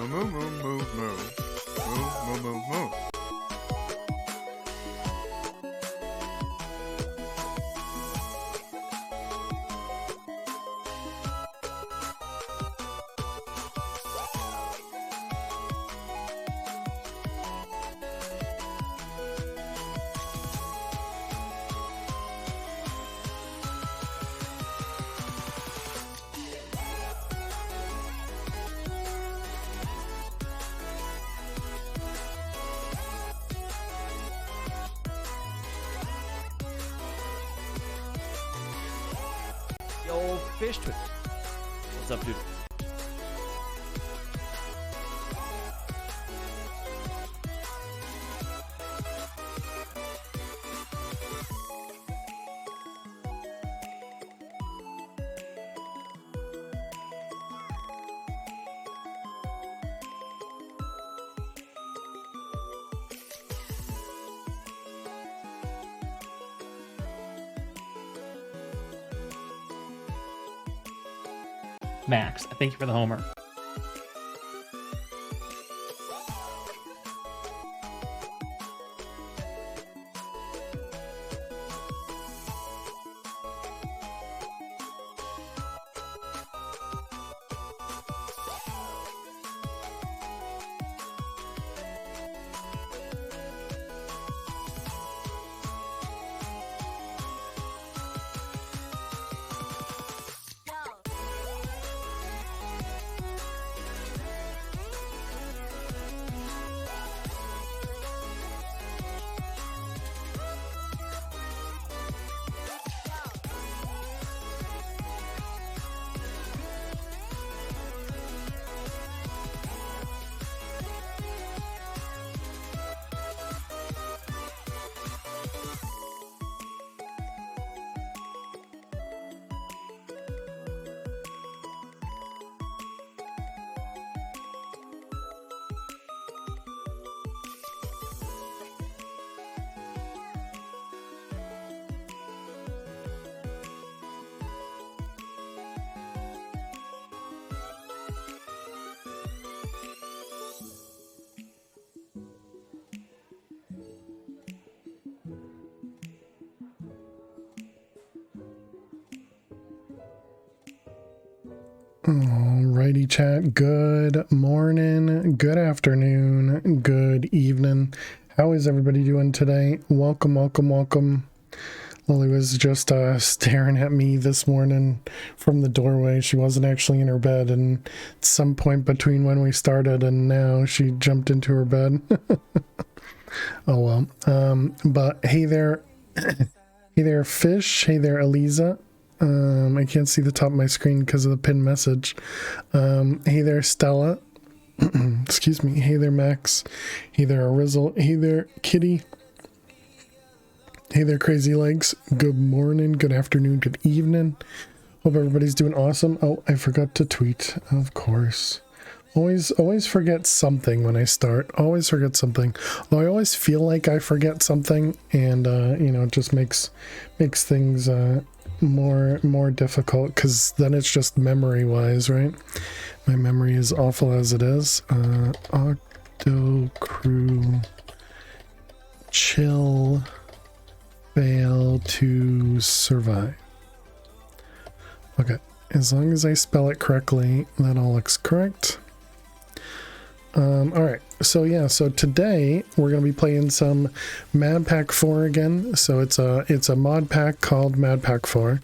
Move, move, move, move. Move, move, move, move. Yo, fish twist. What's up, dude? Max, thank you for the homer. Alrighty, chat. Good morning, good afternoon, good evening. How is everybody doing today? Welcome, welcome, welcome. Lily was just staring at me this morning from the doorway. She wasn't actually in her bed, and at some point between when we started and now, she jumped into her bed. Oh well. But hey there, hey there, Fish. Hey there, Eliza. I can't see the top of my screen because of the pinned message. Hey there, Stella. Excuse me. Hey there, Max. Hey there, Arizzle. Hey there, Kitty. Hey there, Crazy Legs. Good morning, good afternoon, good evening. Hope everybody's doing awesome. Oh, I forgot to tweet. Of course. Always forget something when I start. Always forget something. Though I always feel like I forget something, and you know, it just makes things more difficult, because then it's just memory wise, right? My memory is awful as it is. Octo crew chill, fail to survive. Okay, as long as I spell it correctly, that all looks correct. Alright, so yeah, so today we're going to be playing some MadPack 4 again. So it's a mod pack called MadPack 4.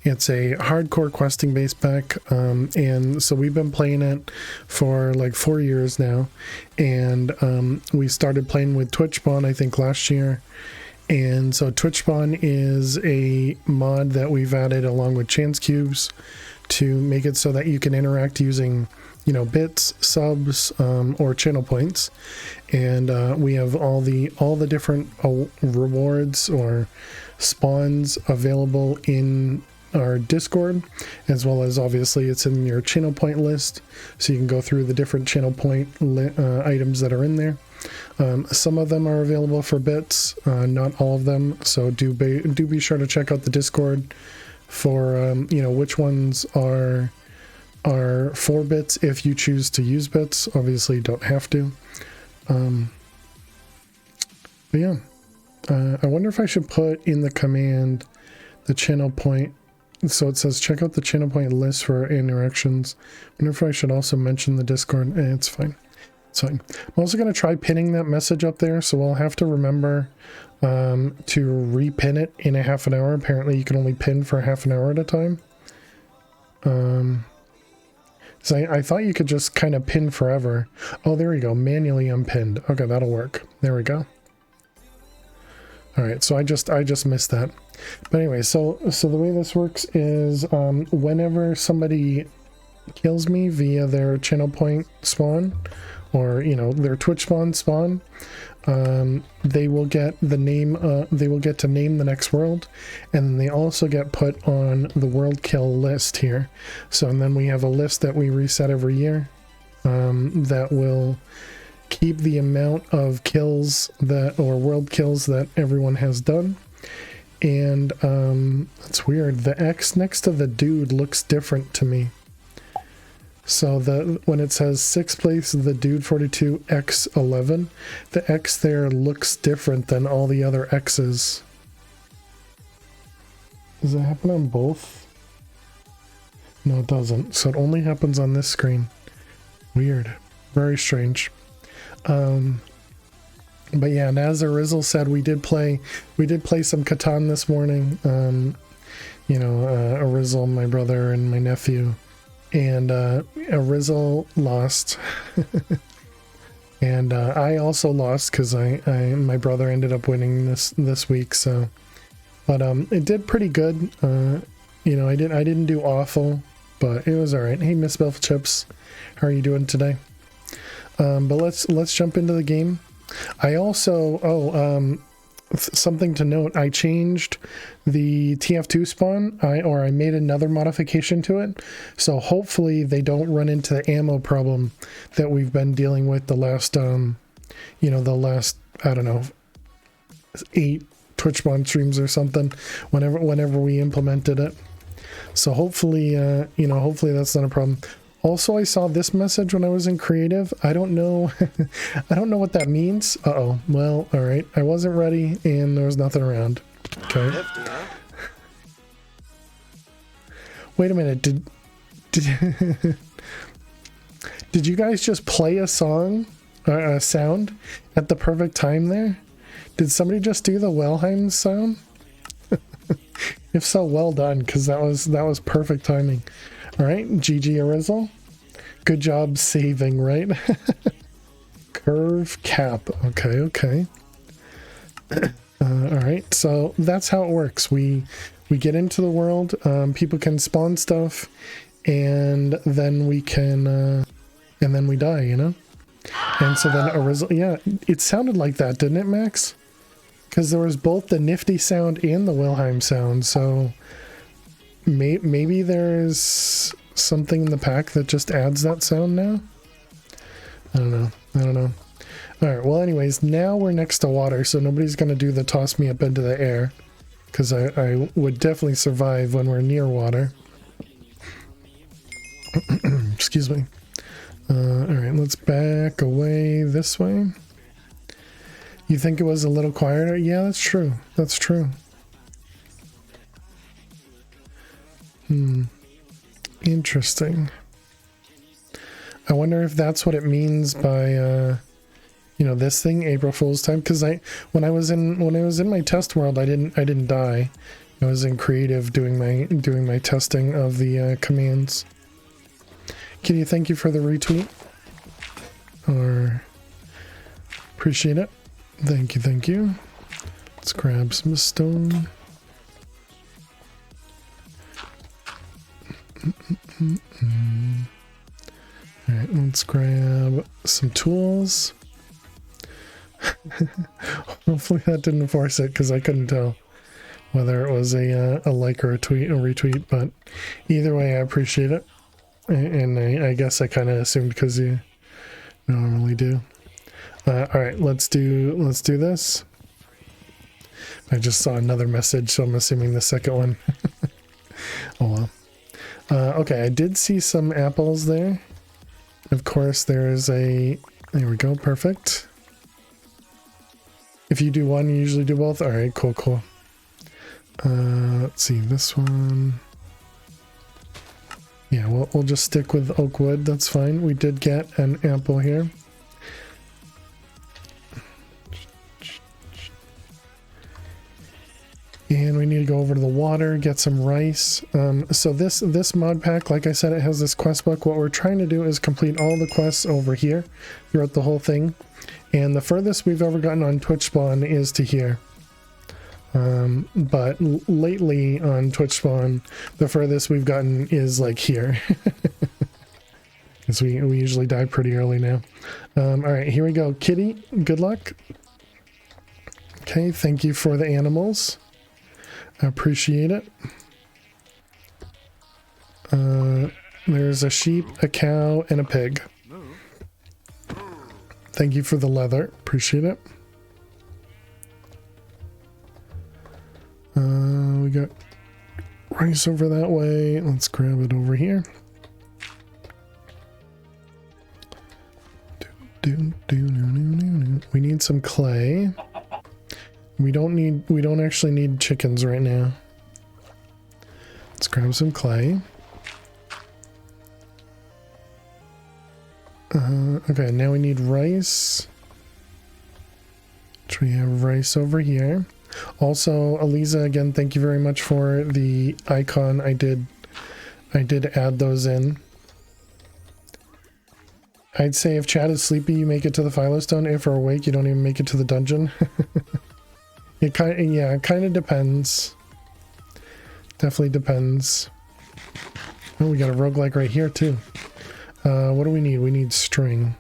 It's a hardcore questing based pack, and so we've been playing it for like 4 years now, and we started playing with Twitch Spawn I think last year. And so Twitch Spawn is a mod that we've added along with Chance Cubes to make it so that you can interact using, you know, bits, subs, or channel points. And we have all the different rewards or spawns available in our Discord, as well as obviously it's in your channel point list, so you can go through the different channel point items that are in there. Some of them are available for bits, not all of them, so do be sure to check out the Discord for you know, which ones are are 4 bits if you choose to use bits. Obviously, you don't have to. But yeah, I wonder if I should put in the command the channel point. So it says check out the channel point list for interactions. I wonder if I should also mention the Discord. It's fine. It's fine. I'm also going to try pinning that message up there, so I'll have to remember to repin it in a half an hour. Apparently you can only pin for half an hour at a time. So I thought you could just kind of pin forever. Oh, there we go. Manually unpinned. Okay, that'll work. There we go. All right, so I just missed that. But anyway, so the way this works is whenever somebody kills me via their channel point spawn, or their Twitch spawn, they will get the name. They will get to name the next world, and then they also get put on the world kill list here. So and then we have a list that we reset every year that will keep the amount of kills or world kills that everyone has done. And that's weird. The X next to the dude looks different to me. So when it says 6th place, the dude 42 X11, the X there looks different than all the other X's. Does it happen on both? No, it doesn't. So it only happens on this screen. Weird. Very strange. But yeah, and as Arizzle said, we did play some Catan this morning. Arizzle, my brother, and my nephew, and Arizzle lost, and I also lost because my brother ended up winning this week. So, but it did pretty good. I didn't do awful, but it was all right. Hey, Miss Belf Chips, how are you doing today? But let's jump into the game. I also something to note. I changed the TF2 spawn. I made another modification to it, so hopefully they don't run into the ammo problem that we've been dealing with the last I don't know 8 Twitch spawn streams or something. Whenever we implemented it, so hopefully hopefully that's not a problem. Also, I saw this message when I was in creative. I don't know I don't know what that means. Uh-oh. Well, all right. I wasn't ready and there was nothing around. Okay. Hefty, huh? Wait a minute. Did you guys just play a song or a sound at the perfect time there? Did somebody just do the Wellheim sound? If so, well done, because that was perfect timing. All right, GG Arizzle. Good job saving, right? Curve cap. Okay. All right, so that's how it works. We get into the world. People can spawn stuff, and then we can, and then we die. And so then Arizzle. Yeah, it sounded like that, didn't it, Max? Because there was both the nifty sound and the Wilhelm sound. So maybe there's something in the pack that just adds that sound now. I don't know. All right, well anyways, now we're next to water, so nobody's gonna do the toss me up into the air, because I would definitely survive when we're near water. Excuse me. All right, let's back away this way. You think it was a little quieter? Yeah, that's true. Interesting. I wonder if that's what it means by this thing, April Fool's time, because when I was in my test world, I didn't die. I was in creative doing my testing of the commands. Can you thank you for the retweet? Or appreciate it. Thank you. Let's grab some stone. Alright, let's grab some tools. Hopefully that didn't force it, because I couldn't tell whether it was a like or a retweet, but either way I appreciate it. And I guess I kind of assumed because you normally do. Alright, let's do this. I just saw another message, so I'm assuming the second one. Oh Okay, I did see some apples there. Of course, there's a... There we go, perfect. If you do one, you usually do both? Alright, cool, cool. Let's see, this one... Yeah, we'll just stick with oak wood, that's fine. We did get an apple here. And we need to go over to the water, get some rice. So this mod pack, like I said, it has this quest book. What we're trying to do is complete all the quests over here throughout the whole thing. And the furthest we've ever gotten on Twitch Spawn is to here. But lately on Twitch Spawn, the furthest we've gotten is like here. Because we usually die pretty early now. Alright, here we go. Kitty, good luck. Okay, thank you for the animals. I appreciate it. There's a sheep, a cow, and a pig. Thank you for the leather. Appreciate it. We got rice over that way. Let's grab it over here. We need some clay. We don't actually need chickens right now. Let's grab some clay. Okay, now we need rice. Which we have rice over here. Also, Eliza, again, thank you very much for the icon. I did add those in. I'd say if Chad is sleepy, you make it to the Philostone. If you're awake, you don't even make it to the dungeon. It kind of depends. Definitely depends. Oh, we got a roguelike right here too. What do we need? We need string.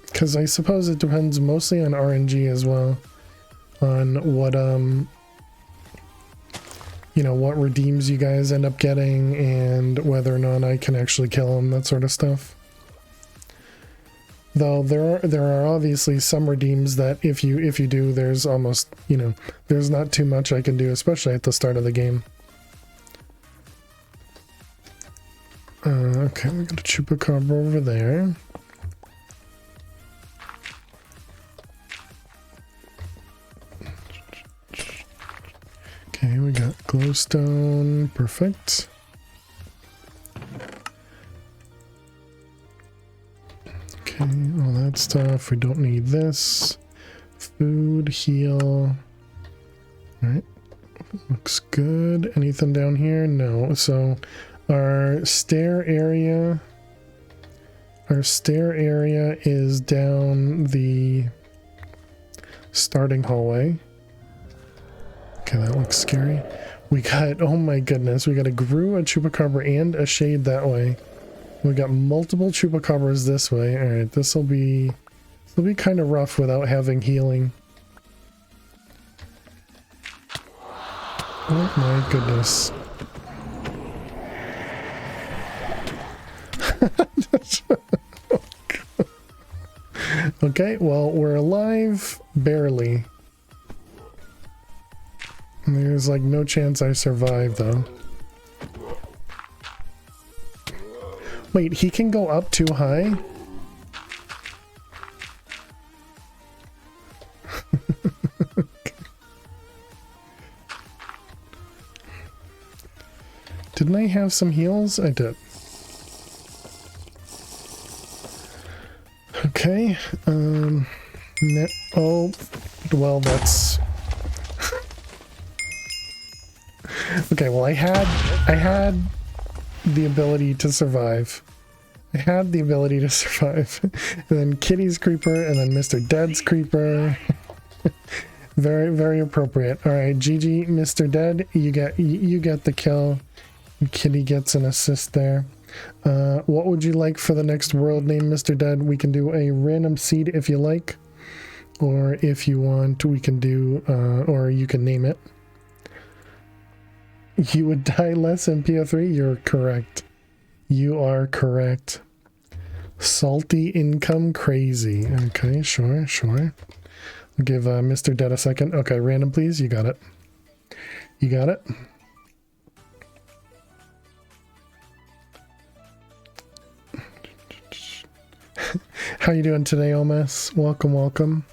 Because I suppose it depends mostly on RNG as well. On what you know, what redeems you guys end up getting and whether or not I can actually kill them, that sort of stuff. Though there are obviously some redeems that if you do, there's almost, you know, there's not too much I can do, especially at the start of the game. Okay, we got a chupacabra over there. Okay, we got glowstone, perfect. Okay, all that stuff. We don't need this. Food, heal. Alright. Looks good. Anything down here? No. So our stair area is down the starting hallway. Okay, that looks scary. We got, oh my goodness, we got a Gru, a Chupacabra, and a Shade that way. We got multiple Chupacabras this way. Alright, this'll be kind of rough without having healing. Oh my goodness. Okay, well, we're alive, barely. There's like no chance I survive though. Wait, he can go up too high? Didn't I have some heals? I did. Okay, oh, well, that's... Okay, well, I had the ability to survive. I had the ability to survive. And then Kitty's creeper, and then Mr. Dead's creeper. Very, very appropriate. Alright, GG, Mr. Dead, you get the kill. Kitty gets an assist there. What would you like for the next world name, Mr. Dead? We can do a random seed if you like. Or if you want, we can do, or you can name it. You would die less in PO3? You're correct. You are correct. Salty income crazy. Okay, sure. I'll give Mr. Dead a second. Okay, random please. You got it. You got it? How you doing today, Omas? Welcome, welcome.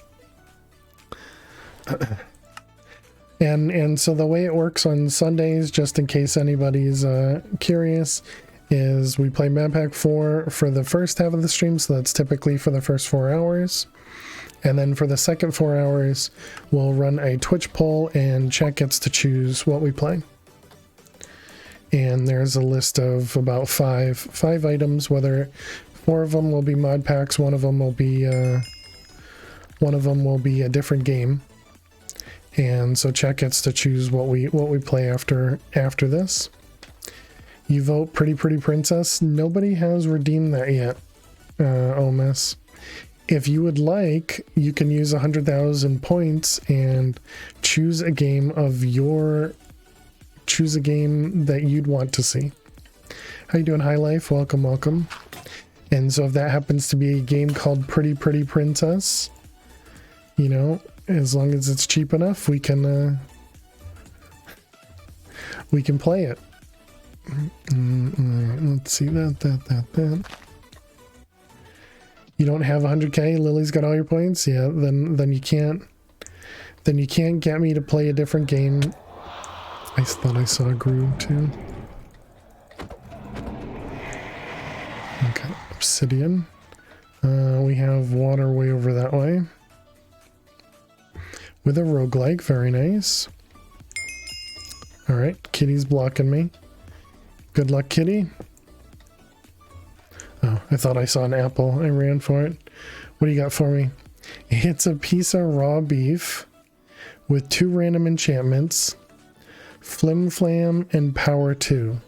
And so the way it works on Sundays, just in case anybody's curious, is we play MadPack 4 for the first half of the stream, so that's typically for the first 4 hours. And then for the second 4 hours, we'll run a Twitch poll and chat gets to choose what we play. And there's a list of about five items, whether 4 of them will be mod packs, one of them will be a different game. And so chat gets to choose what we play after this. You vote Pretty Princess. Nobody has redeemed that yet, Omis. If you would like, you can use 100,000 points and choose a game that you'd want to see. How you doing, High Life? Welcome, welcome. And so if that happens to be a game called Pretty Princess, you know, as long as it's cheap enough, we can play it. Let's see that. You don't have 100k. Lily's got all your points. Yeah, then you can't get me to play a different game. I thought I saw a groove too. Okay, obsidian. We have water way over that way. With a roguelike, very nice. Alright, Kitty's blocking me. Good luck, Kitty. Oh, I thought I saw an apple. I ran for it. What do you got for me? It's a piece of raw beef with 2 random enchantments, Flim Flam and Power 2.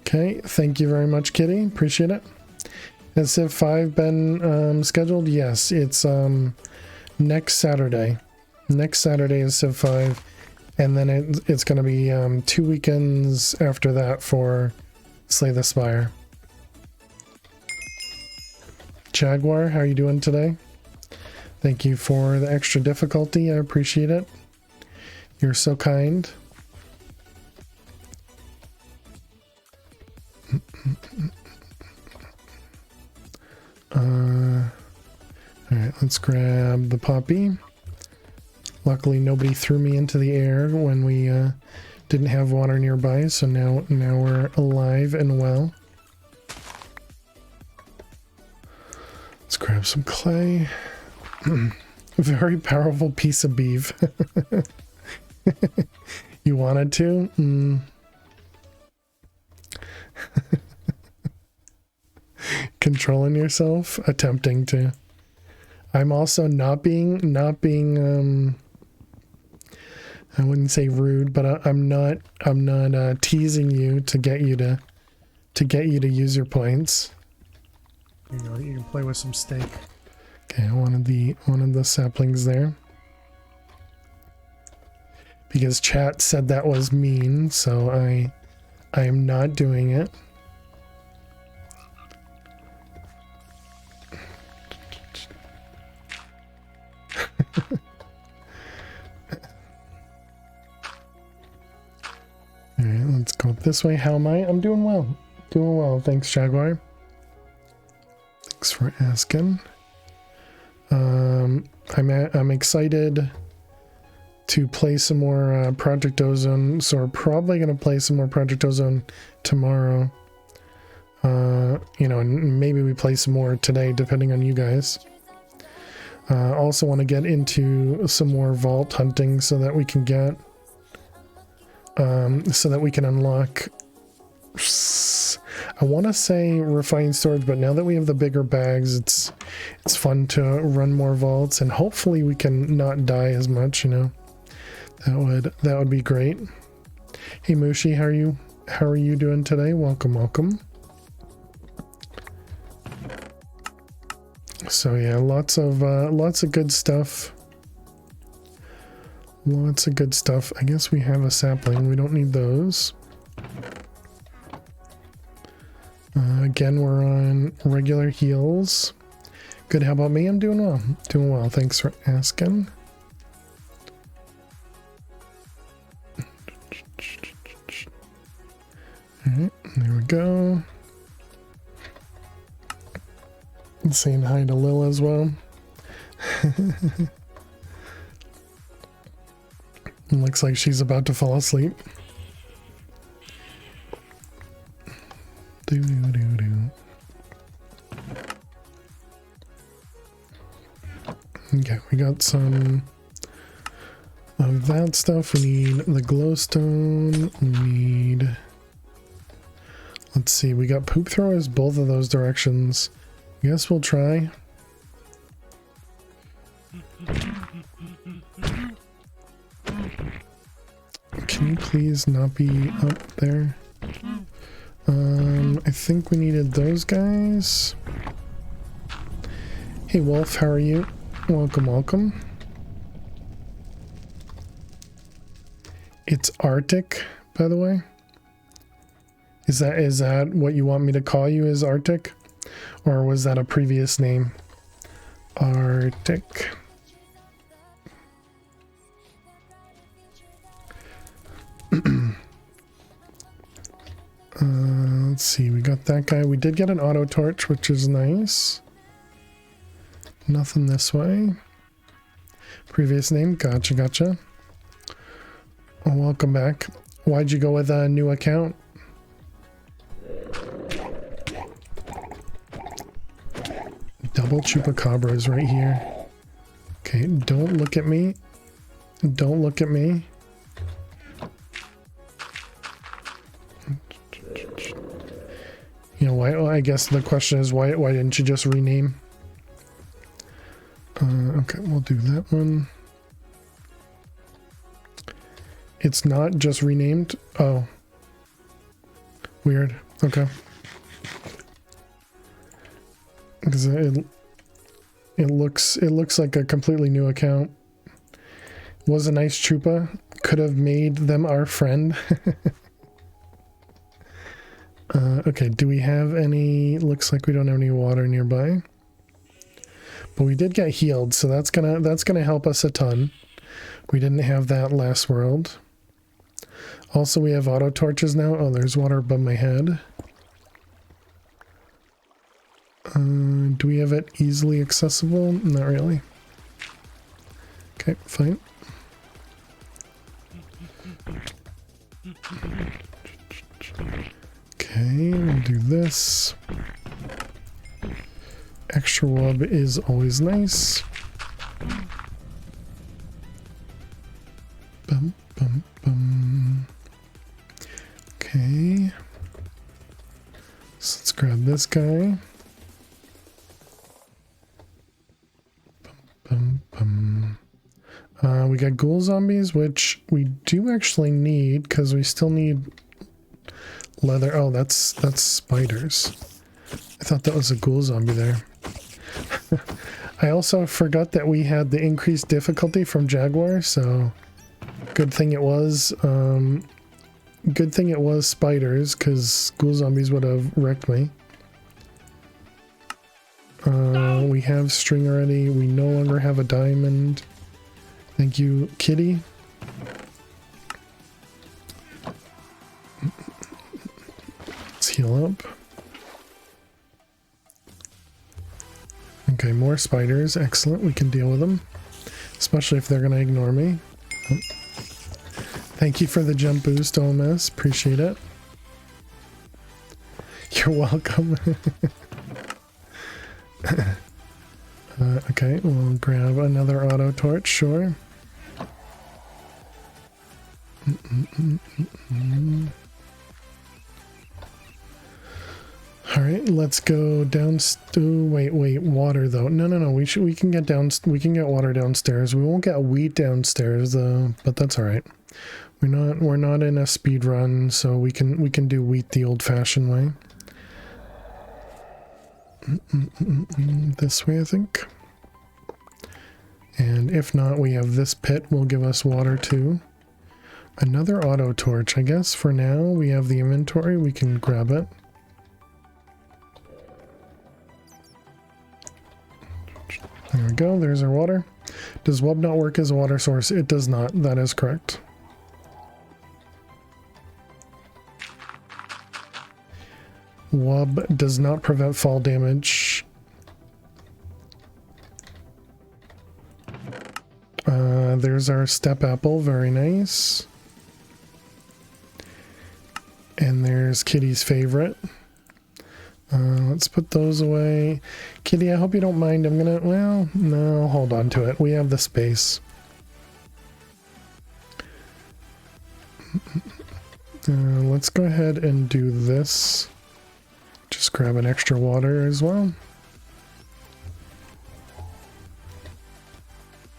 Okay, thank you very much, Kitty. Appreciate it. Has Civ 5 been scheduled? Yes, it's next Saturday. Next Saturday is Civ 5, and then it's going to be 2 weekends after that for Slay the Spire. Jaguar, how are you doing today? Thank you for the extra difficulty. I appreciate it. You're so kind. Alright, let's grab the poppy. Luckily nobody threw me into the air when we didn't have water nearby, so now we're alive and well. Let's grab some clay. Very powerful piece of beef. You wanted to? Controlling yourself, attempting to. I'm also not being I wouldn't say rude, but I'm not teasing you to get you to use your points. You know, you can play with some steak. Okay, one of the saplings there. Because chat said that was mean, so I am not doing it. Alright, let's go this way. How am I? I'm doing well. Doing well. Thanks, Jaguar. Thanks for asking. I'm excited to play some more Project Ozone, so we're probably going to play some more Project Ozone tomorrow. You know, and maybe we play some more today, depending on you guys. Also want to get into some more vault hunting so that we can get unlock, I want to say refined storage, but now that we have the bigger bags, it's fun to run more vaults, and hopefully we can not die as much, you know. That would be great. Hey Mushi, how are you doing today? Welcome, welcome. So yeah, lots of good stuff. Lots of good stuff. I guess we have a sapling. We don't need those. Again, we're on regular heals. Good. How about me? I'm doing well. Doing well. Thanks for asking. Alright, there we go. And saying hi to Lil as well. Looks like she's about to fall asleep. Do do do do. Okay, we got some of that stuff. We need the glowstone. We need... Let's see, we got poop throwers both of those directions. I guess we'll try. Can you please not be up there? I think we needed those guys. Hey Wolf, how are you? Welcome, welcome. It's Arctic, by the way. Is that what you want me to call you, is Arctic? Or was that a previous name? Arctic. Let's see, we got that guy. We did get an auto torch, which is nice. Nothing this way. Previous name, gotcha, gotcha. Oh, welcome back. Why'd you go with a new account? Double chupacabras right here. Okay, don't look at me. Don't look at me. You know, why? I guess the question is why didn't you just rename? Okay, we'll do that one. It's not just renamed. Oh, weird. Okay, because it looks like a completely new account. Was a nice chupa. Could have made them our friend. Okay, do we have any... Looks like we don't have any water nearby. But we did get healed, so that's gonna help us a ton. We didn't have that last world. Also, we have auto torches now. Oh, there's water above my head. Do we have it easily accessible? Not really. Okay, fine. Okay, we'll do this. Extra wub is always nice. Bum, bum, bum. Okay. So let's grab this guy. Bum, bum, bum. We got ghoul zombies, which we do actually need because we still need leather. Oh, that's spiders. I thought that was a ghoul zombie there. I also forgot that we had the increased difficulty from Jaguar, so good thing it was spiders, because ghoul zombies would have wrecked me. We have string already. We no longer have a diamond. Thank you, kitty. Let's heal up. Okay, more spiders. Excellent. We can deal with them. Especially if they're going to ignore me. Oh. Thank you for the jump boost, OMS. Appreciate it. You're welcome. Okay, we'll grab another auto torch, sure. Alright, let's go down. Wait, water though. No. We can get down. We can get water downstairs. We won't get wheat downstairs though, but that's alright. We're not in a speed run, so we can do wheat the old-fashioned way. This way, I think. And if not, we have this pit will give us water too. Another auto torch. I guess for now we have the inventory. We can grab it. There we go. There's our water. Does wub not work as a water source? It does not. That is correct. Wub does not prevent fall damage. There's our step apple, very nice. And there's Kitty's favorite. Let's put those away. Kitty, I hope you don't mind. I'm gonna, well, no, I'll hold on to it. We have the space. Let's go ahead and do this. Just grab an extra water as well.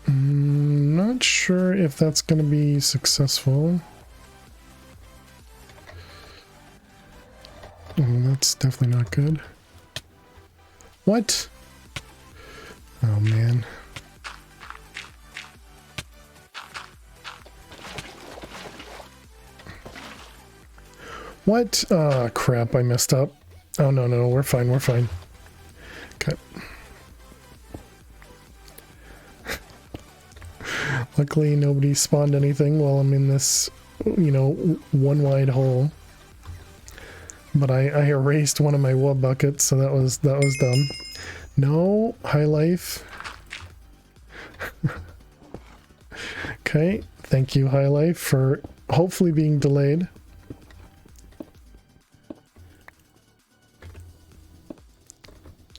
Not sure if that's going to be successful. Oh, that's definitely not good. What? Oh, man. What? Ah, crap, I messed up. Oh, no, no, we're fine, we're fine. Okay. Luckily, nobody spawned anything while I'm in this, you know, one wide hole. But I erased one of my wood buckets, so that was dumb. No, high life. Okay, thank you, high life, for hopefully being delayed.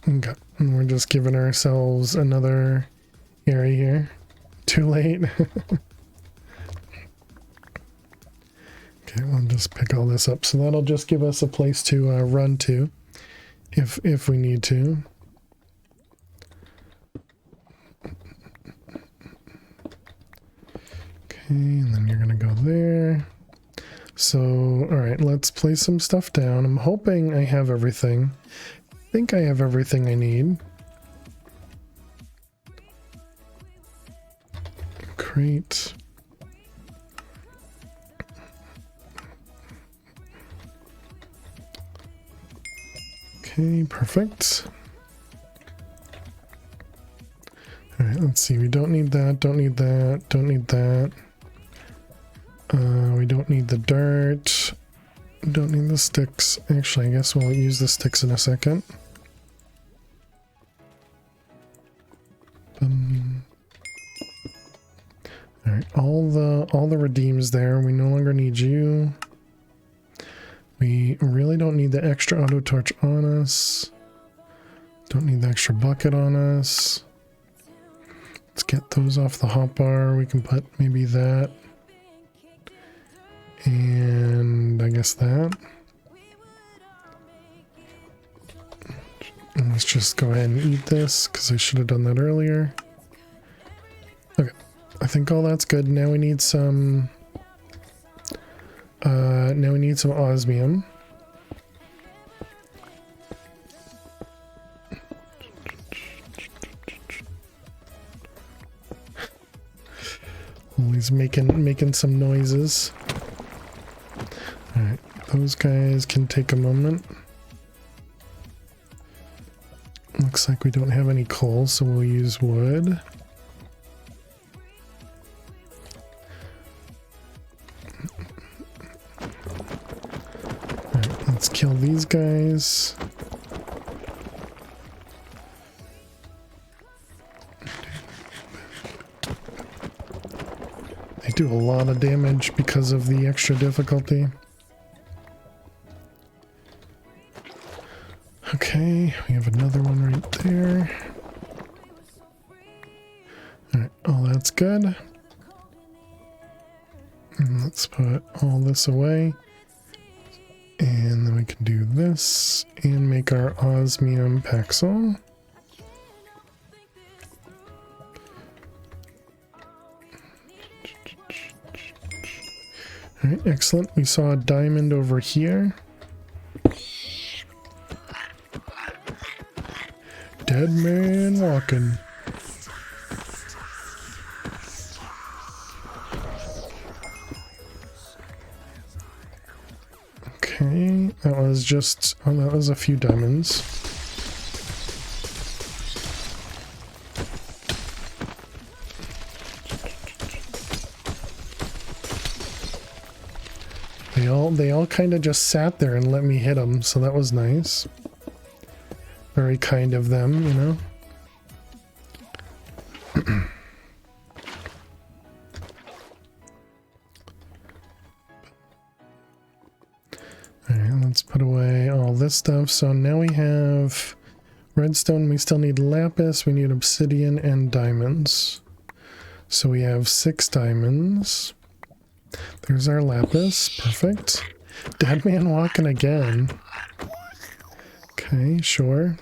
Okay, and we're just giving ourselves another area here. Too late. Okay, we'll just pick all this up. So that'll just give us a place to run to if we need to. Okay, and then you're gonna go there. So, all right, let's place some stuff down. I'm hoping I have everything. I think I have everything I need. Great. Okay, perfect. All right, let's see. We don't need that, don't need that, don't need that. We don't need the dirt. Don't need the sticks. Actually, I guess we'll use the sticks in a second. All right, all the redeems there. We no longer need you. We really don't need the extra auto torch on us. Don't need the extra bucket on us. Let's get those off the hotbar. We can put maybe that. And I guess that. And let's just go ahead and eat this because I should have done that earlier. Okay, I think all that's good. Now we need some. Now we need some osmium. Always making some noises. Alright, those guys can take a moment. Looks like we don't have any coal, so we'll use wood. Alright, let's kill these guys. They do a lot of damage because of the extra difficulty. Okay, we have another one right there. Alright, all that's good. And let's put all this away. And then we can do this and make our osmium paxel. Alright, excellent. We saw a diamond over here. Dead man walking. Okay, that was just, oh, that was a few diamonds. all kind of just sat there and let me hit them, so that was nice. Very kind of them, you know. Alright, let's put away all this stuff. So now we have redstone, we still need lapis, we need obsidian and diamonds. So we have 6 diamonds. There's our lapis, perfect. Dead man walking again. Okay, sure.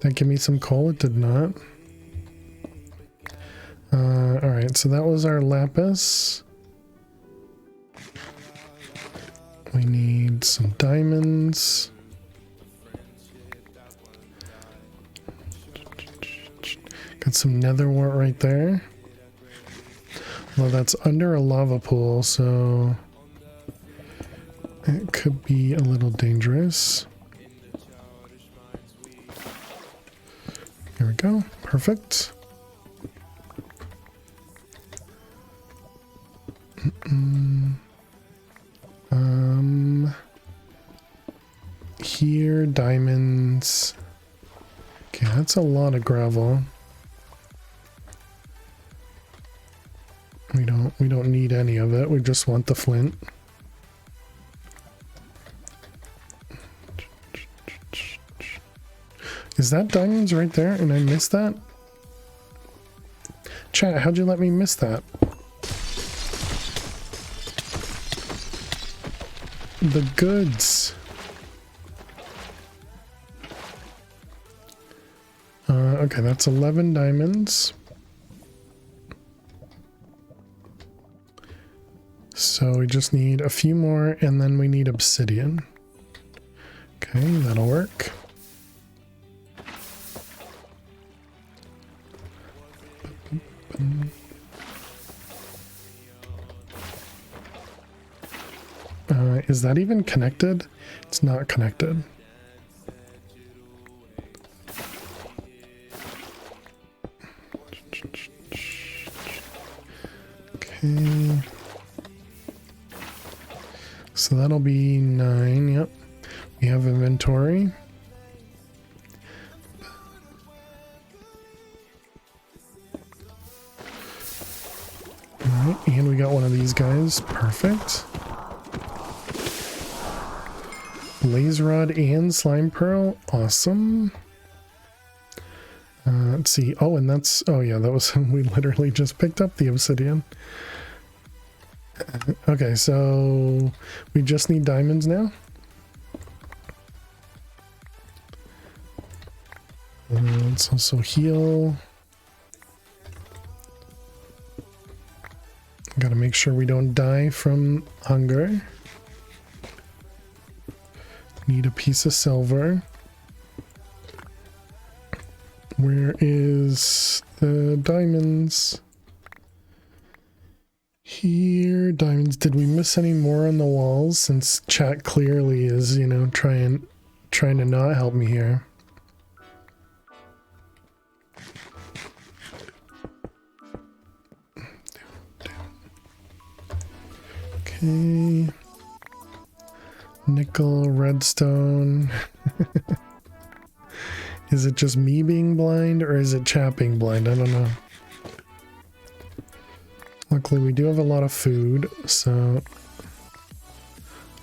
That give me some coal? It did not. Alright, so that was our lapis. We need some diamonds. Got some nether wart right there. Well, that's under a lava pool, so it could be a little dangerous. Here we go. Perfect. Here, diamonds. Okay, that's a lot of gravel. We don't need any of it. We just want the flint. Is that diamonds right there and I missed that? Chat, how'd you let me miss that? The goods. Okay, that's 11 diamonds. So we just need a few more and then we need obsidian. Okay, that'll work. Is that even connected? It's not connected. Okay. So that'll be 9, yep. We have inventory. Alright, and we got one of these guys. Perfect. Blaze rod and slime pearl. Awesome. Let's see. Oh, and that's... Oh, yeah, that was... We literally just picked up the obsidian. Okay, so... We just need diamonds now. Let's also heal. Gotta make sure we don't die from hunger. Need a piece of silver. Where is the diamonds? Here, diamonds. Did we miss any more on the walls? Since chat clearly is, you know, trying to not help me here. Okay. Nickel, redstone. Is it just me being blind or is it chat being blind? I don't know. Luckily we do have a lot of food, so...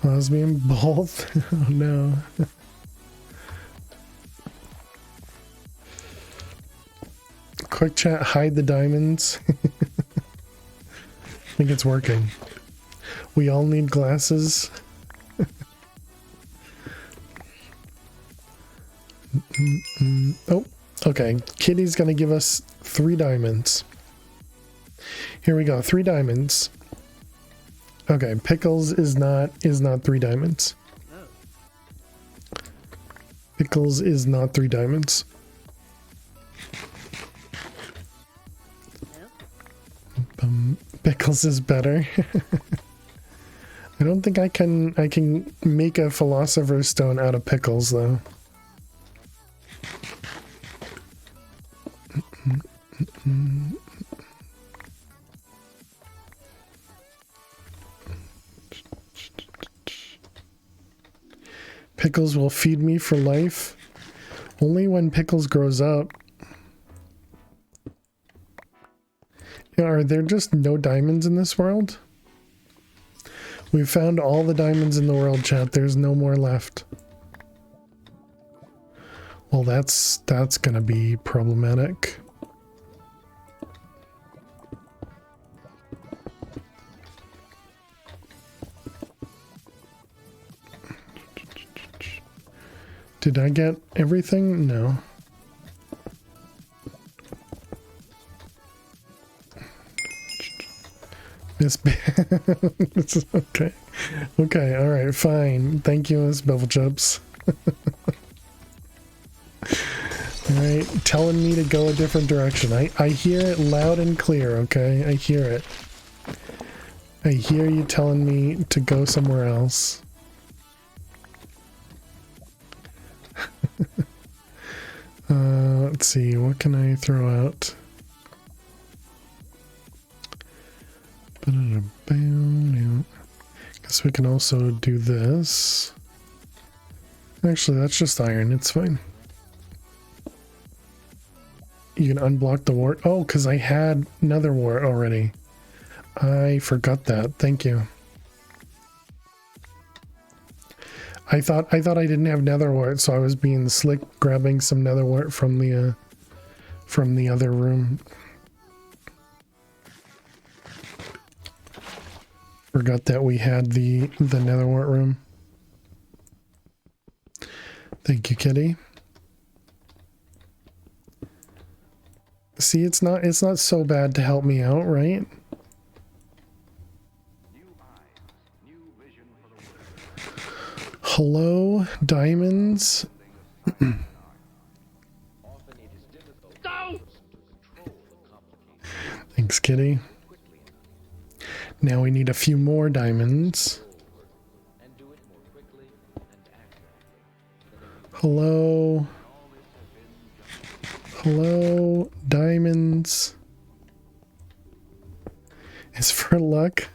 I was being both? Oh no. Quick chat, hide the diamonds. I think it's working. We all need glasses. Oh, okay. Kitty's gonna give us 3 diamonds. Here we go, 3 diamonds. Okay, pickles is not 3 diamonds. No. Pickles is not 3 diamonds. Pickles is better. I don't think I can make a philosopher's stone out of pickles though. Pickles will feed me for life. Only when Pickles grows up. Yeah, are there just no diamonds in this world? We've found all the diamonds in the world, chat. There's no more left. Well, that's gonna be problematic. Did I get everything? No. Miss okay. Okay, alright, fine. Thank you, Miss Bevel Chips. Alright, telling me to go a different direction. I hear it loud and clear, okay? I hear it. I hear you telling me to go somewhere else. Let's see, what can I throw out? Guess we can also do this. Actually, that's just iron, it's fine. You can unblock the wart. Oh, because I had nether wart already. I forgot that. Thank you. I thought I didn't have nether wart, so I was being slick, grabbing some nether wart from the other room. Forgot that we had the nether wart room. Thank you, kitty. See, it's not so bad to help me out, right? Hello, diamonds. Thanks, kitty. Now we need a few more diamonds. Hello. Hello, diamonds. It's for luck.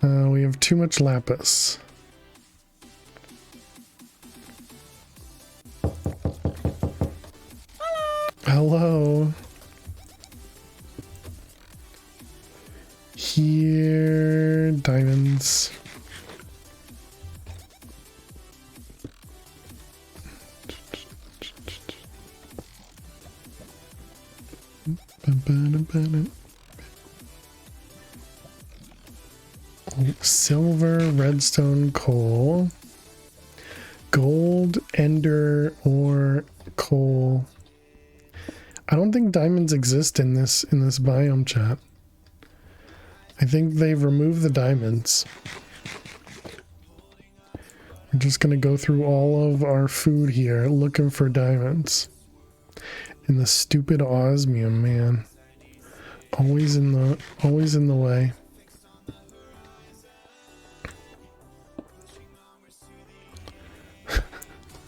We have too much lapis. Hello. Here, diamonds. Silver, redstone, coal, gold, ender, or coal. I don't think diamonds exist in this biome, chat. I think they've removed the diamonds. We're just gonna go through all of our food here looking for diamonds. And the stupid osmium, man. Always in the way.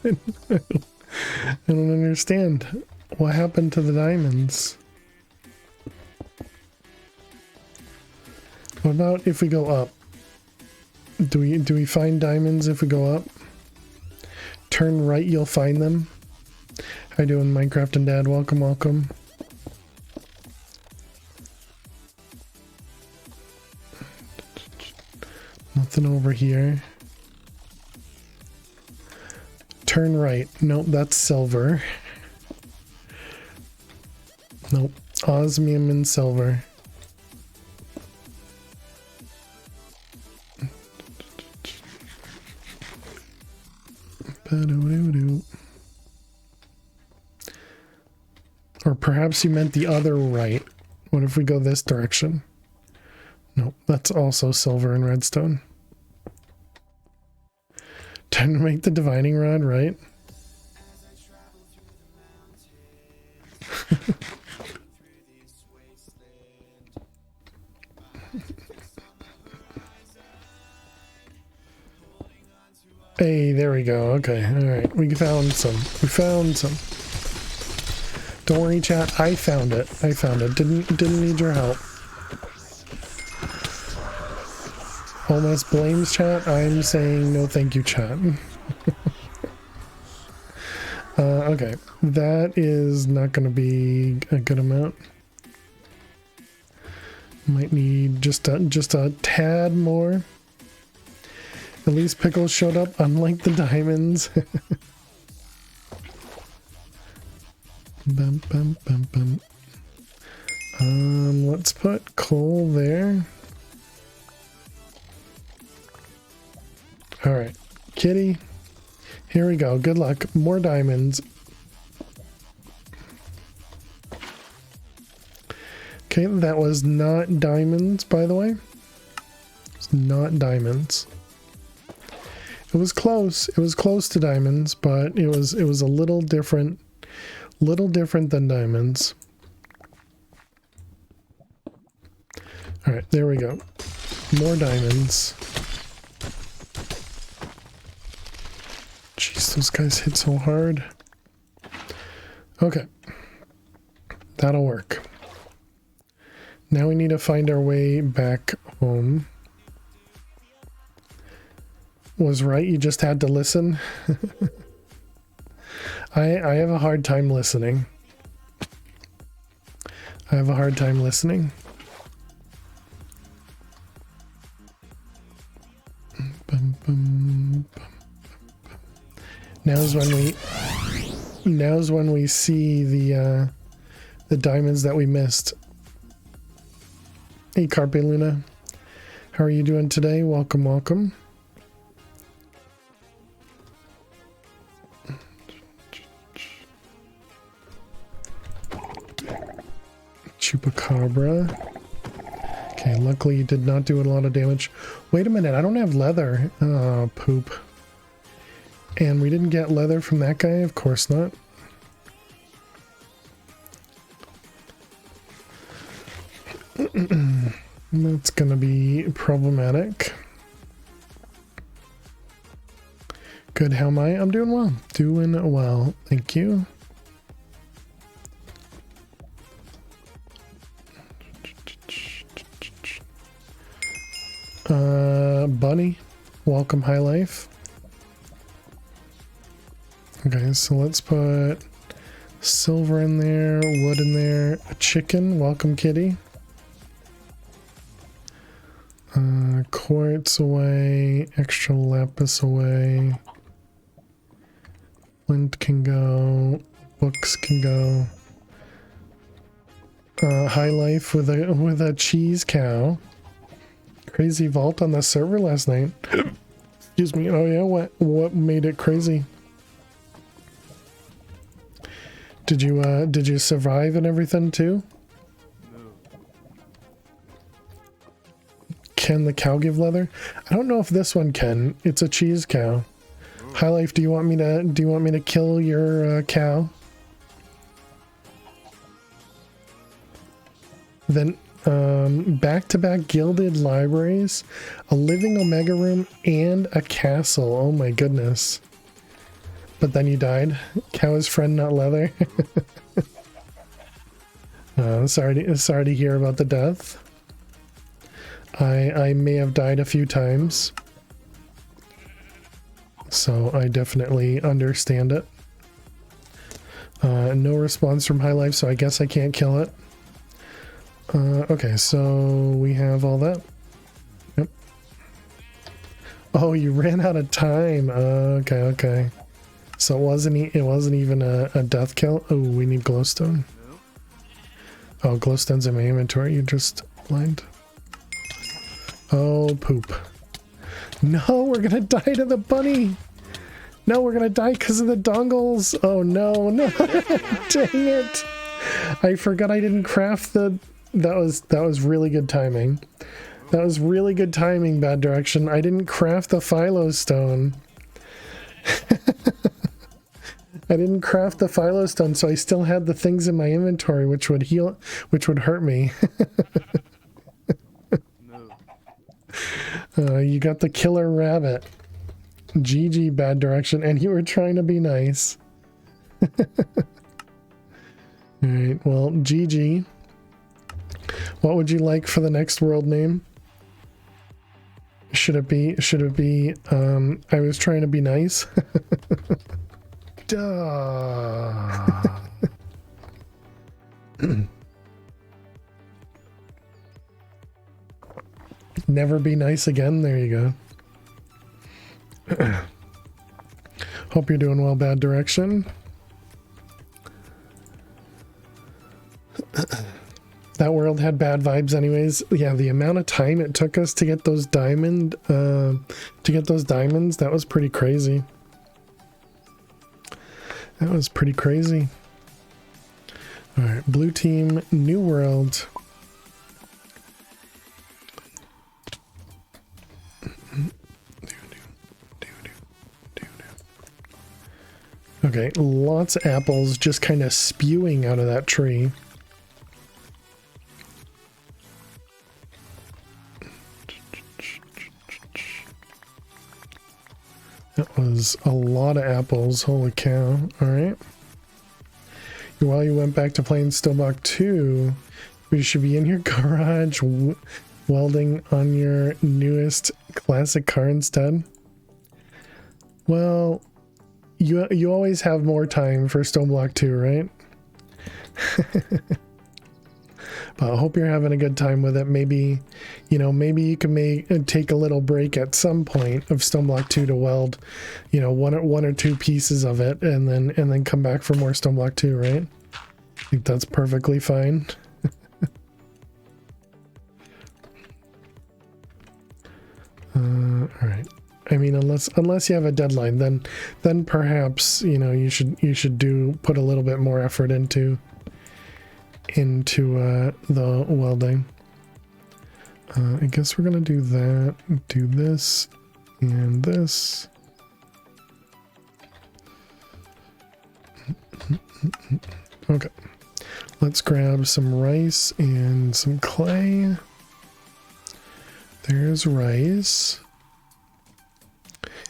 I don't understand. What happened to the diamonds? What about if we go up? Do we find diamonds if we go up? Turn right, you'll find them. How you doing, Minecraft and Dad? Welcome, welcome. Nothing over here. Turn right. Nope, that's silver. Nope. Osmium and silver. Or perhaps you meant the other right. What if we go this direction? Nope, that's also silver and redstone. Time to make the divining rod, right? Hey, there we go. Okay, alright. We found some. We found some. Don't worry, chat. I found it. I found it. Didn't need your help. Almost blames chat. I'm saying no thank you, chat. Okay, that is not going to be a good amount. Might need just a tad more. At least pickles showed up, unlike the diamonds. Bum, bum, bum, bum. Let's put coal there. All right, kitty. Here we go. Good luck. More diamonds. Okay, that was not diamonds, by the way. It's not diamonds. It was close. It was close to diamonds, but it was a little different than diamonds. All right, there we go. More diamonds. Jeez, those guys hit so hard. Okay. That'll work. Now we need to find our way back home. Was right, you just had to listen. I have a hard time listening. I have a hard time listening. Bum, bum, bum. Now's when we see the diamonds that we missed. Hey Carpe Luna, how are you doing today? Welcome, welcome. Chupacabra. Okay, luckily you did not do a lot of damage. Wait a minute, I don't have leather. Oh, poop. And we didn't get leather from that guy? Of course not. That's gonna be problematic. Good, how am I? I'm doing well. Doing well, thank you. Bunny, welcome High Life. Okay, so let's put silver in there, wood in there, a chicken, welcome kitty. Quartz away, extra lapis away. Flint can go, books can go. High Life with a cheese cow. Crazy vault on the server last night. Excuse me. Oh yeah, what made it crazy? Did you survive and everything too? Can the cow give leather? I don't know if this one can. It's a cheese cow. High Life, do you want me to kill your cow? Then back-to-back gilded libraries, a living omega room, and a castle. Oh my goodness. But then you died. Cow is friend, not leather. Sorry to hear about the death. I may have died a few times, so I definitely understand it. No response from High Life, so I guess I can't kill it. Okay, so we have all that. Yep. Oh, you ran out of time. Okay. So it wasn't even a death kill. Oh, we need glowstone. Oh, glowstone's in my inventory. You just blind. Oh, poop. No, we're gonna die to the bunny. No, we're gonna die because of the dongles. Oh no. Dang it. I forgot I didn't craft the... That was really good timing. That was really good timing, bad direction. I didn't craft the philo stone. I didn't craft the philo stone, so I still had the things in my inventory which would hurt me. You got the killer rabbit. GG, bad direction, and you were trying to be nice. Alright, well, GG. What would you like for the next world name? Should it be, I was trying to be nice? Duh. Never be nice again. There you go. Hope you're doing well, bad direction. That world had bad vibes anyways. Yeah, the amount of time it took us to get those diamonds, that was pretty crazy. That was pretty crazy. All right, blue team, new world. Okay, lots of apples just kind of spewing out of that tree. That was a lot of apples, holy cow. All right. While you went back to playing Stillblock 2, you should be in your garage welding on your newest classic car instead. Well, you always have more time for Stillblock 2, right? But I hope you're having a good time with it. Maybe, maybe you can take a little break at some point of Stoneblock 2 to weld, one or two pieces of it, and then come back for more Stoneblock 2, right? I think that's perfectly fine. All right. I mean, unless you have a deadline, then perhaps you should put a little bit more effort into the welding. I guess we're gonna do that, do this and this. Okay, let's grab some rice and some clay. There's rice.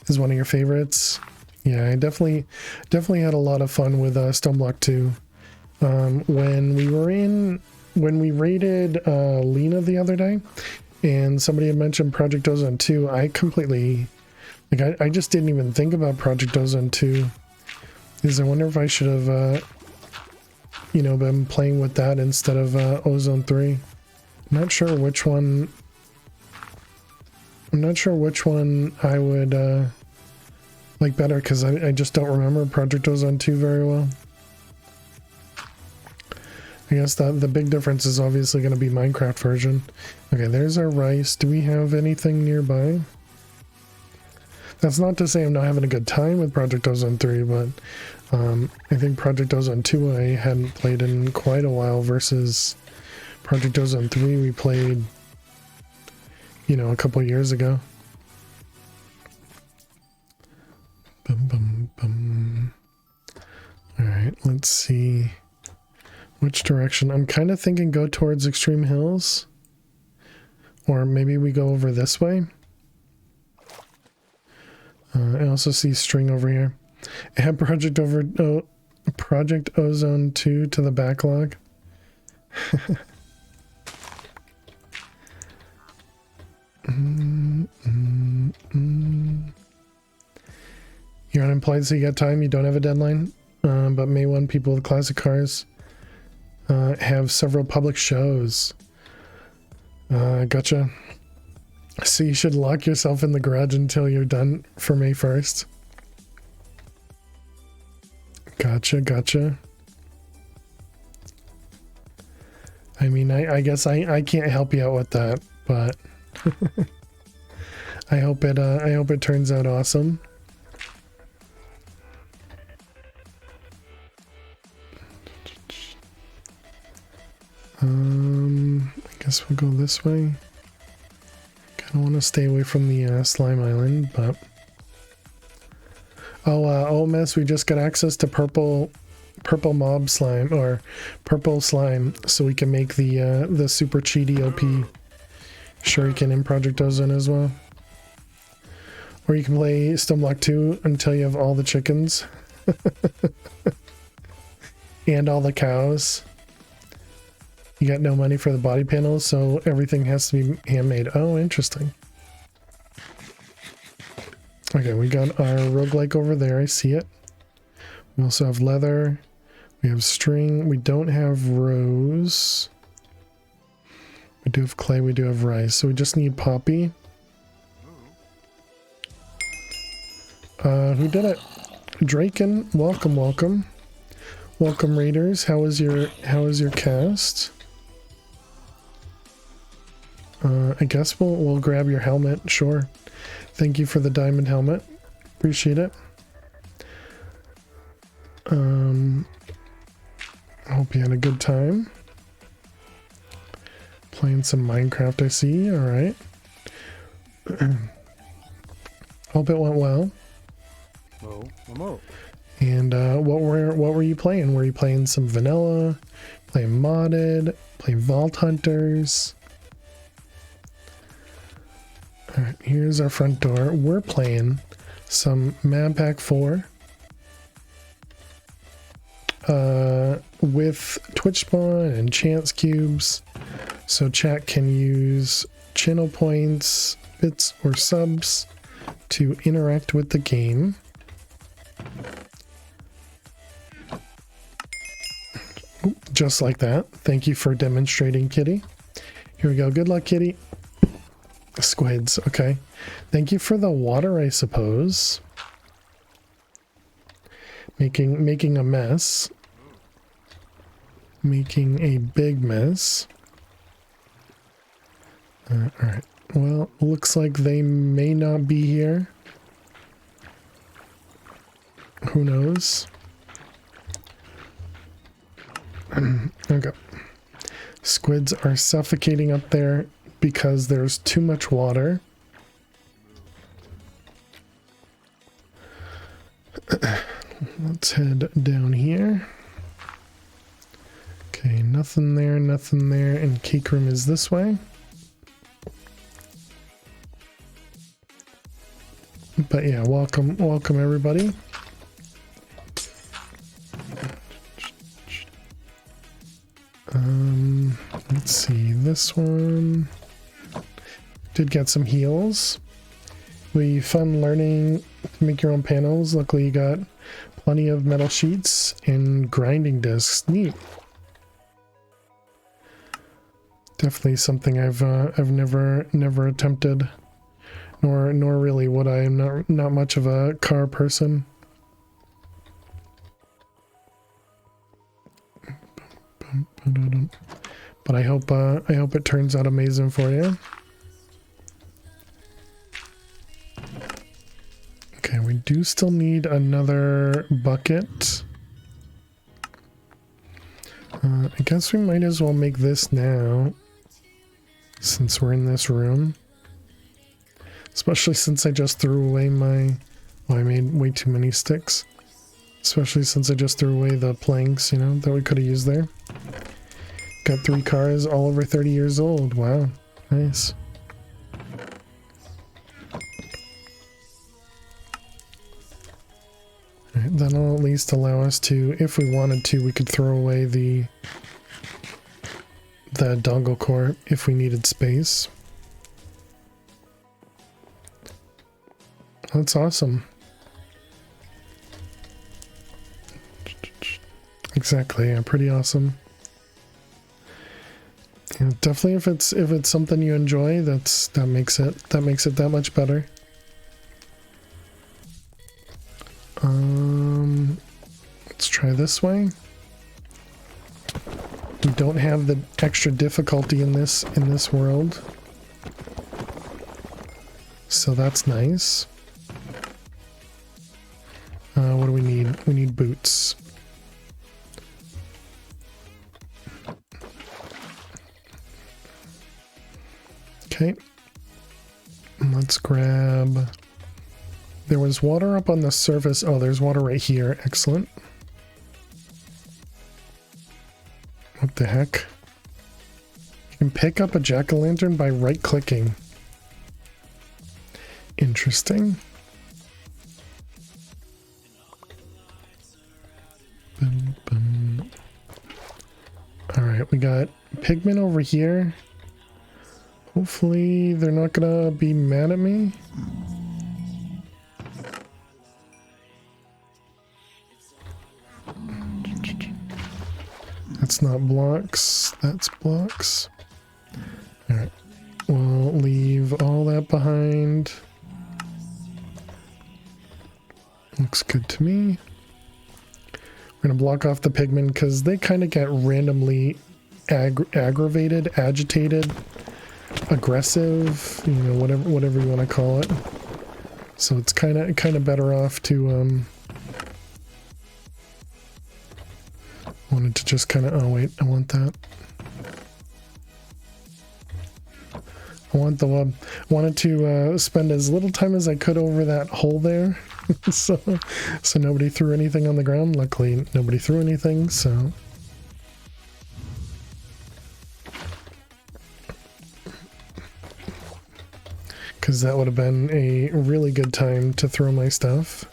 Is one of your favorites? Yeah, I definitely had a lot of fun with Stoneblock 2. When we raided Lena the other day, and somebody had mentioned Project Ozone 2, I completely, I just didn't even think about Project Ozone 2. Because I wonder if I should have, been playing with that instead of Ozone 3. I'm not sure which one I would like better, because I just don't remember Project Ozone 2 very well. I guess the big difference is obviously going to be Minecraft version. Okay, there's our rice. Do we have anything nearby? That's not to say I'm not having a good time with Project Ozone 3, but I think Project Ozone 2 I hadn't played in quite a while versus Project Ozone 3 we played, a couple years ago. Bum, bum, bum. All right, let's see. Which direction? I'm kind of thinking go towards Extreme Hills. Or maybe we go over this way. I also see string over here. Add Project Ozone 2 to the backlog. You're unemployed, so you got time. You don't have a deadline. But May 1 people with classic cars have several public shows. Gotcha. So you should lock yourself in the garage until you're done for May 1st. Gotcha. I mean, I guess I can't help you out with that, but I hope it turns out awesome. I guess we'll go this way. Kind of want to stay away from the slime island, but oh mess, we just got access to purple mob slime, or purple slime, so we can make the super cheaty OP shuriken in Project Ozone as well. Or you can play Stoneblock 2 until you have all the chickens and all the cows. You got no money for the body panels, so everything has to be handmade. Oh, interesting. Okay, we got our roguelike over there. I see it. We also have leather. We have string. We don't have rose. We do have clay. We do have rice. So we just need poppy. Who did it? Draken, welcome, welcome. Welcome, raiders. How is your cast? I guess we'll grab your helmet, sure. Thank you for the diamond helmet. Appreciate it. I hope you had a good time. Playing some Minecraft, I see. Alright. Hope it went well. And what were you playing? Were you playing some vanilla? Playing modded? Playing Vault Hunters? Alright, here's our front door. We're playing some MadPack 4. With Twitch spawn and chance cubes. So chat can use channel points, bits, or subs to interact with the game. Oop, just like that. Thank you for demonstrating, Kitty. Here we go. Good luck, Kitty. Squids. Okay. Thank you for the water, I suppose. Making a mess. Making a big mess. Alright. Well, looks like they may not be here. Who knows? Okay. Squids are suffocating up there because there's too much water. Let's head down here. Okay, nothing there, and cake room is this way. But yeah, welcome everybody. Let's see, this one did get some heals. It'll be fun learning to make your own panels. Luckily you got plenty of metal sheets and grinding discs. Neat. Definitely something I've never attempted, nor really would I. I'm not much of a car person. But I hope it turns out amazing for you. Okay, we do still need another bucket. I guess we might as well make this now, since we're in this room. Especially since I just threw away my... Well, I made way too many sticks. Especially since I just threw away the planks, you know, that we could have used there. Got 3 cars all over 30 years old. Wow. Nice. Alright, that'll at least allow us to, if we wanted to, we could throw away the dongle core if we needed space. That's awesome. Exactly, yeah, pretty awesome. Yeah, definitely if it's something you enjoy, that makes it that much better. Let's try this way. We don't have the extra difficulty in this world, so that's nice. What do we need? We need boots. Okay. Let's grab... There was water up on the surface. Oh, there's water right here. Excellent. What the heck? You can pick up a jack-o'-lantern by right-clicking. Interesting. Alright, we got pigmen over here. Hopefully they're not gonna be mad at me. that's not blocks. That's blocks. Alright. We'll leave all that behind. Looks good to me. We're going to block off the pigmen because they kind of get randomly aggravated, agitated, aggressive, you know, whatever you want to call it. So it's kind of better off to wanted to just kind of, oh wait, I want that. I want the web. Wanted to spend as little time as I could over that hole there. so nobody threw anything on the ground. Luckily nobody threw anything, so because that would have been a really good time to throw my stuff.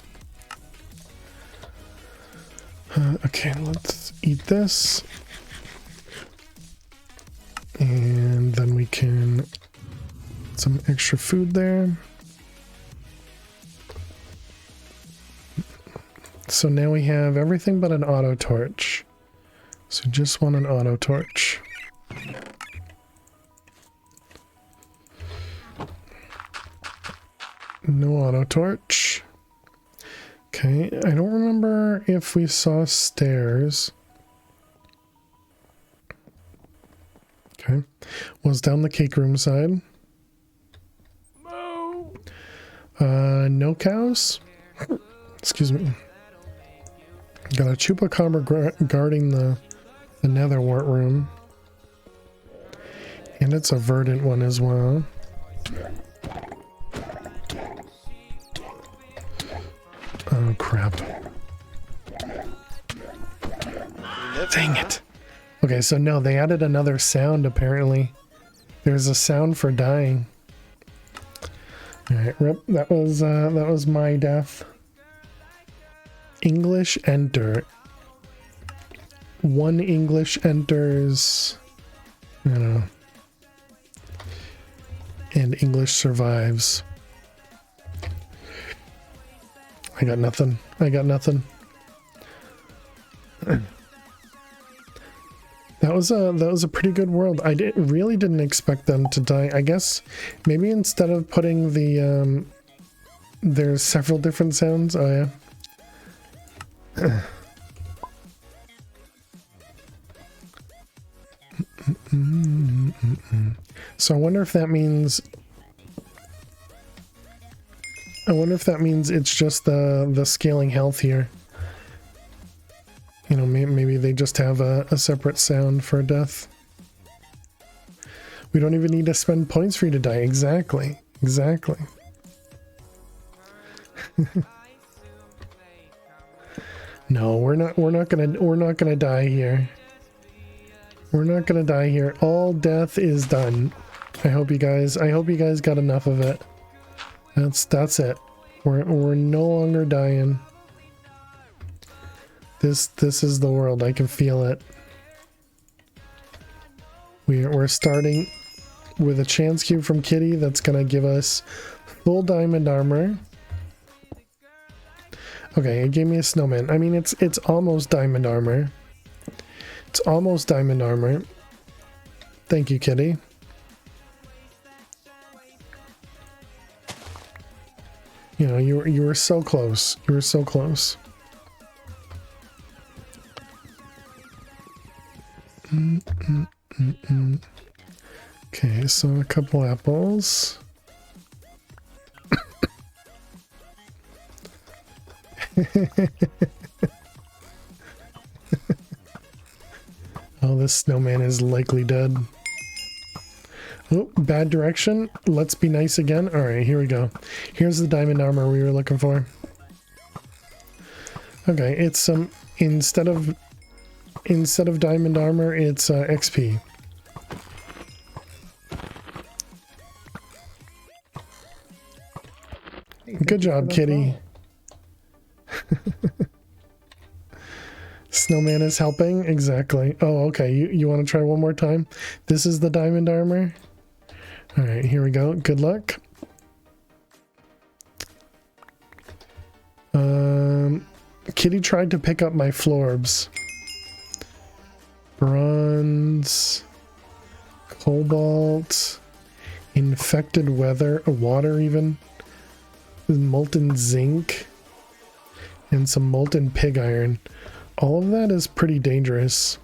Okay, let's eat this. And then we can put some extra food there. So now we have everything but an auto torch. So just want an auto torch. No auto torch. Okay, I don't remember if we saw stairs. Okay, was down the cake room side. No cows. Excuse me. Got a chupacabra guarding the nether wart room. And it's a verdant one as well. Oh crap. Dang it. Okay, so no, they added another sound apparently. There's a sound for dying. Alright, rip. That was my death. English enter. One English enters. I don't know. And English survives. I got nothing. I got nothing. That was a pretty good world. I really didn't expect them to die. I guess maybe instead of putting the there's several different sounds. Oh yeah. So I wonder if that means it's just the scaling health here. You know, maybe they just have a separate sound for death. We don't even need to spend points for you to die. Exactly. Exactly. No, we're not gonna die here. We're not gonna die here. All death is done. I hope you guys got enough of it. That's it. We're no longer dying. This is the world. I can feel it. We're starting with a chance cube from Kitty that's gonna give us full diamond armor. Okay, it gave me a snowman. I mean, it's almost diamond armor. It's almost diamond armor. Thank you, Kitty. You know, you were so close. You were so close. Okay, so a couple apples. Oh, this snowman is likely dead. Oh, bad direction. Let's be nice again. All right, here we go. Here's the diamond armor we were looking for. Okay, it's some instead of diamond armor, it's XP. Good job, Kitty. Snowman is helping. Exactly. Oh, okay. You want to try one more time? This is the diamond armor. All right, here we go. Good luck. Kitty tried to pick up my florbs. diamonds, cobalt, infected water even, molten zinc, and some molten pig iron. All of that is pretty dangerous.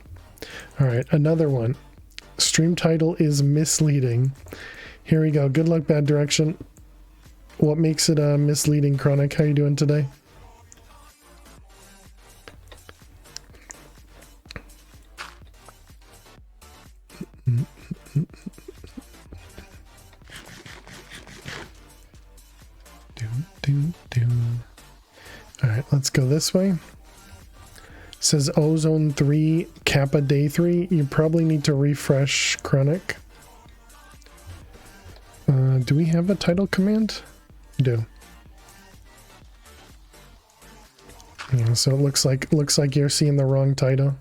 All right, another one. Stream title is misleading. Here we go. Good luck, bad direction. What makes it misleading, Chronic? How you doing today? All right, let's go this way. It says Ozone 3, Kappa Day 3. You probably need to refresh, Chronic. Do we have a title command? We do. Yeah, so it looks like you're seeing the wrong title.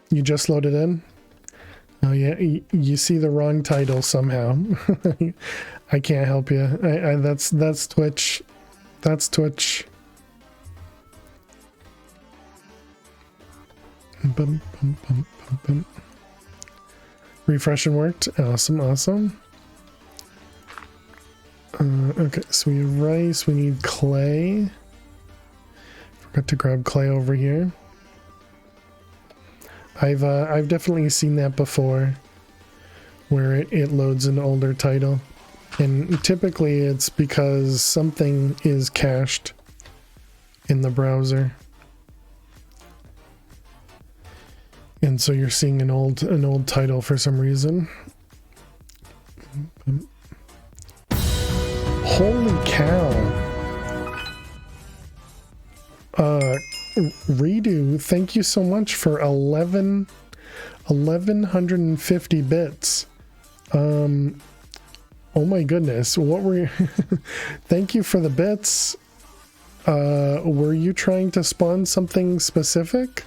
You just loaded in? Oh yeah, you see the wrong title somehow. I can't help you. That's Twitch. That's Twitch. Bum, bum, bum, bum, bum. Refreshing worked. Awesome, awesome. Okay, so we have rice. We need clay. Forgot to grab clay over here. I've definitely seen that before, where it loads an older title, and typically it's because something is cached in the browser, and so you're seeing an old title for some reason. Holy cow! Redo, thank you so much for 1150 bits. Oh my goodness, what were you thank you for the bits. Were you trying to spawn something specific,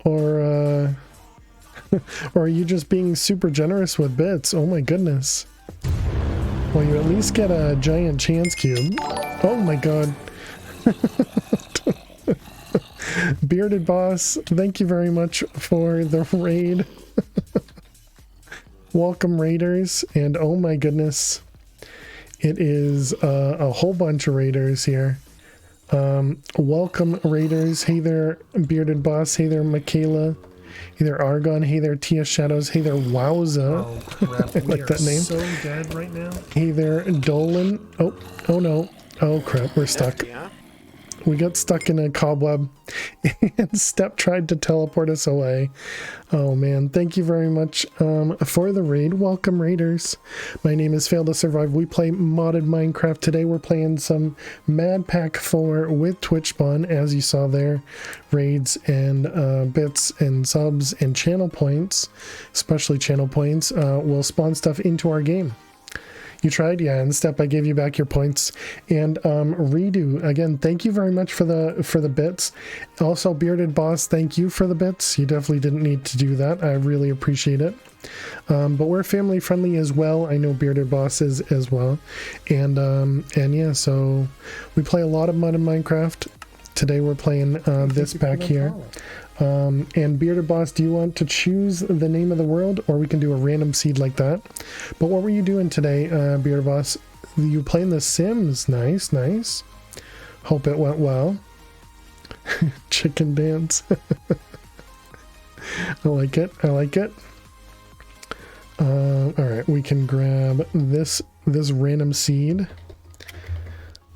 or or are you just being super generous with bits? Oh my goodness. Well, you at least get a giant chance cube. Oh my god. Bearded Boss, thank you very much for the raid. Welcome, raiders, and oh my goodness, it is a whole bunch of raiders here. Welcome, raiders. Hey there, Bearded Boss. Hey there, Michaela. Hey there, Argon. Hey there, Tia Shadows. Hey there, Wowza. Oh crap, I like that name. So dead right now. Hey there, Dolan. Oh no. Oh crap, we're stuck. Yeah. We got stuck in a cobweb and Step tried to teleport us away. Oh man, thank you very much for the raid. Welcome, raiders. My name is Fail to Survive. We play modded Minecraft. Today we're playing some MadPack 4 with Twitch spawn, as you saw there. Raids and bits and subs and channel points, especially channel points, will spawn stuff into our game. You tried? Yeah, and Step, I gave you back your points. And Redo, again, thank you very much for the bits. Also, Bearded Boss, thank you for the bits. You definitely didn't need to do that. I really appreciate it. But we're family friendly as well. I know Bearded Boss is as well. And yeah, so we play a lot of mod in Minecraft. Today we're playing this pack here. And Bearded Boss, do you want to choose the name of the world, or we can do a random seed like that? But what were you doing today, Bearded Boss? You playing The Sims? Nice, nice. Hope it went well. Chicken dance. I like it. I like it. All right, we can grab this random seed.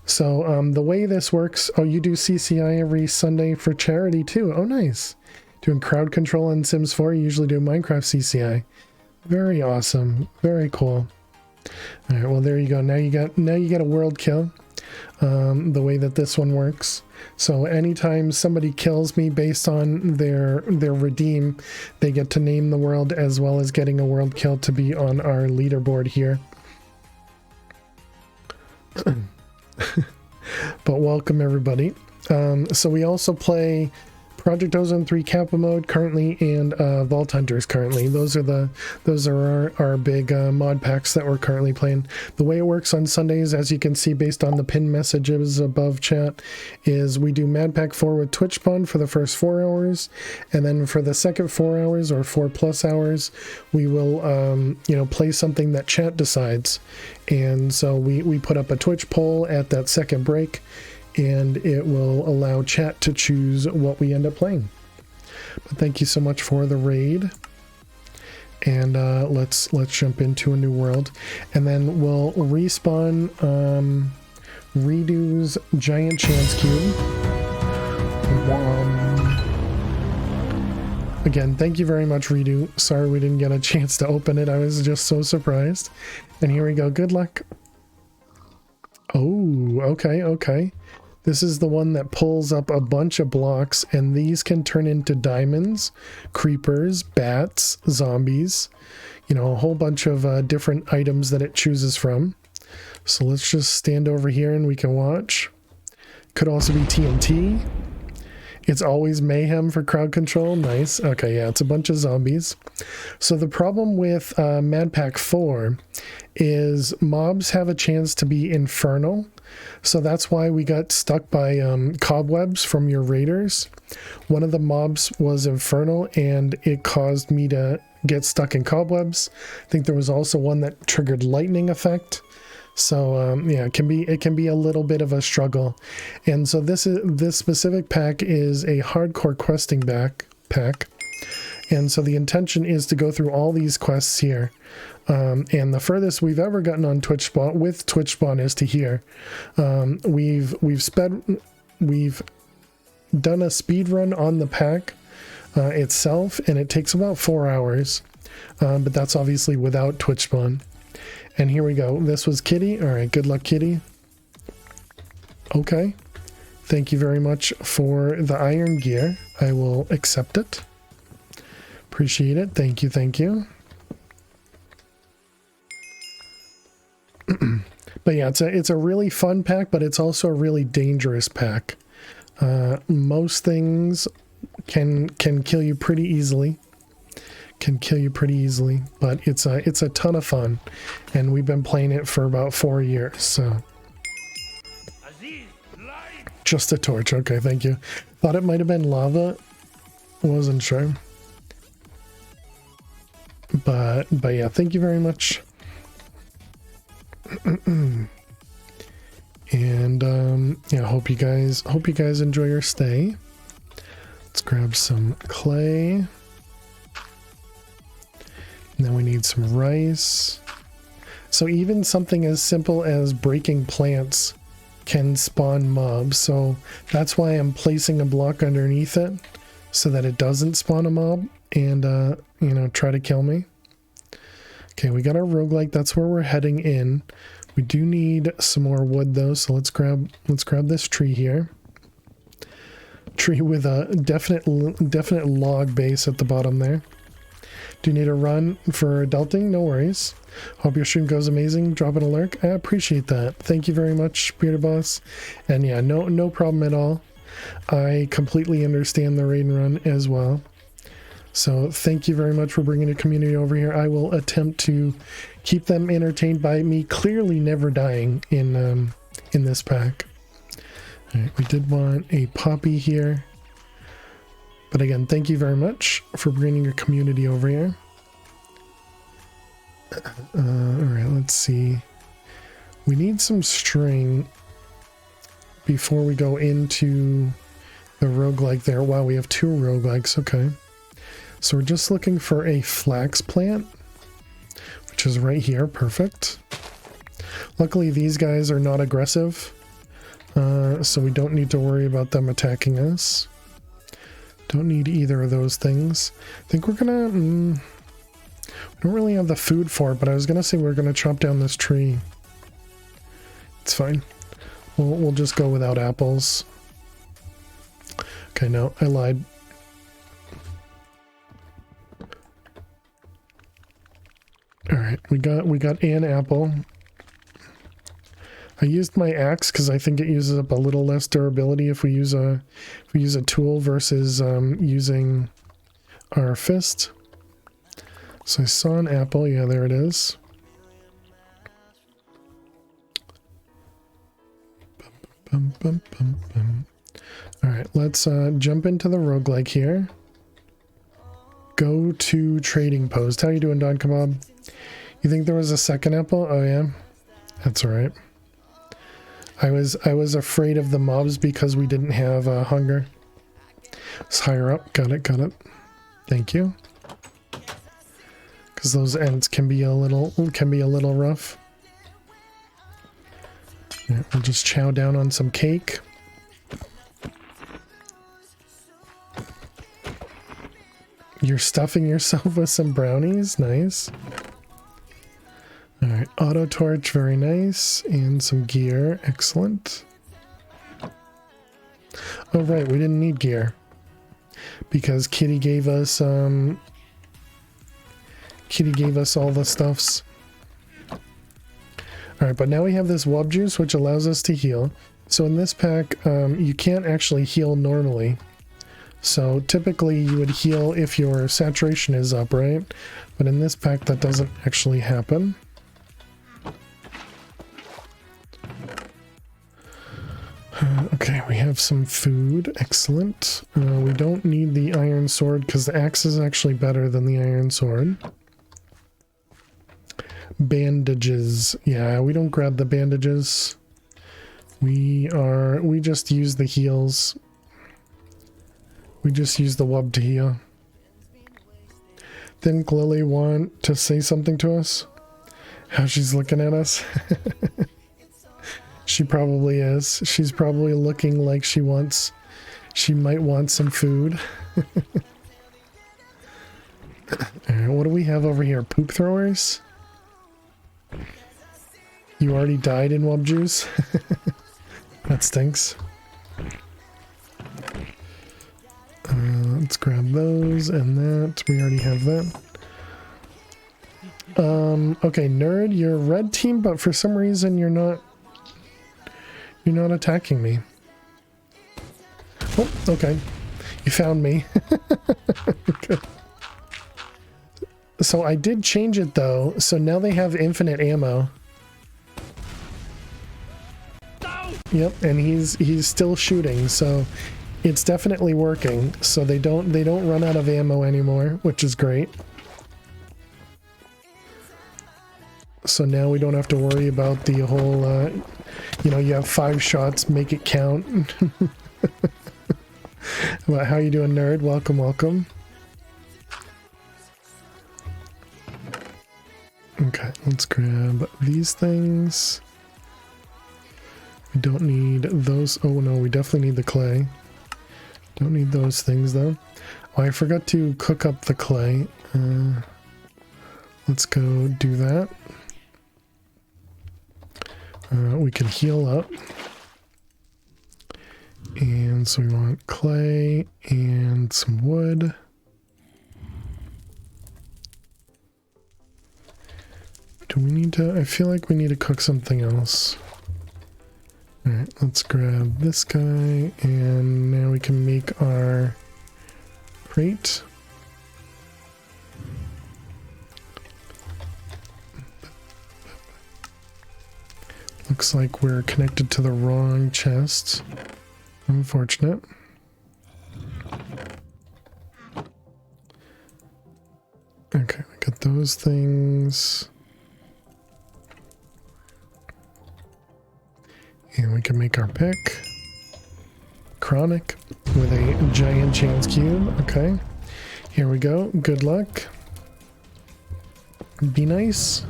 So the way this works, oh, you do CCI every Sunday for charity too. Oh, nice. Doing crowd control on Sims 4. You usually do Minecraft CCI. Very awesome. Very cool. All right, well, there you go. Now you get a world kill. The way that this one works. So anytime somebody kills me based on their redeem, they get to name the world as well as getting a world kill to be on our leaderboard here. But welcome everybody. So we also play Project Ozone 3 Kappa Mode currently, and Vault Hunters currently. Those are our big mod packs that we're currently playing. The way it works on Sundays, as you can see based on the pinned messages above chat, is we do MadPack 4 with Twitch Spawn for the first 4 hours, and then for the second 4 hours or 4+ hours, we will play something that chat decides. And so we put up a Twitch poll at that second break, and it will allow chat to choose what we end up playing. But thank you so much for the raid, and let's jump into a new world, and then we'll respawn Redo's giant chance cube. Again, thank you very much, Redo. Sorry we didn't get a chance to open it. I was just so surprised. And here we go. Good luck. Oh, okay. This is the one that pulls up a bunch of blocks, and these can turn into diamonds, creepers, bats, zombies, a whole bunch of different items that it chooses from. So let's just stand over here and we can watch. Could also be TNT. It's always mayhem for crowd control. Nice. Okay, yeah, it's a bunch of zombies. So the problem with MadPack 4 is mobs have a chance to be infernal. So that's why we got stuck by cobwebs from your raiders. One of the mobs was infernal, and it caused me to get stuck in cobwebs. I think there was also one that triggered lightning effect. So yeah, it can be a little bit of a struggle. And so this specific pack is a hardcore questing pack. And so the intention is to go through all these quests here. And the furthest we've ever gotten on Twitch Spawn with Twitch Spawn is to here. We've done a speed run on the pack itself, and it takes about 4 hours. But that's obviously without Twitch Spawn. And here we go. This was Kitty. All right, good luck, Kitty. Okay. Thank you very much for the iron gear. I will accept it. Appreciate it. Thank you. But yeah, it's a really fun pack, but it's also a really dangerous pack. Most things can kill you pretty easily. But it's a ton of fun, and we've been playing it for about 4 years. So just a torch. Okay, thank you. Thought it might have been lava. Wasn't sure. But yeah, thank you very much. And yeah, hope you guys enjoy your stay. Let's grab some clay. And then we need some rice. So even something as simple as breaking plants can spawn mobs. So that's why I'm placing a block underneath it, so that it doesn't spawn a mob and try to kill me. Okay, we got our roguelike. That's where we're heading in. We do need some more wood though, so let's grab this tree here. Tree with a definite log base at the bottom there. Do you need a run for adulting? No worries. Hope your stream goes amazing. Dropping a lurk. I appreciate that. Thank you very much, Bearded Boss. And yeah, no problem at all. I completely understand the raid and run as well. So thank you very much for bringing the community over here. I will attempt to keep them entertained by me clearly never dying in this pack. All right, we did want a poppy here. But again, thank you very much for bringing your community over here. All right, let's see. We need some string before we go into the roguelike there. Wow, we have 2 roguelikes. Okay. So we're just looking for a flax plant, which is right here. Perfect. Luckily, these guys are not aggressive, so we don't need to worry about them attacking us. Don't need either of those things. I think we're gonna... we don't really have the food for it, but I was gonna say we're gonna chop down this tree. It's fine. We'll just go without apples. Okay, no, I lied. All right, we got an apple. I used my axe because I think it uses up a little less durability if we use a tool versus using our fist. So I saw an apple. Yeah, there it is. Bum, bum, bum, bum. All right, let's jump into the roguelike here. Go to trading post. How you doing, Don Kebab? You think there was a second apple? Oh yeah, that's all right. I was afraid of the mobs because we didn't have hunger. It's higher up. Got it. Got it. Thank you. Because those ends can be a little rough. Yeah, we'll just chow down on some cake. You're stuffing yourself with some brownies? Nice. Alright, auto torch, very nice. And some gear, excellent. Oh right, we didn't need gear. Because Kitty gave us all the stuffs. Alright, but now we have this wub juice which allows us to heal. So in this pack, you can't actually heal normally. So typically you would heal if your saturation is up, right? But in this pack that doesn't actually happen. Okay, we have some food. Excellent. We don't need the iron sword because the axe is actually better than the iron sword. Bandages. Yeah, we don't grab the bandages. We just use the heals. We just use the wub to heal. Didn't Lily want to say something to us? How she's looking at us? She probably is. She's probably looking like she might want some food. Alright, what do we have over here? Poop throwers? You already died in wub juice? That stinks. Let's grab those and that. We already have that. Okay, nerd, you're red team, but for some reason you're not attacking me. Oh, okay. You found me. Good. So I did change it though, so now they have infinite ammo. Yep, and he's still shooting, so it's definitely working. So they don't run out of ammo anymore, which is great. So now we don't have to worry about the whole you have 5 shots, make it count. Well, how you doing, nerd? Welcome, welcome. Okay, let's grab these things. We don't need those. Oh no, we definitely need the clay. Don't need those things though. Oh, I forgot to cook up the clay. Let's go do that. We can heal up. And so we want clay and some wood. Do we need to? I feel like we need to cook something else. Alright, let's grab this guy, and now we can make our crate. Looks like we're connected to the wrong chest. Unfortunate. Okay, we got those things. And we can make our pick. Chronic with a giant chance cube. Okay. Here we go. Good luck. Be nice.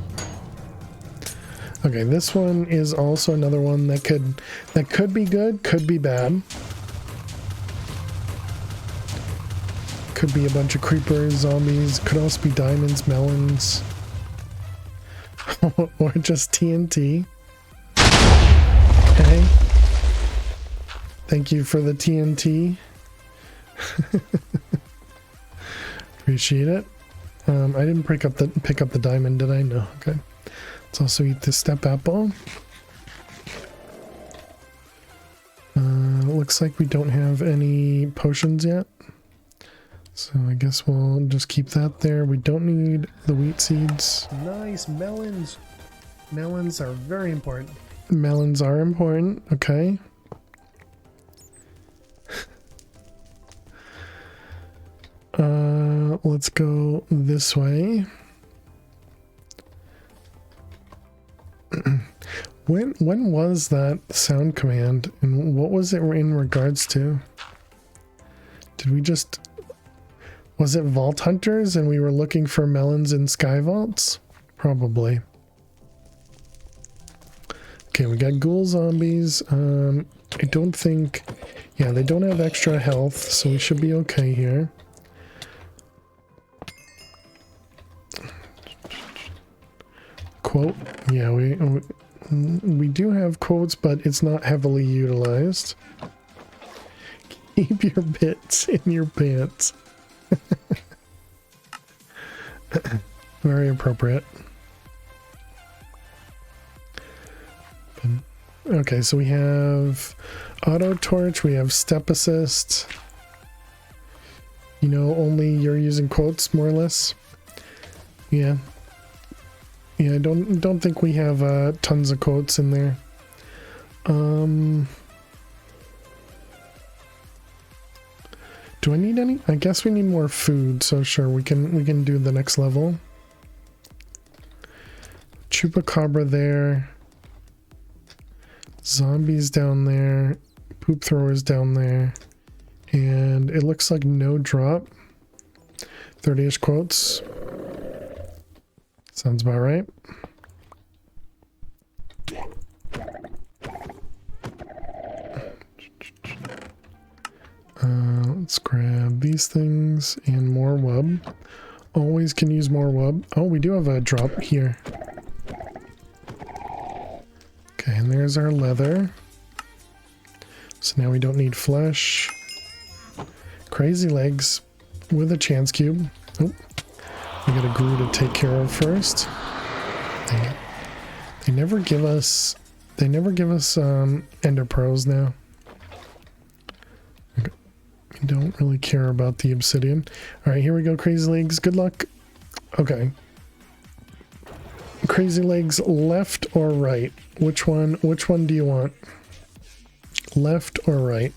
Okay, this one is also another one that could be good, could be bad. Could be a bunch of creepers, zombies, could also be diamonds, melons. Or just TNT. Okay. Thank you for the TNT. Appreciate it. I didn't pick up the diamond, did I? No. Okay. Let's also eat this step apple. looks like we don't have any potions yet. So I guess we'll just keep that there. We don't need the wheat seeds. Nice, melons. Melons are very important. Melons are important, okay. Let's go this way. When was that sound command, and what was it in regards to? Did we just... Was it Vault Hunters and we were looking for melons in Sky Vaults? Probably. Okay, we got ghoul zombies. I don't think... Yeah, they don't have extra health, so we should be okay here. Quote. Yeah, we do have quotes, but it's not heavily utilized. Keep your bits in your pants. Very appropriate. Okay, so we have auto torch, we have step assist. You know, only you're using quotes, more or less. Yeah. Yeah, I don't think we have tons of quotes in there. Do I need any? I guess we need more food, so sure, we can do the next level. Chupacabra there. Zombies down there. Poop throwers down there. And it looks like no drop. 30-ish quotes. Sounds about right. Let's grab these things and more wub. Always can use more wub. Oh, we do have a drop here. Okay, and there's our leather. So now we don't need flesh. Crazy legs with a chance cube. Oh, we got a glue to take care of first. They never give us ender pearls now. I don't really care about the obsidian. All right, here we go, crazy legs. Good luck. Okay. Crazy legs, left or right? Which one do you want? Left or right?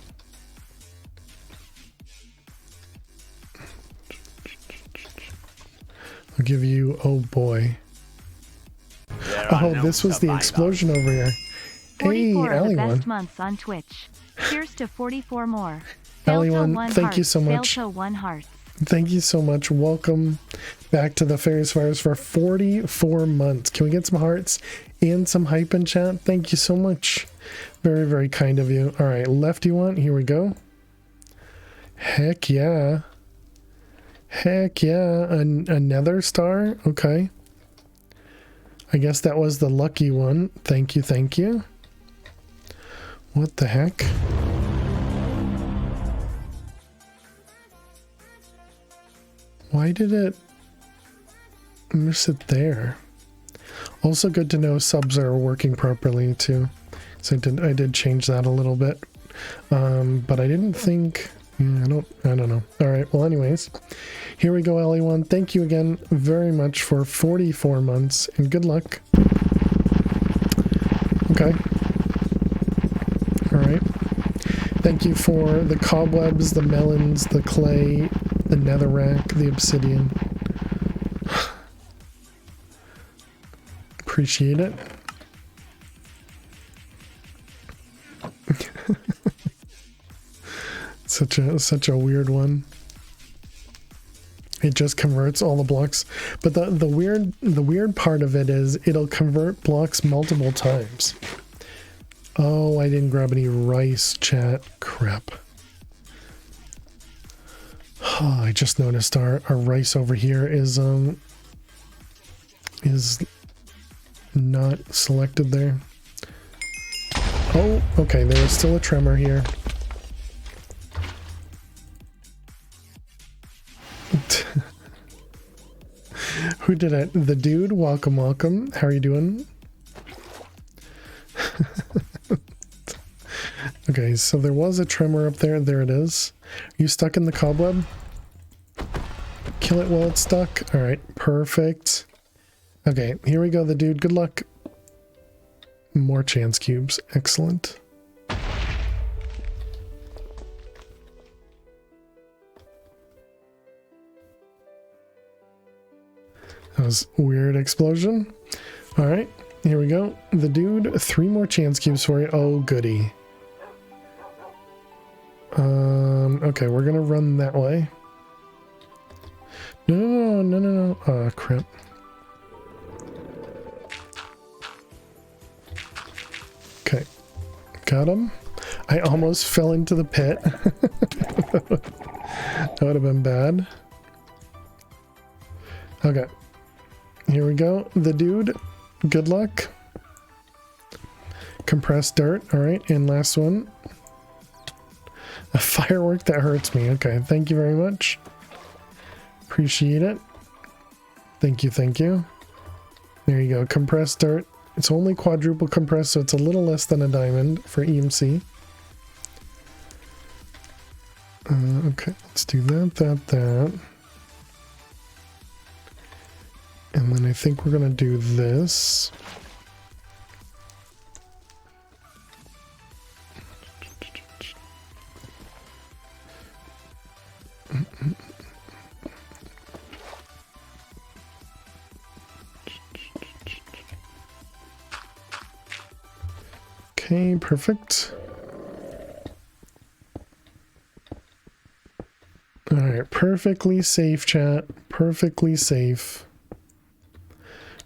I'll give you, oh boy. Oh, this was the explosion over here. Hey, 44 of the Ali1. best months on Twitch. Cheers to 44 more. Ali1, thank you so much. One heart. Thank you so much. Welcome back to the Fairies Fires for 44 months. Can we get some hearts and some hype in chat? Thank you so much. Very, very kind of you. All right, left you want? Here we go. Heck yeah. Heck yeah. Another star? Okay. I guess that was the lucky one. Thank you, thank you. What the heck? Why did it miss it there? Also good to know subs are working properly too. So I did change that a little bit. But I didn't think, yeah, I don't know. All right, well anyways, here we go, Ali1. Thank you again very much for 44 months and good luck. Okay. All right. Thank you for the cobwebs, the melons, the clay, the netherrack, the obsidian. Appreciate it. Such a weird one. It just converts all the blocks, but the weird part of it is it'll convert blocks multiple times. Oh, I didn't grab any rice, chat. Crap. Oh, I just noticed our rice over here is not selected there. Oh, okay, there is still a tremor here. Who did it? The dude? Welcome, welcome. How are you doing? Okay, so there was a tremor up there. There it is. Are you stuck in the cobweb? Kill it while it's stuck. All right, perfect. Okay, here we go, the dude. Good luck. More chance cubes. Excellent. That was a weird explosion. All right, here we go. The dude, 3 more chance cubes for you. Oh, goody. Okay, we're gonna run that way. No. Oh, crap. Okay, got him. I almost fell into the pit. That would have been bad. Okay, here we go. The dude, good luck. Compressed dirt. All right, and last one. A firework that hurts me. Okay, thank you very much. Appreciate it. Thank you, thank you. There you go, compressed dirt. It's only quadruple compressed, so it's a little less than a diamond for EMC. Okay, let's do that. And then I think we're gonna do this. Okay, perfect. All right, perfectly safe, chat. Perfectly safe.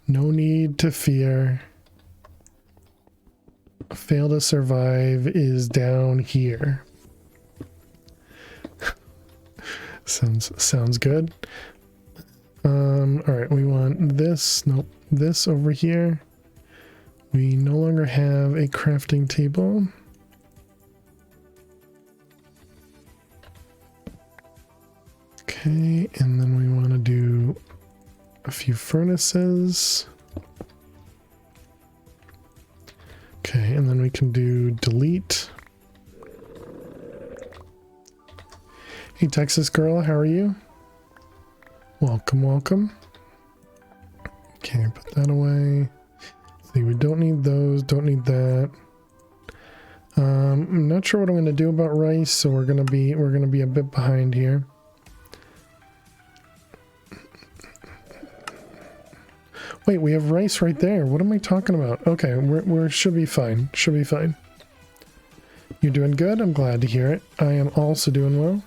No need to fear. Fail to survive is down here. Sounds good. All right, we want this. Nope, this over here. We no longer have a crafting table. Okay, and then we want to do a few furnaces. Okay, and then we can do delete. Hey, Texas girl, how are you? Welcome, welcome. Okay, put that away. See, we don't need those, don't need that. I'm not sure what I'm going to do about rice, so we're gonna be a bit behind here. Wait, we have rice right there. What am I talking about? Okay, we should be fine. Should be fine. You're doing good. I'm glad to hear it. I am also doing well.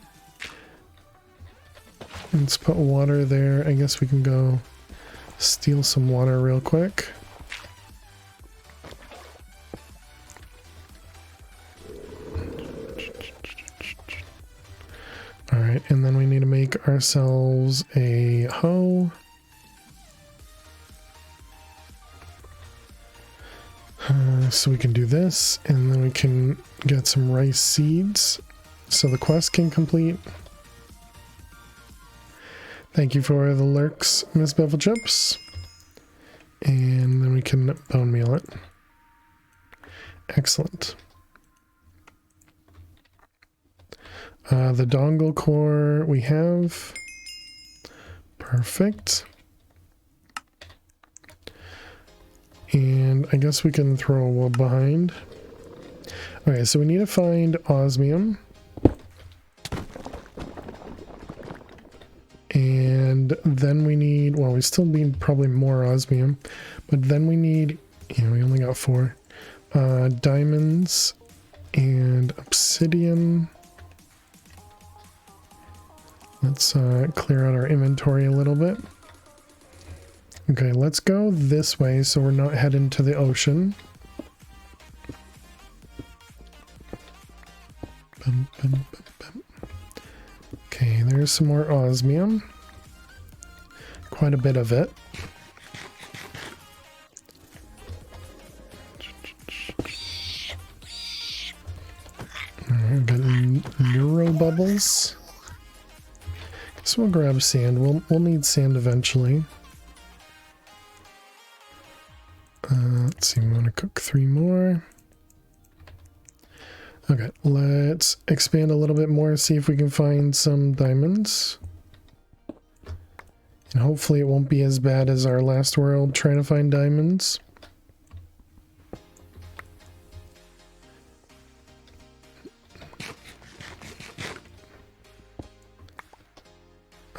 Let's put water there. I guess we can go steal some water real quick. All right, and then we need to make ourselves a hoe. So we can do this, and then we can get some rice seeds so the quest can complete. Thank you for the lurks, Miss Bevel Chips. And then we can bone meal it. Excellent. The dongle core we have. Perfect. And I guess we can throw a wall behind. Okay, so we need to find osmium. And then we need, well, we still need probably more osmium, but then we need, yeah, we only got 4. Diamonds and obsidian. Let's clear out our inventory a little bit. Okay, let's go this way so we're not heading to the ocean. Okay, there's some more osmium. Quite a bit of it. Alright, got neuro bubbles. So we'll grab sand. We'll need sand eventually. Let's see, we want to cook 3 more. Okay, let's expand a little bit more, see if we can find some diamonds. And hopefully it won't be as bad as our last world trying to find diamonds.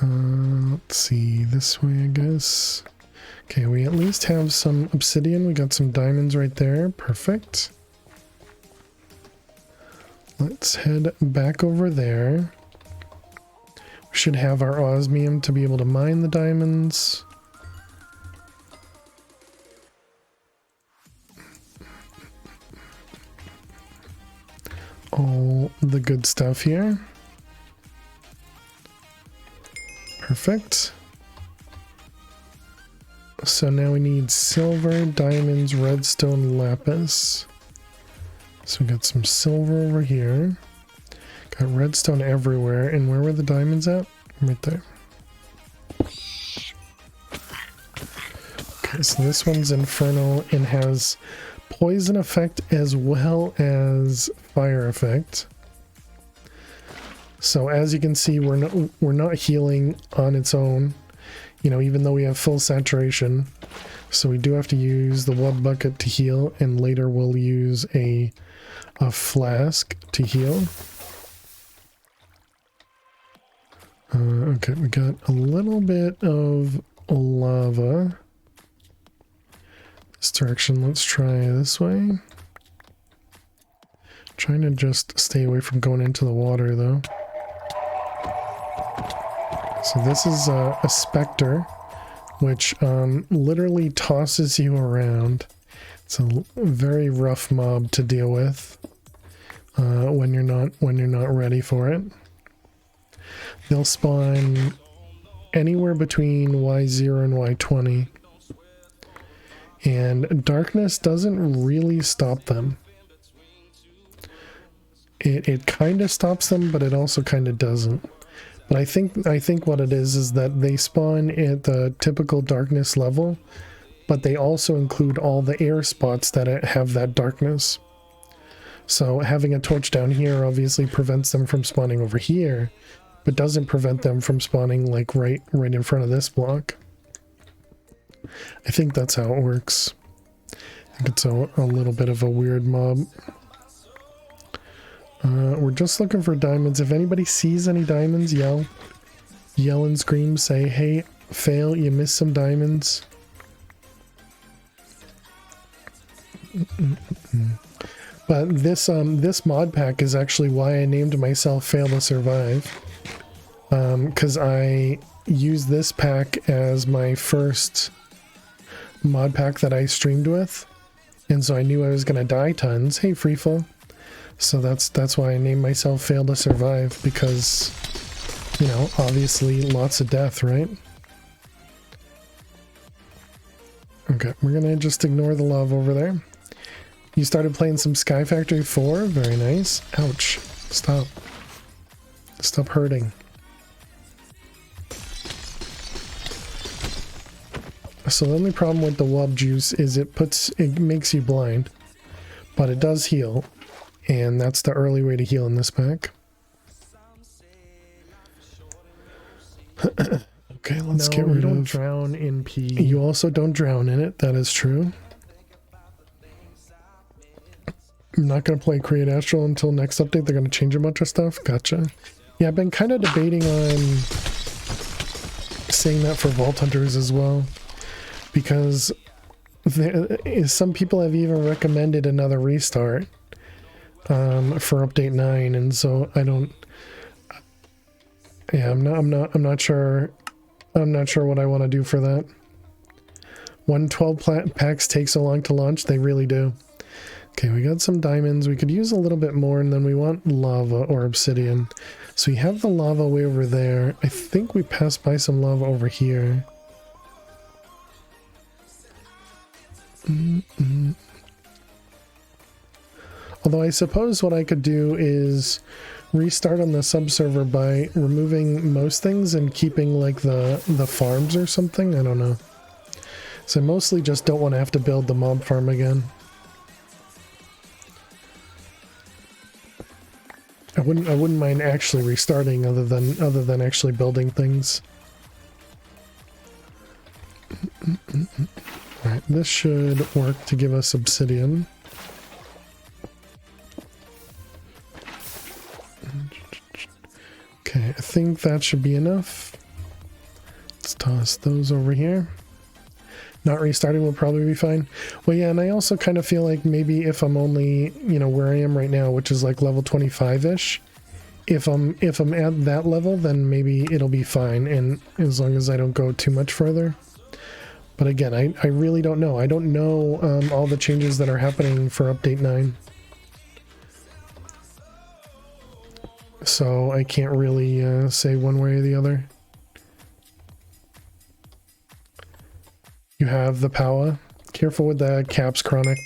Let's see, this way I guess. Okay, we at least have some obsidian. We got some diamonds right there. Perfect. Let's head back over there. We should have our osmium to be able to mine the diamonds. All the good stuff here. Perfect. So now we need silver, diamonds, redstone, lapis. So we got some silver over here. Got redstone everywhere. And where were the diamonds at? Right there. Okay, so this one's infernal and has poison effect as well as fire effect. So as you can see, we're not healing on its own, you know, even though we have full saturation. So we do have to use the wood bucket to heal, and later we'll use a flask to heal. Okay, we got a little bit of lava. This direction, let's try this way. Trying to just stay away from going into the water though. So this is a specter, which literally tosses you around. It's a very rough mob to deal with when you're not ready for it. They'll spawn anywhere between Y0 and Y20, and darkness doesn't really stop them. It kind of stops them, but it also kind of doesn't. But I think what it is that they spawn at the typical darkness level, but they also include all the air spots that have that darkness. So having a torch down here obviously prevents them from spawning over here, but doesn't prevent them from spawning like right in front of this block. I think that's how it works. I think it's a little bit of a weird mob. We're just looking for diamonds. If anybody sees any diamonds, yell and scream, say, hey, fail, you missed some diamonds. But this mod pack is actually why I named myself Fail to Survive. Because I used this pack as my first mod pack that I streamed with. And so I knew I was going to die tons. Hey, Freefall. So that's why I named myself Fail to Survive, because, you know, obviously lots of death, right? Okay, we're gonna just ignore the lava over there. You started playing some Sky Factory 4? Very nice. Ouch. Stop. Stop hurting. So the only problem with the wub juice is it makes you blind, but it does heal. And that's the early way to heal in this pack. Okay, let's get rid of... you don't drown in pee. You also don't drown in it, that is true. I'm not going to play Create Astral until next update. They're going to change a bunch of stuff. Gotcha. Yeah, I've been kind of debating on saying that for Vault Hunters as well. Because some people have even recommended another restart. For update 9, and so I don't. Yeah, I'm not sure. I'm not sure what I want to do for that. 112 packs take so long to launch. They really do. Okay, we got some diamonds. We could use a little bit more, and then we want lava or obsidian. So we have the lava way over there. I think we passed by some lava over here. Although I suppose what I could do is restart on the subserver by removing most things and keeping like the farms or something. I don't know. So I mostly just don't want to have to build the mob farm again. wouldn't mind actually restarting other than actually building things. Alright, this should work to give us obsidian. Okay, I think that should be enough. Let's toss those over here. Not restarting will probably be fine. Well, yeah, and I also kind of feel like maybe if I'm only, you know, where I am right now, which is like level 25-ish, if I'm at that level, then maybe it'll be fine, and as long as I don't go too much further. But again, I really don't know. I don't know all the changes that are happening for Update 9. So I can't really say one way or the other. You have the power. Careful with the caps, Chronic.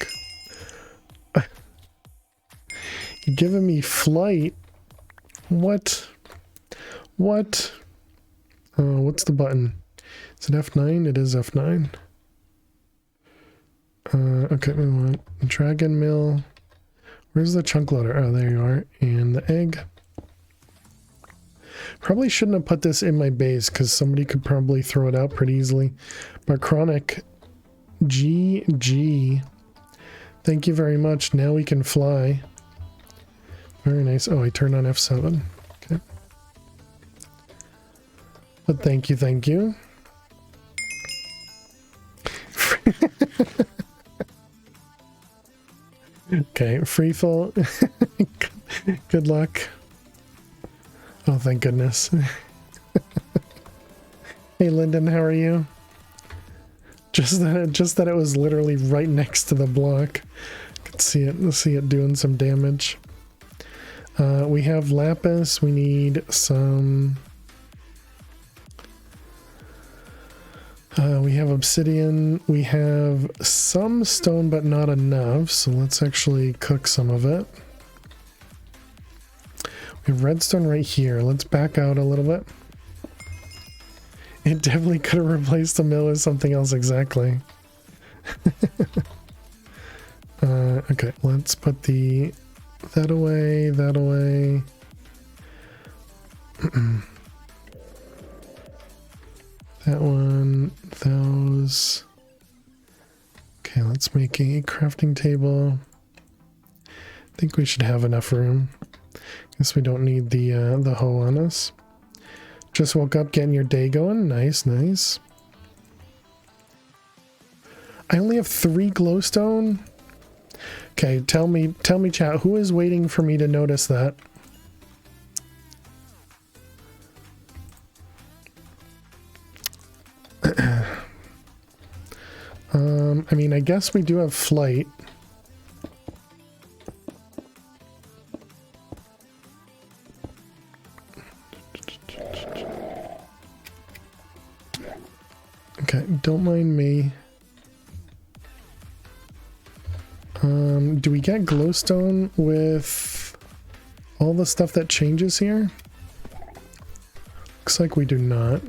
You're giving me flight. What? What? What's the button? Is it F9? It is F9. Okay, we want Dragon Mill. Where's the chunk loader? Oh, there you are. And the egg. Probably shouldn't have put this in my base because somebody could probably throw it out pretty easily. But Chronic, GG. Thank you very much. Now we can fly. Very nice. Oh, I turned on F7. Okay. But thank you, thank you. Okay, free fall. Good luck. Oh, thank goodness. Hey, Lyndon, how are you? Just that it was literally right next to the block. Could see it doing some damage. We have lapis. We need some. We have obsidian. We have some stone, but not enough. So let's actually cook some of it. We have redstone right here. Let's back out a little bit. It definitely could have replaced the mill with something else, exactly. Okay, let's put that away, that away. That one, those. Okay, let's make a crafting table. I think we should have enough room. Guess we don't need the hoe on us. Just woke up, getting your day going. Nice, nice. I only have 3 glowstone. Okay, tell me, chat, who is waiting for me to notice that? I mean, I guess we do have flight. Okay, don't mind me. Do we get glowstone with all the stuff that changes here? Looks like we do not.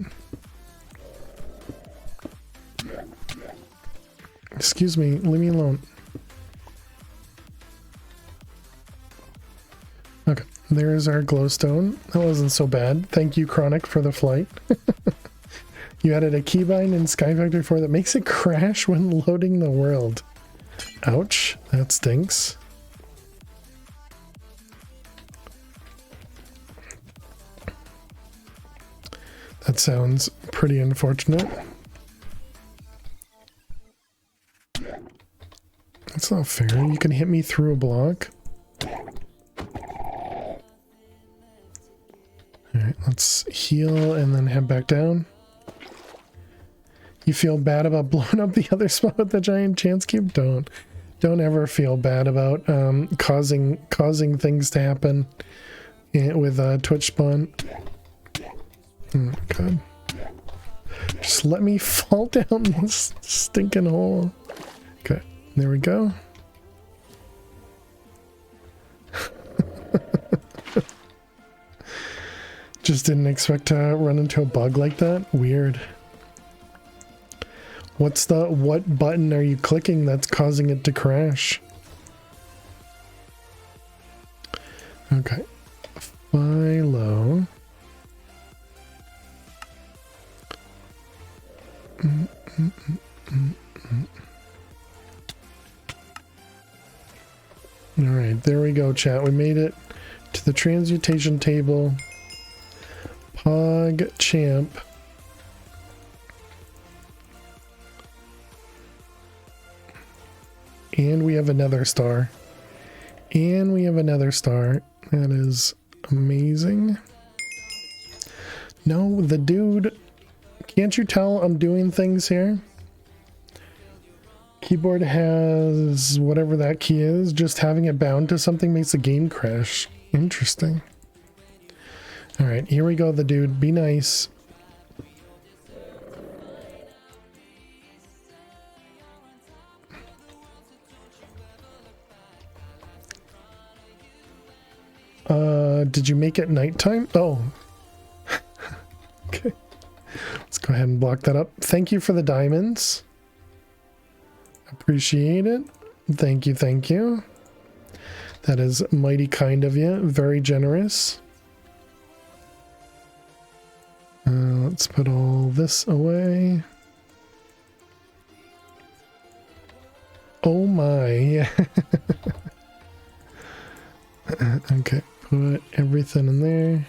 Excuse me, leave me alone. Okay, there's our glowstone. That wasn't so bad. Thank you, Chronic, for the flight. You added a keybind in Sky Factory 4 that makes it crash when loading the world. Ouch, that stinks. That sounds pretty unfortunate. That's not fair. You can hit me through a block. Alright, let's heal and then head back down. You feel bad about blowing up the other spot with the giant chance cube? Don't ever feel bad about causing things to happen with Twitch spawn. Oh god. Just let me fall down this stinking hole. Okay, there we go. Just didn't expect to run into a bug like that. Weird. What button are you clicking that's causing it to crash? Okay. Buy low. All right, there we go, chat. We made it to the transmutation table. Pog champ. And we have another star. And we have another star. That is amazing. No, the dude... Can't you tell I'm doing things here? Keyboard has whatever that key is. Just having it bound to something makes the game crash. Interesting. Alright, here we go, the dude. Be nice. Did you make it nighttime? Oh. Okay. Let's go ahead and block that up. Thank you for the diamonds. Appreciate it. Thank you, thank you. That is mighty kind of you. Very generous. Let's put all this away. Oh my. Okay, put everything in there.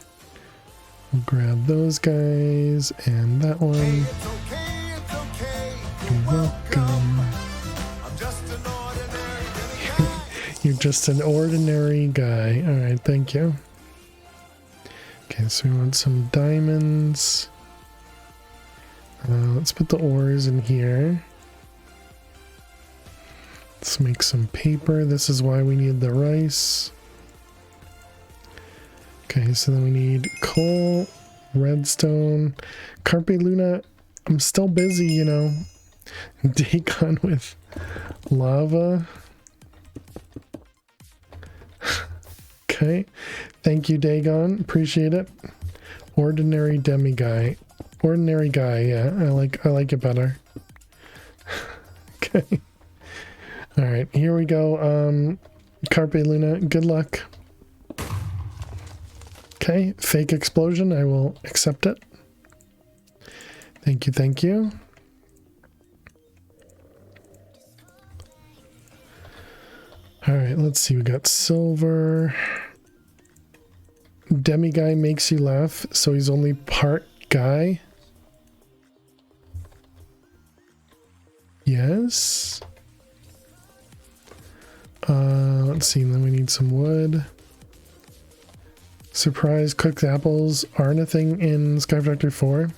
We'll grab those guys and that one. You're welcome. You're just an ordinary guy. Alright, thank you. Okay, so we want some diamonds. Let's put the ores in here. Let's make some paper. This is why we need the rice. Okay, so then we need coal, redstone, Carpe Luna. I'm still busy, you know. Dagon with lava. Okay, thank you, Dagon. Appreciate it. Ordinary demiguy. Ordinary guy, yeah. I like it better. Okay. All right, here we go. Carpe Luna, good luck. Okay, fake explosion. I will accept it. Thank you, thank you. All right, let's see. We got silver. Demiguy makes you laugh, so he's only part guy. Yes. Let's see. Then we need some wood. Surprise, cooked apples aren't a thing in Sky Factory 4.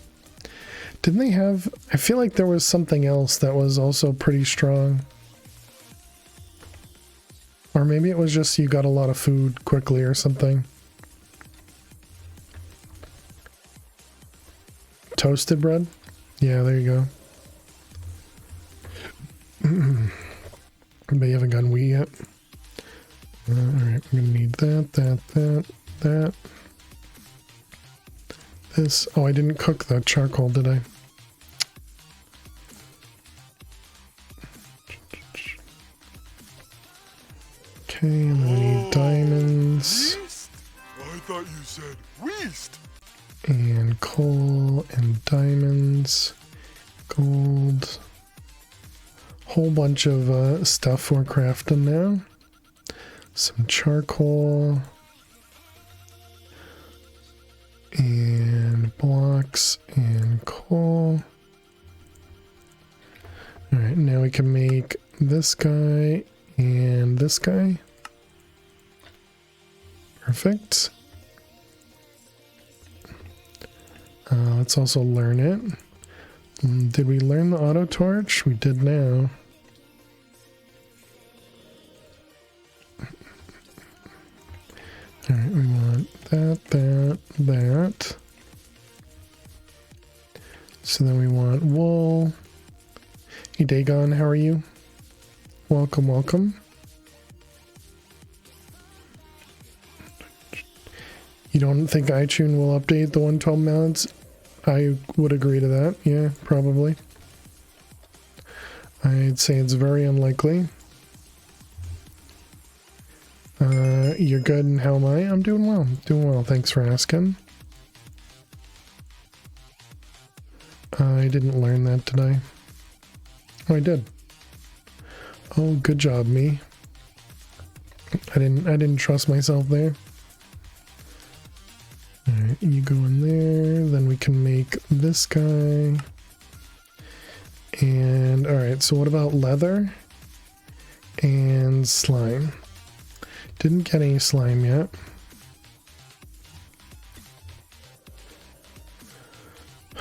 Didn't they have... I feel like there was something else that was also pretty strong. Or maybe it was just you got a lot of food quickly or something. Toasted bread? Yeah, there you go. But you haven't gotten wheat yet. Alright, we're gonna need that. This. Oh, I didn't cook the charcoal, did I? Okay, and then we need diamonds. I thought you said waste. And coal and diamonds. Gold. Whole bunch of stuff we're crafting now. Some charcoal. And blocks and coal. Alright, now we can make this guy and this guy. Perfect. Let's also learn it. Did we learn the auto torch? We did now. Alright, we want that. So then we want wool. Hey Dagon, how are you? Welcome, welcome. You don't think iTunes will update the 112 mods? I would agree to that, yeah, probably. I'd say it's very unlikely. You're good, and how am I? I'm doing well. Doing well. Thanks for asking. I didn't learn that today. Oh, I did. Oh, good job, me. I didn't trust myself there. Alright, you go in there, then we can make this guy. And alright, so what about leather and slime? Didn't get any slime yet.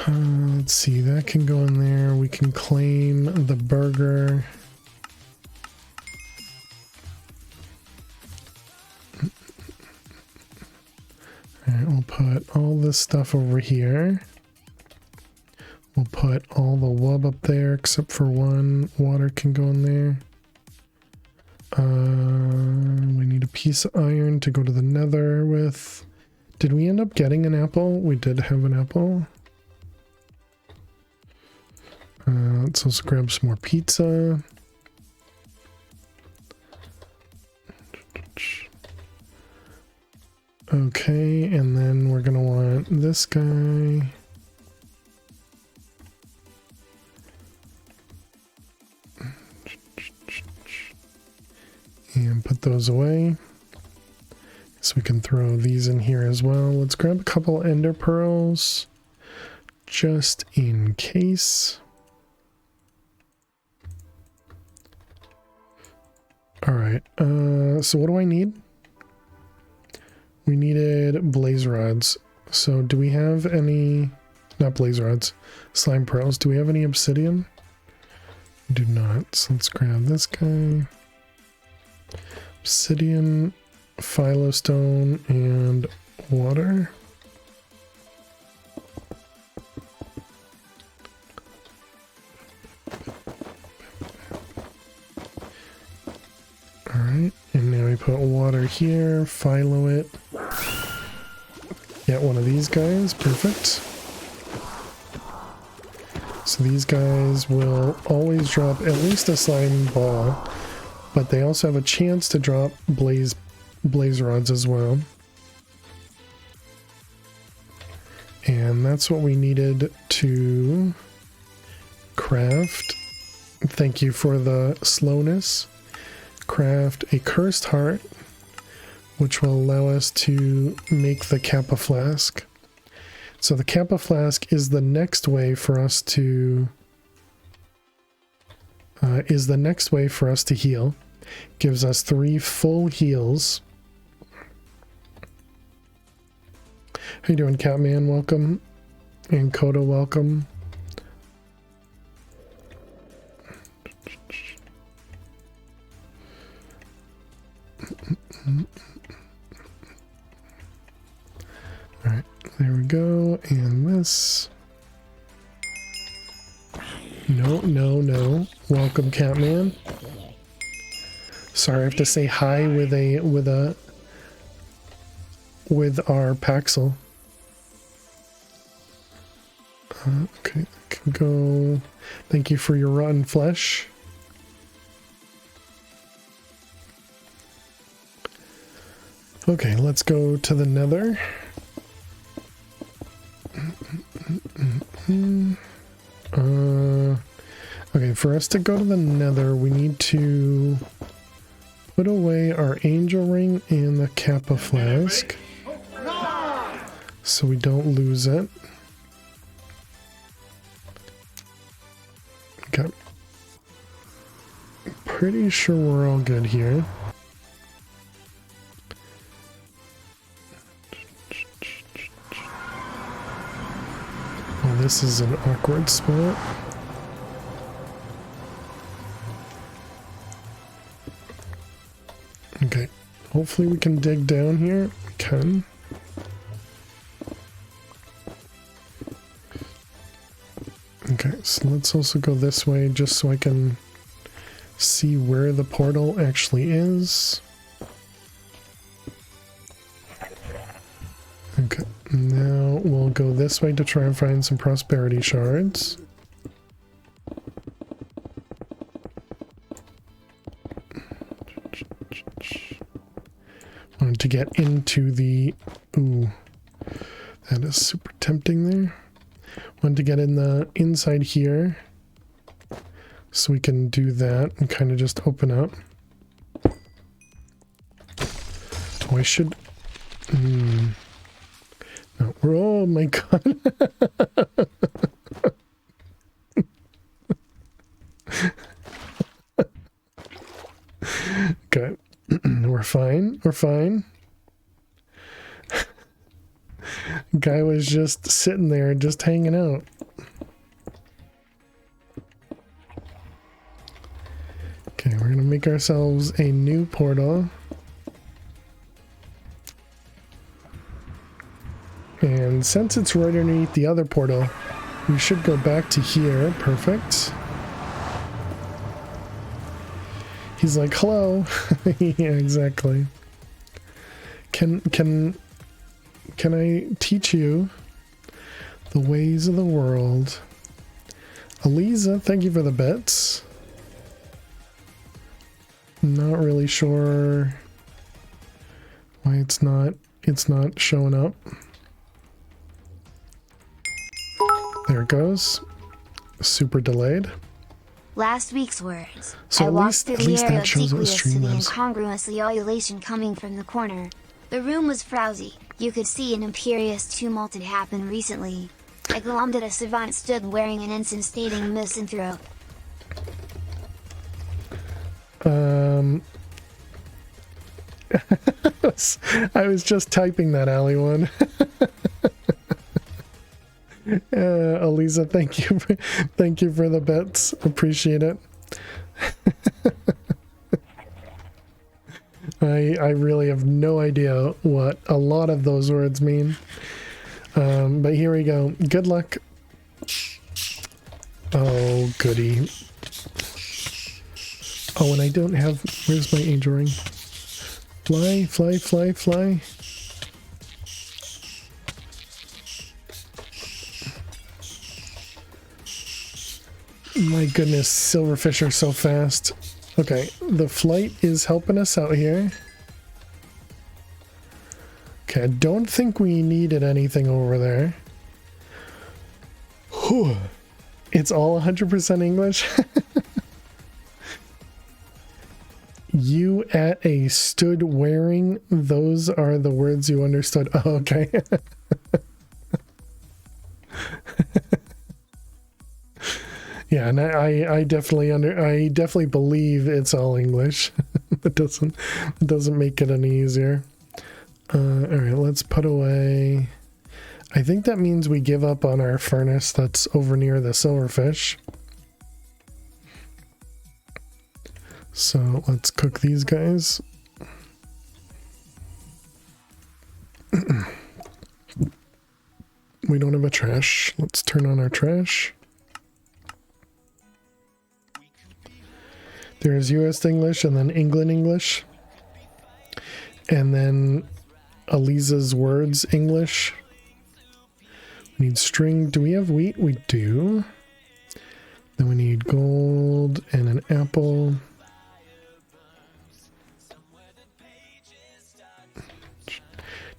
Let's see, that can go in there. We can claim the burger. Alright, we'll put all this stuff over here. We'll put all the wub up there except for one. Water can go in there. We need a piece of iron to go to the nether with. Did we end up getting an apple? We did have an apple. Let's also grab some more pizza. Okay, and then we're gonna want this guy. And put those away. So we can throw these in here as well. Let's grab a couple ender pearls just in case. Alright, so what do I need? We needed blaze rods. So do we have any, not blaze rods, slime pearls. Do we have any obsidian? We do not. So let's grab this guy. Obsidian, phylostone, and water. Alright, and now we put water here, phyllo it. Get one of these guys, perfect. So these guys will always drop at least a slime ball, but they also have a chance to drop blaze rods as well. And that's what we needed to craft. Thank you for the slowness. Craft a cursed heart, which will allow us to make the Kappa flask. So the Kappa flask is the next way for us to heal. Gives us 3 full heals. How you doing, Catman? Welcome. And Koda, welcome. Alright, there we go. And this. No. Welcome, Catman. Sorry, I have to say hi with our Paxel. Okay, can go. Thank you for your rotten flesh. Okay, let's go to the nether. Okay, for us to go to the nether, we need to put away our angel ring and the Kappa flask so we don't lose it. Okay. Pretty sure we're all good here. Oh, this is an awkward spot. Okay, hopefully we can dig down here. We can. Okay, so let's also go this way just so I can see where the portal actually is. Okay, now we'll go this way to try and find some prosperity shards. to get into the... Ooh, that is super tempting there. Want to get in the inside here, so we can do that and kind of just open up. Oh, I should... No, oh my god. Okay. We're fine. We're fine. Guy was just sitting there, just hanging out. Okay, we're gonna make ourselves a new portal. And since it's right underneath the other portal, we should go back to here. Perfect. He's like, hello. Yeah, exactly. Can I teach you the ways of the world? Eliza, thank you for the bits. Not really sure why it's not showing up. There it goes. Super delayed. Last week's words. So I at walked through the area that shows what obliquous to stream the is. incongruous ululation coming from the corner. The room was frowsy. You could see an imperious tumult had happened recently. A Galamdata savant stood wearing an ensign stating misanthrope. I was just typing that, alley one. Eliza, thank you for the bets. Appreciate it. I really have no idea what a lot of those words mean. But here we go. Good luck. Oh, goody. Oh, and I don't have... Where's my angel ring? Fly, fly, fly, fly. My goodness, silverfish are so fast. Okay, the flight is helping us out here. Okay, I don't think we needed anything over there. Whew. It's all 100% English. You at a stood wearing, those are the words you understood. Oh, okay. Yeah, and I definitely believe it's all English. It doesn't make it any easier. All right, let's put away. I think that means we give up on our furnace that's over near the silverfish. So let's cook these guys. We don't have a trash. Let's turn on our trash. There's US English and then England English. And then Eliza's words English. We need string. Do we have wheat? We do. Then we need gold and an apple.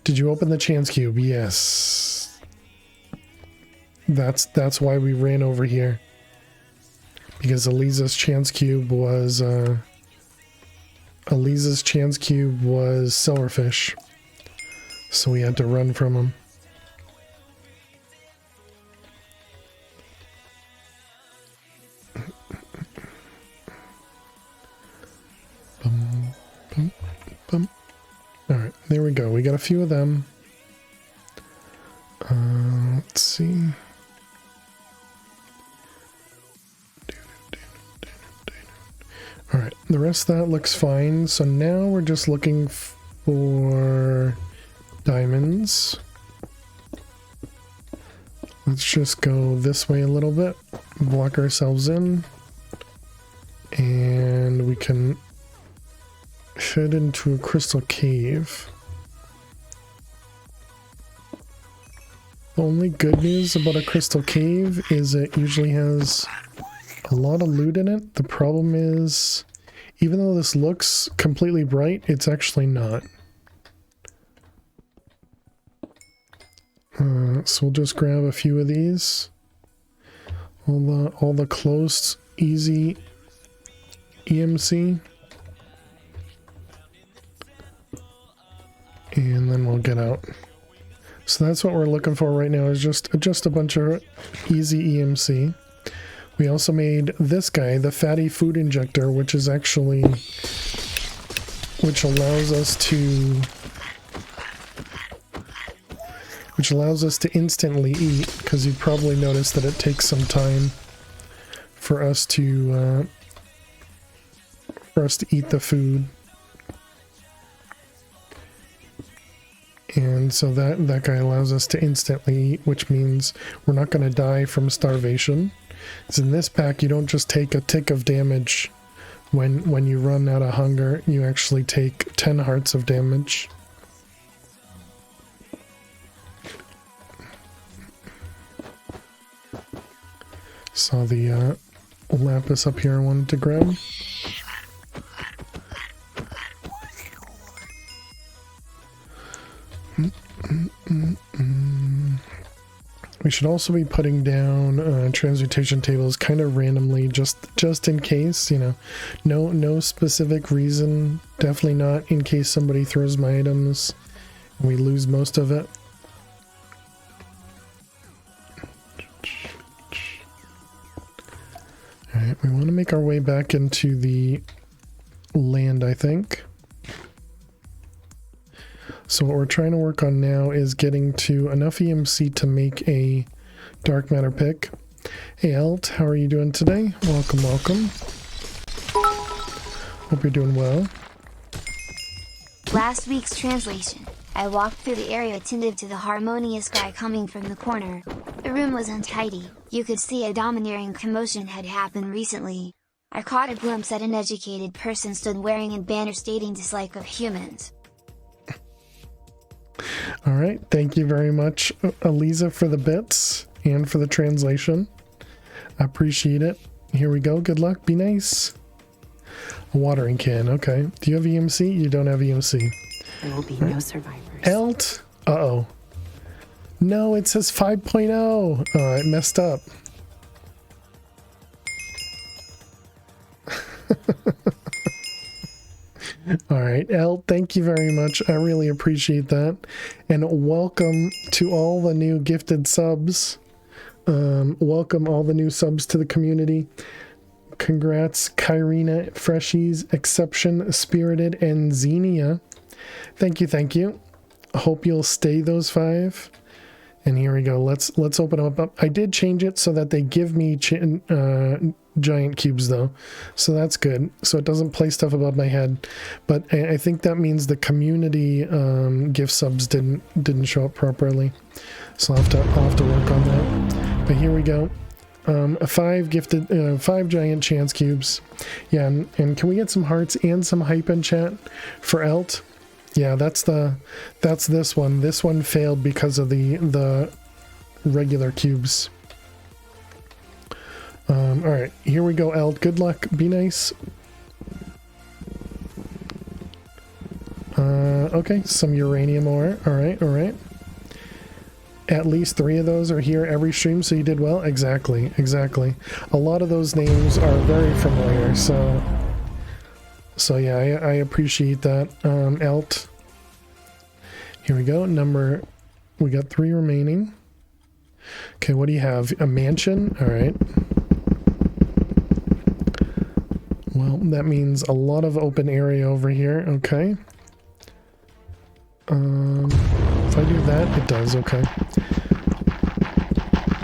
Did you open the chance cube? Yes. That's why we ran over here. Because Eliza's chance cube was silverfish. So we had to run from him. Bum, bum, bum. All right, there we go. We got a few of them. Let's see. All right, the rest of that looks fine. So now we're just looking for diamonds. Let's just go this way a little bit, block ourselves in, and we can head into a crystal cave. The only good news about a crystal cave is it usually has a lot of loot in it. The problem is, even though this looks completely bright, it's actually not. So we'll just grab a few of these. All the closed, easy EMC. And then we'll get out. So that's what we're looking for right now, is just a bunch of easy EMC. We also made this guy, the fatty food injector, which is actually, which allows us to instantly eat, because you've probably noticed that it takes some time for us to eat the food. And so that guy allows us to instantly eat, which means we're not going to die from starvation. So in this pack, you don't just take a tick of damage when you run out of hunger. You actually take 10 hearts of damage. Saw the lapis up here I wanted to grab. We should also be putting down transmutation tables kind of randomly, just in case, you know. No specific reason. Definitely not in case somebody throws my items and we lose most of it. Alright, we want to make our way back into the land, I think. So what we're trying to work on now is getting to enough EMC to make a dark matter pick. Hey Alt, how are you doing today? Welcome, welcome. Hope you're doing well. Last week's translation. I walked through the area attentive to the harmonious guy coming from the corner. The room was untidy. You could see a domineering commotion had happened recently. I caught a glimpse at an educated person stood wearing a banner stating dislike of humans. All right, thank you very much, Eliza, for the bits and for the translation. I appreciate it. Here we go. Good luck. Be nice. A watering can. Okay. Do you have EMC? You don't have EMC. There will be no survivors. Elt. Uh-oh. No, it says 5.0. Oh, it messed up. All right, El, thank you very much. I really appreciate that. And welcome to all the new gifted subs. Welcome all the new subs to the community. Congrats, Kyrina, Freshies, Exception, Spirited, and Xenia. Thank you, thank you. Hope you'll stay those 5. And here we go. Let's open up. I did change it so that they give me giant cubes though, so that's good. So it doesn't play stuff above my head. But I think that means the community gift subs didn't show up properly. So I'll have to work on that. But here we go. 5 gifted, 5 giant chance cubes. Yeah, and can we get some hearts and some hype in chat for Elt? Yeah, that's this one. This one failed because of the regular cubes. All right, here we go, Eld. Good luck. Be nice. Okay, some uranium ore. All right, all right. At least 3 of those are here every stream, so you did well. Exactly, exactly. A lot of those names are very familiar, so yeah, I appreciate that, Elt. Here we go. We got 3 remaining. Okay, what do you have? A mansion? All right. Well, that means a lot of open area over here. Okay. If I do that, it does. Okay.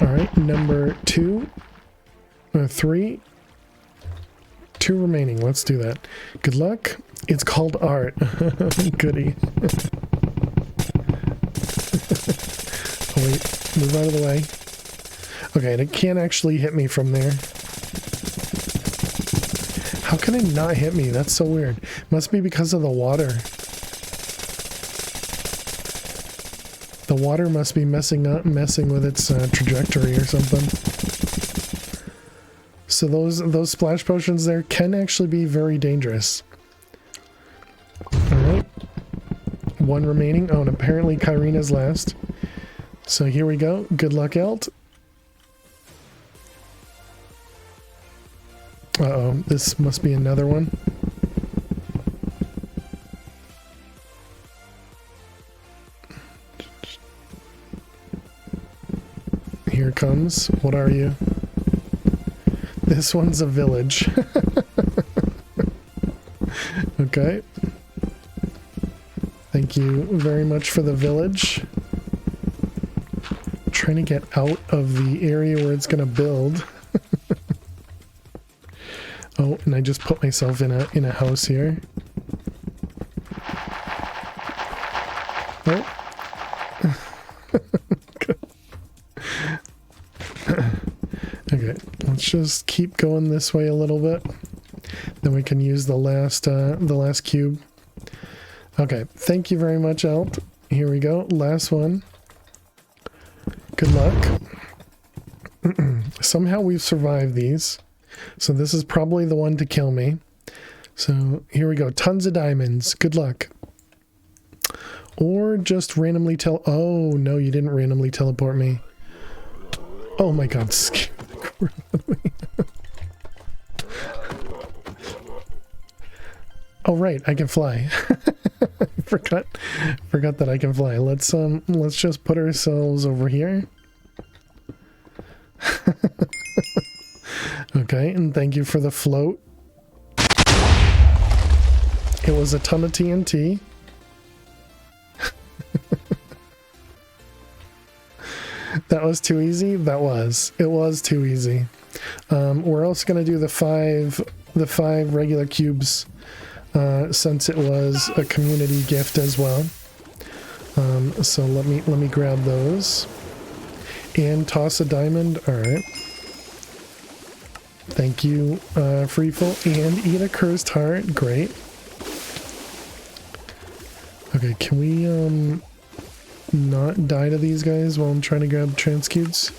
All right, number 2, 3. 2 remaining. Let's do that. Good luck. It's called art. Goody. Oh wait, move out of the way. Okay, and it can't actually hit me from there. How can it not hit me? That's so weird. Must be because of the water. The water must be messing with its trajectory or something. So those splash potions there can actually be very dangerous. All right, 1 remaining. Oh, and apparently Kyrina's last. So here we go. Good luck, Elt. Uh-oh, this must be another one. Here it comes. What are you? This one's a village. Okay. Thank you very much for the village. I'm trying to get out of the area where it's gonna build. Oh, and I just put myself in a house here. Oh. Okay, let's just keep going this way a little bit. Then we can use the last cube. Okay, thank you very much, Alt. Here we go, last one. Good luck. Somehow we've survived these. So this is probably the one to kill me. So here we go. Tons of diamonds. Good luck. Or just randomly oh, no, you didn't randomly teleport me. Oh my god. Oh right, I can fly. Forgot that I can fly. Let's just put ourselves over here. Okay, and thank you for the float. It was a ton of TNT. That was too easy? It was too easy. We're also going to do the five regular cubes, since it was a community gift as well. So let me grab those. And toss a diamond. Alright. Thank you, Freeful, and eat a cursed heart. Great. Okay, can we not die to these guys while I'm trying to grab chance cubes?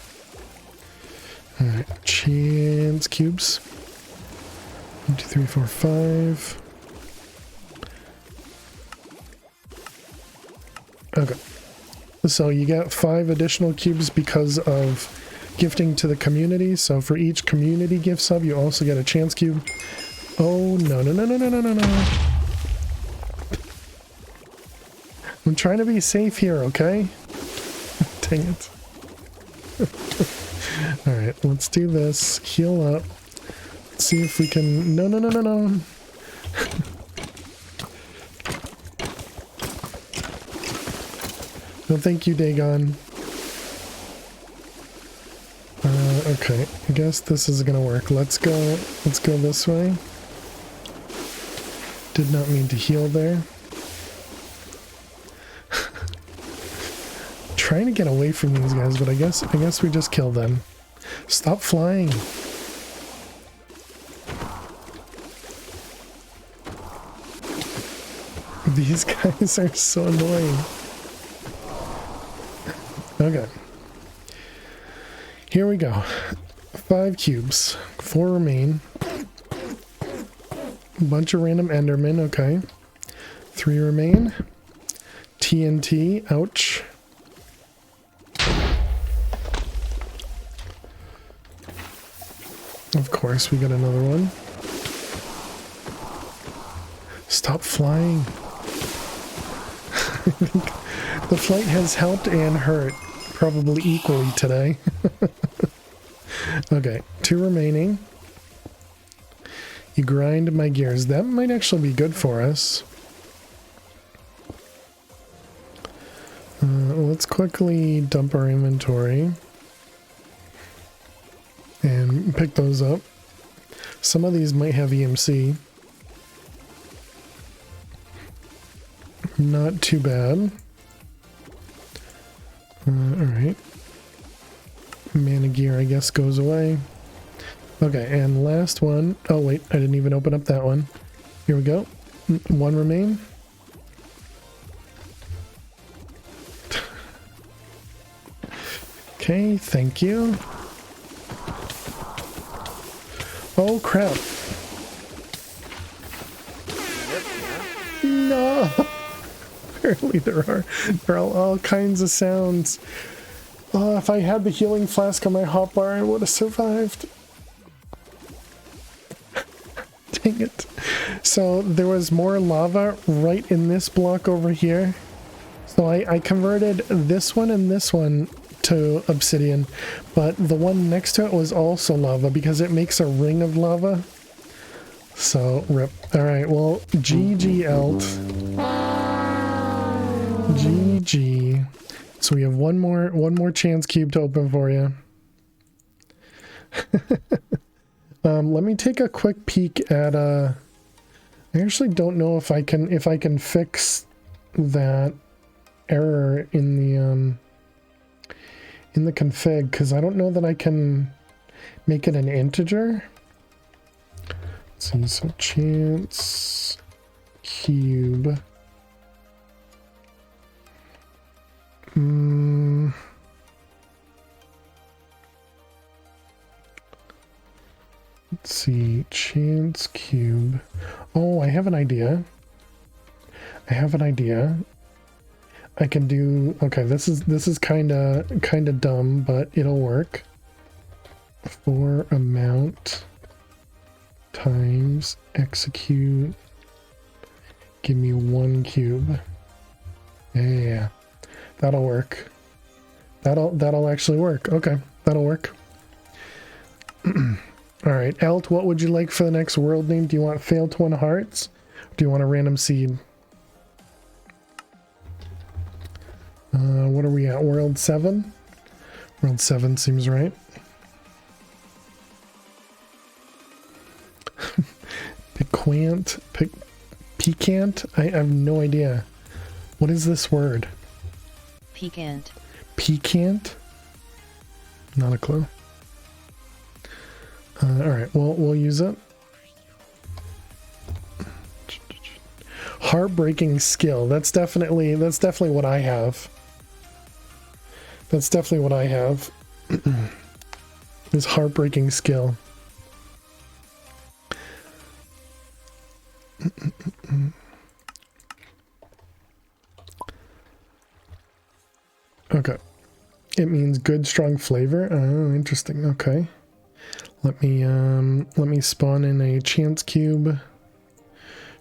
Alright, chance cubes. 1, 2, 3, 4, 5. Okay. So you got 5 additional cubes because of gifting to the community. So for each community gift sub, you also get a chance cube. Oh, no. I'm trying to be safe here, okay? Dang it. Alright, let's do this. Heal up. Let's see if we can... No. No, thank you, Dagon. Okay, I guess this is gonna work. Let's go this way. Did not mean to heal there. Trying to get away from these guys, but I guess we just kill them. Stop flying. These guys are so annoying. Okay. Here we go. 5 cubes. 4 remain. A bunch of random Endermen, okay. 3 remain. TNT, ouch. Of course, we got another one. Stop flying. The flight has helped and hurt, probably equally today. Okay, 2 remaining. You grind my gears. That might actually be good for us. Let's quickly dump our inventory and pick those up. Some of these might have EMC. Not too bad. Alright. Mana gear, I guess, goes away. Okay, and last one. Oh, wait, I didn't even open up that one. Here we go. 1 remain. Okay, thank you. Oh, crap. No! Apparently there are all kinds of sounds. Oh, if I had the healing flask on my hotbar, I would have survived. Dang it. So there was more lava right in this block over here. So I converted this one and this one to obsidian, but the one next to it was also lava because it makes a ring of lava. So rip. Alright, well, GG Elt. GG. So we have one more chance cube to open for you. Let me take a quick peek at I actually don't know if I can fix that error in the config, because I don't know that I can make it an integer. Let's see, so chance cube. Let's see, chance cube. Oh, I have an idea. I can do, okay, this is kind of dumb, but it'll work. For amount times execute, give me 1 cube. Yeah, that'll work. That'll actually work. Okay, that'll work. All right, Elt, what would you like for the next world name? Do you want fail to 1 hearts? Or do you want a random seed? What are we at? World 7? World 7 seems right. Piquant? Piquant? I have no idea. What is this word? Piquant. Piquant? Not a clue. Alright, well, we'll use it. Heartbreaking skill. That's definitely what I have. That's definitely what I have. This heartbreaking skill. Okay. It means good strong flavor. Oh, interesting. Okay. Let me spawn in a chance cube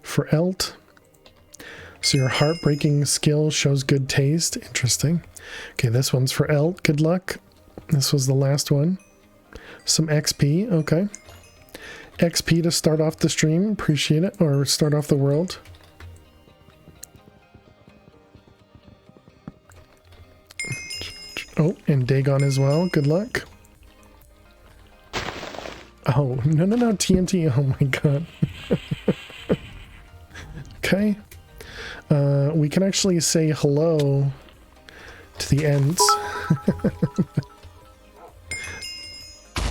for Elt. So your heartbreaking skill shows good taste. Interesting. Okay, this one's for Elt. Good luck. This was the last one. Some XP. Okay. XP to start off the stream. Appreciate it. Or start off the world. Oh, and Dagon as well. Good luck. Oh, no, TNT. Oh my god. Okay. We can actually say hello to the ends.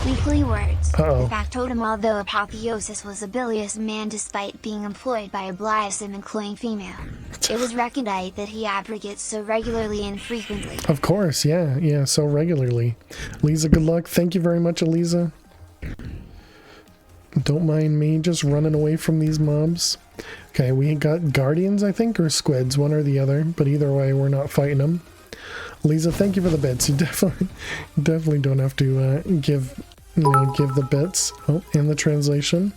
Weekly words. Uh-oh. The factotum, although apotheosis was a bilious man despite being employed by a blithesome and cloying female. It was recondite that he abrogates so regularly and frequently. Of course, yeah, so regularly. Lisa, good luck. Thank you very much, Eliza. Don't mind me just running away from these mobs. Okay, we got guardians, I think, or squids, one or the other, but either way, we're not fighting them. Lisa, thank you for the bits. You definitely don't have to give the bits. Oh, and the translation.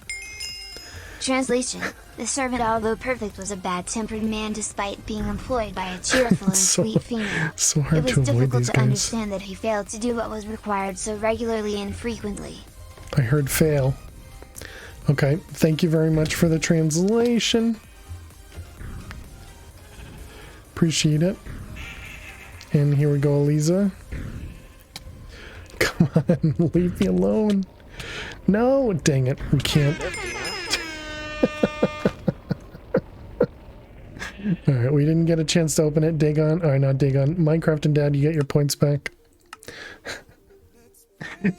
Translation. The servant, although perfect, was a bad-tempered man despite being employed by a cheerful and sweet female. So hard it to was avoid difficult these to guys. understand that he failed to do what was required so regularly and frequently. I heard fail. Okay, thank you very much for the translation. Appreciate it. And here we go, Eliza. Come on, leave me alone. No, dang it, we can't. Alright, we didn't get a chance to open it. Dagon, or not Dagon, Minecraft and Dad, you get your points back.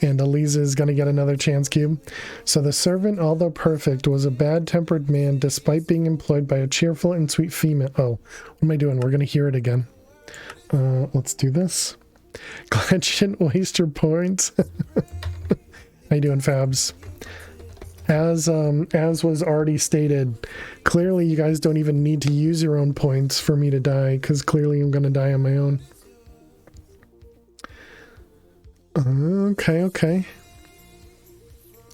And Eliza is going to get another chance cube. So the servant, although perfect, was a bad-tempered man despite being employed by a cheerful and sweet female. Oh, what am I doing? We're going to hear it again. Let's do this. Glad you didn't waste your points. How you doing, Fabs? As was already stated, clearly you guys don't even need to use your own points for me to die, because clearly I'm going to die on my own. Okay, okay.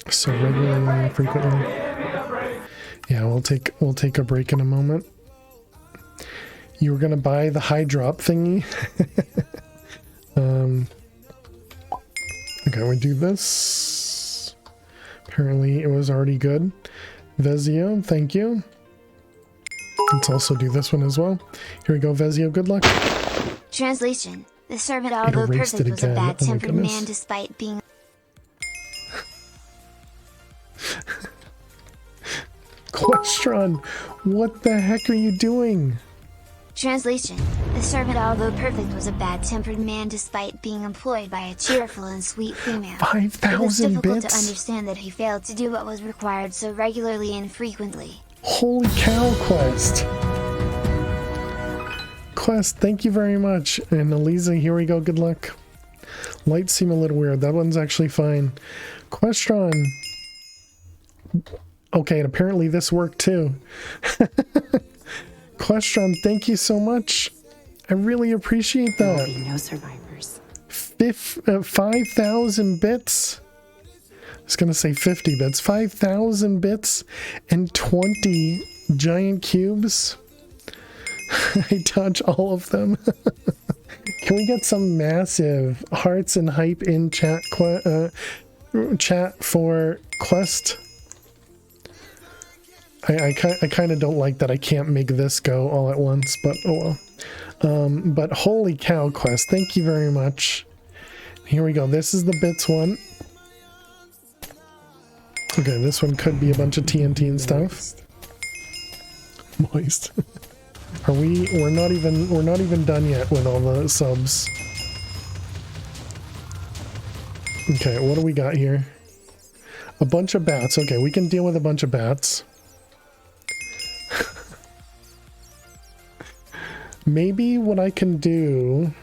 So regularly and frequently. Yeah, we'll take a break in a moment. You were gonna buy the high drop thingy. Okay, we do this. Apparently it was already good. Vezio, thank you. Let's also do this one as well. Here we go, Vezio, good luck. Translation. The servant, although perfect, was a bad-tempered man despite being... Questron, what the heck are you doing? Translation. The servant, although perfect, was a bad-tempered man despite being employed by a cheerful and sweet female. 5,000 It was difficult bits? to understand that he failed to do what was required so regularly and frequently. Holy cow, Quest. Quest, thank you very much. And Eliza, here we go, good luck. Lights seem a little weird. That one's actually fine. Questron. Okay, and apparently this worked too. Questron, thank you so much. I really appreciate that. There will be no survivors. 5,000 bits. I was gonna say 50 bits. 5,000 bits and 20 giant cubes. I touch all of them. Can we get some massive hearts and hype in chat for Quest? I kind of don't like that I can't make this go all at once, but oh well. But holy cow, Quest, thank you very much. Here we go. This is the bits one. Okay, this one could be a bunch of TNT and stuff. Moist. Are we? We're not even done yet with all the subs. Okay, what do we got here? A bunch of bats. Okay, we can deal with a bunch of bats. Maybe what I can do...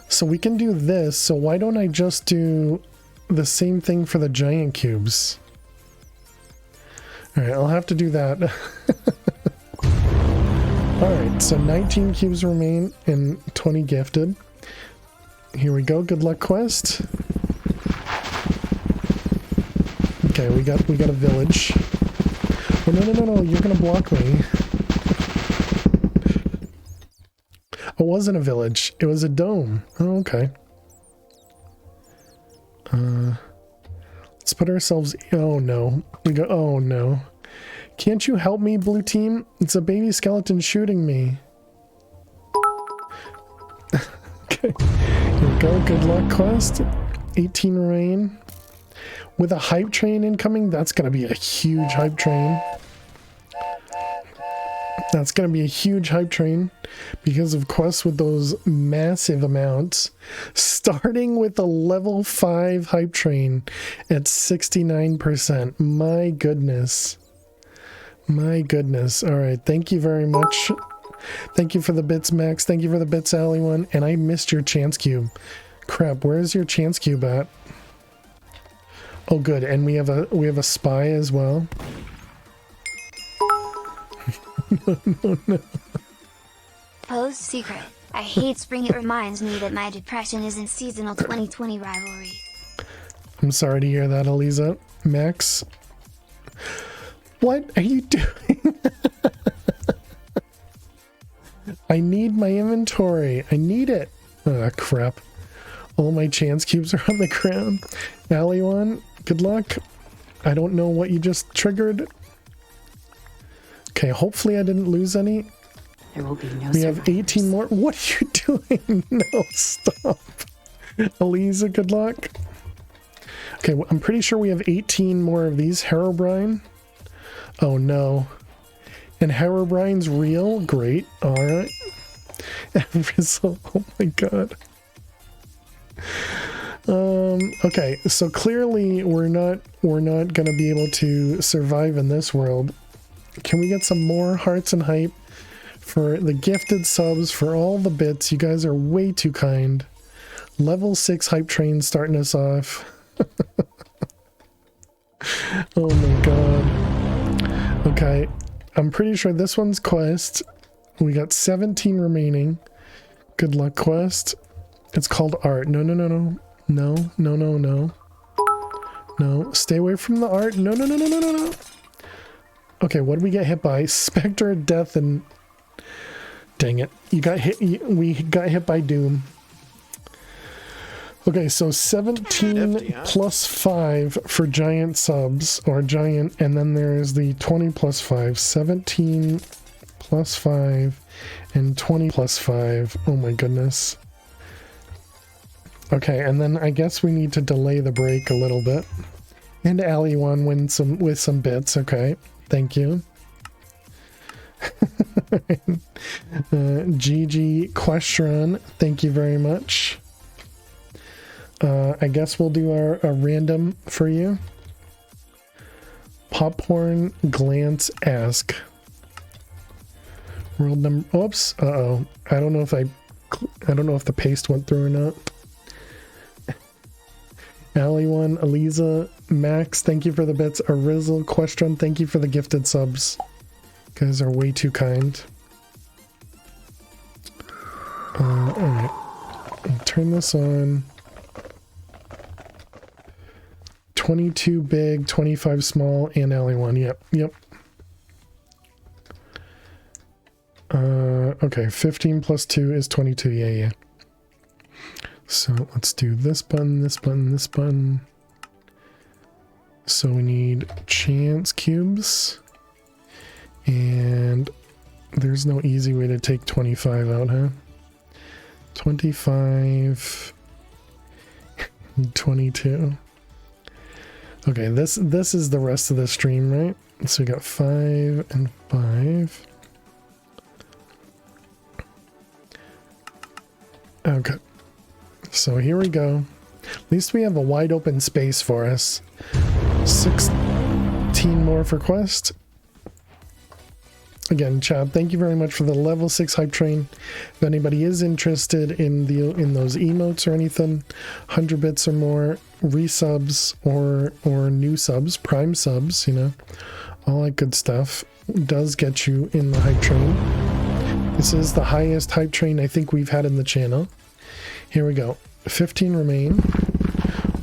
So we can do this, so why don't I just do the same thing for the giant cubes? Alright, I'll have to do that. Alright, so 19 cubes remain and 20 gifted. Here we go, good luck, Quest. Okay, we got a village. Oh, no, you're gonna block me. It wasn't a village, it was a dome. Oh, okay. Let's put ourselves... Oh no. We go... Oh no. Can't you help me, blue team? It's a baby skeleton shooting me. Okay. Here we go. Good luck, Quest. 18 remain. With a hype train incoming, that's gonna be a huge hype train. That's gonna be a huge hype train because of quests with those massive amounts. Starting with a level 5 hype train at 69%. My goodness. My goodness. Alright, thank you very much. Thank you for the bits, Max. Thank you for the bits, Alley one. And I missed your chance cube. Crap, where's your chance cube at? Oh good, and we have a spy as well. No. Post secret. I hate spring. It reminds me that my depression isn't seasonal 2020 rivalry. I'm sorry to hear that, Eliza. Max? What are you doing? I need my inventory. I need it. Ah, crap. All my chance cubes are on the ground. Alley one, good luck. I don't know what you just triggered. Okay, hopefully I didn't lose any. There will be no We have 18 more. What are you doing? No, stop. Eliza, good luck. Okay, well, I'm pretty sure we have 18 more of these. Herobrine. Oh no. And Herobrine's real? Great. Alright. Rizzo, oh my god. Okay, so clearly we're not gonna be able to survive in this world. Can we get some more hearts and hype for the gifted subs, for all the bits? You guys are way too kind. Level 6 hype train starting us off. Oh my god. Okay, I'm pretty sure this one's Quest. We got 17 remaining. Good luck, Quest. It's called art. No, no, no, no. No, no, no, no. No, stay away from the art. No, no, no, no, no, no, no. Okay, what did we get hit by? Spectre, Death, and... Dang it. You got hit. We got hit by Doom. Okay, so 17 plus 5 for giant subs, or giant, and then there is the 20 plus 5. 17 plus 5 and 20 plus 5. Oh my goodness. Okay, and then I guess we need to delay the break a little bit. And Ali won with some bits. Okay, thank you. GG Question, thank you very much. I guess we'll do a random for you. Popcorn Glance Ask. World number. Oops. Uh-oh. I don't know if the paste went through or not. Ali1, Aliza, Max, thank you for the bits. Arizzle, Question, thank you for the gifted subs. You guys are way too kind. Alright. Turn this on. 22 big, 25 small, and Ali1. Yep, yep. Okay, 15 plus 2 is 22. Yeah, yeah. So let's do this button, this button, this button. So we need chance cubes. And there's no easy way to take 25 out, huh? 25, 22. Okay, this is the rest of the stream, right? So we got 5 and 5. Okay. So here we go. At least we have a wide open space for us. 16 more for quest. Again, chat, thank you very much for the level 6 hype train. If anybody is interested in those emotes or anything, 100 bits or more, resubs or new subs, prime subs, you know, all that good stuff does get you in the hype train. This is the highest hype train I think we've had in the channel. Here we go. 15 remain.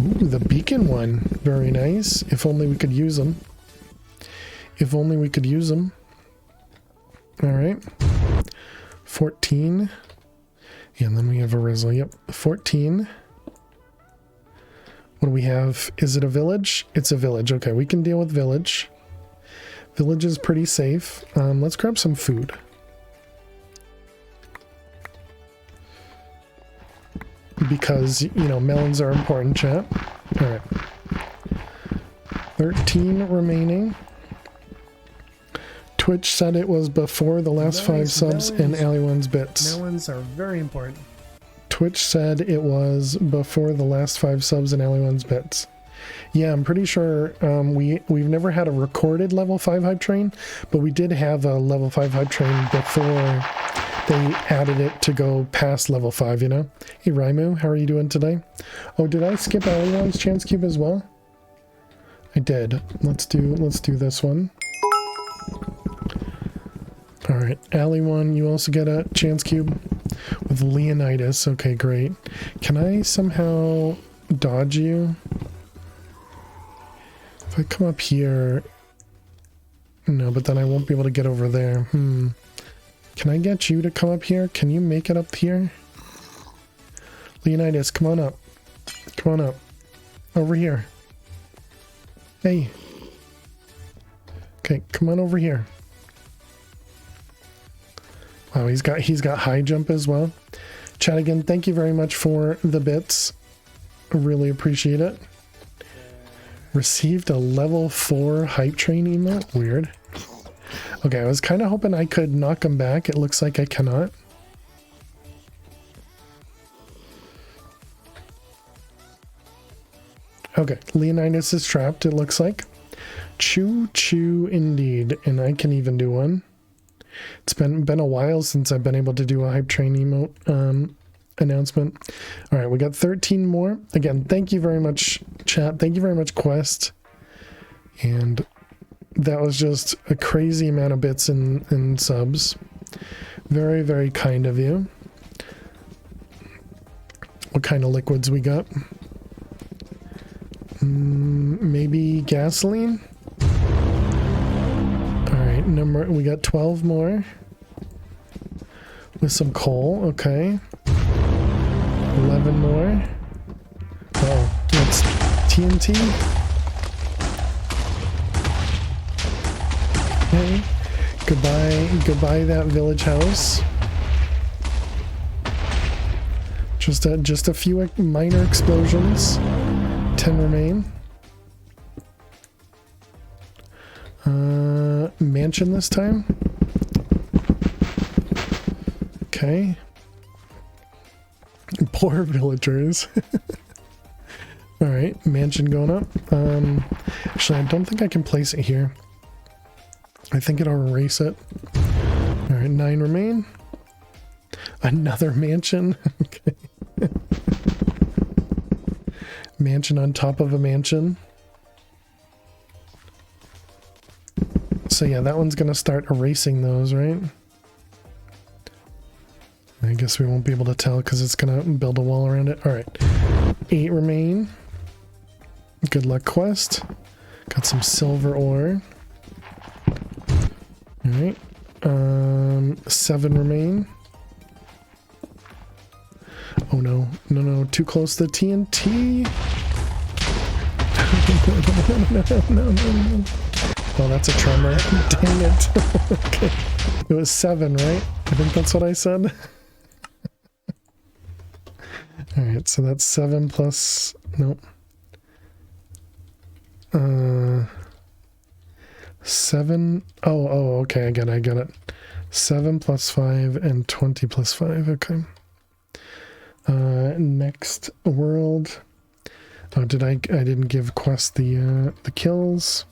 Ooh, the beacon one. Very nice. If only we could use them. If only we could use them. Alright. 14. And then we have a Rizzle. Yep. 14. What do we have? Is it a village? It's a village. Okay, we can deal with village. Village is pretty safe. Let's grab some food. Because, you know, melons are important, chat. Alright. 13 remaining. Twitch said it was before the last 5 subs and Ali1's bits. Melons are very important. Twitch said it was before the last 5 subs and Ali1's bits. Yeah, I'm pretty sure we've never had a recorded level 5 hype train, but we did have a level 5 hype train before they added it to go past level 5, you know? Hey Raimu, how are you doing today? Oh, did I skip Ali1's chance cube as well? I did. Let's do this one. Alright, Ali1, you also get a chance cube with Leonidas. Okay, great. Can I somehow dodge you? If I come up here... No, but then I won't be able to get over there. Can I get you to come up here? Can you make it up here? Leonidas, come on up. Come on up. Over here. Hey. Okay, come on over here. Wow, he's got high jump as well. Chat again, thank you very much for the bits. I really appreciate it. Received a level 4 hype train emote? Weird. Okay, I was kind of hoping I could knock him back. It looks like I cannot. Okay, Leonidas is trapped, it looks like. Choo choo indeed, and I can even do one. It's been a while since I've been able to do a hype train emote announcement. All right, we got 13 more. Again, thank you very much, chat. Thank you very much, Quest. And that was just a crazy amount of bits and subs. Very, very kind of you. what kind of liquids we got. Maybe gasoline? Alright, we got 12 more. With some coal, okay. 11 more. Oh, it's TNT. Okay. Goodbye that village house. Just a few minor explosions. 10 remain. Mansion this time. Okay. Poor villagers. Alright, mansion going up. Actually, I don't think I can place it here. I think it'll erase it. Alright, 9 remain. Another mansion. Okay. Mansion on top of a mansion. So yeah, that one's gonna start erasing those, right? I guess we won't be able to tell because it's gonna build a wall around it. Alright. 8 remain. Good luck quest. Got some silver ore. Alright. 7 remain. Oh no. No, too close to the TNT. No. Oh, that's a tremor. Dang it. Okay. It was 7, right? I think that's what I said. Alright, so that's 7 plus... Nope. 7... Oh, okay, I get it. 7 plus 5 and 20 plus 5, okay. Next world. Oh, I didn't give Quest the kills.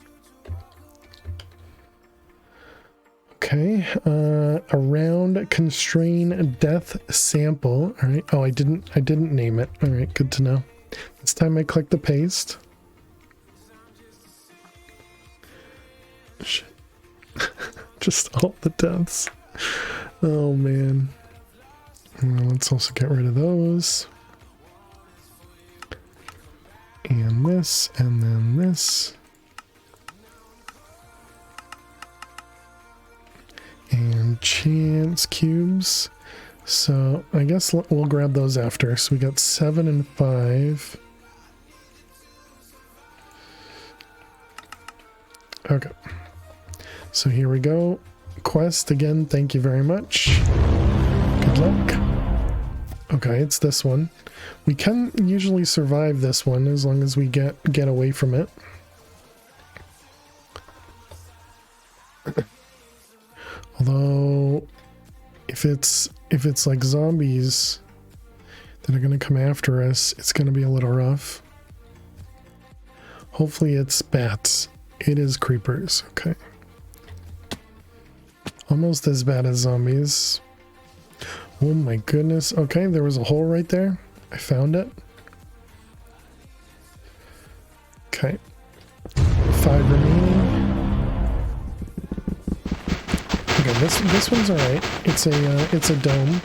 Okay, around constrain death sample. All right. Oh, I didn't name it. All right, good to know. This time I click the paste. Shit. Just all the deaths. Oh man. Well, let's also get rid of those. And this, and then this. And chance cubes. So I guess we'll grab those after. So we got 7 and 5. Okay. So here we go. Quest again, thank you very much. Good luck. Okay, it's this one. We can usually survive this one as long as we get away from it. Although if it's like zombies that are gonna come after us, it's gonna be a little rough. Hopefully it's bats. It is creepers, okay. Almost as bad as zombies. Oh my goodness. Okay, there was a hole right there. I found it. Okay. 5 remaining. Okay, this one's alright. It's a dome.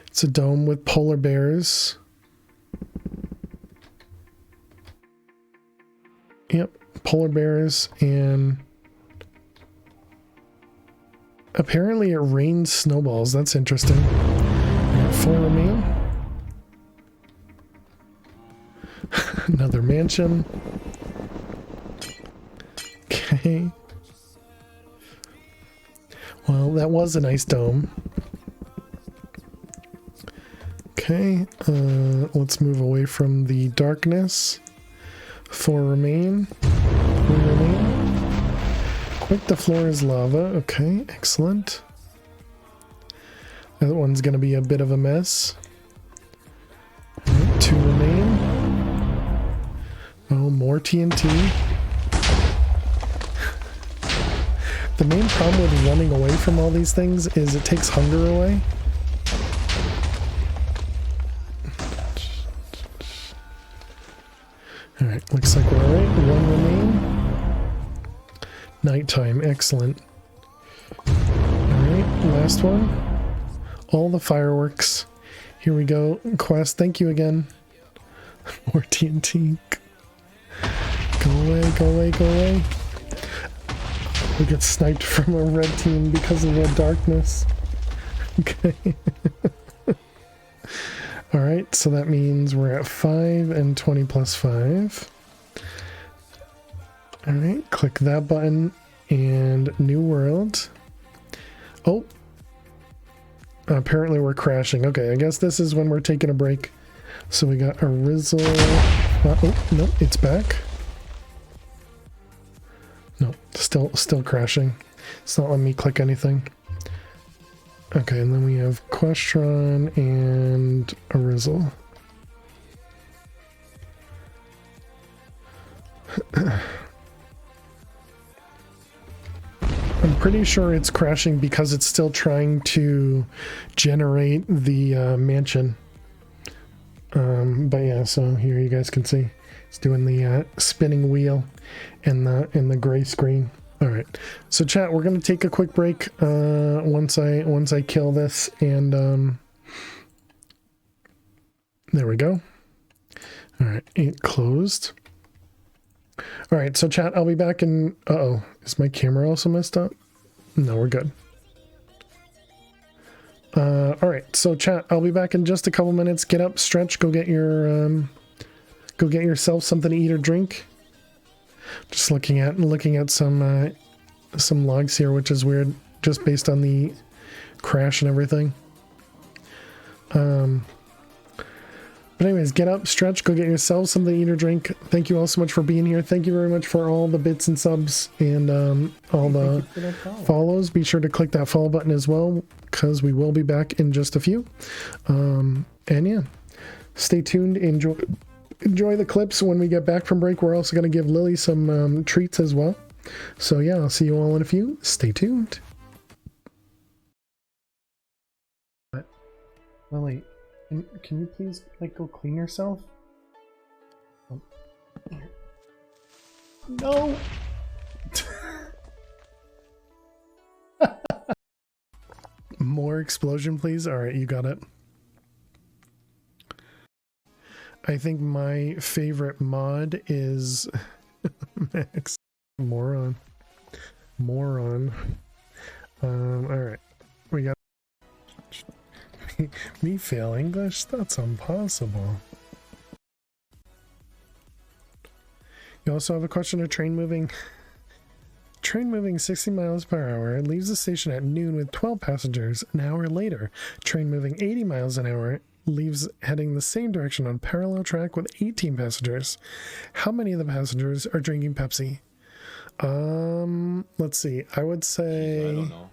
It's a dome with polar bears. Yep, polar bears, and apparently it rains snowballs. That's interesting. We got 4 remain. Another mansion. Okay. Well, that was a nice dome. Okay, let's move away from the darkness. 4 remain. 3 remain. Quick, the floor is lava. Okay, excellent. That one's gonna be a bit of a mess. 2 remain. Oh, more TNT. The main problem with running away from all these things is it takes hunger away. Alright, looks like we're alright. 1 remain. Nighttime, excellent. Alright, last one. All the fireworks Here we go. Quest, thank you again. More TNT. Go away, go away, go away. We get sniped from a red team because of the darkness. Okay. Alright, so that means we're at 5 and 20 plus 5. Alright, click that button and new world. Oh. Apparently we're crashing. Okay, I guess this is when we're taking a break. So we got a Rizzle. Oh, no, it's back. No, still crashing. It's not letting me click anything. Okay, and then we have Questron and a Rizzle. I'm pretty sure it's crashing because it's still trying to generate the mansion. But yeah, so here you guys can see it's doing the spinning wheel in the gray screen. All right, so chat, we're gonna take a quick break once I kill this, and there we go. All right, it closed. All right, so chat, I'll be back in. Uh-oh, is my camera also messed up? No, we're good. All right, so chat, I'll be back in just a couple minutes. Get up, stretch, go get yourself something to eat or drink. Just looking at some logs here, which is weird, just based on the crash and everything. But anyways, get up, stretch, go get yourself something to eat or drink. Thank you all so much for being here. Thank you very much for all the bits and subs and all the follows. Be sure to click that follow button as well, because we will be back in just a few. And yeah, stay tuned. Enjoy the clips when we get back from break. We're also going to give Lily some treats as well. So yeah, I'll see you all in a few. Stay tuned. Lily, can you please go clean yourself? Oh. No. More explosion, please. All right, you got it. I think my favorite mod is Max. Moron. All right, we got me fail English. That's impossible. You also have a question of train moving. Train moving 60 miles per hour leaves the station at noon with 12 passengers. An hour later, train moving 80 miles an hour leaves heading the same direction on parallel track with 18 passengers. How many of the passengers are drinking Pepsi? Let's see. I would say I don't know.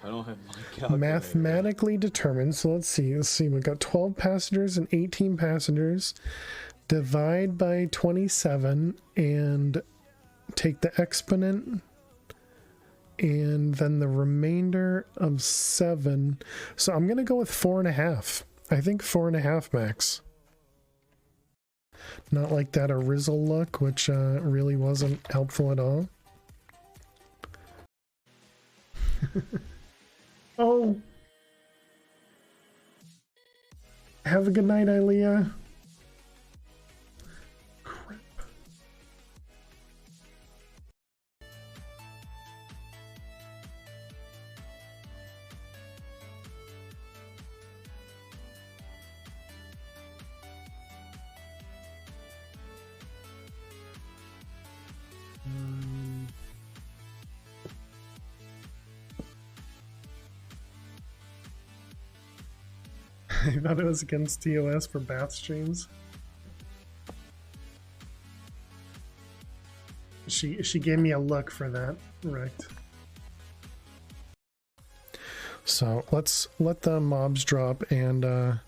I don't have my calculator. Mathematically determined. So let's see. We've got 12 passengers and 18 passengers. Divide by 27 and take the exponent and then the remainder of 7. So I'm going to go with 4.5. I think 4.5 max. Not like that Rizzle look, which really wasn't helpful at all. Oh. Have a good night, Ilea. Crap. I thought it was against TOS for bath streams. She gave me a look for that, right? So let's let the mobs drop and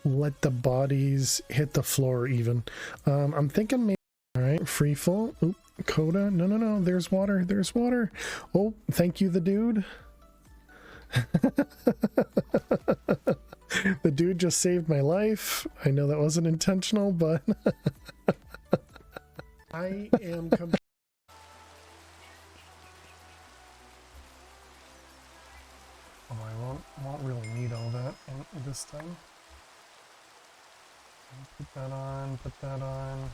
let the bodies hit the floor even. I'm thinking maybe, all right, free full. Oop, Coda. No, there's water. There's water. Oh, thank you, the dude. The dude just saved my life. I know that wasn't intentional, but I am oh, I won't really need all that. this done. Put that on,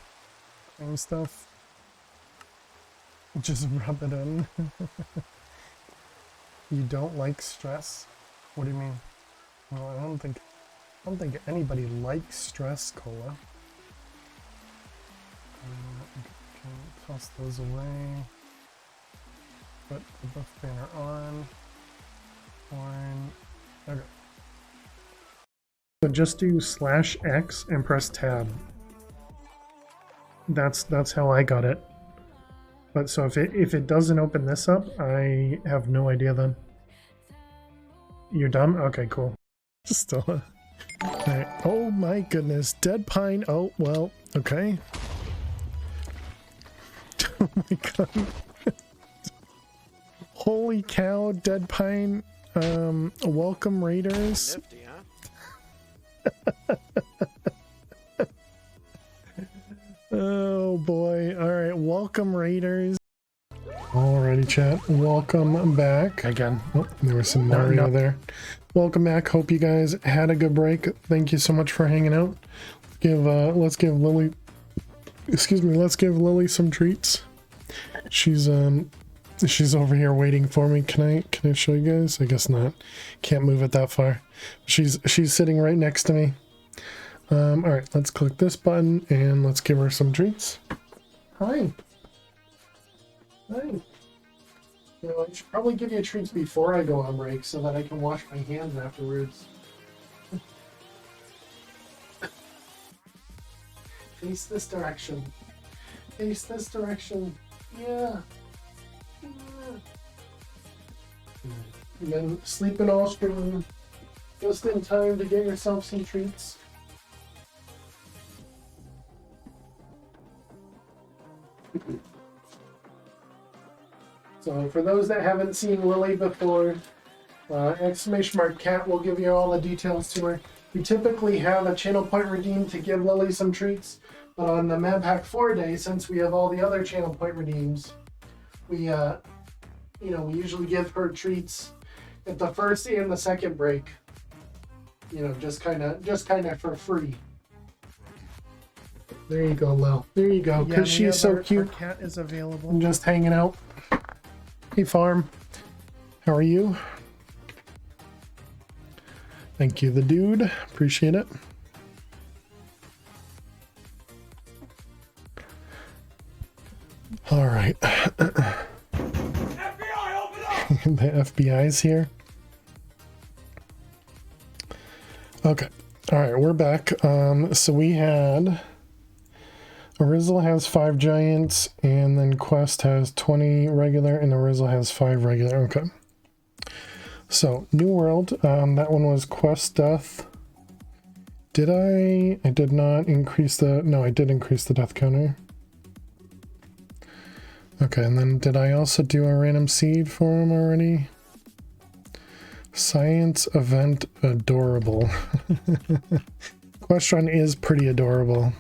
clean stuff. Just rub it in. You don't like stress? What do you mean? Well, I don't think anybody likes stress, Cola. Toss those away. Put the buff banner on. Okay. So just do /X and press tab. That's how I got it. But so if it doesn't open this up, I have no idea then. You're done? Okay, cool. Still. Right. Oh my goodness, dead pine. Oh well, okay. Oh my god. Holy cow, dead pine. Welcome raiders. Nifty, huh? Oh boy. Alright, welcome raiders. Alrighty chat, welcome back. Again, oh, there was some Mario there. Welcome back, hope you guys had a good break. Thank you so much for hanging out. Let's give Lily some treats. She's over here waiting for me. Can I show you guys? I guess not. Can't move it that far. She's sitting right next to me. Alright, let's click this button and let's give her some treats. Hi. Hi. You know, I should probably give you treats before I go on break so that I can wash my hands afterwards. Face this direction. Face this direction. Yeah. And then sleeping all stream. Just in time to get yourself some treats. So for those that haven't seen Lily before, !Cat will give you all the details to her. We typically have a channel point redeemed to give Lily some treats, but on the MadPack 4 day, since we have all the other channel point redeems, we we usually give her treats at the first and the second break. You know, just kind of for free. There you go, Lil. There you go. Because she's so cute. Cat is available. I'm just hanging out. Hey, Farm. How are you? Thank you, the dude. Appreciate it. All right. FBI, open up! The FBI's here. Okay. All right, we're back. So we had... Arizzle has 5 giants, and then Quest has 20 regular, and Arizzle has 5 regular. Okay. So, New World, that one was Quest Death. Did I did not increase the... No, I did increase the death counter. Okay, and then did I also do a random seed for him already? Science event adorable. Quest Run is pretty adorable.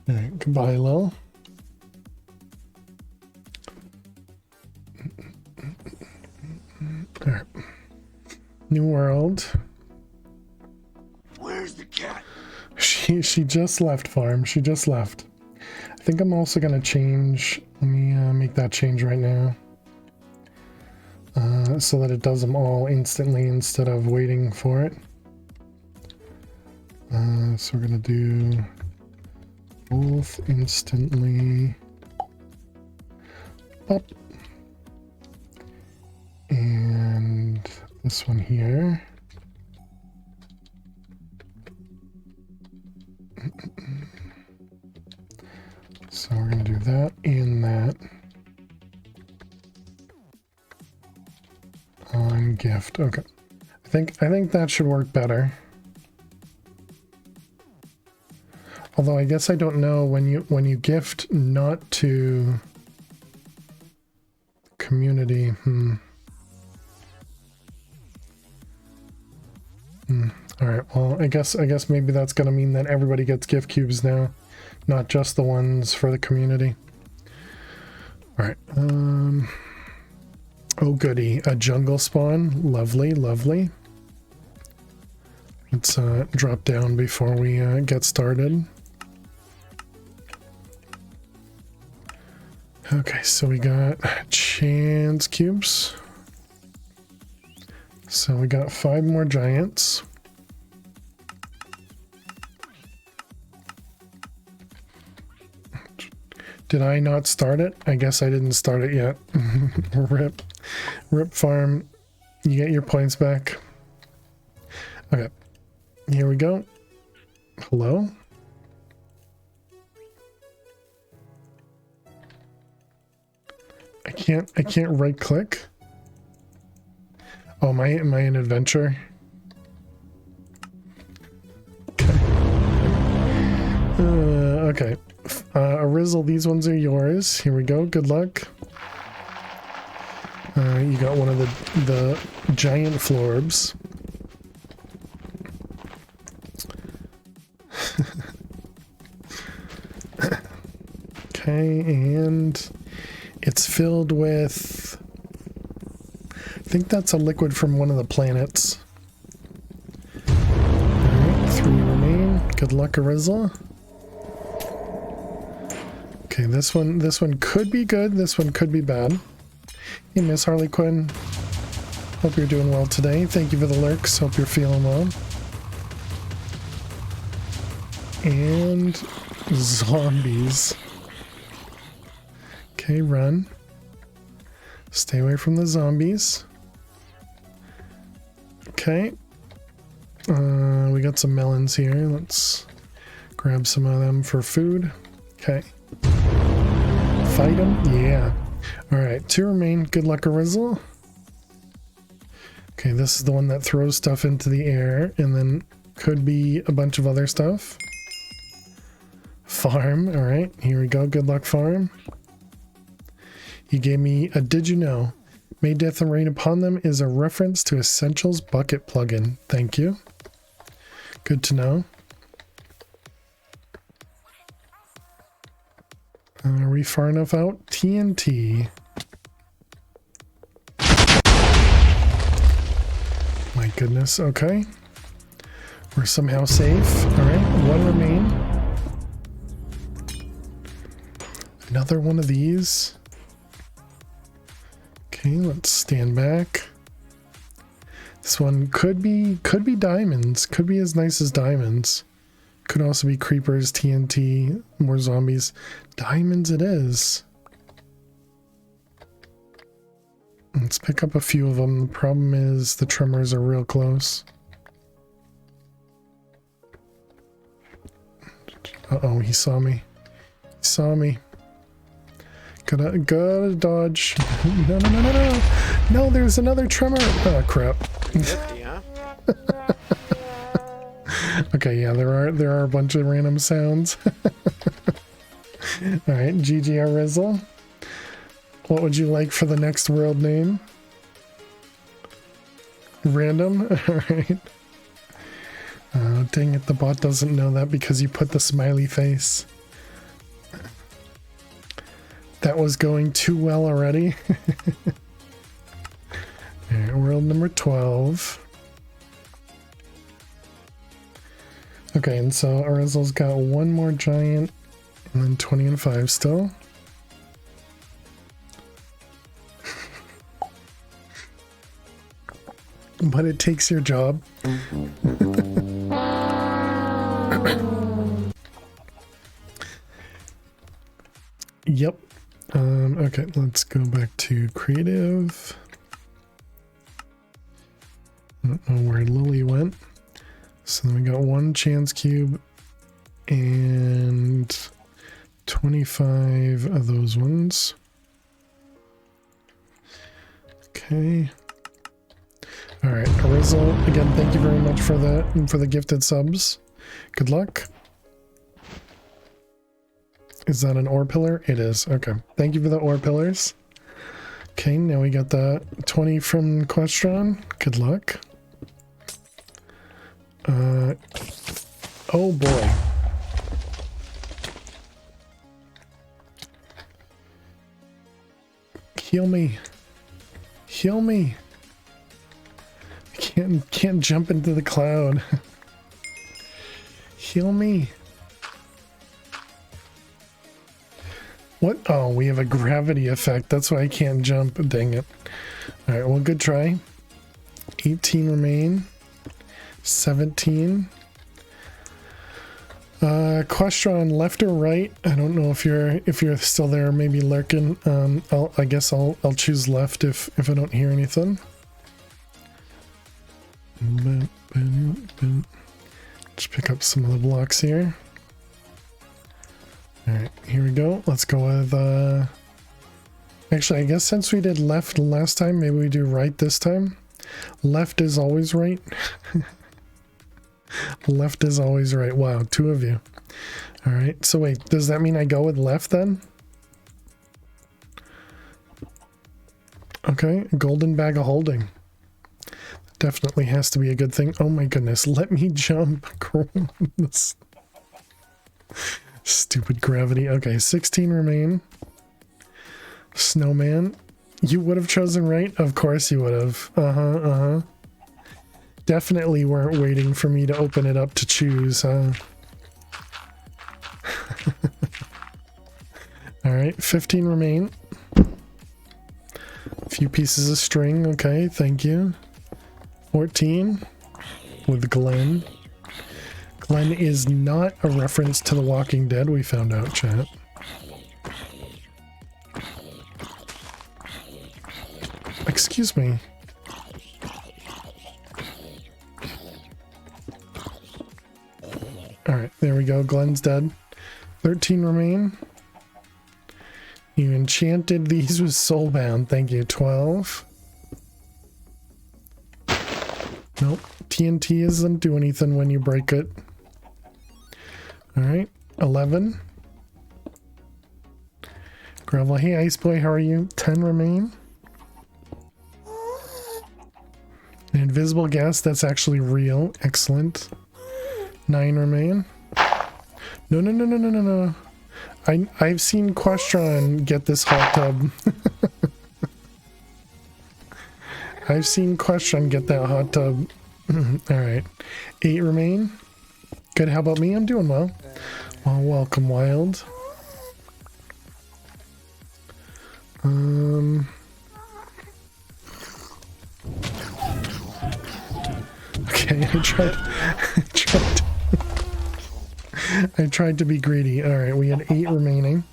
Alright, goodbye, Lil. Alright. New World. Where's the cat? She just left, Farm. She just left. I think I'm also gonna change. Let me make that change right now. So that it does them all instantly instead of waiting for it. So we're gonna do both instantly up, and this one here. So we're gonna do that and that on gift. Okay, I think that should work better. Although I guess I don't know when you gift not to community. All right. Well, I guess maybe that's gonna mean that everybody gets gift cubes now, not just the ones for the community. All right. Oh goody, a jungle spawn. Lovely, lovely. let's drop down before we get started. Okay, so we got chance cubes. So we got 5 more giants. Did I not start it? I guess I didn't start it yet. Rip farm. You get your points back. Okay. Here we go. Hello? I can't right click. Oh, am I in adventure? Okay. Arizzle, these ones are yours. Here we go. Good luck. You got one of the giant florbs. Okay, and it's filled with... I think that's a liquid from one of the planets. Alright, 3 remain. Good luck, Arizzle. Okay, this one could be good, this one could be bad. Hey, Miss Harley Quinn. Hope you're doing well today. Thank you for the lurks. Hope you're feeling well. And zombies. Okay, run. Stay away from the zombies. Okay. We got some melons here. Let's grab some of them for food. Okay. Fight them? Yeah. Alright, 2 remain. Good luck, Arizzle. Okay, this is the one that throws stuff into the air, and then could be a bunch of other stuff. Farm. Alright, here we go. Good luck, farm. You gave me a did you know? May death and rain upon them is a reference to Essentials Bucket plugin. Thank you. Good to know. Are we far enough out? TNT. My goodness, okay. We're somehow safe. Alright, 1 remain. Another one of these. Okay, let's stand back. This one could be diamonds. Could be as nice as diamonds. Could also be creepers, TNT, more zombies. Diamonds it is. Let's pick up a few of them. The problem is the tremors are real close. Uh-oh, he saw me. He saw me. Gotta dodge. No, no, no, no, no. No, there's another tremor. Oh, crap. Okay, yeah, there are a bunch of random sounds. Alright, GG Arizzle. What would you like for the next world name? Random? Alright. Dang it, the bot doesn't know that because you put the smiley face. That was going too well already. Alright, world number 12. Okay, and so Arizzle's got 1 more giant, and then 20 and 5 still. But it takes your job. Yep. Okay, let's go back to creative. I don't know where Lily went. So then we got 1 chance cube and 25 of those ones. Okay. All right, Arizzle, again, thank you very much for the gifted subs. Good luck. Is that an ore pillar? It is. Okay. Thank you for the ore pillars. Okay, now we got the 20 from Questron. Good luck. Oh boy. Heal me. Heal me. I can't jump into the cloud. kill me. What? Oh, we have a gravity effect. That's why I can't jump. Dang it. Alright, well, good try. 18 remain. 17. Question, left or right? I don't know if you're still there, maybe lurking. I guess I'll choose left if I don't hear anything. Just pick up some of the blocks here. Alright, here we go. Let's go with actually, I guess since we did left last time, maybe we do right this time. Left is always right. Left is always right. Wow, 2 of you. Alright, so wait, does that mean I go with left then? Okay, golden bag of holding. Definitely has to be a good thing. Oh my goodness, let me jump. This stupid gravity. Okay, 16 remain. Snowman. You would have chosen right? Of course you would have. Definitely weren't waiting for me to open it up to choose, huh? Alright, 15 remain. A few pieces of string, okay, thank you. 14 with Glenn. Glenn is not a reference to The Walking Dead, we found out, chat. Excuse me. Alright, there we go. Glenn's dead. 13 remain. You enchanted these with Soulbound. Thank you. 12. Nope. TNT doesn't do anything when you break it. Alright. 11. Gravel. Hey, Ice Boy, how are you? 10 remain. An invisible gas, that's actually real. Excellent. 9 remain. No. I've seen Questron get this hot tub. I've seen Questron get that hot tub. Alright. 8 remain. Good, how about me? I'm doing well. Well, welcome, Wild. Okay, I tried to be greedy. Alright, we had 8 remaining.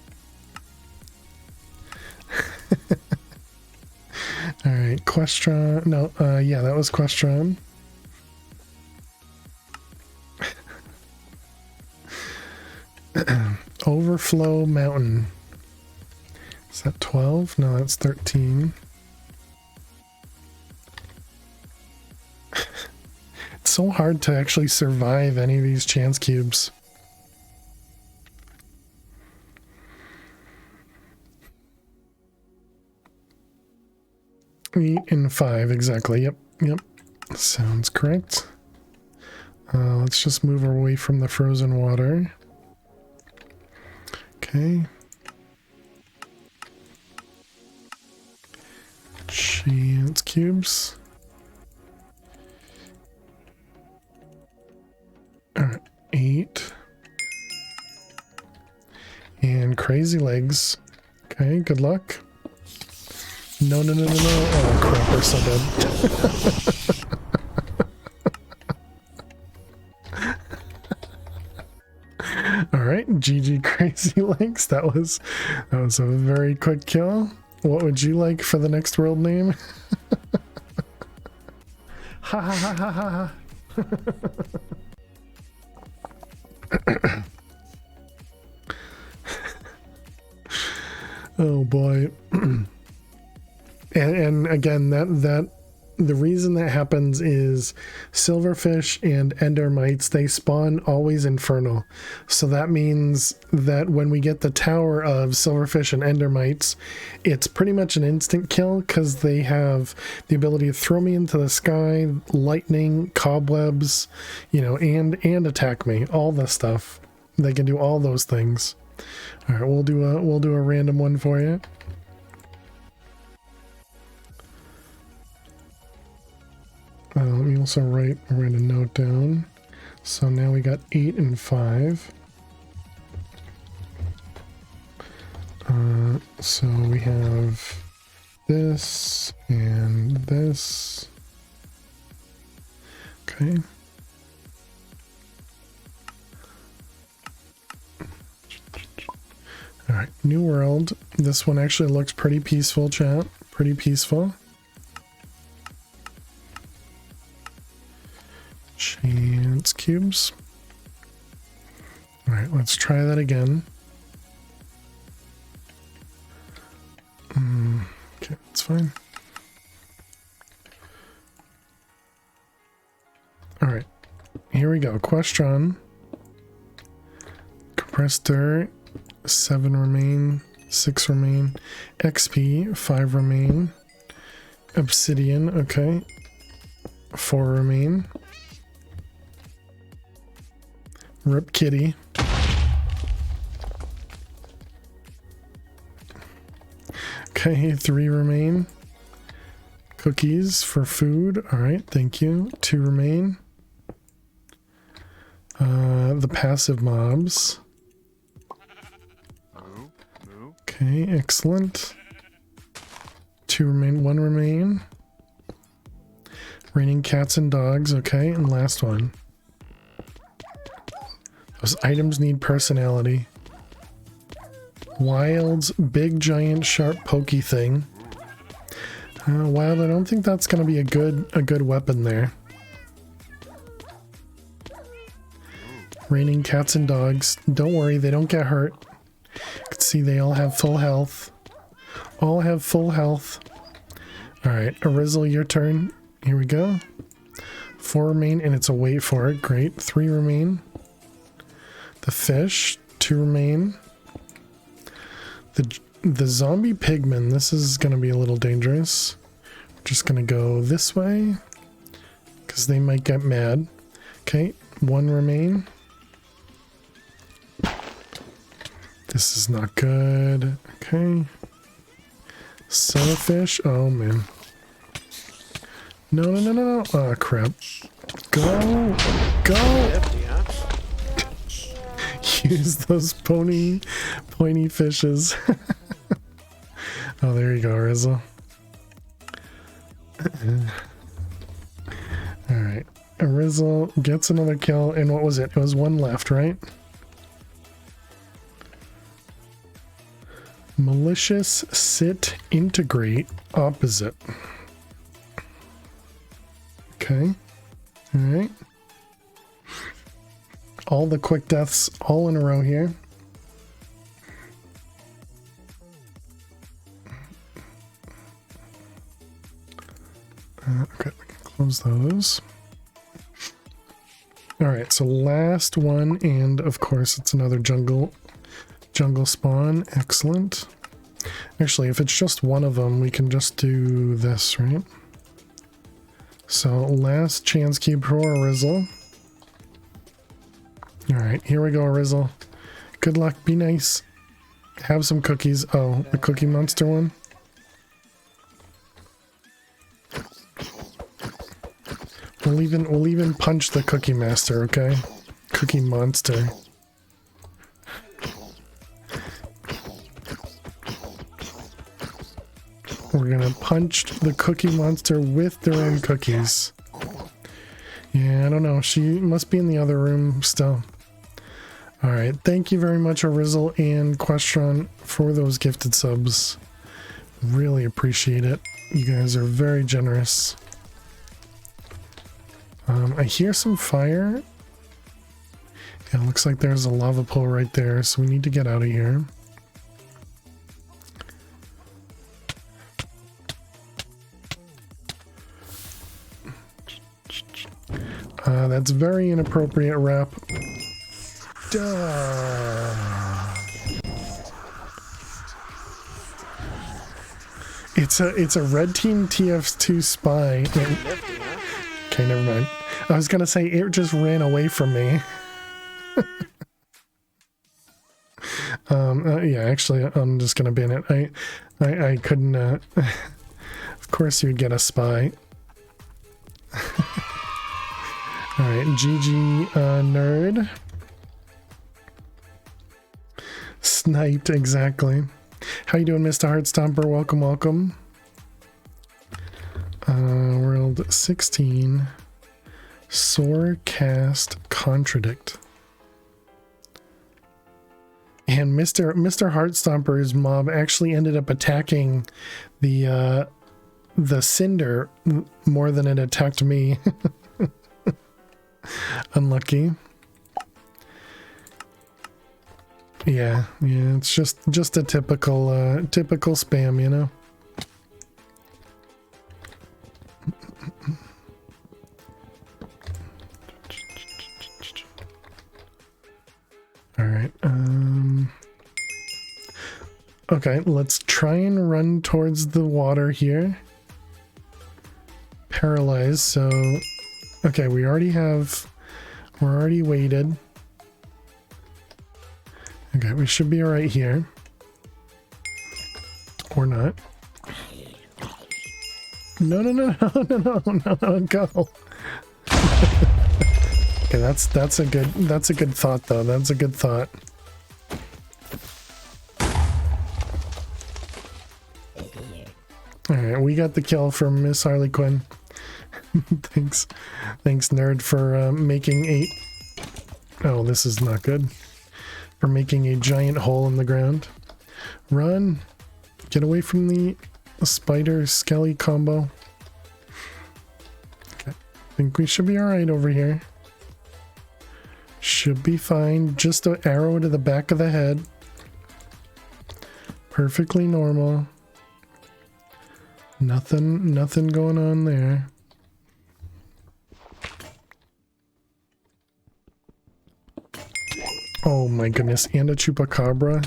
Alright, Questron. No, yeah, that was Questron. Overflow Mountain. Is that 12? No, that's 13. It's so hard to actually survive any of these chance cubes. 8 and 5, exactly. Yep. Sounds correct. Let's just move away from the frozen water. Okay. Chance cubes. Alright, 8. And crazy legs. Okay, good luck. No. Oh crap, we're so dead. Alright, GG crazy legs. That was a very quick kill. What would you like for the next world name? Ha ha ha ha ha ha. Oh boy. And again, that the reason that happens is silverfish and endermites, they spawn always infernal. So that means that when we get the tower of silverfish and endermites, it's pretty much an instant kill because they have the ability to throw me into the sky, lightning, cobwebs, and attack me. All this stuff. They can do all those things. All right, we'll do a random one for you. Let me also write a note down. So now we got 8 and 5. So we have this and this. Okay. All right, new world. This one actually looks pretty peaceful, chat. Pretty peaceful. Chance cubes. All right, let's try that again. Okay, that's fine. All right, here we go. Question. Compressed dirt, 7 remain, 6 remain. XP, 5 remain. Obsidian, okay. 4 remain. Rip Kitty. Okay, 3 remain. Cookies for food. All right, thank you. 2 remain. The passive mobs. Okay, excellent. 2 remain, 1 remain. Raining cats and dogs. Okay, and last one. Those items need personality. Wild's big giant sharp pokey thing. Wild, I don't think that's gonna be a good weapon there. Raining cats and dogs. Don't worry, they don't get hurt. You can see they all have full health. All have full health. Alright, Arizzle, your turn. Here we go. 4 remain, and it's a wait for it. Great. 3 remain. The fish. 2 remain. The zombie pigman. This is going to be a little dangerous. We're just going to go this way, because they might get mad. Okay, 1 remain. This is not good. Okay. Selfish. Oh, man. No, no, no, no, no. Oh, crap. Go. Go. Use those pointy fishes. Oh, there you go, Rizzo. Alright. Rizzo gets another kill, and what was it? It was 1 left, right? Malicious sit integrate opposite. Okay. Alright. All the quick deaths all in a row here. Okay, we can close those. Alright, so last one, and of course it's another jungle spawn. Excellent. Actually, if it's just one of them, we can just do this, right? So last chance cube for Arizzle. Alright, here we go, Arizzle. Good luck, be nice. Have some cookies. Oh, the Cookie Monster one. We'll even punch the Cookie Master, okay? Cookie Monster. We're gonna punch the Cookie Monster with their own cookies. Yeah, I don't know. She must be in the other room still. Alright, thank you very much, Arizzle and Questron, for those gifted subs. Really appreciate it. You guys are very generous. I hear some fire. Yeah, it looks like there's a lava pool right there, so we need to get out of here. That's very inappropriate rap. Duh. It's a red team TF2 spy. Okay, never mind. I was gonna say it just ran away from me. Yeah, actually, I'm just gonna ban it. I couldn't. Of course, you'd get a spy. All right, GG nerd. Sniped, exactly. How you doing, Mr. Heartstomper? Welcome, welcome. World 16. Soar cast contradict. And Mr. Heartstomper's mob actually ended up attacking the cinder more than it attacked me. Unlucky. Yeah, it's just a typical spam, you know. All right. Okay, let's try and run towards the water here. Paralyzed, so okay, we're already weighted. Okay, we should be all right here. Or not. No, go. Okay, that's a good thought though. That's a good thought. All right, we got the kill from Miss Harley Quinn. Thanks, nerd, for making a. Oh, this is not good. For making a giant hole in the ground. Run! Get away from the spider skelly combo. Okay, I think we should be alright over here. Should be fine. Just an arrow to the back of the head. Perfectly normal. Nothing going on there. Oh my goodness, and a chupacabra.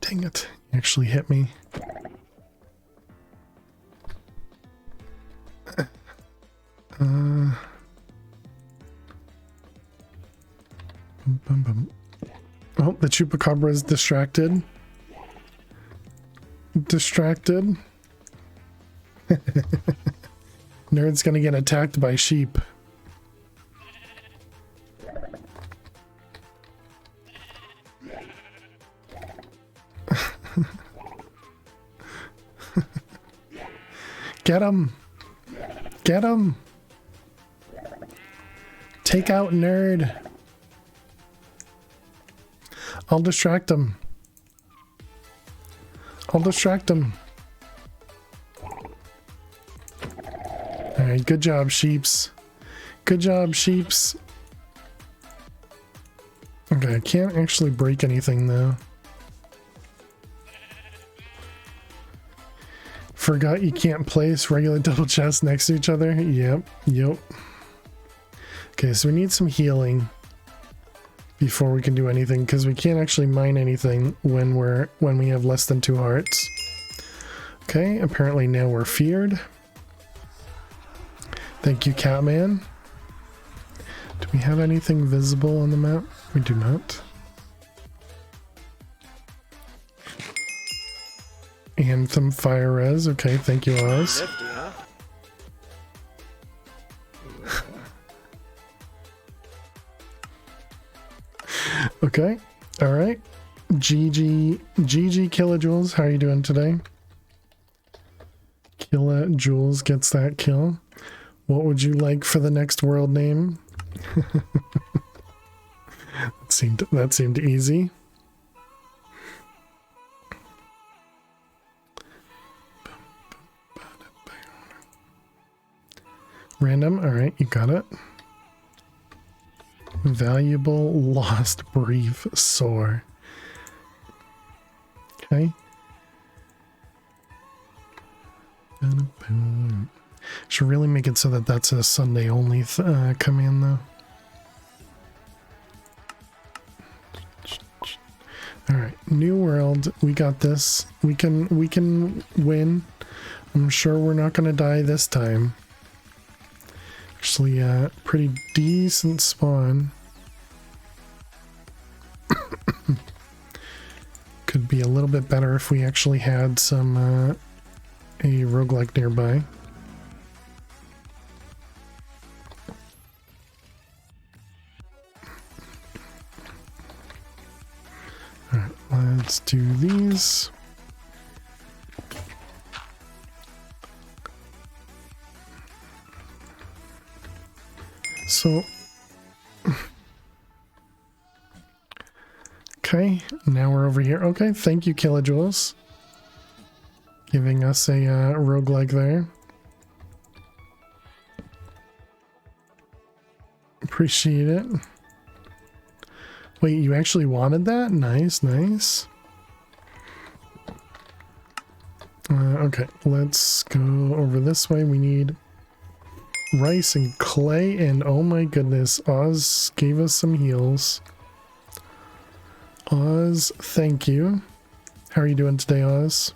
Dang it, actually hit me. Oh, the chupacabra is distracted. Nerd's gonna get attacked by sheep. Get him! Get him! Take out nerd! I'll distract him. Alright, good job, sheeps. Good job, sheeps. Okay, I can't actually break anything though. Forgot you can't place regular double chests next to each other. Yep. Okay, so we need some healing before we can do anything, because we can't actually mine anything when we have less than 2 hearts. Okay, apparently now we're feared. Thank you, Catman. Do we have anything visible on the map? We do not. Anthem Fire Res. Okay, thank you, Oz. Nifty, huh? Okay, all right. GG Kilojoules, how are you doing today? Kilojoules gets that kill. What would you like for the next world name? that seemed easy. Random, all right, you got it. Valuable lost brief sore. Okay. Should really make it so that that's a Sunday only command though. All right, new world. We got this. We can win. I'm sure we're not gonna die this time. Actually, pretty decent spawn. Could be a little bit better if we actually had some a roguelike nearby. Let's do these. So, okay, now we're over here. Okay, thank you, Kilojoules. Giving us a roguelike there. Appreciate it. Wait, you actually wanted that? Nice, nice. Okay, let's go over this way. We need rice and clay, and oh my goodness, Oz gave us some heals. Oz, thank you. How are you doing today, Oz?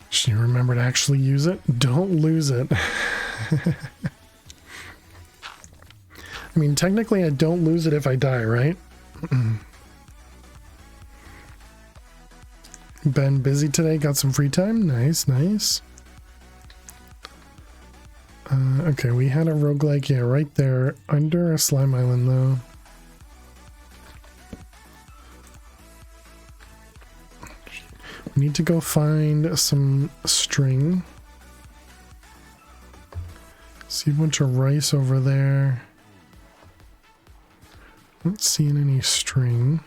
Should you remember to actually use it? Don't lose it. I mean, technically I don't lose it if I die, right? Been busy today, got some free time. Nice, nice. Okay, we had a roguelike, yeah, right there under a slime island though. We need to go find some string. See a bunch of rice over there. Not seeing any string.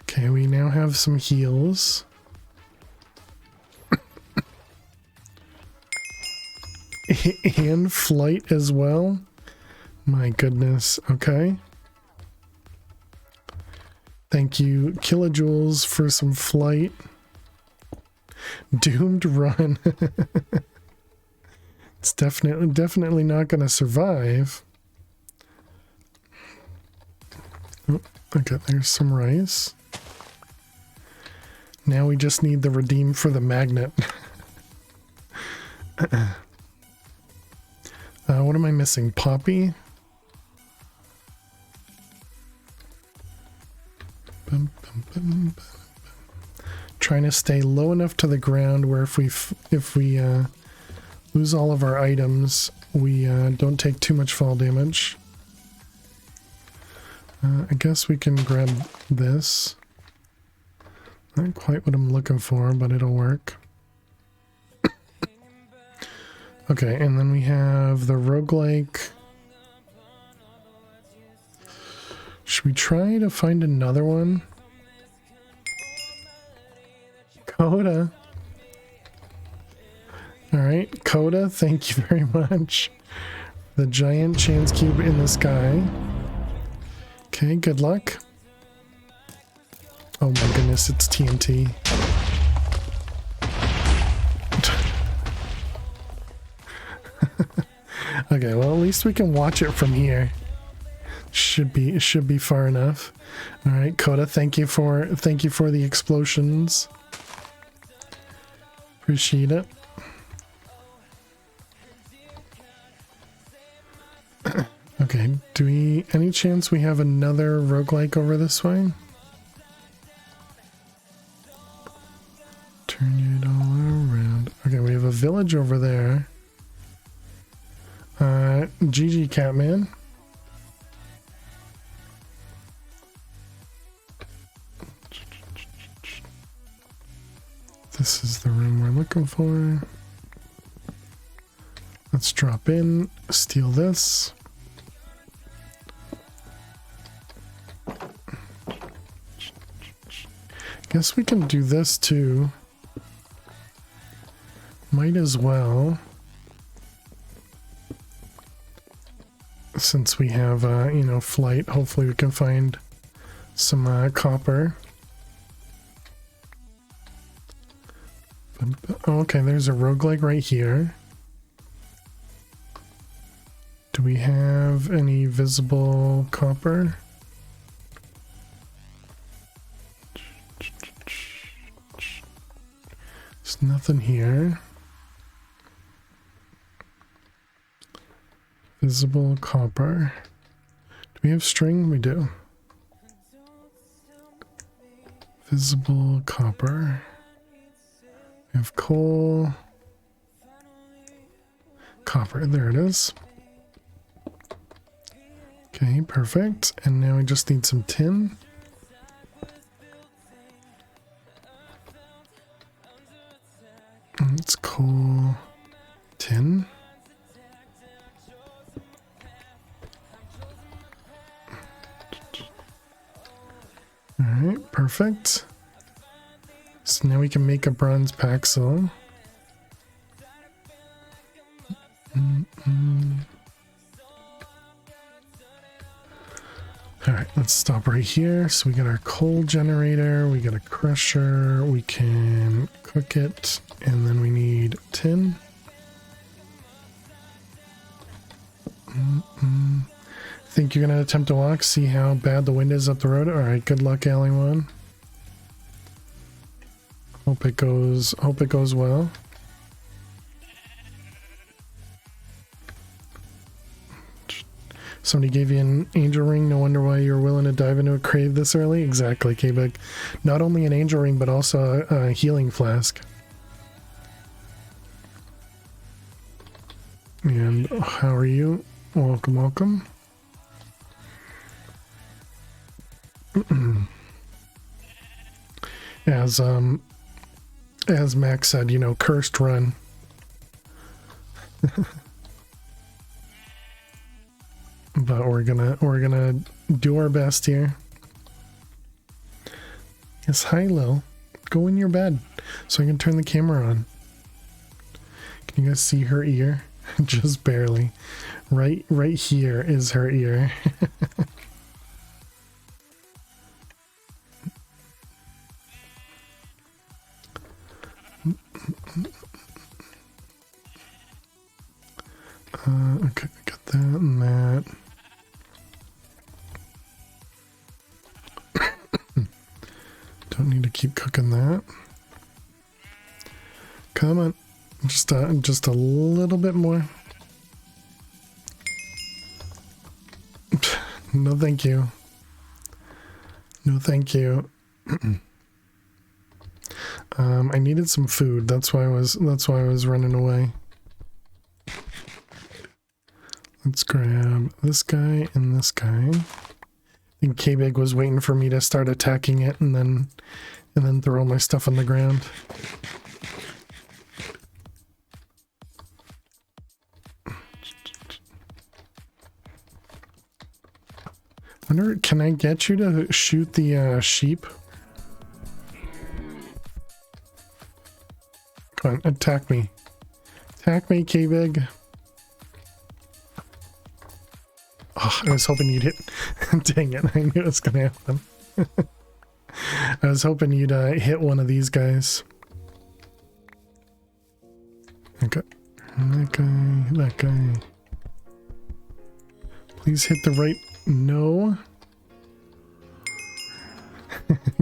Okay, we now have some heals. And flight as well. My goodness, okay. Thank you, Kilojoules, for some flight. Doomed run. It's definitely not going to survive. Oh, okay, there's some rice. Now we just need the redeem for the magnet. What am I missing? Poppy? Trying to stay low enough to the ground where if we lose all of our items, we don't take too much fall damage. I guess we can grab this. Not quite what I'm looking for, but it'll work. Okay, and then we have the roguelike. Should we try to find another one? Coda. Alright, Coda, thank you very much. The giant chance cube in the sky. Okay, good luck. Oh my goodness, it's TNT. Okay, well at least we can watch it from here. Should be far enough. All right, Coda, thank you for the explosions. Appreciate it. Okay, any chance we have another roguelike over this way? Turn it all around. Okay, we have a village over there. GG Catman. This is the room we're looking for. Let's drop in, steal this. Guess we can do this too. Might as well. Since we have, you know, flight, hopefully we can find some copper. Okay, there's a roguelike right here. Do we have any visible copper? There's nothing here. Visible copper. Do we have string? We do. Visible copper. We have coal. copper. There it is. Okay, perfect. And now I just need some tin. It's coal, tin. All right, perfect. So now we can make a bronze paxel. All right, let's stop right here. So we got our coal generator, we got a crusher, we can cook it, and then we need tin. Think you're gonna attempt to walk, see how bad the wind is up the road? All right, good luck, Alley One. Hope it goes well. Somebody gave you an angel ring. No wonder why you were willing to dive into a cave this early. Exactly, K-Big. Not only an angel ring, but also a healing flask. And how are you? Welcome, welcome. As Max said, you know, cursed run. But we're gonna do our best here. Yes, hi Lil. Go in your bed so I can turn the camera on. Can you guys see her ear? Just barely. Right here is her ear. Okay, got that and that. Don't need to keep cooking that. Come on, just a little bit more. No, thank you. No, thank you. I needed some food. That's why I was running away. Let's grab this guy and this guy. I think K-Big was waiting for me to start attacking it and then throw my stuff on the ground. Wonder, can I get you to shoot the sheep? Come on, attack me. Attack me, K-Big. Oh, I was hoping you'd hit... Dang it, I knew it was gonna happen. I was hoping you'd hit one of these guys. Okay. That guy. Please hit the right... No.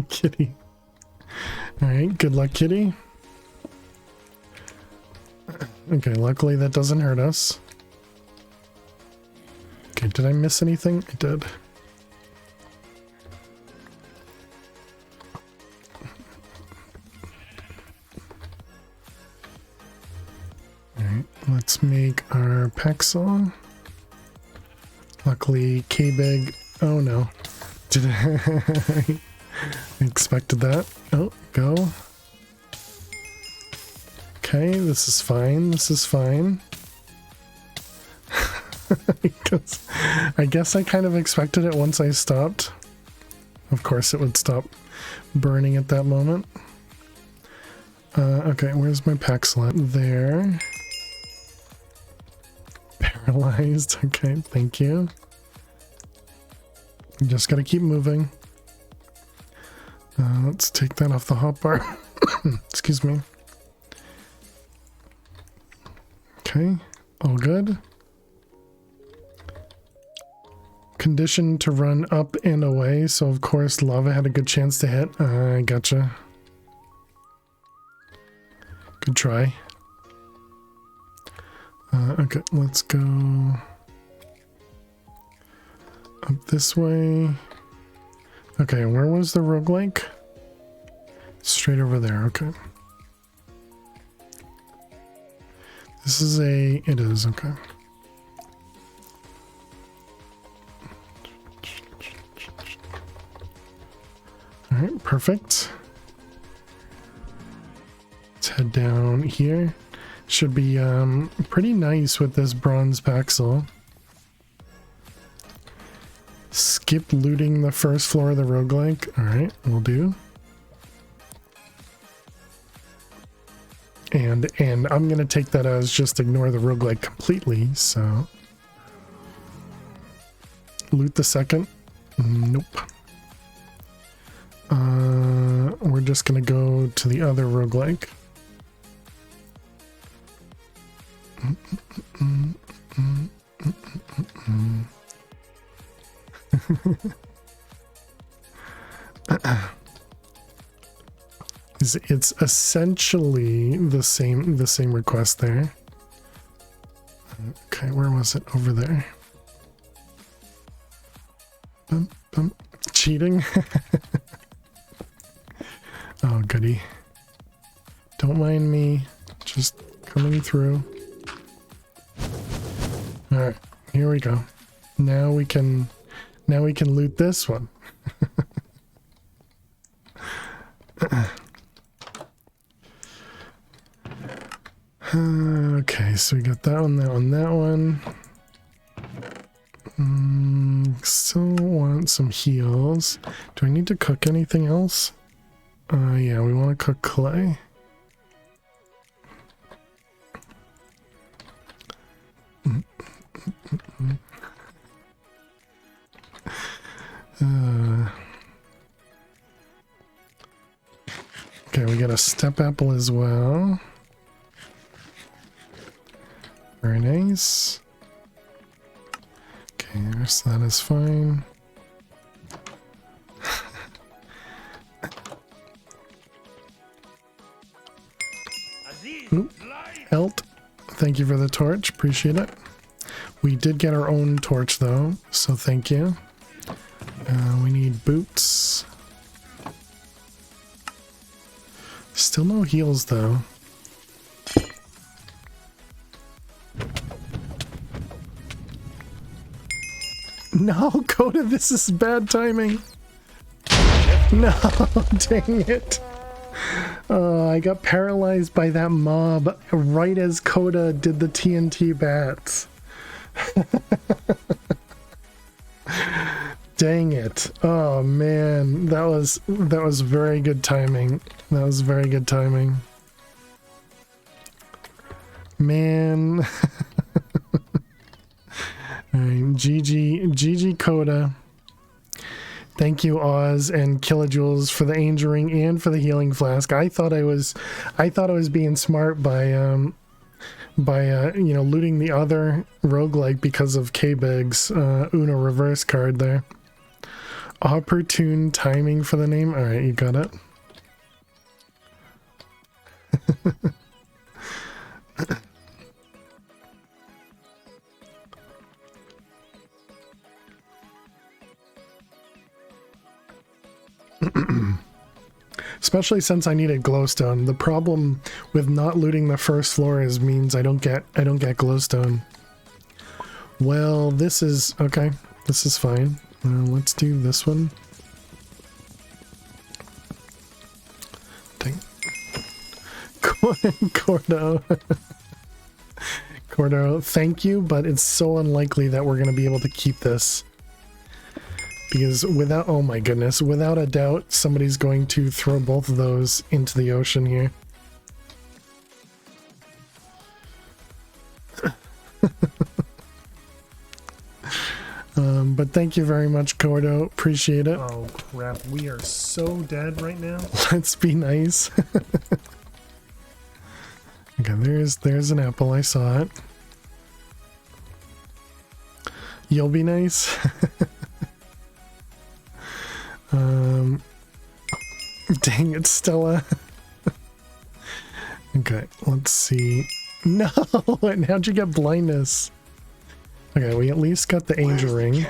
Kitty. Alright, good luck, Kitty. Okay, luckily that doesn't hurt us. Okay, did I miss anything? I did. Alright, let's make our paxel. Luckily, K-Big... Oh no. Did I... I expected that. Oh, go. Okay, this is fine. This is fine. Because I guess I kind of expected it once I stopped. Of course it would stop burning at that moment. Okay, where's my paxel? There. Paralyzed. Okay, thank you. You just gotta keep moving. Let's take that off the hotbar. Excuse me. Okay, all good. Conditioned to run up and away, so of course lava had a good chance to hit. I gotcha. Good try. Okay, let's go up this way. Okay, where was the roguelike? Straight over there, okay. This is a... It is, okay. Alright, perfect. Let's head down here. Should be pretty nice with this bronze Paxel. Skip looting the first floor of the roguelike. Alright, we'll do. And I'm gonna take that as just ignore the roguelike completely, so. Loot the second. Nope. We're just gonna go to the other roguelike. It's essentially the same request there. Okay, where was it? Over there. Cheating. Oh goody. Don't mind me, just coming through. All right, here we go. Now we can loot this one. Okay, so we got that one, that one, that one. Still want some heals. Do I need to cook anything else? Yeah, we want to cook clay. Okay, we got a step apple as well. Very nice. Okay, so that is fine. Oop. Elt, thank you for the torch, appreciate it. We did get our own torch though, so thank you. We need boots. Still no heals though. No, Coda, this is bad timing. No, dang it. I got paralyzed by that mob right as Coda did the TNT bats. Dang it. Oh man, that was very good timing. That was very good timing. Man. Alright, GG Coda. Thank you, Oz and Kilojoules, for the angel ring and for the healing flask. I thought I was being smart by you know, looting the other roguelike because of K-Big's Uno reverse card there. Opportune timing for the name. Alright, you got it. Especially since I needed glowstone. The problem with not looting the first floor is means I don't get glowstone. Well, this is okay. This is fine. Let's do this one. Dang. Cordo. Cordo, thank you, but it's so unlikely that we're gonna be able to keep this. Because without, oh my goodness, without a doubt, somebody's going to throw both of those into the ocean here. But thank you very much, Cordo. Appreciate it. Oh crap, we are so dead right now. Let's be nice. Okay, there's an apple. I saw it. You'll be nice. Dang it, Stella. Okay, let's see. No, and how'd you get blindness? Okay, we at least got the angel ring.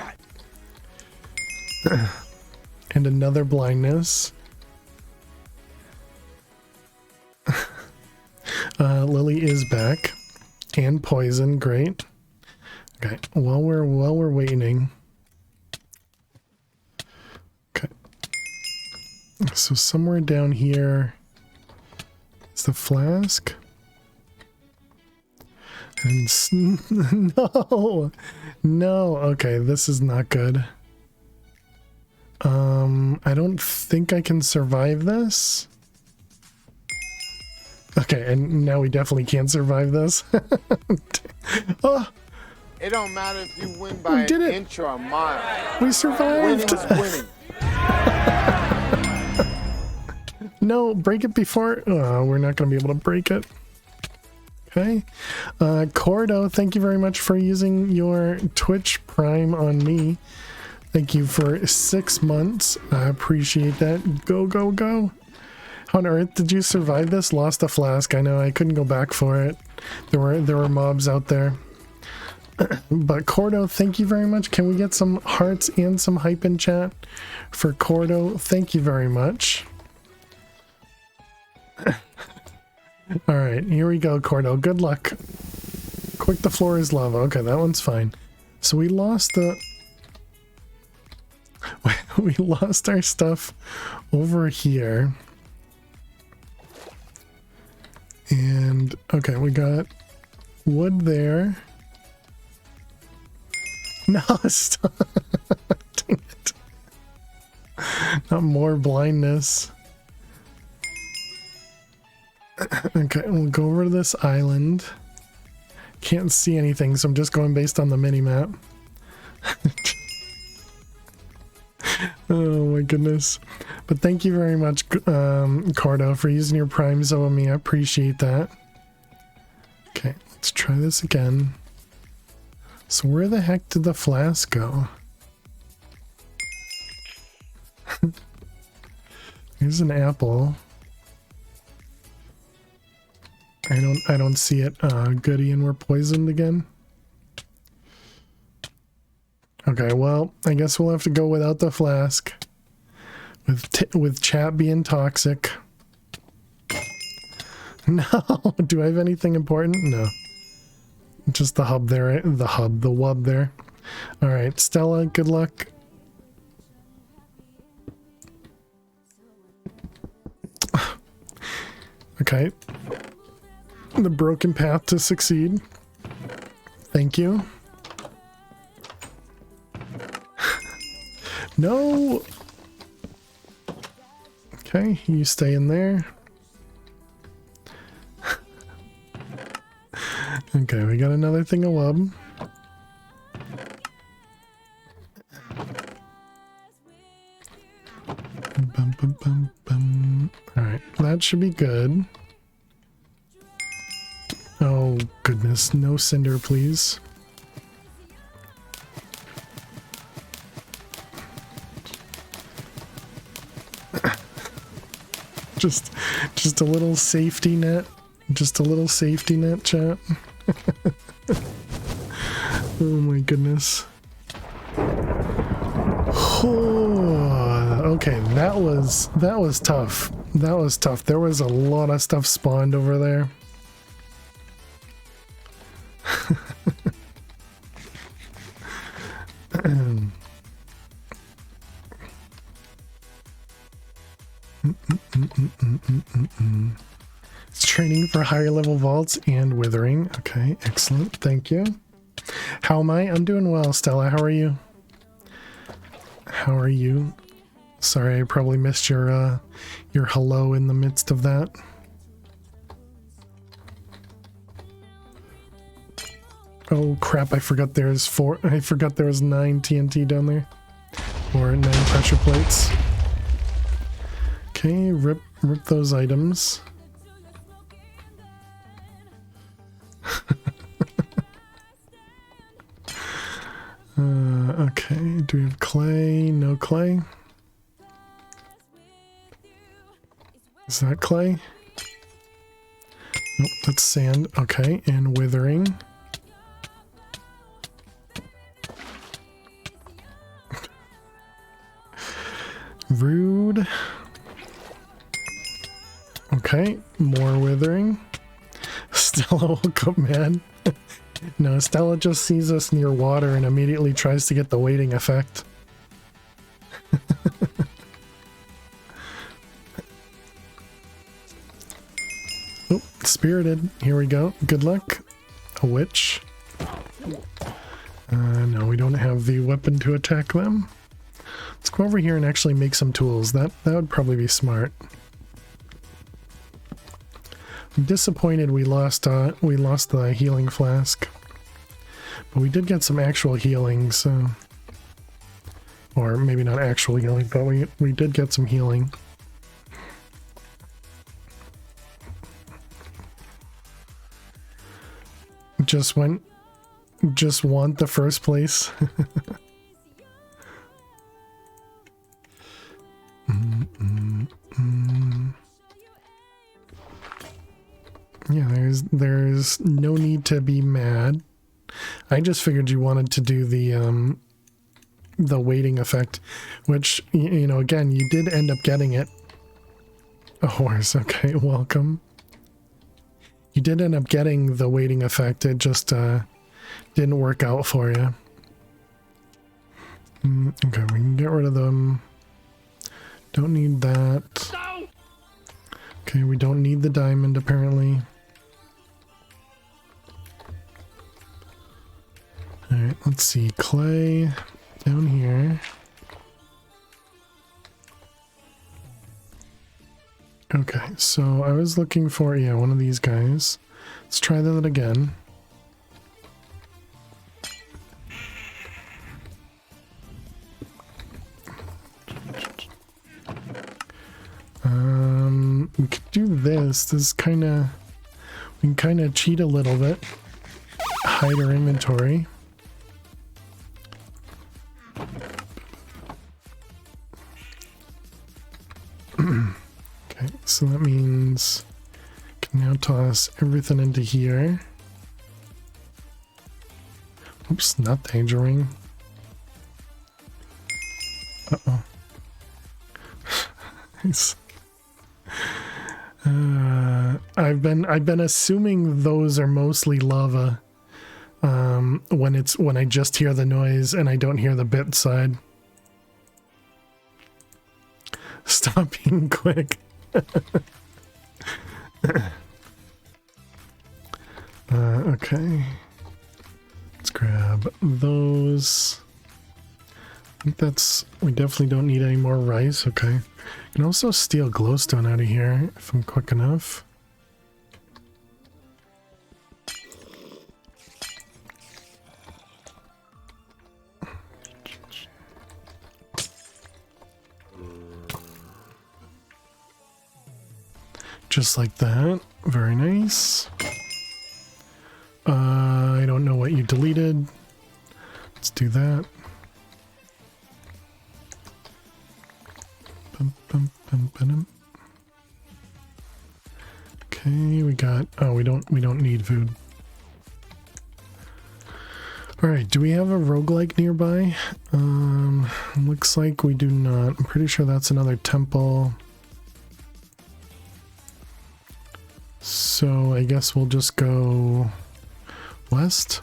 And another blindness. Lily is back. And poison, great. Okay, while we're waiting. Okay. So somewhere down here is the flask. And no. No. Okay, this is not good. I don't think I can survive this. Okay, and now we definitely can't survive this. Oh, it don't matter if you win by an inch or a mile. We survived. Winning is winning. No, break it before. Oh, we're not going to be able to break it. Okay. Cordo, thank you very much for using your Twitch Prime on me. Thank you for 6 months. I appreciate that. Go, go, go. How on earth did you survive this? Lost a flask. I know I couldn't go back for it. There were mobs out there. But Cordo, thank you very much. Can we get some hearts and some hype in chat for Cordo? Thank you very much. All right, here we go, Cordo. Good luck. Quick, the floor is lava. Okay, that one's fine. So we lost we lost our stuff over here. And okay, we got wood there. No, stop. Dang it. Not more blindness. Okay, we'll go over to this island. Can't see anything, so I'm just going based on the mini-map. Oh my goodness. But thank you very much, Cordo, for using your primes on me. I appreciate that. Okay, let's try this again. So where the heck did the flask go? Here's an apple. I don't see it. Goody, and we're poisoned again. Okay, well, I guess we'll have to go without the flask. With chat being toxic. No, do I have anything important? No. Just the hub there, the wub there. All right, Stella, good luck. Okay. The broken path to succeed. Thank you. No. Okay, you stay in there. Okay, we got another thing of wub. Bum, bum, bum, bum. All right, that should be good. Oh goodness, no cinder, please. Just a little safety net. Just a little safety net, chat. Oh my goodness. Oh, okay, that was tough. That was tough. There was a lot of stuff spawned over there. It's training for higher level vaults and withering. Okay, excellent. Thank you. How am I? I'm doing well, Stella. How are you? How are you? Sorry, I probably missed your hello in the midst of that. Oh crap, I forgot there was 9 TNT down there. Or 9 pressure plates. Okay, rip those items. Okay, do we have clay? No clay. Is that clay? Nope, that's sand. Okay, and withering. Rude. Okay, more withering. Stella woke up mad. No, Stella just sees us near water and immediately tries to get the waiting effect. Oh, spirited. Here we go. Good luck. A witch. No, we don't have the weapon to attack them. Let's go over here and actually make some tools. That would probably be smart. I'm disappointed we lost the healing flask. But we did get some actual healing, so... Or maybe not actual healing, but we did get some healing. Just want the first place. Yeah, there's no need to be mad. I just figured you wanted to do the waiting effect, which, you know, again, you did end up getting it. A horse, okay, welcome. You did end up getting the waiting effect, it just didn't work out for you. Okay, we can get rid of them. Don't need that. Okay, we don't need the diamond apparently. Alright, let's see. Clay down here. Okay, so I was looking for, yeah, one of these guys. Let's try that again. We could do this. This is kind of, we can kind of cheat a little bit. Hide our inventory. Okay, so that means I can now toss everything into here. Oops, not danger ring. Uh-oh. Nice. I've been assuming those are mostly lava when I just hear the noise and I don't hear the bit side. Stop being quick. Okay. Let's grab those. I think that's, we definitely don't need any more rice. Okay. I can also steal glowstone out of here if I'm quick enough. Just like that. Very nice. I don't know what you deleted. Let's do that. Okay, we got, oh, we don't need food. All right, do we have a roguelike nearby? Looks like we do not. I'm pretty sure that's another temple. So I guess we'll just go west.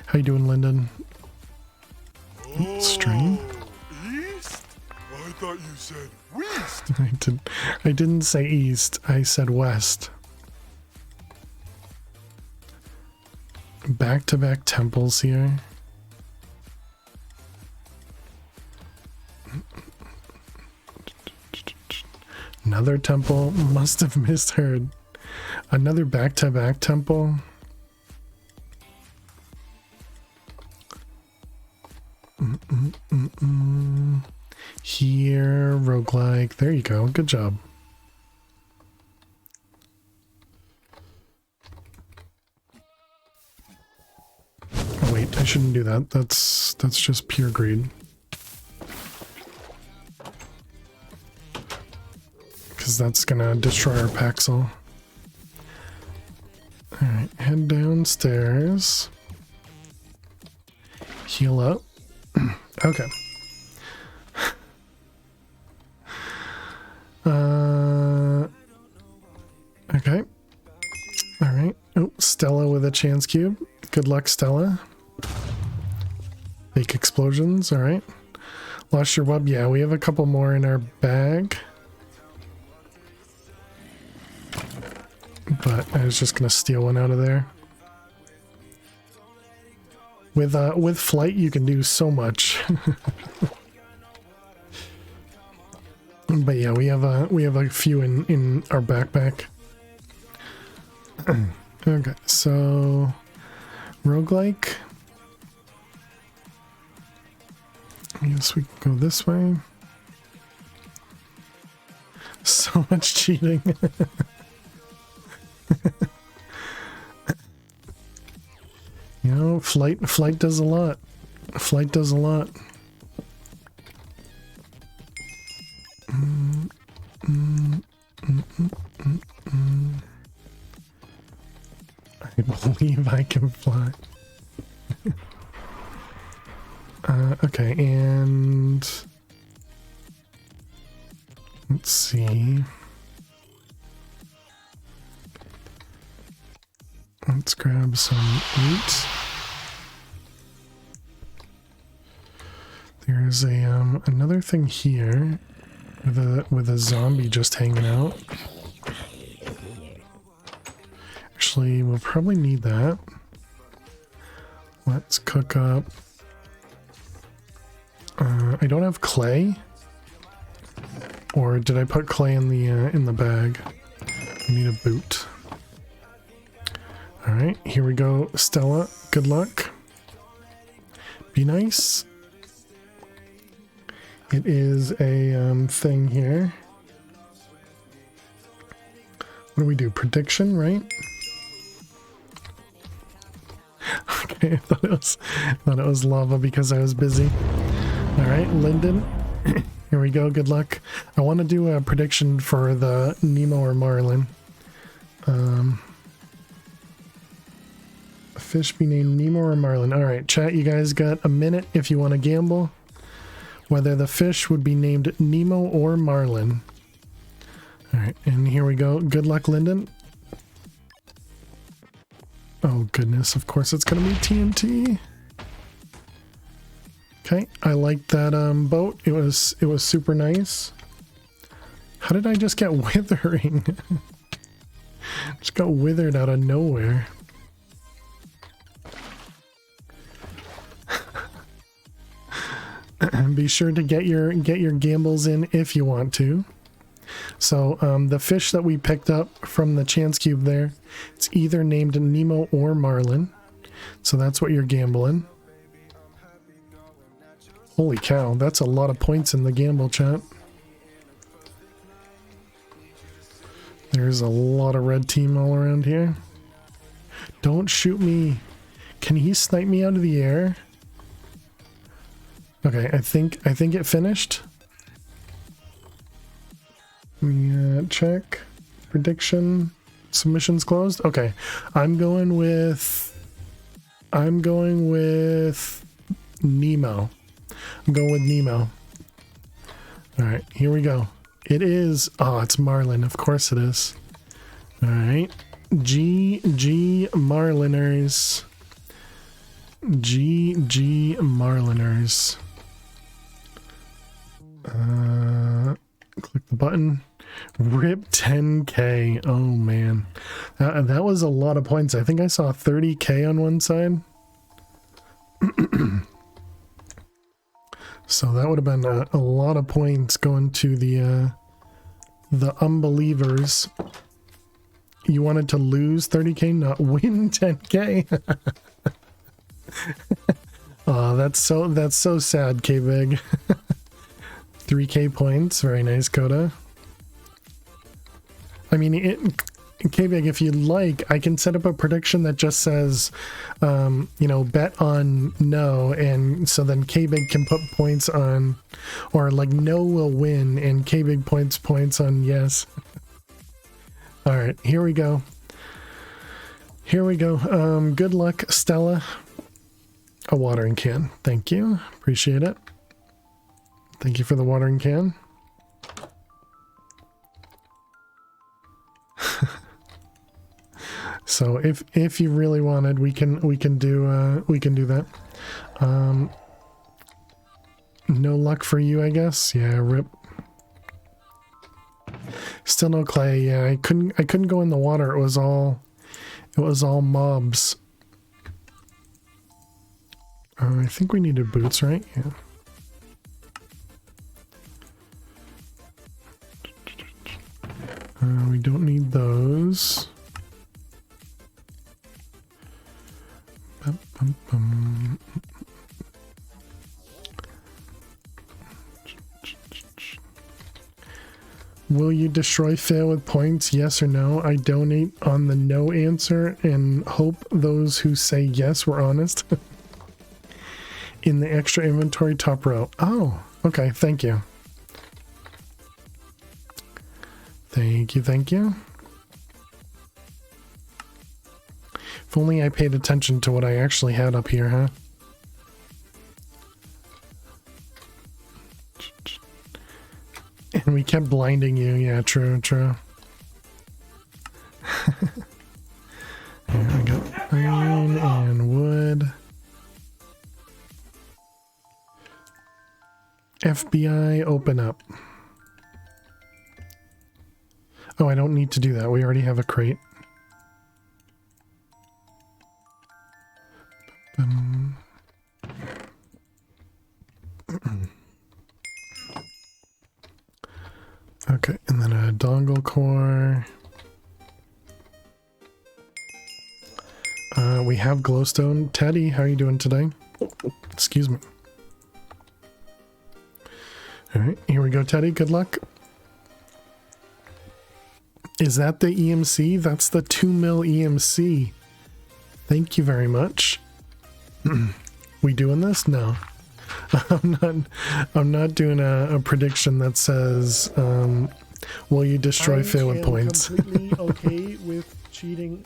How you doing, Lyndon? Stream? East? I thought you said west. I didn't say east, I said west. Back-to-back temples here. Another temple, must have misheard. Another back-to-back temple. Here, roguelike. There you go. Good job. Oh, wait, I shouldn't do that. That's just pure greed. Because that's gonna destroy our Paxel. Alright, head downstairs. Heal up. Okay. Okay. Oh, Stella with a chance cube. Good luck, Stella. Fake explosions, alright. Lost your web. Yeah, we have a couple more in our bag. But I was just gonna steal one out of there. With flight, you can do so much. But yeah, we have a few in our backpack. Okay, so roguelike. I guess we can go this way. So much cheating. You know, flight does a lot. Flight does a lot. I believe I can fly. Okay, and let's see. Let's grab some meat. There's a another thing here with a zombie just hanging out. Actually, we'll probably need that. Let's cook up. I don't have clay. Or did I put clay in the bag? I need a boot. All right, here we go, Stella. Good luck. Be nice. It is a thing here. What do we do? Prediction, right? Okay, I thought it was lava because I was busy. All right, Lyndon. Here we go. Good luck. I want to do a prediction for the Nemo or Marlin. Fish be named Nemo or Marlin. All right, chat. You guys got a minute if you want to gamble. Whether the fish would be named Nemo or Marlin. All right, and here we go. Good luck, Lyndon. Oh goodness! Of course, it's gonna be TNT. Okay, I like that boat. It was super nice. How did I just get withering? Just got withered out of nowhere. Be sure to get your gambles in if you want to. So the fish that we picked up from the chance cube there, it's either named Nemo or Marlin. So that's what you're gambling. Holy cow, that's a lot of points in the gamble, chat. There's a lot of red team all around here. Don't shoot me. Can he snipe me out of the air? Okay, I think it finished. Let me check. Prediction. Submissions closed. Okay, I'm going with Nemo. I'm going with Nemo. All right, here we go. It is. Oh, it's Marlin. Of course it is. All right. GG Marliners. GG Marliners. Click the button. Rip 10k. Oh man, that was a lot of points. I think I saw 30k on one side. So that would have been a lot of points going to the unbelievers. You wanted to lose 30k, not win 10k. Oh, that's so sad, K-Big. 3k points, very nice, Coda. I mean, K-Big, if you'd like, I can set up a prediction that just says, you know, bet on no, and so then K-Big can put points on, or like no will win, and K-Big points on yes. All right, here we go. Here we go. Good luck, Stella. A watering can. Thank you. Appreciate it. Thank you for the watering can. So if you really wanted, we can do that. No luck for you, I guess. Yeah, rip. Still no clay. Yeah, I couldn't go in the water. It was all mobs. I think we needed boots, right? Yeah. We don't need those. Bum, bum, bum. Will you destroy fail with points? Yes or no? I donate on the no answer and hope those who say yes were honest. In the extra inventory top row. Oh, okay. Thank you. Thank you. Thank you. If only I paid attention to what I actually had up here, huh? And we kept blinding you. Yeah, true, true. I got iron and wood. FBI, open up. Oh, I don't need to do that. We already have a crate. Okay, and then a dongle core. We have glowstone. Teddy, how are you doing today? Excuse me. All right, here we go, Teddy. Good luck. Is that the EMC? That's the 2 mil EMC. Thank you very much. We doing this? No. I'm not doing a prediction that says will you destroy fail with points. Completely okay with cheating.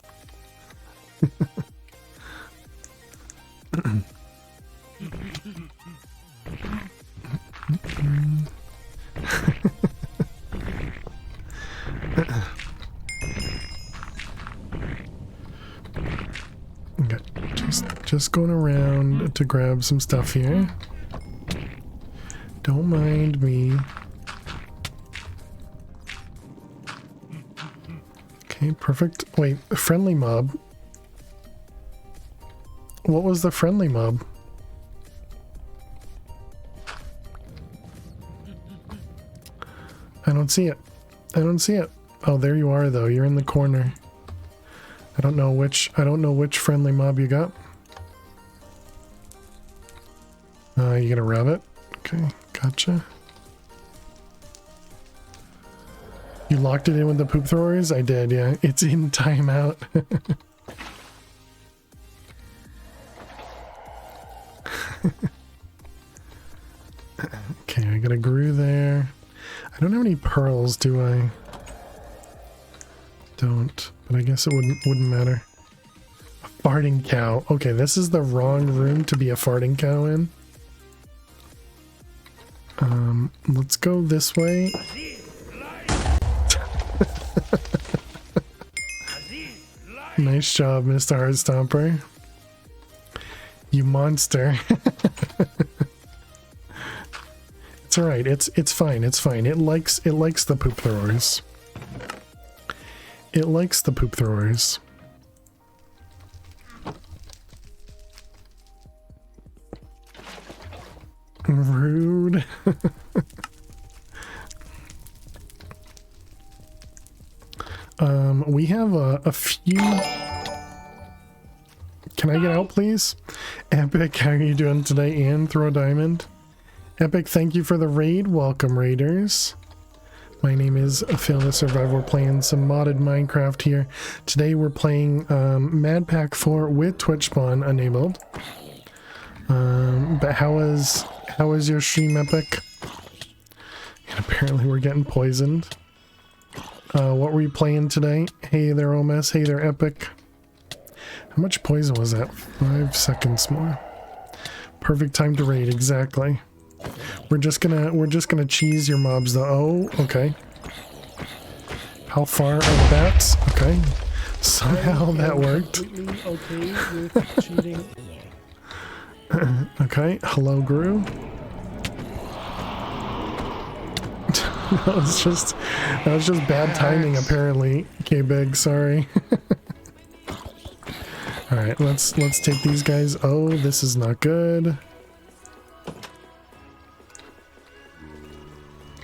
Okay, just going around to grab some stuff here. Don't mind me. Okay, perfect. Wait, friendly mob. What was the friendly mob? I don't see it. I don't see it. Oh, there you are though. You're in the corner. I don't know which friendly mob you got. You gonna rub it? Okay, gotcha. You locked it in with the poop throwers? I did, yeah. It's in timeout. Okay, I got a grew there. I don't have any pearls, do I? Don't, but I guess it wouldn't matter. A farting cow. Okay, this is the wrong room to be a farting cow in. Let's go this way. Nice job, Mr. Heartstomper. You monster. It's alright, it's fine, it's fine. It likes the poop throwers. It likes the poop throwers. Rude. We have a few. Can I get out, please? Epic, how are you doing today? And throw a diamond. Epic, thank you for the raid. Welcome, raiders. My name is Phil the Survivor. We're playing some modded Minecraft here. Today we're playing MadPack 4 with Twitch spawn enabled. But how is your stream, Epic? And apparently we're getting poisoned. What were you playing today? Hey there, Omes. Hey there, Epic. How much poison was that? 5 seconds more. Perfect time to raid, exactly. We're just gonna cheese your mobs though. Oh, okay. How far are the bats? Okay. Somehow that worked. Completely okay with cheating. Okay, hello, Gru. That was just bad timing, apparently. Okay, Big, sorry. All right, let's take these guys. Oh, this is not good.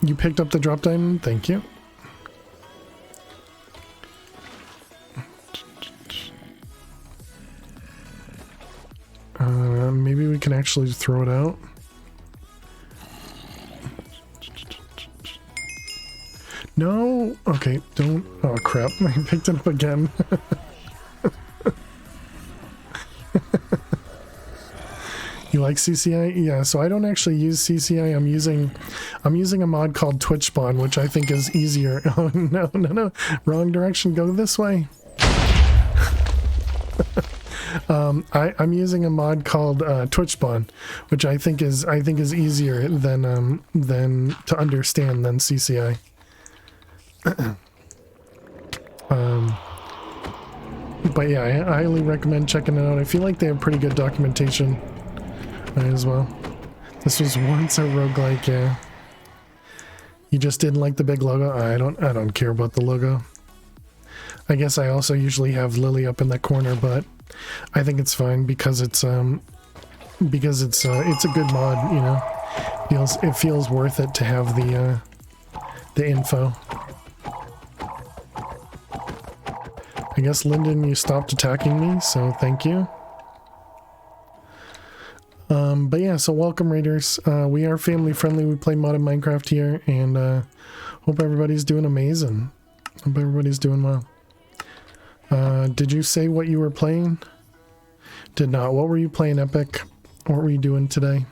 You picked up the drop diamond? Thank you. Maybe we can actually throw it out. No! Okay, don't... Oh, crap. I picked it up again. You like CCI? Yeah, so I don't actually use CCI. I'm using a mod called Twitch Spawn, which I think is easier. Oh, no. Wrong direction. Go this way. I'm using a mod called Twitch Spawn, which I think is easier than to understand than CCI. But yeah, I highly recommend checking it out. I feel like they have pretty good documentation as well. This was once a roguelike, yeah. You just didn't like the big logo? I don't care about the logo. I guess I also usually have Lily up in that corner, but I think it's fine because it's a good mod, you know. It feels worth it to have the info. I guess, Lyndon, you stopped attacking me, so thank you. But yeah, so welcome, Raiders. We are family friendly. We play modded Minecraft here, and hope everybody's doing amazing. Hope everybody's doing well. Did you say what you were playing? Did not. What were you playing, Epic? What were you doing today?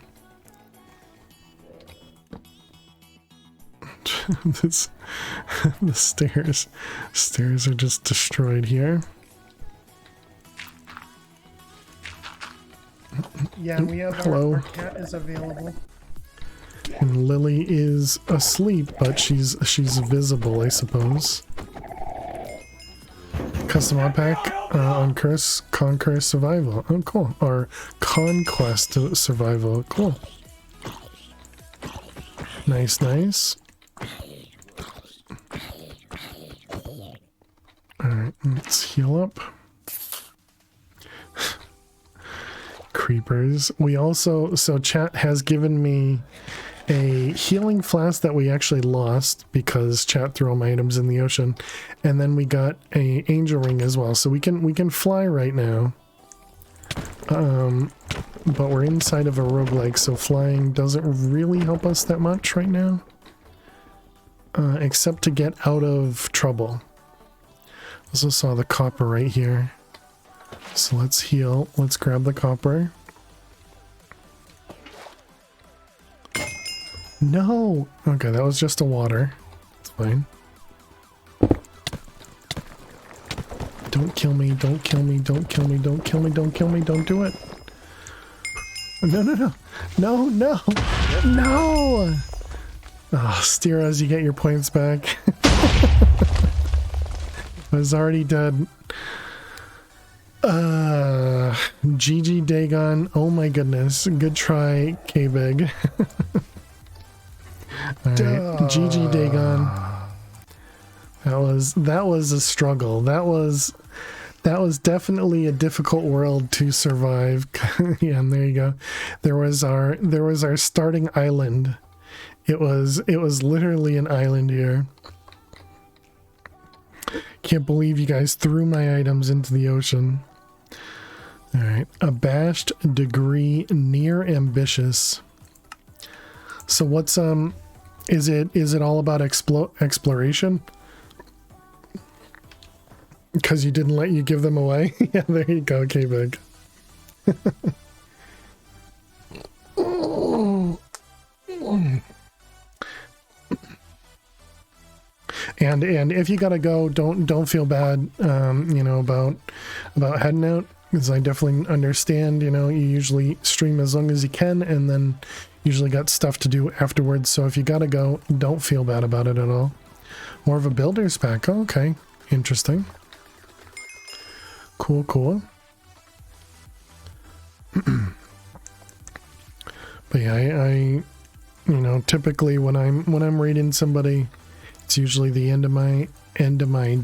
The stairs are just destroyed here. Yeah, we have our cat is available. And Lily is asleep, but she's visible, I suppose. Custom MadPack on Conquer Survival. Oh, cool. Or Conquest Survival. Cool. Nice. Alright, let's heal up. Creepers. We also, so chat has given me a healing flask that we actually lost because chat threw all my items in the ocean, and then we got a angel ring as well, so we can fly right now. But we're inside of a roguelike, so flying doesn't really help us that much right now, except to get out of trouble. Also saw the copper right here, so let's heal. Let's grab the copper. No! Okay, that was just a water. It's fine. Don't kill me, don't kill me, don't kill me, don't kill me, don't kill me, don't do it. No. Oh, steer as you get your points back. I was already dead. GG Dagon. Oh my goodness. Good try, K-Big. Alright, GG Dagon. That was a struggle. That was definitely a difficult world to survive. Yeah, and there you go. There was our starting island. It was literally an island here. Can't believe you guys threw my items into the ocean. Alright, abashed, degree, near ambitious. So what's is it all about exploration? Because you didn't let you give them away? Yeah, there you go, K-Big. And if you gotta go, don't feel bad, you know, about heading out, because I definitely understand, you know, you usually stream as long as you can, and then usually got stuff to do afterwards, so if you gotta go, don't feel bad about it at all. More of a builder's pack. Oh, okay, interesting. Cool, cool. But yeah, I you know, typically when I'm raiding somebody, it's usually the end of my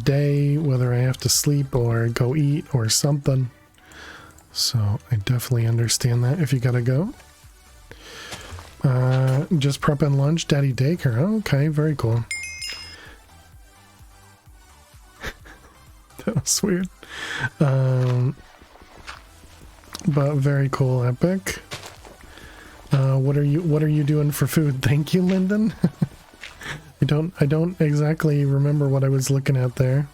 day, whether I have to sleep or go eat or something. So I definitely understand that if you gotta go. Just prepping lunch, Daddy Daycare. Oh, okay, very cool. That was weird. But very cool, Epic. What are you doing for food? Thank you, Lyndon. I don't exactly remember what I was looking at there.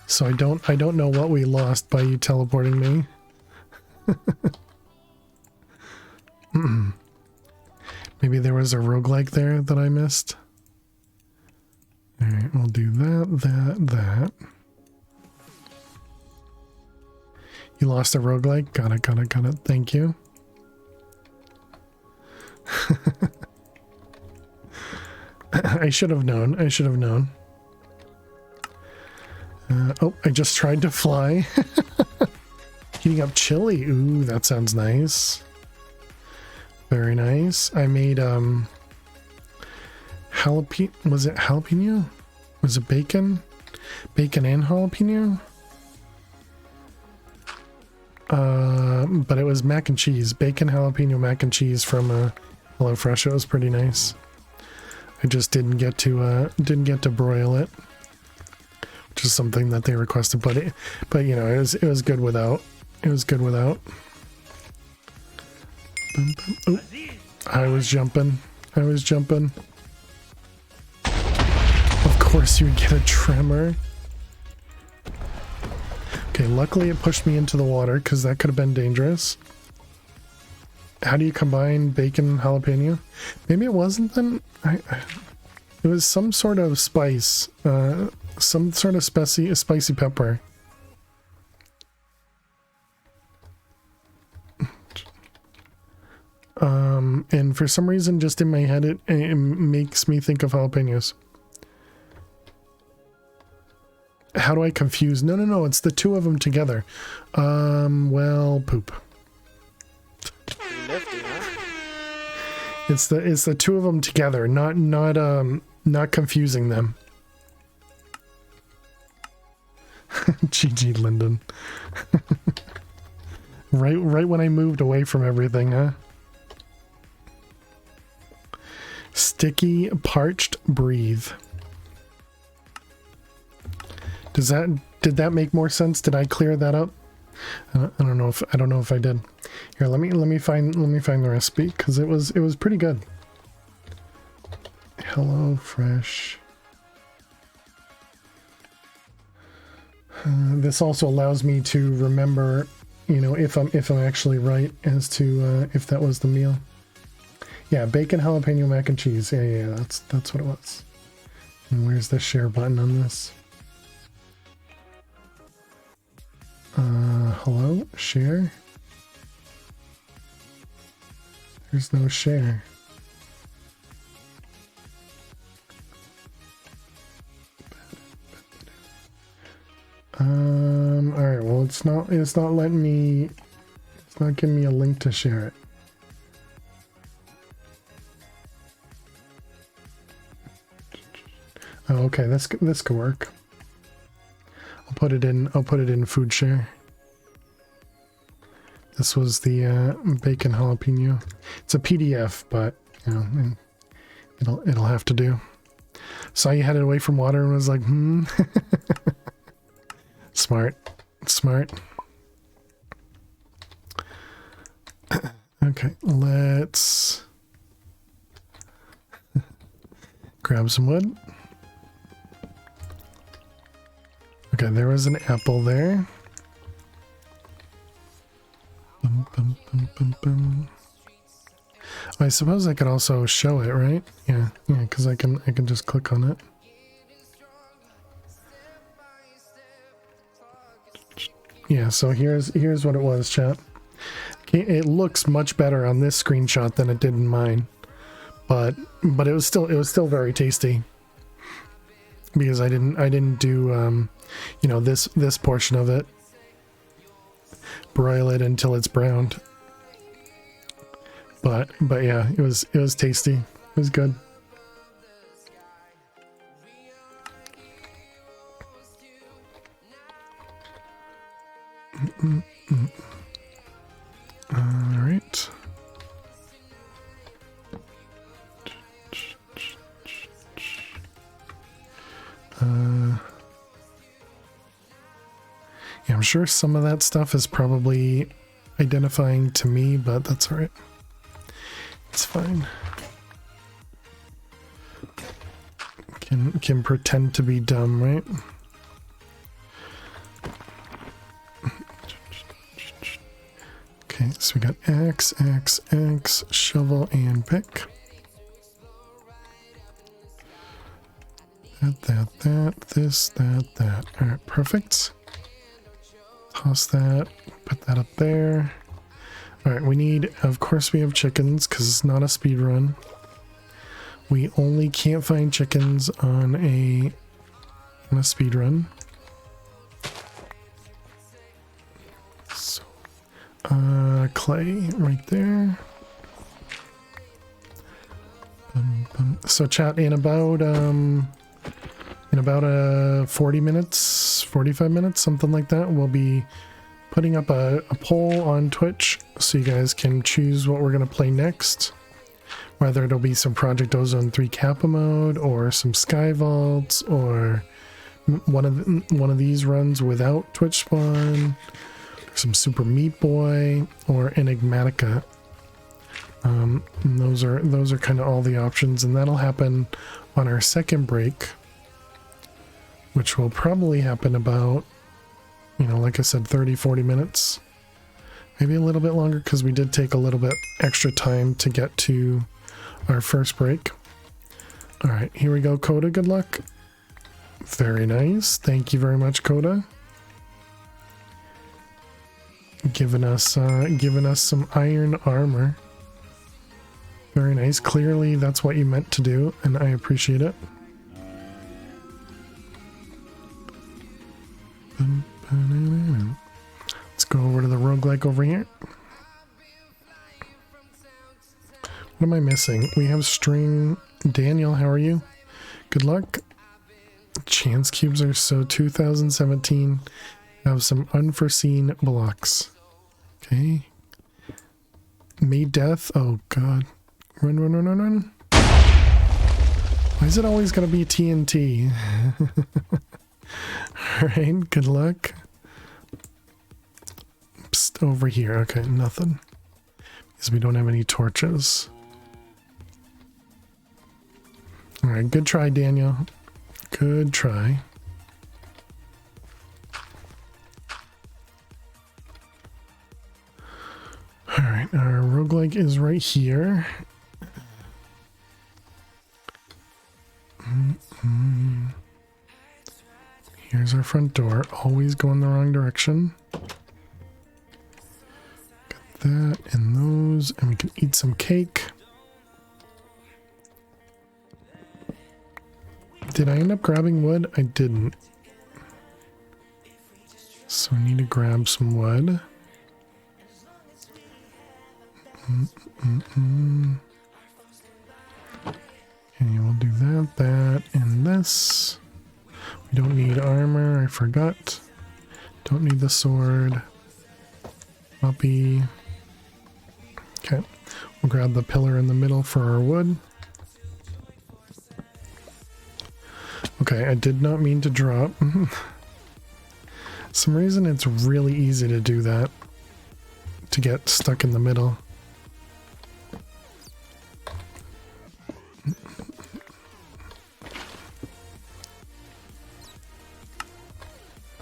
So I don't know what we lost by you teleporting me. Maybe there was a roguelike there that I missed. Alright, we'll do that. You lost a roguelike? Got it. Thank you. I should have known. Oh, I just tried to fly. Heating up chili. Ooh, that sounds nice. Very nice. I made jalapeno. Was it jalapeno? Was it bacon? Bacon and jalapeno? But it was mac and cheese. Bacon, jalapeno, mac and cheese from HelloFresh. It was pretty nice. I just didn't get to broil it, which is something that they requested. But you know, it was good without. It was good without. Oh, I was jumping. Of course you would get a tremor. Okay, luckily it pushed me into the water because that could have been dangerous. How do you combine bacon and jalapeno? Maybe it wasn't then. It was some sort of spice, some sort of spicy pepper. And for some reason, just in my head, it makes me think of jalapenos. How do I confuse? No, it's the two of them together. Well, poop. Nifty, huh? It's the two of them together, not confusing them. GG Lyndon. right when I moved away from everything, huh? Sticky, parched, breathe. Did that make more sense? Did I clear that up? I don't know if I did. Here, let me find the recipe because it was pretty good. HelloFresh. This also allows me to remember, you know, if I'm actually right as to if that was the meal. Yeah, bacon, jalapeno, mac and cheese. Yeah, that's what it was. And where's the share button on this? Hello? Share? There's no share. Alright, well it's not letting me, it's not giving me a link to share it. Oh, okay, this could work. I'll put it in food share. This was the bacon jalapeno. It's a PDF, but you know, it'll have to do. Saw you headed away from water and was like, Smart. Okay, let's grab some wood. Okay, there was an apple there. I suppose I could also show it, right? Yeah, because I can just click on it. Yeah, so here's what it was, chat. Okay, it looks much better on this screenshot than it did in mine, but it was still very tasty because I didn't do you know, this portion of it. Broil it until it's browned. But yeah, it was tasty. It was good. All right. Yeah, I'm sure some of that stuff is probably identifying to me, but that's all right. It's fine. Can pretend to be dumb, right? Okay, so we got X, X, X, shovel, and pick. That, this, that. Alright, perfect. Toss that, put that up there. Alright, we need, of course we have chickens, because it's not a speed run. We only can't find chickens on a speed run. So, clay right there. So chat, in about 40 minutes, 45 minutes, something like that, we'll be putting up a poll on Twitch so you guys can choose what we're going to play next. Whether it'll be some Project Ozone 3 Kappa Mode or some Sky Vaults or one of these runs without Twitch spawn, or some Super Meat Boy or Enigmatica. Those are kind of all the options, and that'll happen on our second break, which will probably happen about, you know, like I said, 30-40 minutes, maybe a little bit longer, because we did take a little bit extra time to get to our first break. All right, here we go, Coda. Good luck. Very nice. Thank you very much, Coda. Giving us some iron armor. Very nice. Clearly, that's what you meant to do, and I appreciate it. Let's go over to the roguelike over here. What am I missing? We have string. Daniel, how are you? Good luck. Chance cubes are so 2017. Have some unforeseen blocks. Okay. May death. Oh god. Run. Why is it always gonna be TNT? Alright, good luck. Psst, over here. Okay, nothing. Because we don't have any torches. Alright, good try, Daniel. Good try. Alright, our roguelike is right here. Here's our front door. Always going the wrong direction. Got that and those, and we can eat some cake. Did I end up grabbing wood? I didn't. So I need to grab some wood. Okay, we'll do that, and this. We don't need armor, I forgot. Don't need the sword. Puppy. Okay, we'll grab the pillar in the middle for our wood. Okay, I did not mean to drop. Some reason it's really easy to do that. To get stuck in the middle.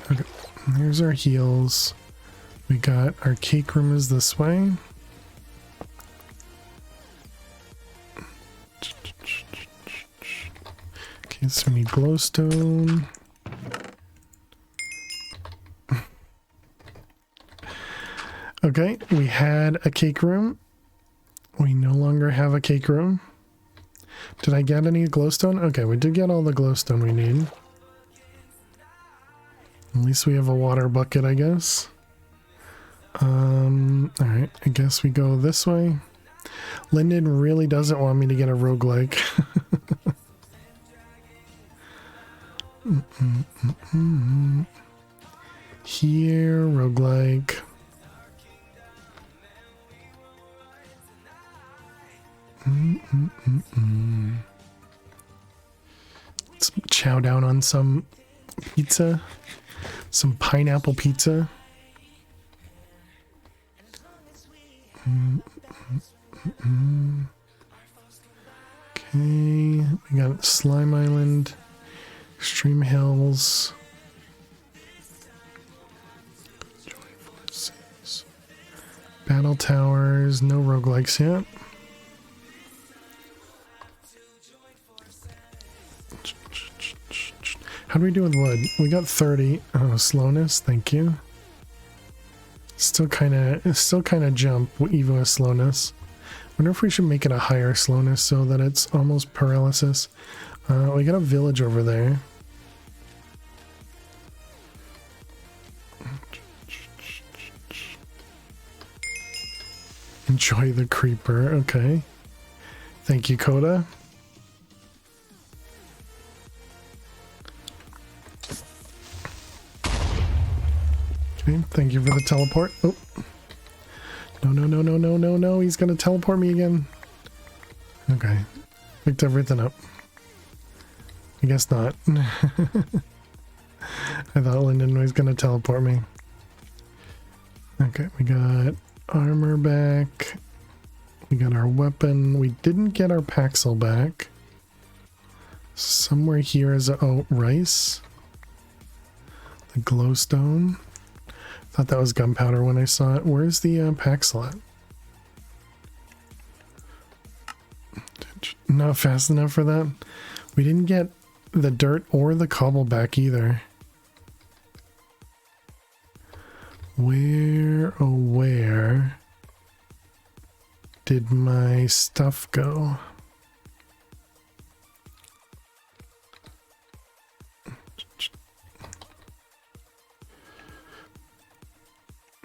Okay, here's our heals. We got our cake room is this way. Okay, so we need glowstone. Okay, we had a cake room. We no longer have a cake room. Did I get any glowstone? Okay, we did get all the glowstone we need. At least we have a water bucket, I guess. Alright, I guess we go this way. Lyndon really doesn't want me to get a roguelike. Here, roguelike. Let's chow down on some pizza. Some pineapple pizza. Okay, we got Slime Island, Extreme Hills, Joy Forces, Battle Towers, no roguelikes yet. How do we do with wood? We got 30. Oh, slowness, thank you. Still kind of jump even with slowness. Wonder if we should make it a higher slowness so that it's almost paralysis. We got a village over there. Enjoy the creeper. Okay. Thank you, Coda. Okay, thank you for the teleport. Oh. No. He's going to teleport me again. Okay. Picked everything up. I guess not. I thought Lyndon was going to teleport me. Okay, we got armor back. We got our weapon. We didn't get our Paxel back. Somewhere here is a... Oh, rice. The glowstone. Thought that was gunpowder when I saw it. Where's the Paxel at? Not fast enough for that. We didn't get the dirt or the cobble back either. Where, oh where did my stuff go?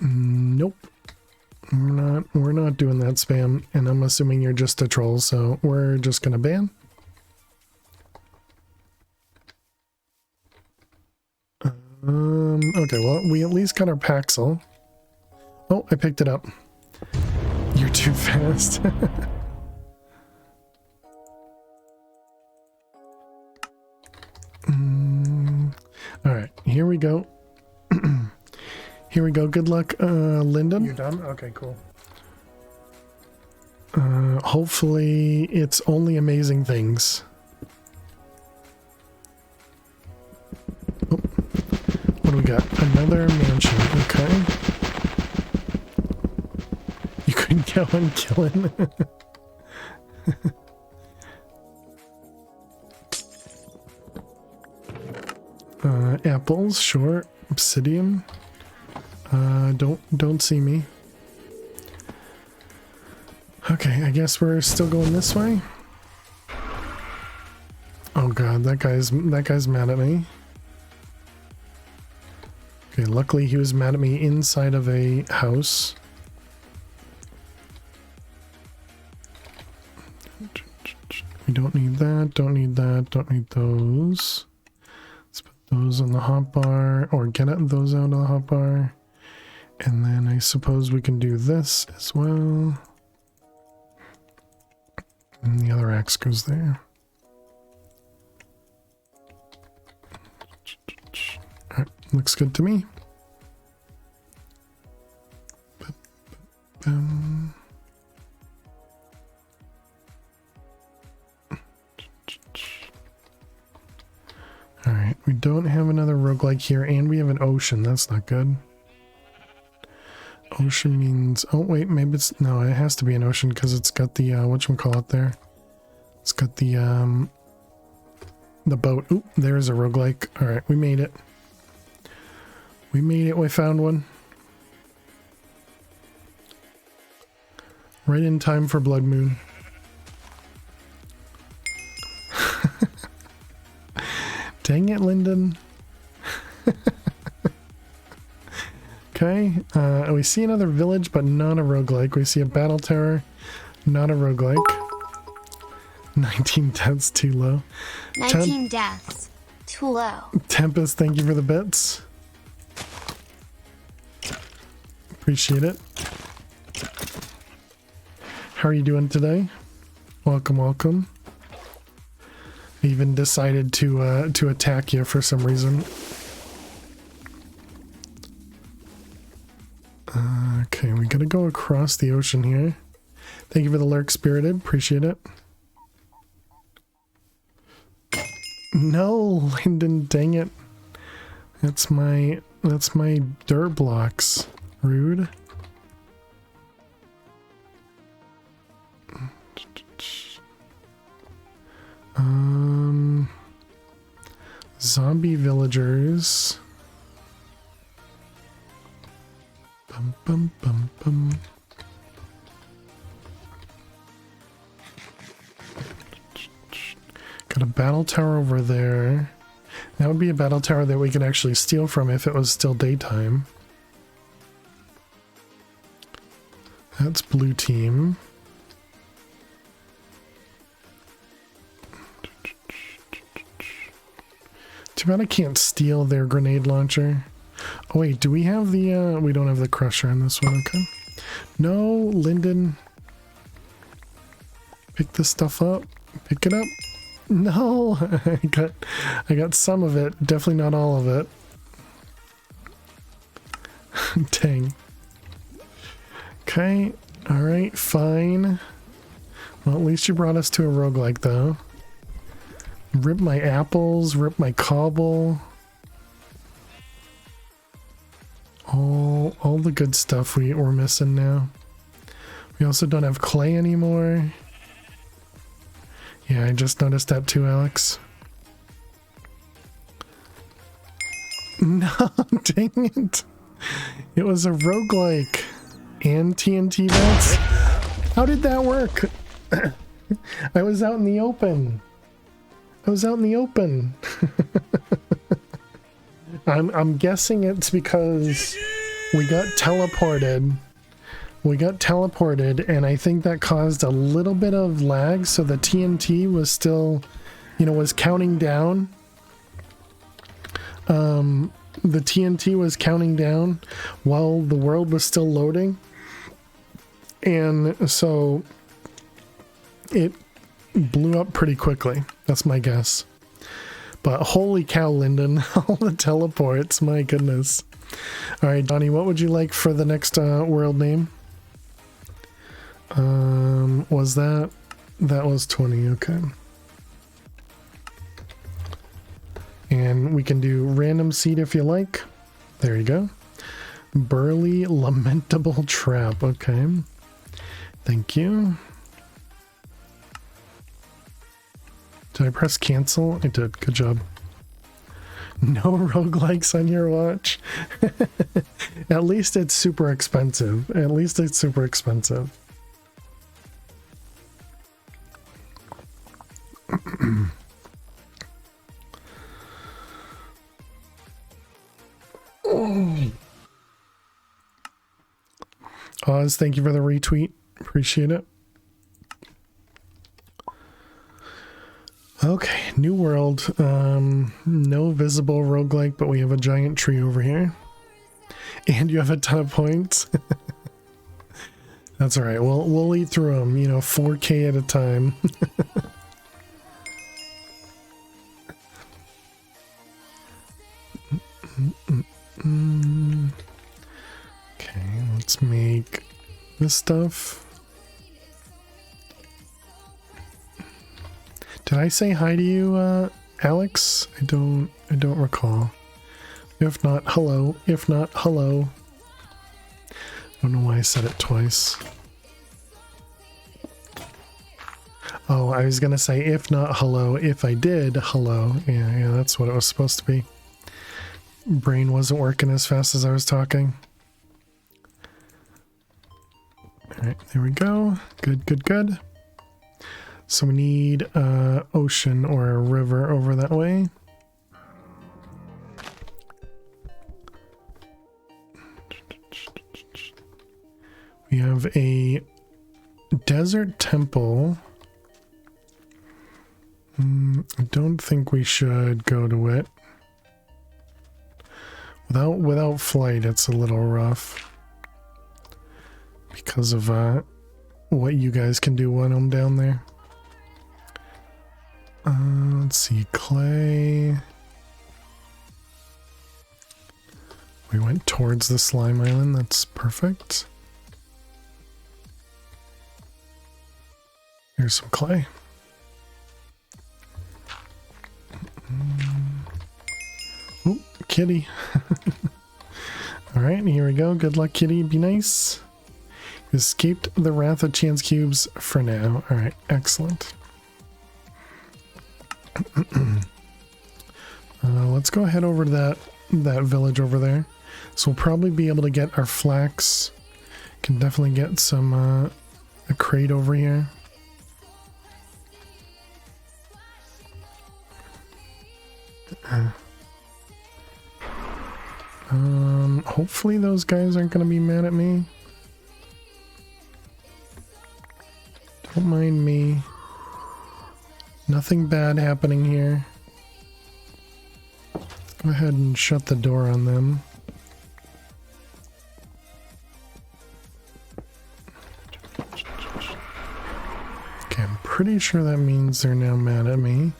Nope. We're not doing that spam, and I'm assuming you're just a troll, so we're just gonna ban. Okay, well, we at least got our Paxel. Oh, I picked it up. You're too fast. Alright, here we go. Here we go. Good luck, Lyndon. You're done? Okay, cool. Hopefully it's only amazing things. Oh, what do we got? Another mansion. Okay. You couldn't get one killing. Apples, sure. Obsidian. Don't see me. Okay, I guess we're still going this way. Oh god, that guy's mad at me. Okay, luckily he was mad at me inside of a house. We don't need that, don't need that, don't need those. Let's put those on the hotbar, or get those out of the hotbar. And then I suppose we can do this as well. And the other axe goes there. Alright, looks good to me. Alright, we don't have another roguelike here, and we have an ocean. That's not good. Ocean means... Oh, wait, maybe it's... No, it has to be an ocean because it's got the, whatchamacallit there. It's got the boat. Oop, there's a roguelike. Alright, we made it. We made it. We found one. Right in time for Blood Moon. Dang it, Lyndon. Okay, we see another village, but not a roguelike. We see a battle tower, not a roguelike. 19 deaths, too low. 19 deaths. Too low. Tempest, thank you for the bits. Appreciate it. How are you doing today? Welcome, welcome. I even decided to attack you for some reason. Okay, we gotta go across the ocean here. Thank you for the lurk, Spirited. Appreciate it. No, Lyndon, dang it. That's my dirt blocks. Rude. Zombie villagers. Bum bum bum bum. Got a battle tower over there. That would be a battle tower that we could actually steal from if it was still daytime. That's blue team. Too bad I can't steal their grenade launcher. Oh wait, do we have the, we don't have the crusher on this one, okay. No, Lyndon. Pick this stuff up. Pick it up. No, I got some of it, definitely not all of it. Dang. Okay, alright, fine. Well, at least you brought us to a roguelike though. Rip my apples, rip my cobble. All the good stuff we're missing now. We also don't have clay anymore. Yeah, I just noticed that too, Alex. No, dang it. It was a roguelike. And TNT vents? How did that work? I was out in the open. I'm guessing it's because we got teleported. And I think that caused a little bit of lag, so the TNT was still, was counting down. The TNT was counting down while the world was still loading. And so it blew up pretty quickly. That's my guess. But holy cow, Lyndon, all the teleports, my goodness. All right, Donnie, what would you like for the next world name? Was that was 20, okay. And we can do random seed if you like. There you go. Burly Lamentable Trap, okay. Thank you. Did I press cancel? I did. Good job. No roguelikes on your watch. At least it's super expensive. Oz, thank you for the retweet. Appreciate it. Okay, new world. No visible roguelike, but we have a giant tree over here. And you have a ton of points. That's alright, we'll eat through them, 4K at a time. Okay, let's make this stuff. Did I say hi to you, Alex? I don't recall. If not, hello. If not, hello. I don't know why I said it twice. Oh, I was gonna say if not, hello. If I did, hello. Yeah, that's what it was supposed to be. Brain wasn't working as fast as I was talking. Alright, there we go. Good. So we need ocean or a river over that way. We have a desert temple. I don't think we should go to it. Without flight, it's a little rough. Because of what you guys can do when I'm down there. Let's see, clay. We went towards the slime island, that's perfect. Here's some clay. Oh, kitty. Alright, here we go. Good luck, kitty. Be nice. Escaped the wrath of chance cubes for now. Alright, excellent. Let's go ahead over to that village over there. So we'll probably be able to get our flax. Can definitely get some a crate over here. Hopefully those guys aren't gonna be mad at me. Don't mind me. Nothing bad happening here. Go ahead and shut the door on them. Okay, I'm pretty sure that means they're now mad at me.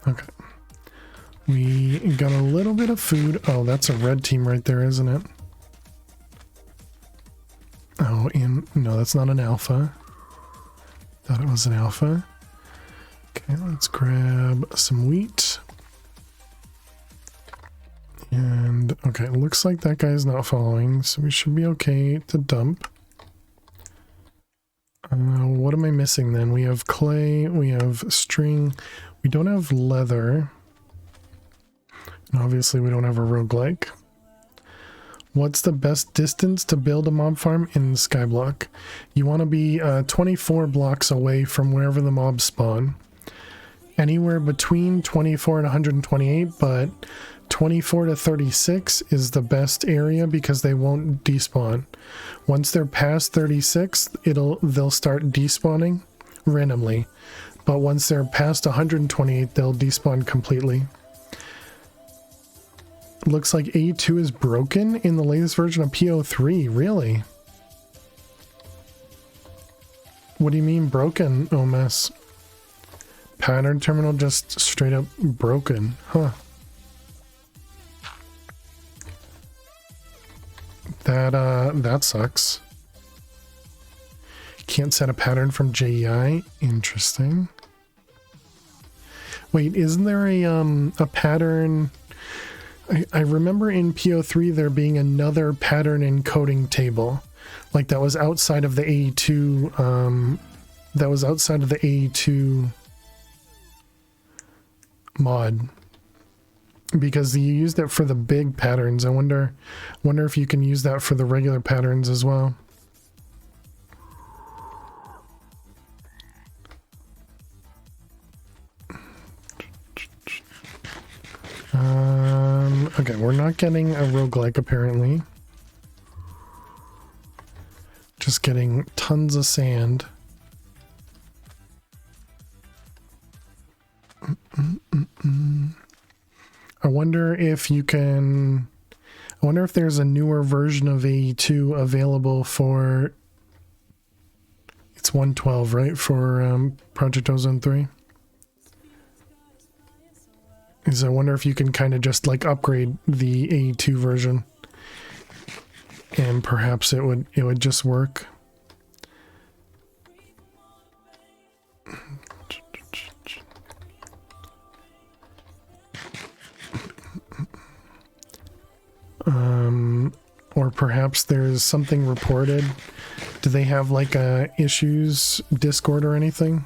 Okay. We got a little bit of food. Oh, that's a red team right there, isn't it? Oh, no, that's not an alpha. Thought it was an alpha. Okay, let's grab some wheat. And, okay, it looks like that guy's not following, so we should be okay to dump. What am I missing then? We have clay, we have string, we don't have leather. And obviously we don't have a roguelike. What's the best distance to build a mob farm in Skyblock? You want to be 24 blocks away from wherever the mobs spawn. Anywhere between 24 and 128, but 24 to 36 is the best area because they won't despawn. Once they're past 36, they'll start despawning randomly. But once they're past 128, they'll despawn completely. Looks like A2 is broken in the latest version of PO3. Really? What do you mean broken, OMS? Pattern terminal just straight up broken. Huh. That sucks. Can't set a pattern from JEI. Interesting. Wait, isn't there a pattern? I remember in PO3 there being another pattern encoding table, like that was outside of the A2. That was outside of the A2 mod, because you used it for the big patterns. I wonder if you can use that for the regular patterns as well. Okay, we're not getting a roguelike apparently. Just getting tons of sand. I wonder if you can... I wonder if there's a newer version of A2 available for... It's 112, right? For Project Ozone 3? I wonder if you can kind of just like upgrade the A2 version, and perhaps it would just work. Or perhaps there's something reported. Do they have like issues, Discord or anything?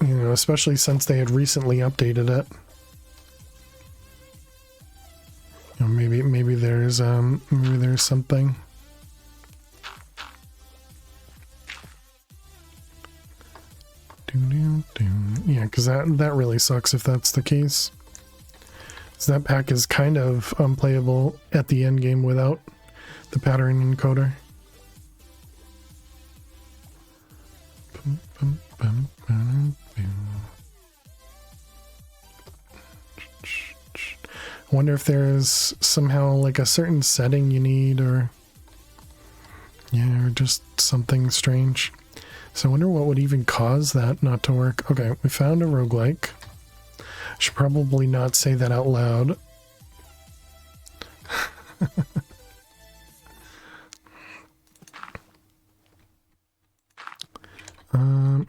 You know, especially since they had recently updated it. You know, maybe maybe there's something. Yeah, because that really sucks if that's the case. So that pack is kind of unplayable at the end game without the pattern encoder. I wonder if there's somehow like a certain setting you need, or yeah, or just something strange. So I wonder what would even cause that not to work. Okay, we found a roguelike. I should probably not say that out loud.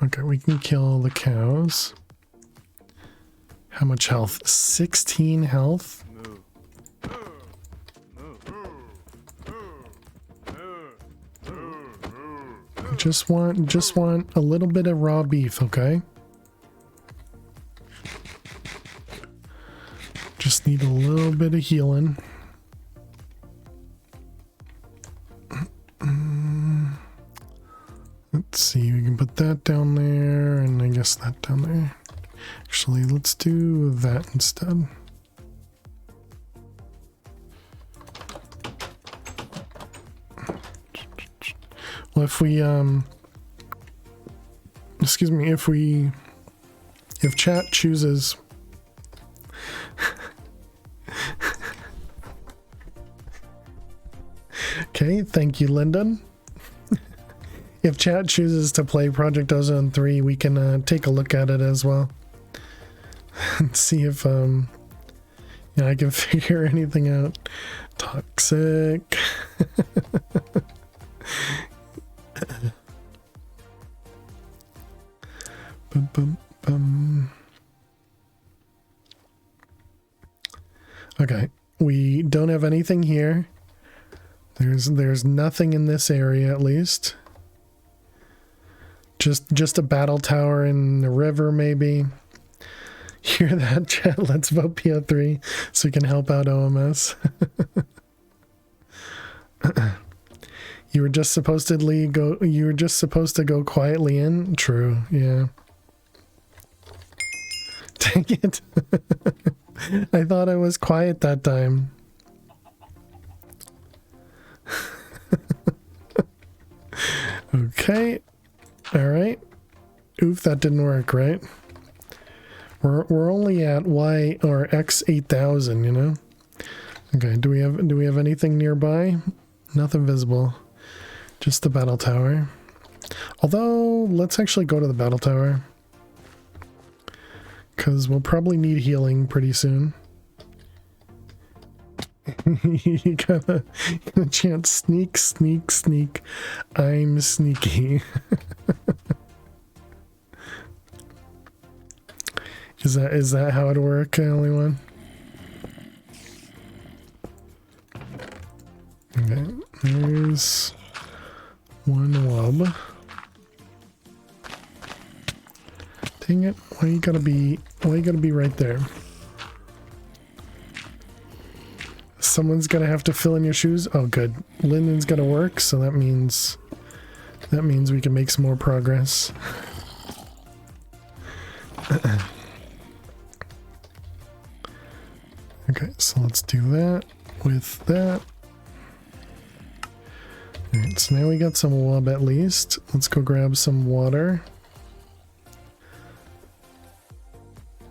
Okay, we can kill the cows. How much health? 16 health. Just want a little bit of raw beef, okay? Just need a little bit of healing. Let's see, we can put that down there, and I guess that down there. Actually, let's do that instead. Well, if we, excuse me, if chat chooses, okay, thank you, Lyndon. If chat chooses to play Project Ozone 3, we can take a look at it as well and see if yeah, I can figure anything out. Toxic. Bum, bum, bum. Okay, we don't have anything here. There's nothing in this area, at least. Just a battle tower in the river, maybe. Hear that, chat? Let's vote PO3 so we can help out OMS. You were just supposed to go quietly in? True, yeah. Dang it. I thought I was quiet that time. Okay. Alright. Oof, that didn't work, right? We're only at Y or X 8000, you know? Okay, do we have anything nearby? Nothing visible. Just the battle tower. Although, let's actually go to the battle tower. Because we'll probably need healing pretty soon. You gotta chant sneak, sneak, sneak. I'm sneaky. Is that how it work, only one? Okay, there's one wub. Dang it, why you gotta be right there? Someone's gonna have to fill in your shoes. Oh good. Lyndon's gonna work, so that means we can make some more progress. Okay, so let's do that with that. Alright, so now we got some wub at least. Let's go grab some water.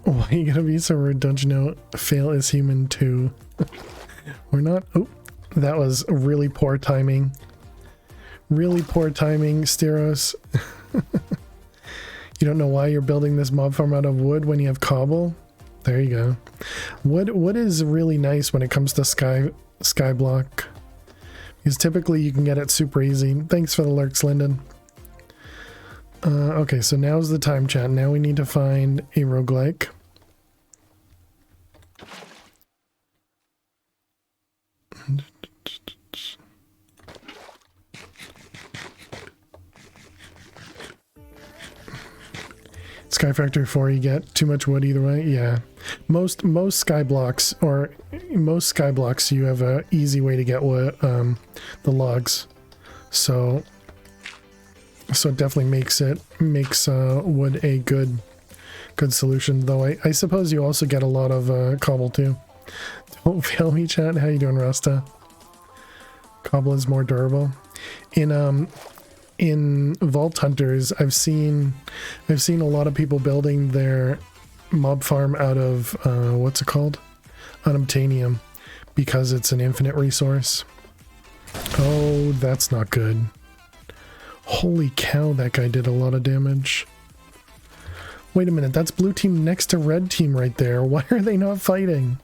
Why are you gonna be so rude? Don't you know fail is human too? We're not. Oh, that was really poor timing. Really poor timing, Steros. You don't know why you're building this mob farm out of wood when you have cobble? There you go. Wood is really nice when it comes to sky block. Because typically you can get it super easy. Thanks for the lurks, Lyndon. Okay, so now's the time, chat. Now we need to find a roguelike. Sky Factory 4, you get too much wood either way. Yeah, most sky blocks, or most sky blocks you have a easy way to get wood, the logs. So it definitely makes wood a good solution. Though I suppose you also get a lot of cobble too. Don't fail me, chat. How you doing, Rasta? Cobble is more durable. In Vault Hunters, I've seen a lot of people building their mob farm out of what's it called? Unobtainium, because it's an infinite resource. Oh, that's not good. Holy cow, that guy did a lot of damage. Wait a minute, that's blue team next to red team right there. Why are they not fighting?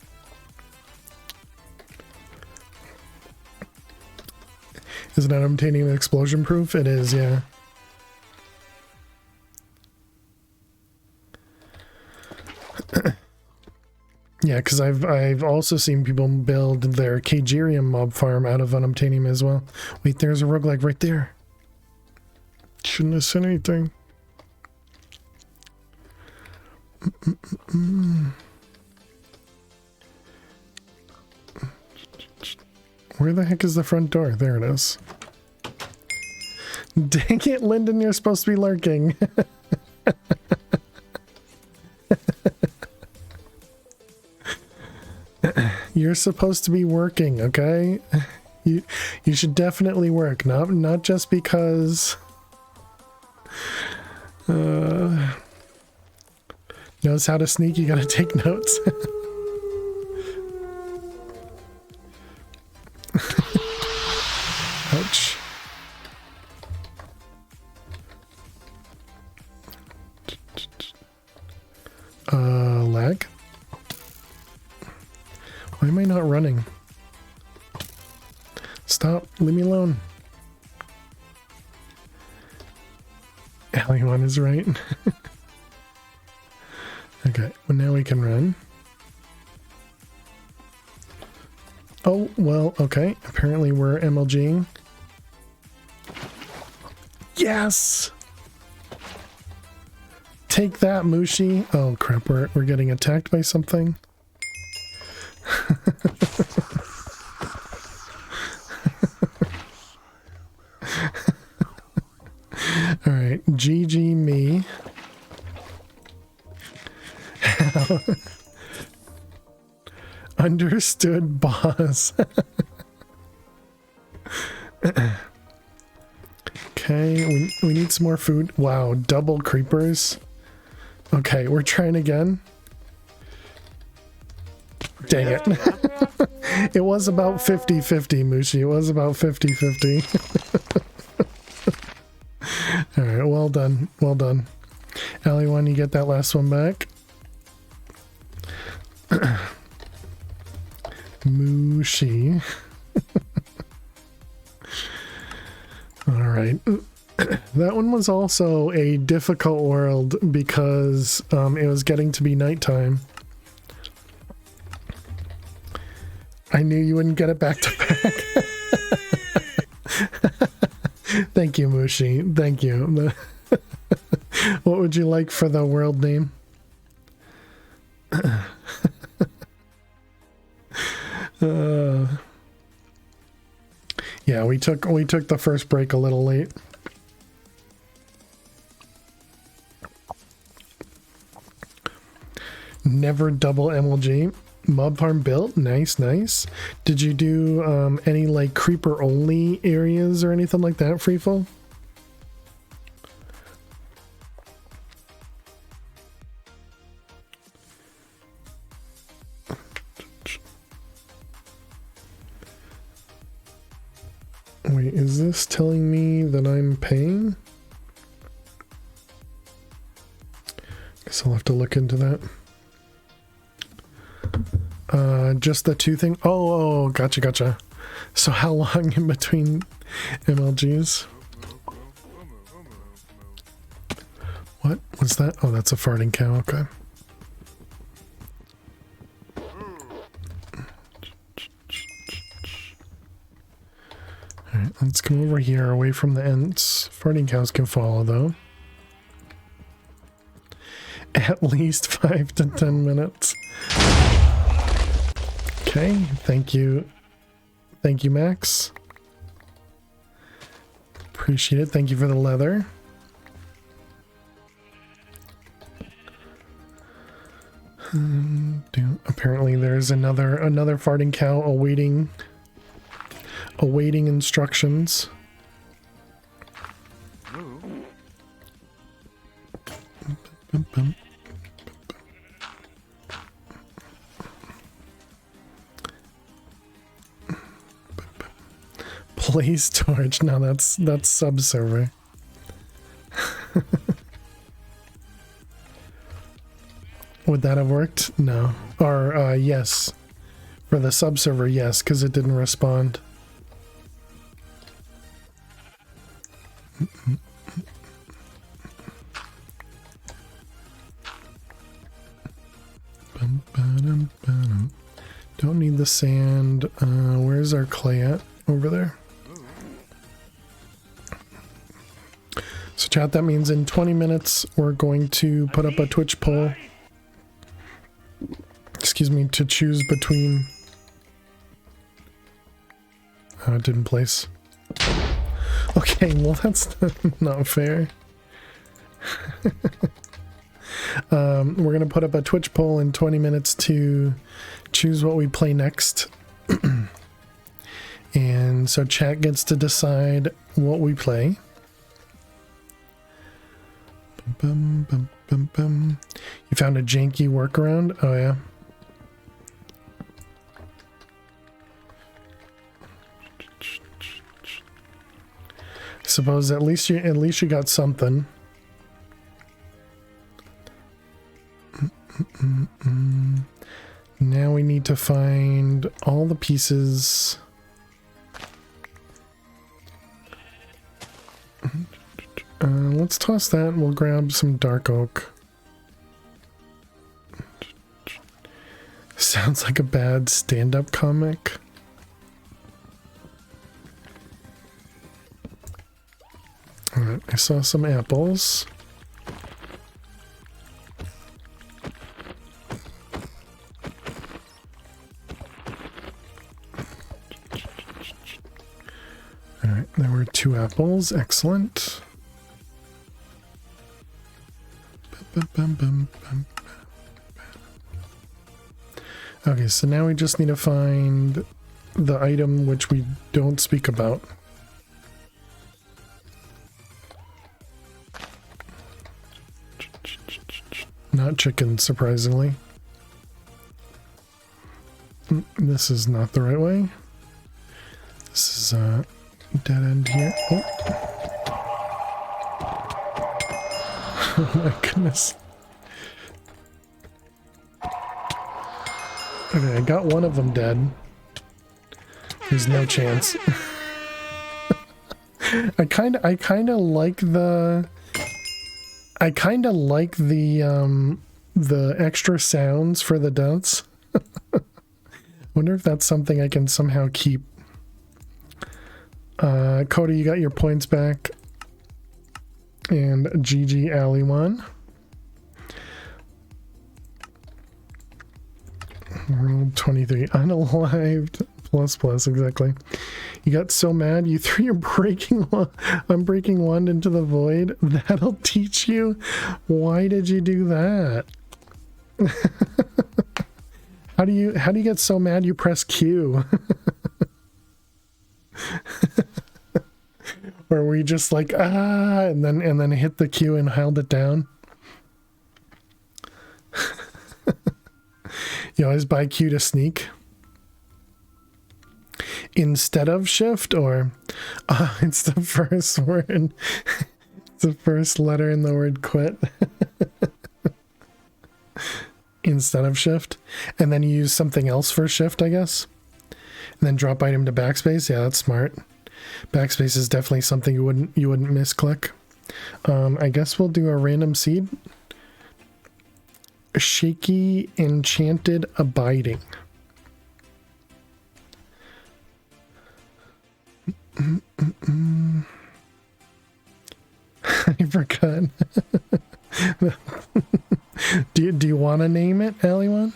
Is it unobtainium explosion proof? It is, yeah. Yeah, because I've also seen people build their Kagerium mob farm out of unobtainium as well. Wait, there's a roguelike right there. Shouldn't have said anything. Where the heck is the front door? There it is. Dang it, Lyndon, you're supposed to be lurking. You're supposed to be working, okay? You should definitely work, not just because knows how to sneak, you gotta take notes. Ouch. Lag? Why am I not running? Stop, leave me alone. Alley1 is right. Okay, well now we can run. Oh, well, okay. Apparently we're MLGing. Yes! Take that, Mushi. Oh crap, we're getting attacked by something. Alright, GG me. Understood, boss. Okay, we need some more food. Wow, double creepers. Okay, we're trying again. Dang it. It was about 50-50, Mushi. It was about 50-50. Alright, well done. Well done. Alley1, you get that last one back. Mushi. Alright. That one was also a difficult world because it was getting to be nighttime. I knew you wouldn't get it back to back. Thank you, Mushi. Thank you. What would you like for the world name? Yeah, we took the first break a little late. Never double MLG. Mob farm built. Nice, nice. Did you do any like creeper only areas or anything like that, Freefall? Wait, is this telling me that I'm paying? Guess I'll have to look into that. Just the two thing. Oh, gotcha. So how long in between MLGs? What was that? Oh, that's a farting cow. Okay. Alright, let's come over here away from the ants. Farting cows can follow though. At least 5 to 10 minutes. Okay, thank you. Thank you, Max. Appreciate it. Thank you for the leather. Apparently there's another farting cow awaiting instructions. Play storage. No, that's subserver. Would that have worked? No. Or yes. For the subserver, yes, because it didn't respond. Don't need the sand. Where's our clay at? Over there. So chat, that means in 20 minutes we're going to put up a Twitch poll. Excuse me, to choose between... Oh, it didn't place. Okay, well that's not fair. We're gonna put up a Twitch poll in 20 minutes to choose what we play next. And so chat gets to decide what we play. Bum, bum, bum, bum. You found a janky workaround? Oh yeah. Suppose at least you got something. Now we need to find all the pieces. Let's toss that and we'll grab some dark oak. Sounds like a bad stand-up comic. Alright, I saw some apples. Alright, there were 2 apples. Excellent. Okay, so now we just need to find the item which we don't speak about. Not chicken, surprisingly. This is not the right way. This is a dead end here. Oh. Oh my goodness. Okay, I got one of them dead. There's no chance. I kind of like the extra sounds for the deaths. Wonder if that's something I can somehow keep. Cody, you got your points back. And GG Ali won. World 23 unalived plus exactly. You got so mad you threw your unbreaking wand into the void. That'll teach you. Why did you do that? How do you get so mad you press Q? Or were you just like and then hit the Q and held it down? You always buy Q to sneak instead of shift, or it's the first word. It's the first letter in the word quit. Instead of shift, and then you use something else for shift, I guess, and then drop item to backspace. Yeah, that's smart. Backspace is definitely something you wouldn't misclick. I guess we'll do a random seed. Shaky enchanted abiding. I forgot. Do you want to name it, Aliwan?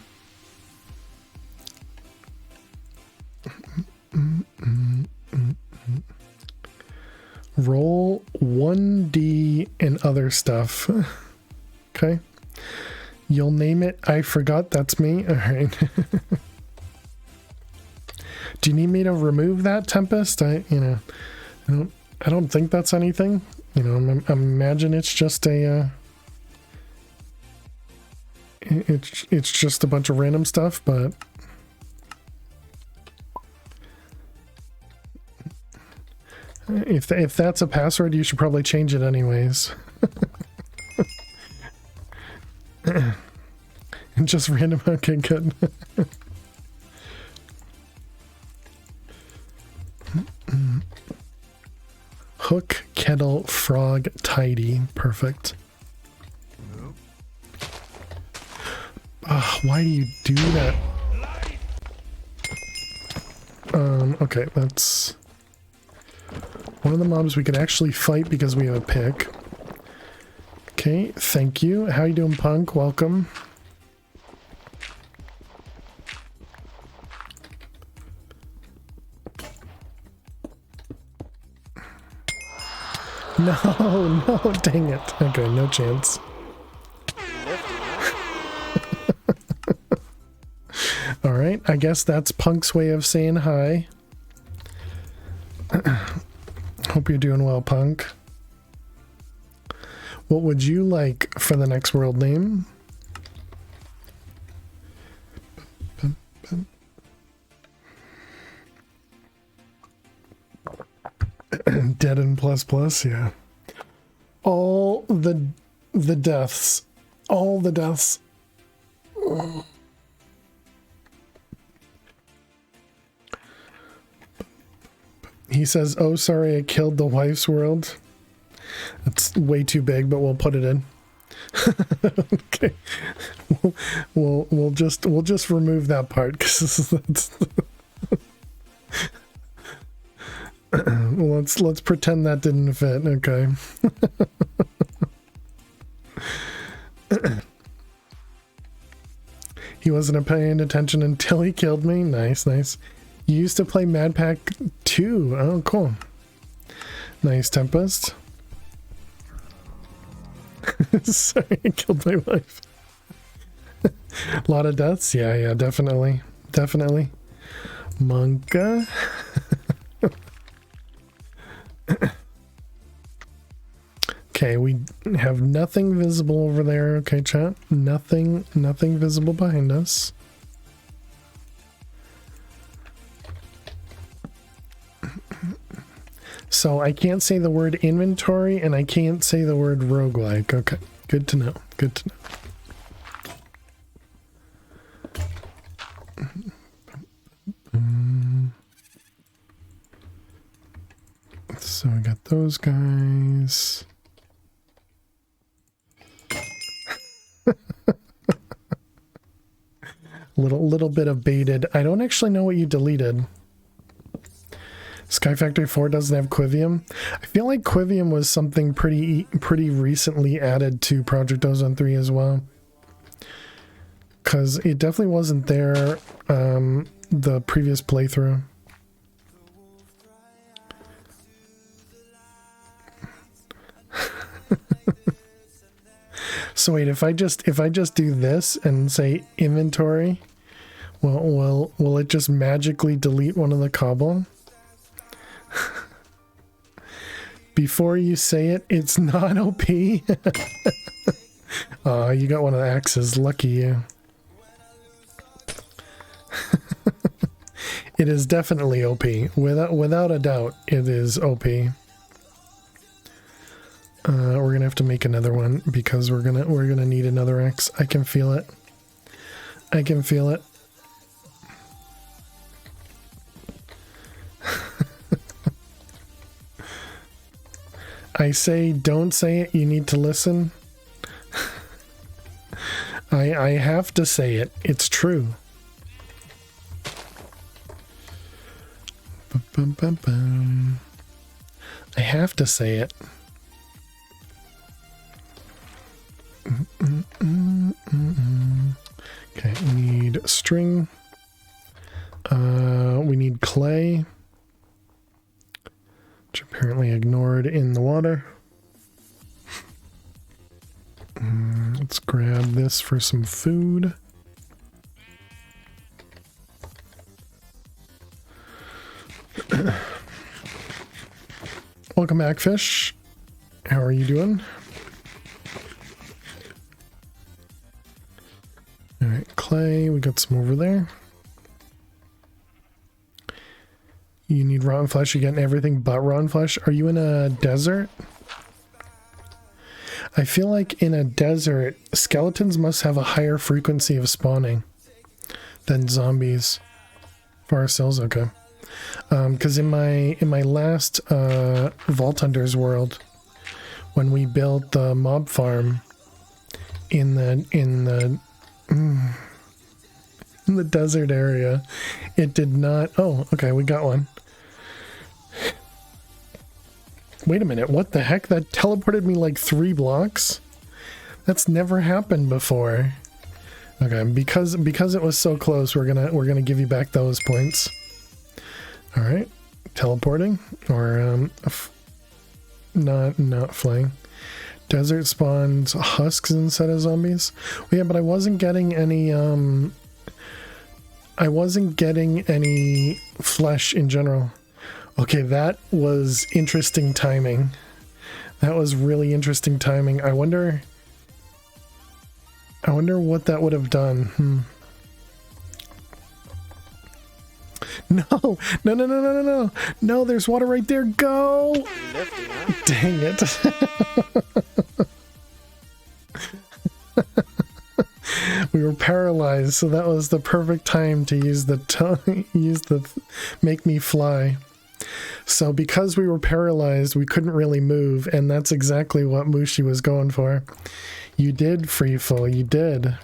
Roll 1D and other stuff. Okay. You'll name it I forgot that's me. All right. Do you need me to remove that, Tempest? I don't think that's anything. You know, I imagine it's just a it's just a bunch of random stuff, but if that's a password, you should probably change it anyways. And just random. Okay, good. Hook, kettle, frog, tidy. Perfect. Why do you do that? Okay, that's one of the mobs we could actually fight because we have a pick. Okay, thank you. How you doing, Punk? Welcome. No, dang it. Okay, no chance. All right, I guess that's Punk's way of saying hi. Hope you're doing well, Punk. What would you like for the next world name? Dead and plus plus, yeah. All the deaths. All the deaths. He says, "Oh, sorry, I killed the wife's world." That's way too big, but we'll put it in. Okay, we'll just remove that part because that's. Let's pretend that didn't fit. Okay. He wasn't paying attention until he killed me. Nice, nice. You used to play MadPack 2. Oh, cool. Nice, Tempest. Sorry, I killed my wife. A lot of deaths? Yeah, definitely. Definitely. Monka. Okay, we have nothing visible over there. Okay, chat. Nothing visible behind us. So I can't say the word inventory and I can't say the word roguelike. Okay, good to know. Good to know. So we got those guys. little bit of baited. I don't actually know what you deleted. Sky Factory 4 doesn't have Quivium. I feel like Quivium was something pretty recently added to Project Ozone 3 as well. Because it definitely wasn't there the previous playthrough. So wait, if I just do this and say inventory, will it just magically delete one of the cobble? Before you say it, it's not OP. Oh, you got one of the axes. Lucky you. It is definitely OP. Without a doubt, it is OP. We're gonna have to make another one because we're gonna need another axe. I can feel it. I can feel it. I say, don't say it. You need to listen. I have to say it. It's true. I have to say it. Okay, we need string. We need clay. which apparently ignored in the water. Let's grab this for some food. Welcome back, fish. How are you doing? Alright, clay, we got some over there. You need rotten flesh, you're getting everything but rotten flesh. Are you in a desert? I feel like in a desert, skeletons must have a higher frequency of spawning than zombies. For ourselves, okay. Because in my last Vault Hunters world, when we built the mob farm in the desert area, it did not. Oh, okay, we got one. Wait a minute, what the heck? That teleported me like 3 blocks? That's never happened before. Okay, because it was so close, we're gonna give you back those points. All right, teleporting or not flying. Desert spawns husks instead of zombies. Well, yeah, but I wasn't getting any flesh in general. Okay, that was interesting timing. That was really interesting timing. I wonder what that would have done. No, no, there's water right there. Go! Dang it. We were paralyzed, so that was the perfect time to use the make me fly. So because we were paralyzed, we couldn't really move, and that's exactly what Mushi was going for. You did, Freeful, you did.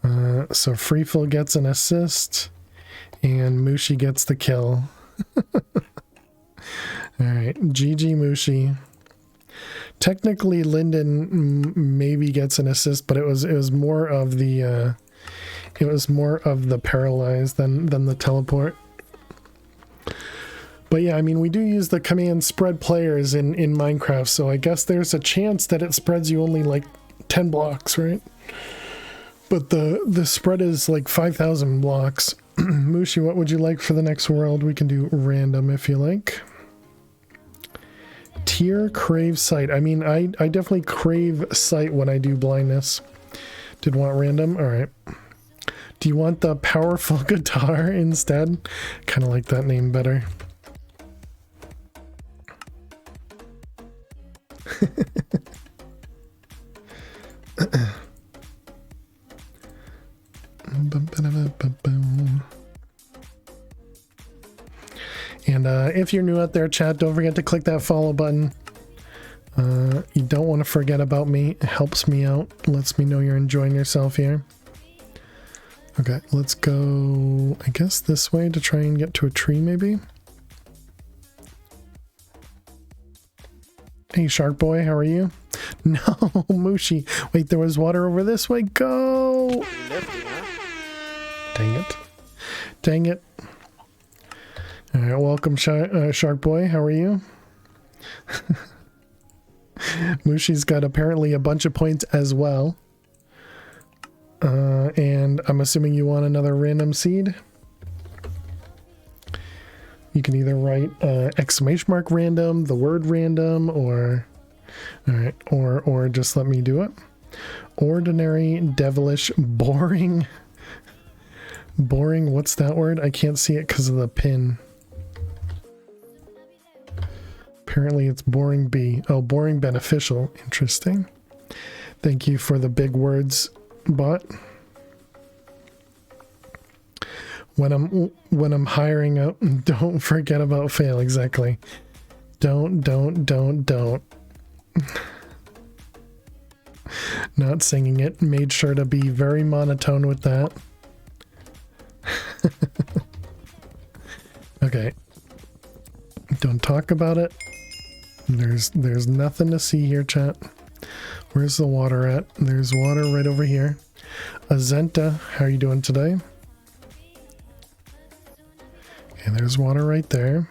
So Freeful gets an assist, and Mushi gets the kill. Alright, GG Mushi. Technically Lyndon maybe gets an assist, but it was more of the paralyzed than the teleport. But yeah, I mean, we do use the command spread players in Minecraft, so I guess there's a chance that it spreads you only like 10 blocks, right? But the spread is like 5,000 blocks. Mushi, what would you like for the next world? We can do random if you like. Tier crave sight. I mean, I definitely crave sight when I do blindness. Did want random? Alright. Do you want the powerful guitar instead? Kind of like that name better. And if you're new out there, chat, don't forget to click that follow button. You don't want to forget about me. It helps me out. Lets me know you're enjoying yourself here. Okay, let's go, I guess, this way to try and get to a tree, maybe. Hey, Shark Boy, how are you? No, Mushi. Wait, there was water over this way. Go! Dang it. Dang it. Alright, welcome, Shark Boy. How are you? Mushi's got apparently a bunch of points as well. And I'm assuming you want another random seed. You can either write ! random, the word random, or alright, or just let me do it. Ordinary, devilish, boring. Boring, what's that word? I can't see it because of the pin. Apparently it's boring B. Oh, boring beneficial. Interesting. Thank you for the big words, bot. When I'm hiring out, don't forget about fail. Exactly. Don't. Not singing it. Made sure to be very monotone with that. Okay. Don't talk about it. There's nothing to see here, chat. Where's the water at? There's water right over here. Azenta, how are you doing today? Okay, there's water right there.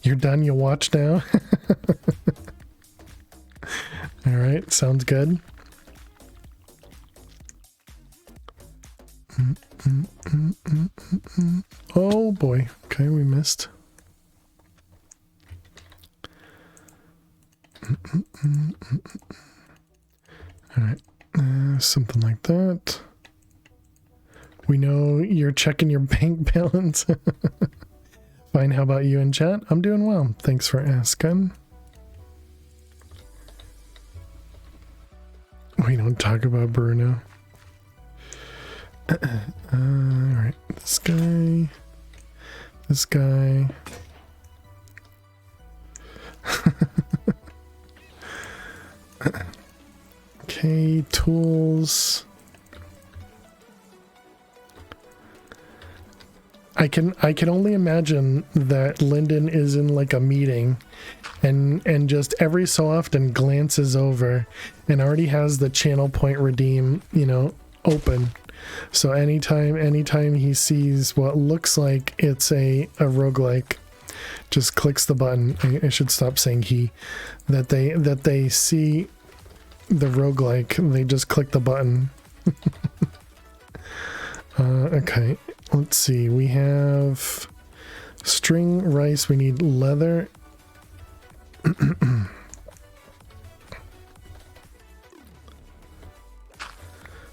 You're done? You watch now? Alright, sounds good. Oh boy. Okay, we missed. Alright, something like that. We know you're checking your bank balance. Fine, how about you in chat? I'm doing well. Thanks for asking. We don't talk about Bruno. Alright, this guy. This guy. Okay, tools. I can only imagine that Lyndon is in like a meeting and just every so often glances over and already has the channel point redeem, you know, open. So anytime he sees what looks like it's a roguelike, just clicks the button. I should stop saying he. That they see the roguelike, they just click the button. Okay, let's see. We have string, rice, we need leather.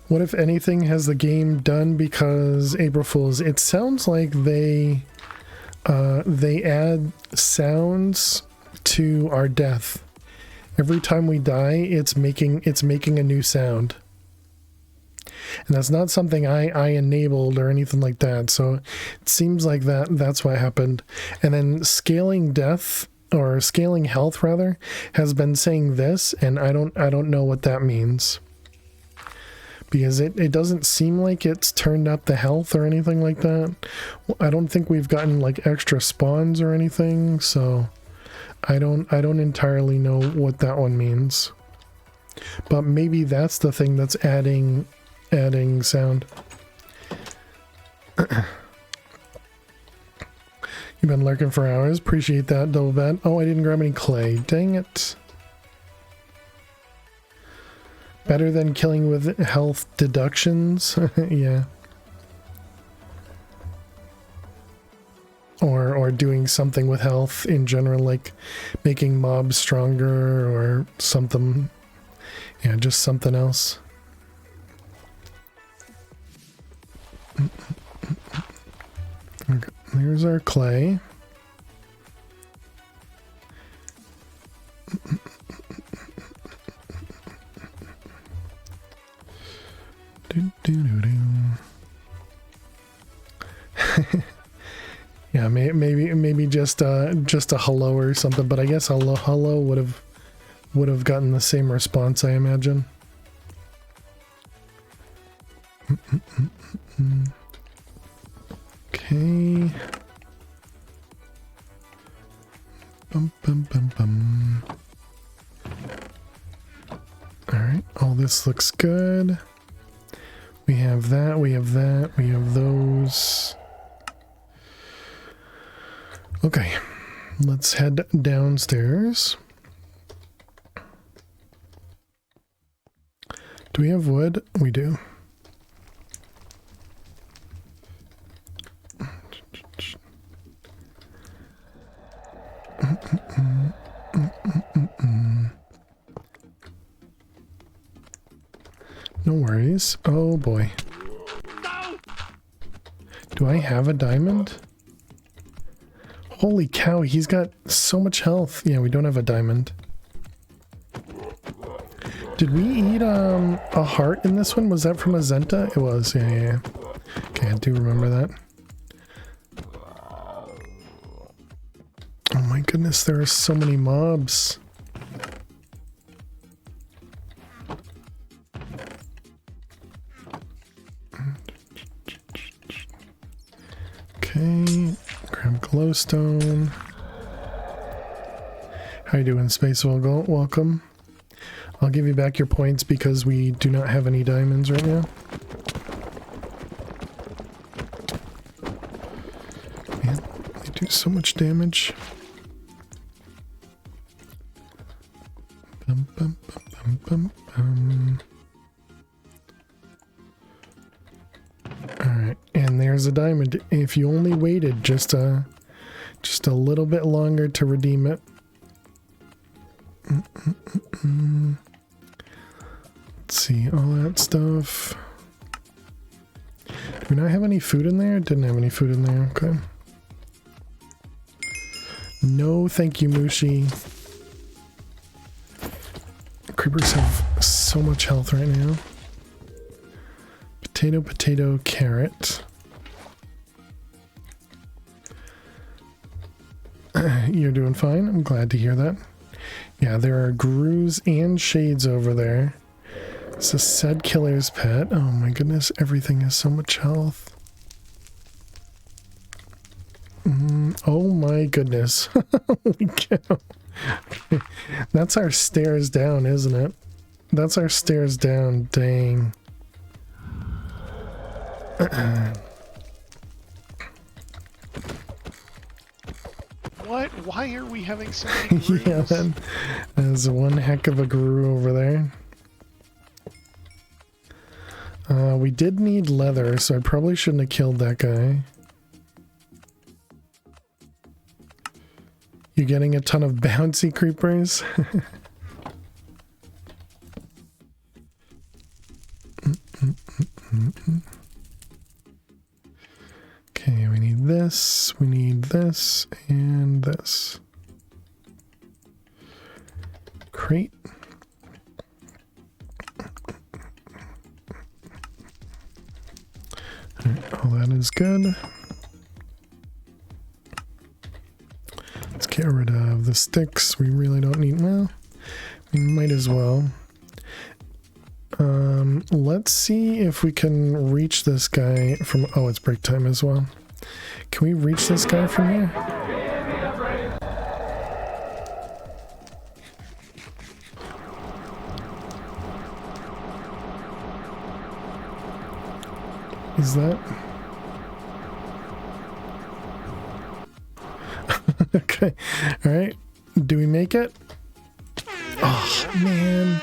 What, if anything, has the game done because April Fools? It sounds like they add sounds to our death. Every time we die, it's making a new sound. And that's not something I enabled or anything like that. So it seems like that's what happened. And then scaling death, or scaling health rather, has been saying this, and I don't know what that means. Because it doesn't seem like it's turned up the health or anything like that. I don't think we've gotten like extra spawns or anything, so I don't entirely know what that one means. But maybe that's the thing that's adding sound. You've been lurking for hours. Appreciate that, double bet. Oh, I didn't grab any clay. Dang it. Better than killing with health deductions. Yeah. Or doing something with health in general, like making mobs stronger or something. Yeah, just something else. Okay, there's our clay. Yeah, maybe just a hello or something, but I guess hello would have gotten the same response, I imagine. Okay. Bum, bum, bum, bum. All right, all this looks good. We have that, we have that, we have those. Okay, let's head downstairs. Do we have wood? We do. No worries. Oh boy. Do I have a diamond? Holy cow, he's got so much health. Yeah, we don't have a diamond. Did we eat a heart in this one? Was that from Azenta? It was, yeah. Okay, I do remember that. Oh my goodness, there are so many mobs. Okay, grab glowstone. How you doing, Space Woggle? Welcome. I'll give you back your points because we do not have any diamonds right now. Man, they do so much damage. bum, bum, bum, bum. Alright, and there's a diamond. If you only waited just a little bit longer to redeem it. Let's see, all that stuff. Do we not have any food in there? Didn't have any food in there, okay. No, thank you, Mushi. Creepers have so much health right now. Potato, potato, carrot. You're doing fine. I'm glad to hear that. Yeah, there are grooves and shades over there. It's a said killer's pet. Oh my goodness, everything has so much health. Oh my goodness. Holy cow. That's our stairs down, isn't it? That's our stairs down. Dang. What? Why are we having so many grooves? Yeah, there's one heck of a guru over there. We did need leather, so I probably shouldn't have killed that guy. You're getting a ton of bouncy creepers. Okay, we need this, and this. Crate. Alright, all that is good. Let's get rid of the sticks. We really don't need, well, we might as well. Let's see if we can reach this guy from, oh, it's break time as well. Can we reach this guy from here? Is that? Okay. All right. Do we make it? Oh, man.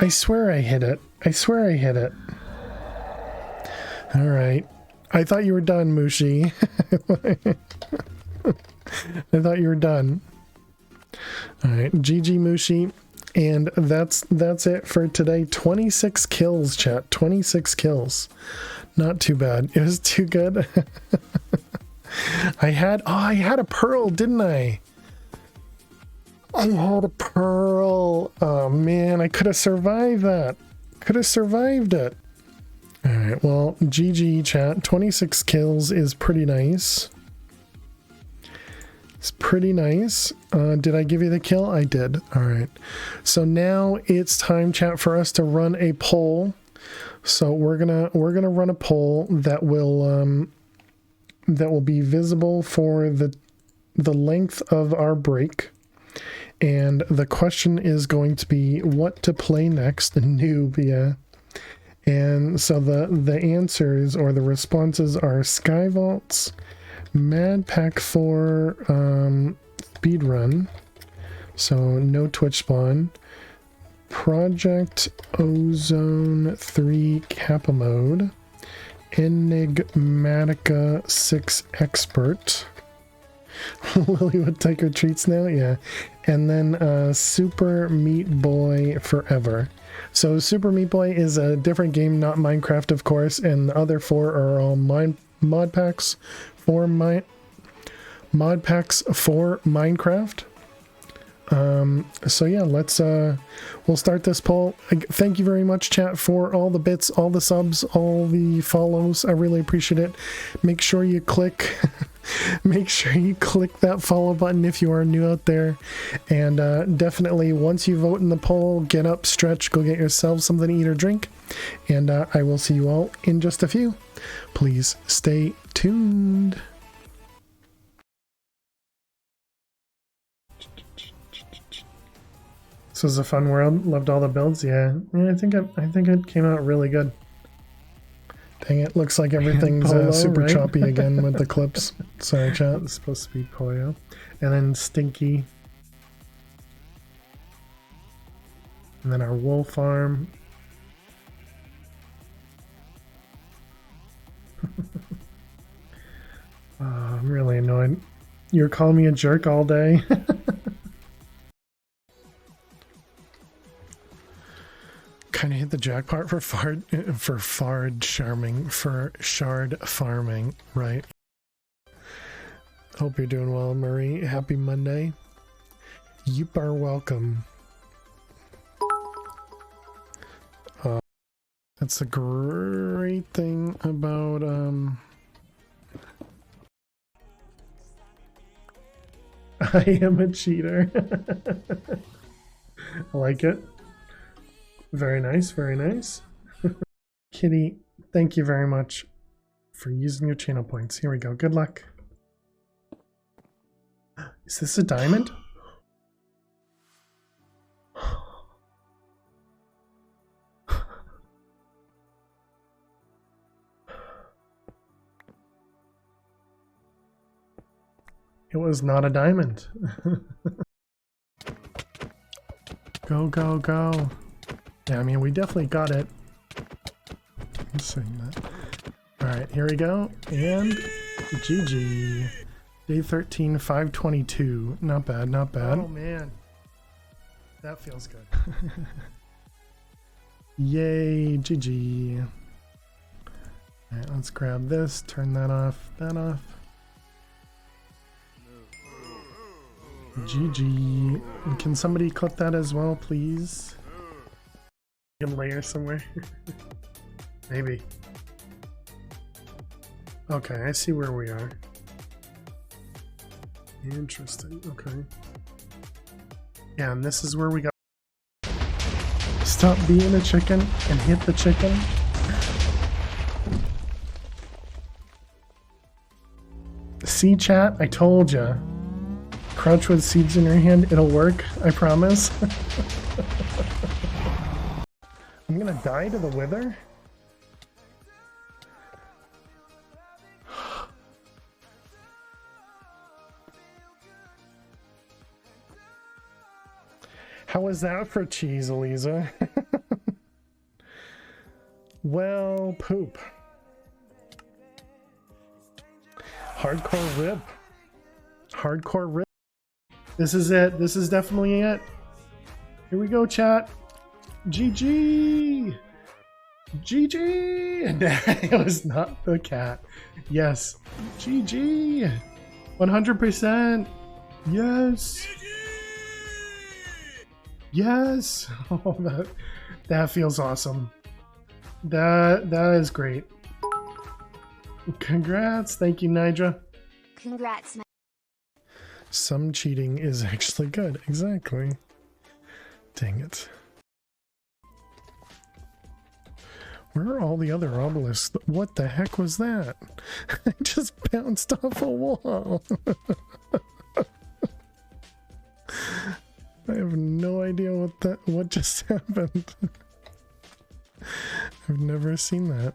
I swear I hit it. I swear I hit it. All right. I thought you were done, Mushi. I thought you were done. All right. GG, Mushi. And that's it for today. 26 kills, chat. 26 kills. Not too bad. It was too good. I had a pearl, didn't I? I had a pearl. Oh man, I could have survived that. Could have survived it. Alright, well, GG chat. 26 kills is pretty nice. It's pretty nice. Did I give you the kill? I did. Alright. So now it's time, chat, for us to run a poll. So we're gonna run a poll that will be visible for the length of our break. And the question is going to be what to play next, noob, yeah. And so the answers or the responses are Sky Vaults, MadPack 4 speedrun, so no Twitch spawn, Project Ozone 3 Kappa Mode, Enigmatica 6 Expert. Lily would take her treats now, yeah. And then Super Meat Boy Forever. So Super Meat Boy is a different game, not Minecraft, of course, and the other four are all mod packs for Minecraft. So yeah, we'll start this poll. Thank you very much, chat, for all the bits, all the subs, all the follows. I really appreciate it. Make sure you click that follow button if you are new out there, and definitely once you vote in the poll, get up, stretch, go get yourself something to eat or drink, and I will see you all in just a few. Please stay tuned. This was a fun world. Loved all the builds. Yeah, I think it came out really good. Dang it, looks like everything's super choppy again with the clips. Sorry, chat. It's supposed to be Poyo. And then Stinky. And then our wool farm. I'm really annoyed. You're calling me a jerk all day. Kind of hit the jackpot for shard farming, right? Hope you're doing well, Marie. Happy Monday. You are welcome. That's a great thing about I am a cheater. I like it. Very nice, very nice. Kitty, thank you very much for using your channel points. Here we go. Good luck. Is this a diamond? It was not a diamond. Go, go, go. Yeah, I mean, we definitely got it. I'm saying that. Alright, here we go. And GG. Day 13, 522. Not bad, not bad. Oh man. That feels good. Yay, GG. Alright, let's grab this, turn that off, that off. GG. And can somebody clip that as well, please? You can layer somewhere. Maybe. Okay, I see where we are. Interesting, okay. Yeah, and this is where we got. Stop being a chicken and hit the chicken. See, chat? I told ya. Crouch with seeds in your hand, it'll work, I promise. I'm gonna die to the wither? How was that for cheese, Eliza? Well, poop. Hardcore rip. Hardcore rip. This is it. This is definitely it. Here we go, chat. GG! GG! It was not the cat. Yes. GG! 100%! Yes! Yes! Oh, that feels awesome. That is great. Congrats. Thank you, Nidra. Congrats, man. Some cheating is actually good. Exactly. Dang it. Where are all the other obelisks? What the heck was that? I just bounced off a wall. I have no idea what just happened. I've never seen that.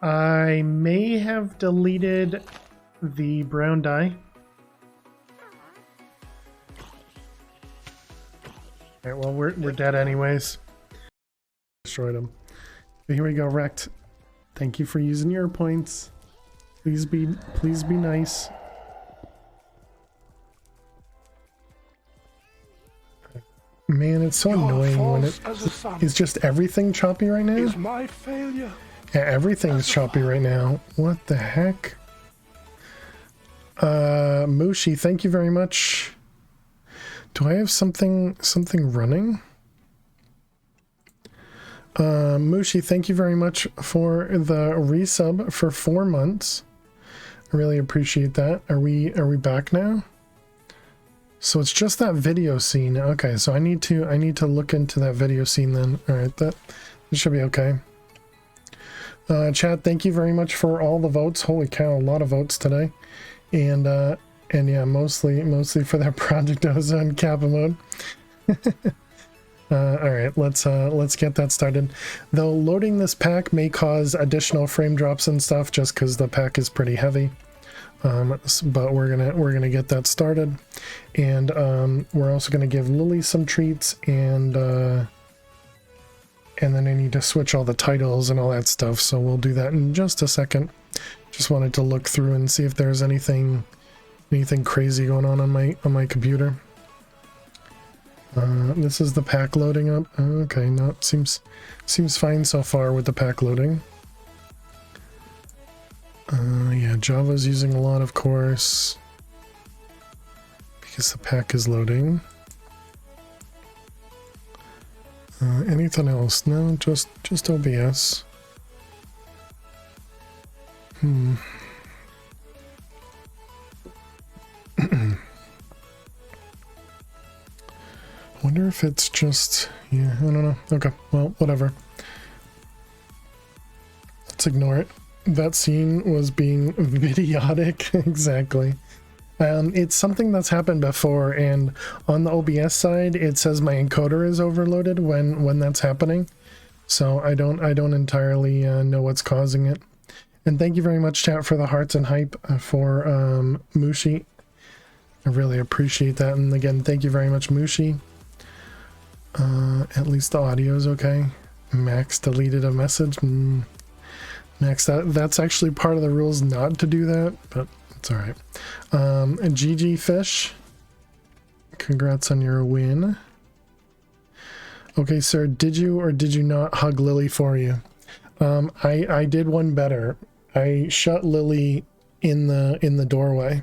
I may have deleted the brown dye. Alright, well we're dead anyways. Destroyed him. But here we go, Wrecked. Thank you for using your points. Please be nice. Man, it's so annoying when it's just everything choppy right now. Is my failure. Yeah, everything's choppy right now. What the heck? Mushi, thank you very much. Do I have something running? Mushi, thank you very much for the resub for 4 months. I really appreciate that. Are we back now? So it's just that video scene. Okay, so I need to look into that video scene then. All right, that should be okay. Chat, thank you very much for all the votes. Holy cow, a lot of votes today. And yeah, mostly for that Project Ozone Kappa Mode. All right, let's get that started. Though loading this pack may cause additional frame drops and stuff, just because the pack is pretty heavy. But we're gonna get that started. And we're also going to give Lily some treats, and then I need to switch all the titles and all that stuff, so we'll do that in just a second. Just wanted to look through and see if there's anything crazy going on my computer. This is the pack loading up. Okay, no, seems fine so far with the pack loading. Yeah, Java's using a lot, of course, because the pack is loading. Anything else? No, just OBS. Wonder if it's just, yeah, I don't know. Okay, well, whatever. Let's ignore it. That scene was being idiotic. Exactly. It's something that's happened before, and on the OBS side, it says my encoder is overloaded when that's happening. So I don't entirely know what's causing it. And thank you very much, chat, for the hearts and hype for Mushi. I really appreciate that. And again, thank you very much, Mushi. At least the audio is okay. Max deleted a message. Max, that's actually part of the rules not to do that, but it's all right. And GG Fish, congrats on your win. Okay, sir, did you or did you not hug Lily for you? I did one better. I shut Lily in the doorway.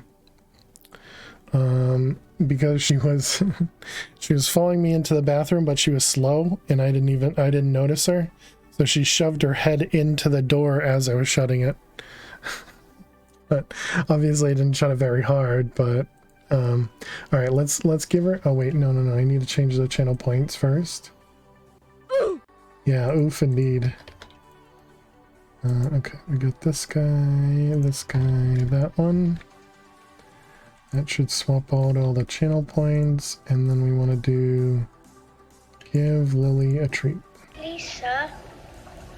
Because she was following me into the bathroom, but she was slow and I didn't notice her. So she shoved her head into the door as I was shutting it. But obviously I didn't shut it very hard, but all right, let's give her, oh wait, no, I need to change the channel points first. Yeah, oof indeed. Okay, we got this guy, that one. That should swap out all the channel points, and then we want to do give Lily a treat. Please, sir.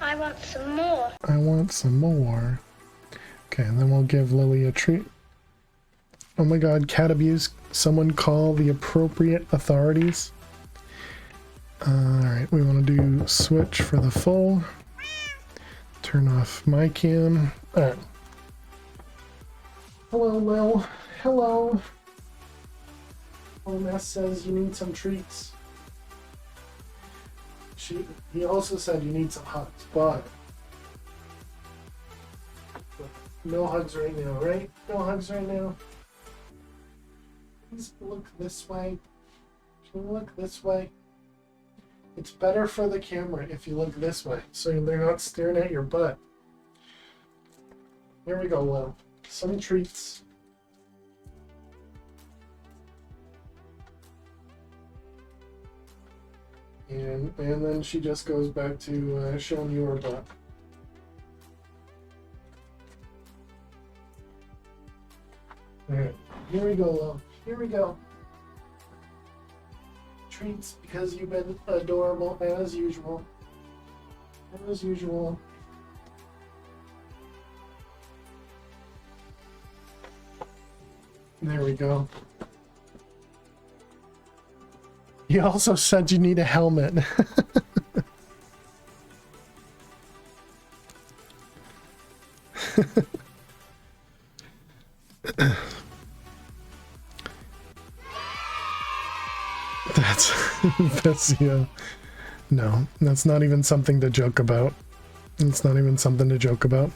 I want some more. I want some more. Okay, and then we'll give Lily a treat. Oh my god, cat abuse. Someone call the appropriate authorities. Alright, we want to do switch for the full. Turn off my cam. Alright. Hello, Lil. Hello. OMS says you need some treats. He also said you need some hugs, but no hugs right now, right? No hugs right now. Please look this way. Can you look this way? It's better for the camera if you look this way, so they're not staring at your butt. Here we go, Lil. Some treats. And then she just goes back to showing you her butt. Alright, here we go, love. Here we go. Treats, because you've been adorable as usual. As usual. There we go. He also said you need a helmet. That's yeah. No, that's not even something to joke about. It's not even something to joke about.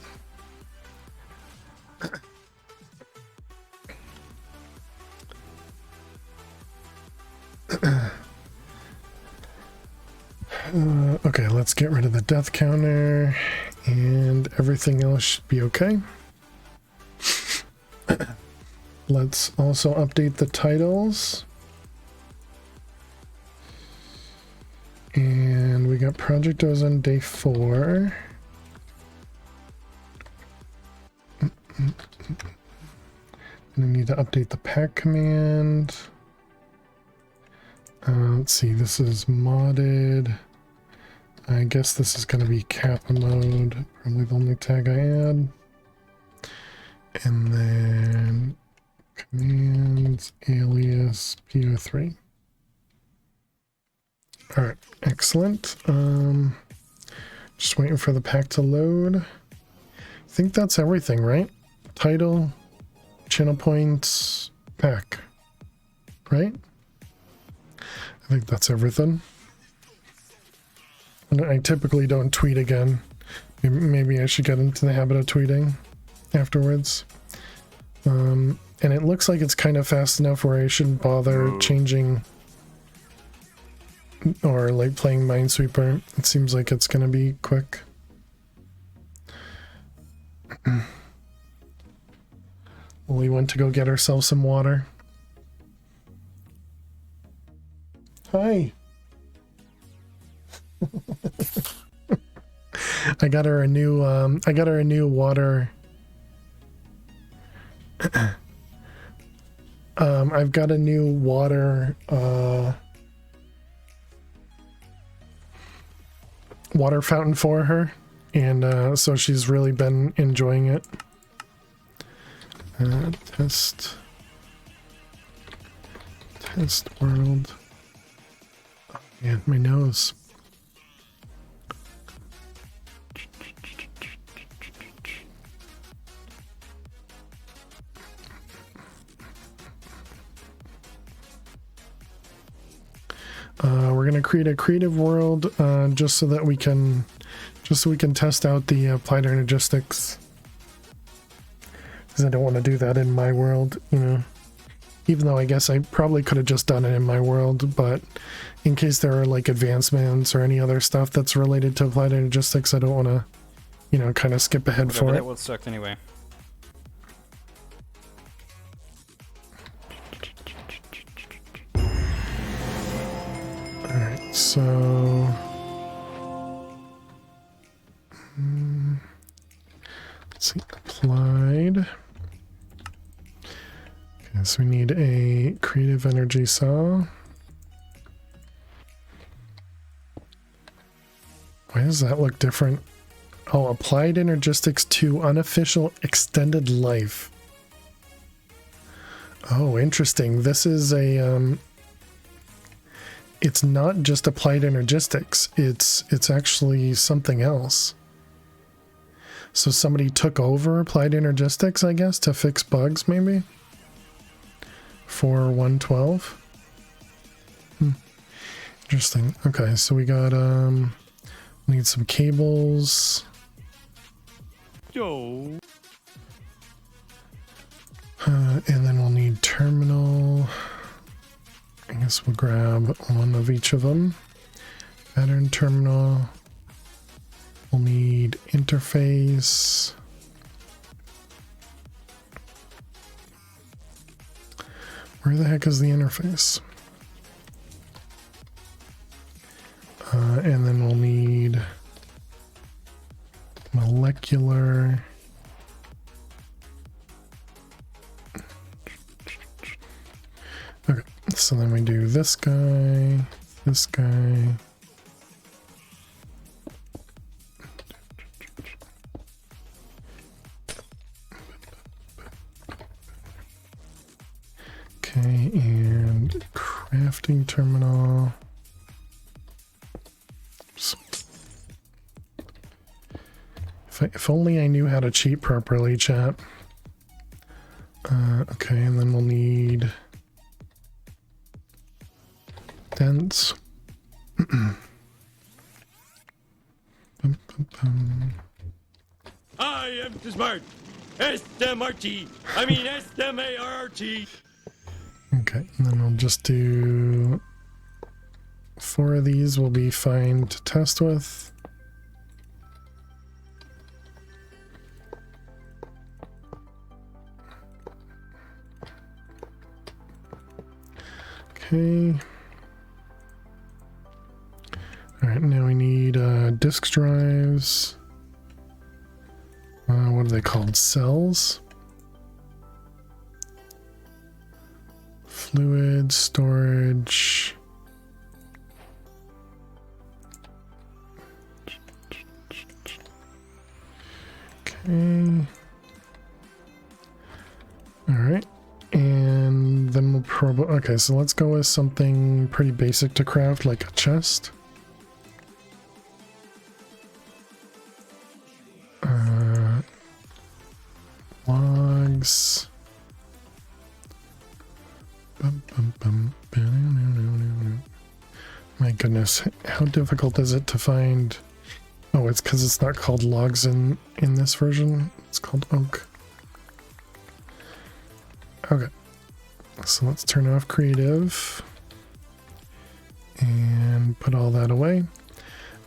Okay, let's get rid of the death counter, and everything else should be okay. Let's also update the titles. And we got Project Ozone Day 4. I need to update the pack command. Let's see, this is modded. I guess this is going to be Kappa Mode, probably the only tag I add. And then command Response alias PO3. All right, excellent. Just waiting for the pack to load. I think that's everything, right? Title, channel points, pack, right? I think that's everything. I typically don't tweet again. Maybe I should get into the habit of tweeting afterwards. And it looks like it's kind of fast enough where I shouldn't bother changing or like playing Minesweeper. It seems like it's gonna be quick. We went to go get ourselves some water. Hi. I got her a new water. I've got a new water water fountain for her, and so she's really been enjoying it. Test world. Oh, man, my nose. We're gonna create a creative world just so we can test out the applied energistics. Because I don't want to do that in my world, you know. Even though I guess I probably could have just done it in my world, but in case there are like advancements or any other stuff that's related to applied energistics, I don't want to, you know, kind of skip ahead for it. That will suck anyway. Alright, so let's see, applied. Okay, so we need a creative energy saw. Why does that look different? Oh, applied energistics to unofficial extended life. Oh, interesting. This is a it's not just applied energistics. It's actually something else. So somebody took over applied energistics, I guess, to fix bugs maybe? For 112. Interesting. Okay, so we got need some cables. Yo. And then we'll need terminal. I guess we'll grab one of each of them. Pattern terminal. We'll need interface. Where the heck is the interface? And then we'll need molecular. Okay, so then we do this guy, this guy. Okay, and crafting terminal. If only I knew how to cheat properly, chat. Okay, and then we'll need dense. I am too smart. S-M-R-T. I mean S-M-A-R-R-T. Okay, and then we'll just do 4 of these will be fine to test with. Okay. Alright, now we need disk drives. What are they called? Cells? Fluid storage. Okay. Alright. And then Okay, so let's go with something pretty basic to craft, like a chest. Logs. My goodness, how difficult is it to find? Oh, it's because it's not called logs in this version. It's called oak. Okay, so let's turn off creative and put all that away.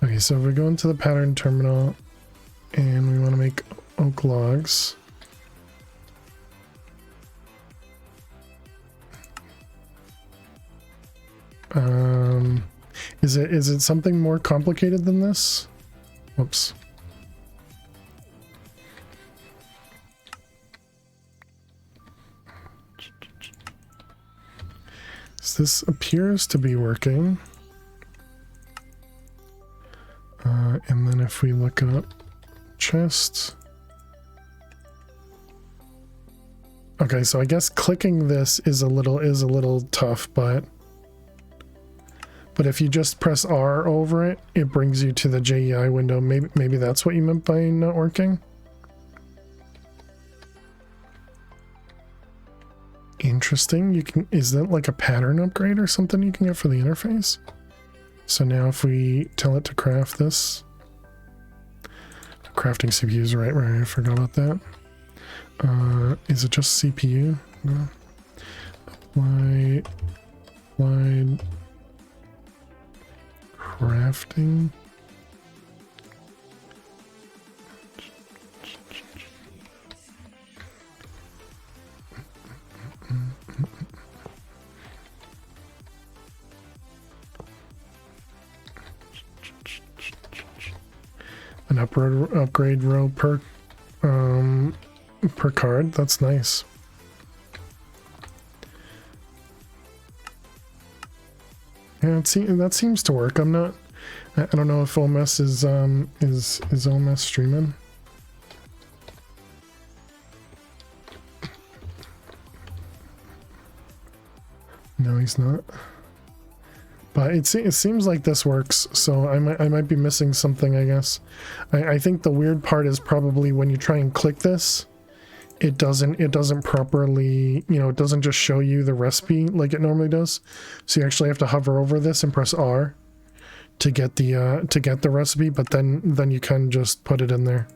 Okay, so if we go into the pattern terminal and we want to make oak logs. Is it something more complicated than this? Whoops. So this appears to be working. And then if we look up chest. Okay, so I guess clicking this is a little tough, but if you just press R over it, it brings you to the JEI window. Maybe that's what you meant by not working. Interesting. Is that like a pattern upgrade or something you can get for the interface? So now if we tell it to craft this, crafting CPUs, right? I forgot about that. Is it just CPU? No. Applied crafting. An upgrade row per card. That's nice. Yeah, that seems to work. I don't know if OMS is OMS streaming. No, he's not. But it seems like this works, so I might be missing something, I guess. I think the weird part is probably when you try and click this, it doesn't properly, it doesn't just show you the recipe like it normally does. So you actually have to hover over this and press R to get the recipe, but then you can just put it in there.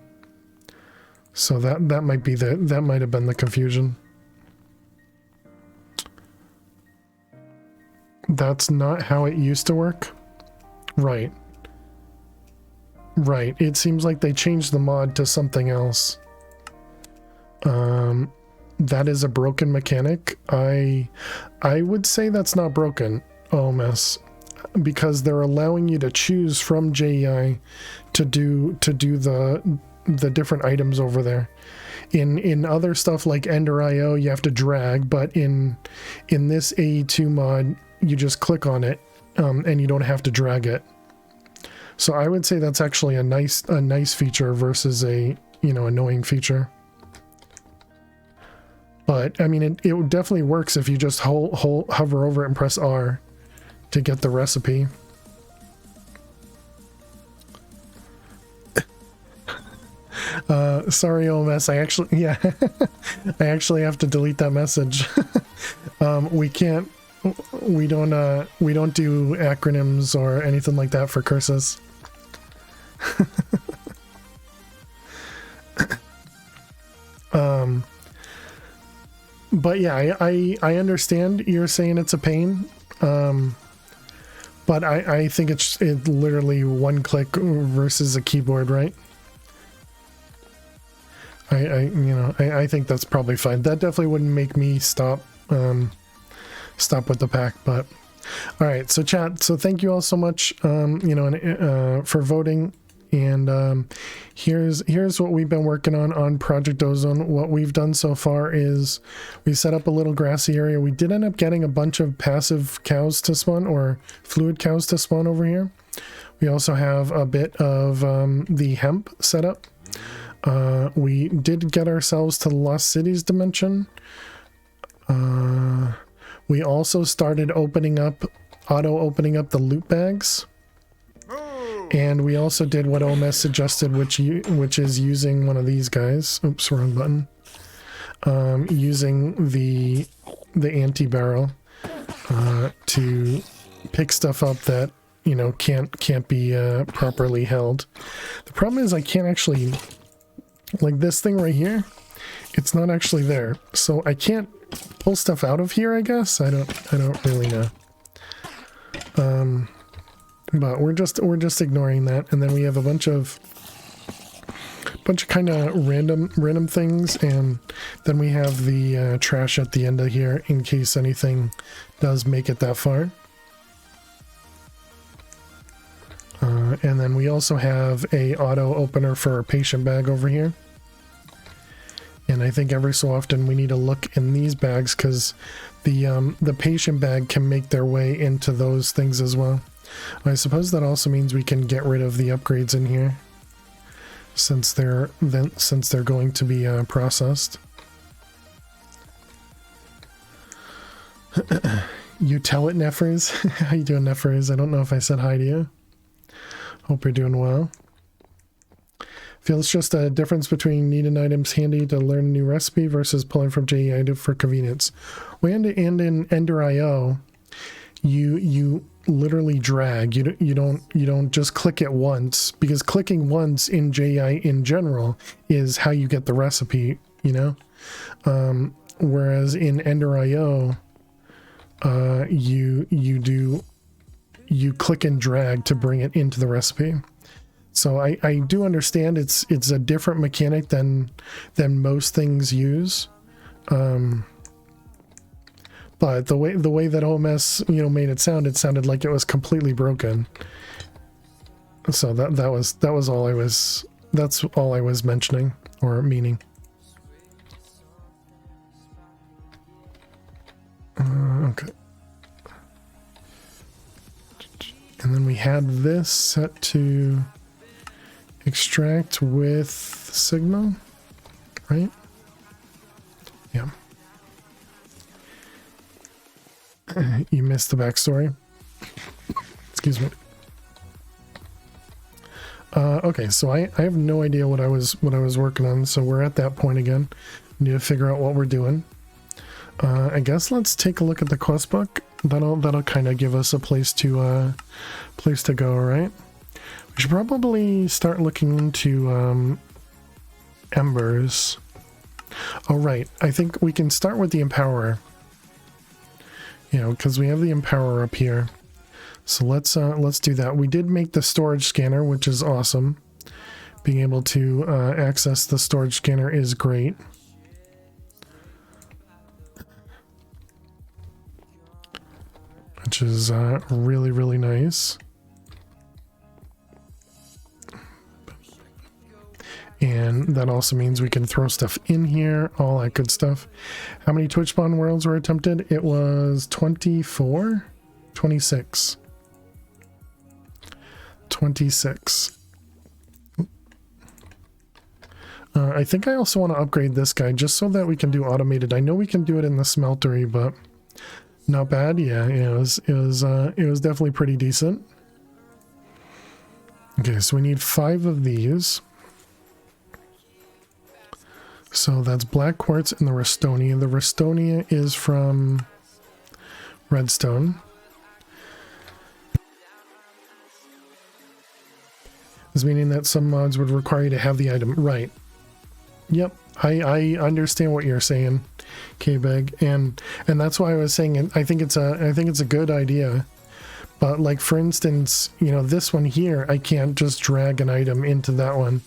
So that might have been the confusion. That's not how it used to work. Right. It seems like they changed the mod to something else. That is a broken mechanic. I would say that's not broken, OMS, because they're allowing you to choose from JEI to do the different items over there. In other stuff like Ender IO, you have to drag, but in this AE2 mod, you just click on it, and you don't have to drag it. So I would say that's actually a nice feature versus a annoying feature. But I mean, it definitely works if you just hover over it and press R to get the recipe. Sorry, OMS. I actually have to delete that message. We don't do acronyms or anything like that for curses. But yeah, I understand you're saying it's a pain. But I think it's literally one click versus a keyboard, right? I think that's probably fine. That definitely wouldn't make me stop with the pack. But all right, so chat, so thank you all so much for voting, and here's what we've been working on Project Ozone. What we've done so far is we set up a little grassy area. We did end up getting a bunch of passive cows to spawn, or fluid cows to spawn over here. We also have a bit of the hemp set up. We did get ourselves to the Lost Cities dimension. We also started auto opening up the loot bags. And we also did what OMS suggested, which is using one of these guys. Oops, wrong button. Using the anti-barrel to pick stuff up that, you know, can't be properly held. The problem is I can't actually, like this thing right here, it's not actually there, so I can't pull stuff out of here. I guess I don't really know. But we're just ignoring that, and then we have a bunch of kind of random things, and then we have the trash at the end of here in case anything does make it that far. And then we also have a auto opener for our patient bag over here. And I think every so often we need to look in these bags because the patient bag can make their way into those things as well. I suppose that also means we can get rid of the upgrades in here since they're going to be processed. You tell it, Nefers. How you doing, Nefers? I don't know if I said hi to you. Hope you're doing well. Feels just a difference between needing items handy to learn a new recipe versus pulling from JEI for convenience. And in Ender.io, you literally drag. You don't just click it once, because clicking once in JEI in general is how you get the recipe, you know. Whereas in Ender.io, you click and drag to bring it into the recipe. So I do understand it's a different mechanic than most things use. But the way that OMS, you know, made it sounded like it was completely broken. So that's all I was mentioning or meaning. Okay. And then we had this set to extract with Sigma, right? Yeah. You missed the backstory. Excuse me. Okay, so I have no idea what I was working on, so we're at that point again. We need to figure out what we're doing. I guess let's take a look at the quest book. That'll kind of give us a place to go, right? We should probably start looking into embers. Oh, right. I think we can start with the Empowerer. You know, because we have the Empowerer up here. So let's do that. We did make the storage scanner, which is awesome. Being able to access the storage scanner is great. Which is really, really nice. And that also means we can throw stuff in here, all that good stuff. How many Twitch spawn worlds were attempted? It was 24? 26. 26. I think I also want to upgrade this guy just so that we can do automated. I know we can do it in the smeltery, but not bad. Yeah, it was definitely pretty decent. Okay, so we need 5 of these. So that's black quartz and the Restonia. The Restonia is from Redstone. This meaning that some mods would require you to have the item. Right. Yep. I understand what you're saying, K-Beg, and that's why I was saying I think it's a good idea. But like, for instance, you know, this one here, I can't just drag an item into that one.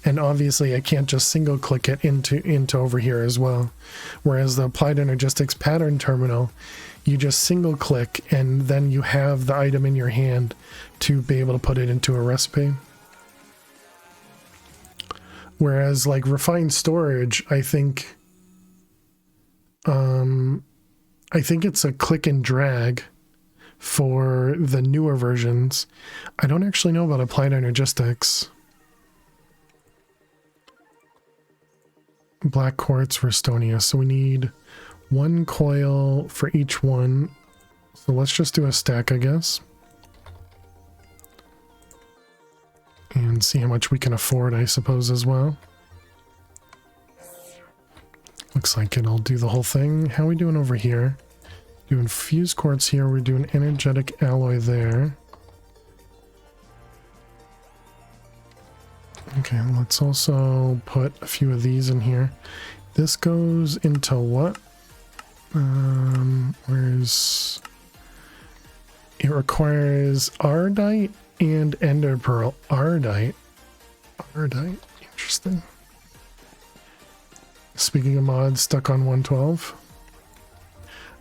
And obviously I can't just single click it into over here as well. Whereas the Applied Energistics pattern terminal, you just single click and then you have the item in your hand to be able to put it into a recipe. Whereas like refined storage, I think it's a click and drag for the newer versions. I don't actually know about Applied Energistics. Black quartz, Restonia. So we need 1 coil for each one. So let's just do a stack, I guess. And see how much we can afford, I suppose, as well. Looks like it'll do the whole thing. How are we doing over here? Doing fused quartz here. We're doing energetic alloy there. Okay, let's also put a few of these in here. This goes into what? Where's... It requires Ardite and Ender Pearl. Ardite. Ardite. Interesting. Speaking of mods, stuck on 112.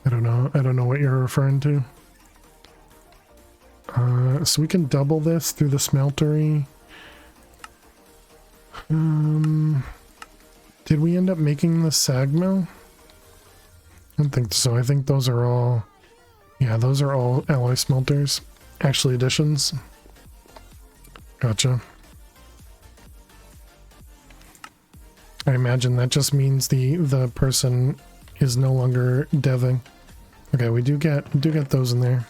I don't know what you're referring to. So we can double this through the smeltery. Did we end up making the sag mill? I don't think so. I think those are all... Yeah, those are all alloy smelters. Actually, additions. Gotcha. I imagine that just means the person is no longer deving. Okay, we do get those in there.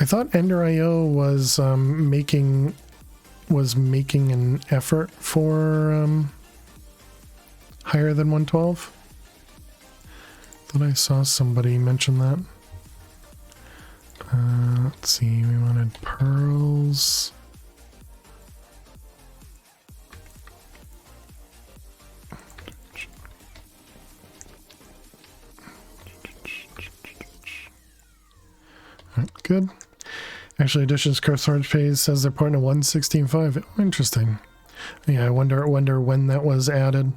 I thought Ender IO was making an effort for higher than 112. Thought I saw somebody mention that. Let's see, we wanted pearls. Alright, good. Actually, Additions Curse Storage Phase says they're pointing to 116.5. Oh, interesting. Yeah, I wonder when that was added.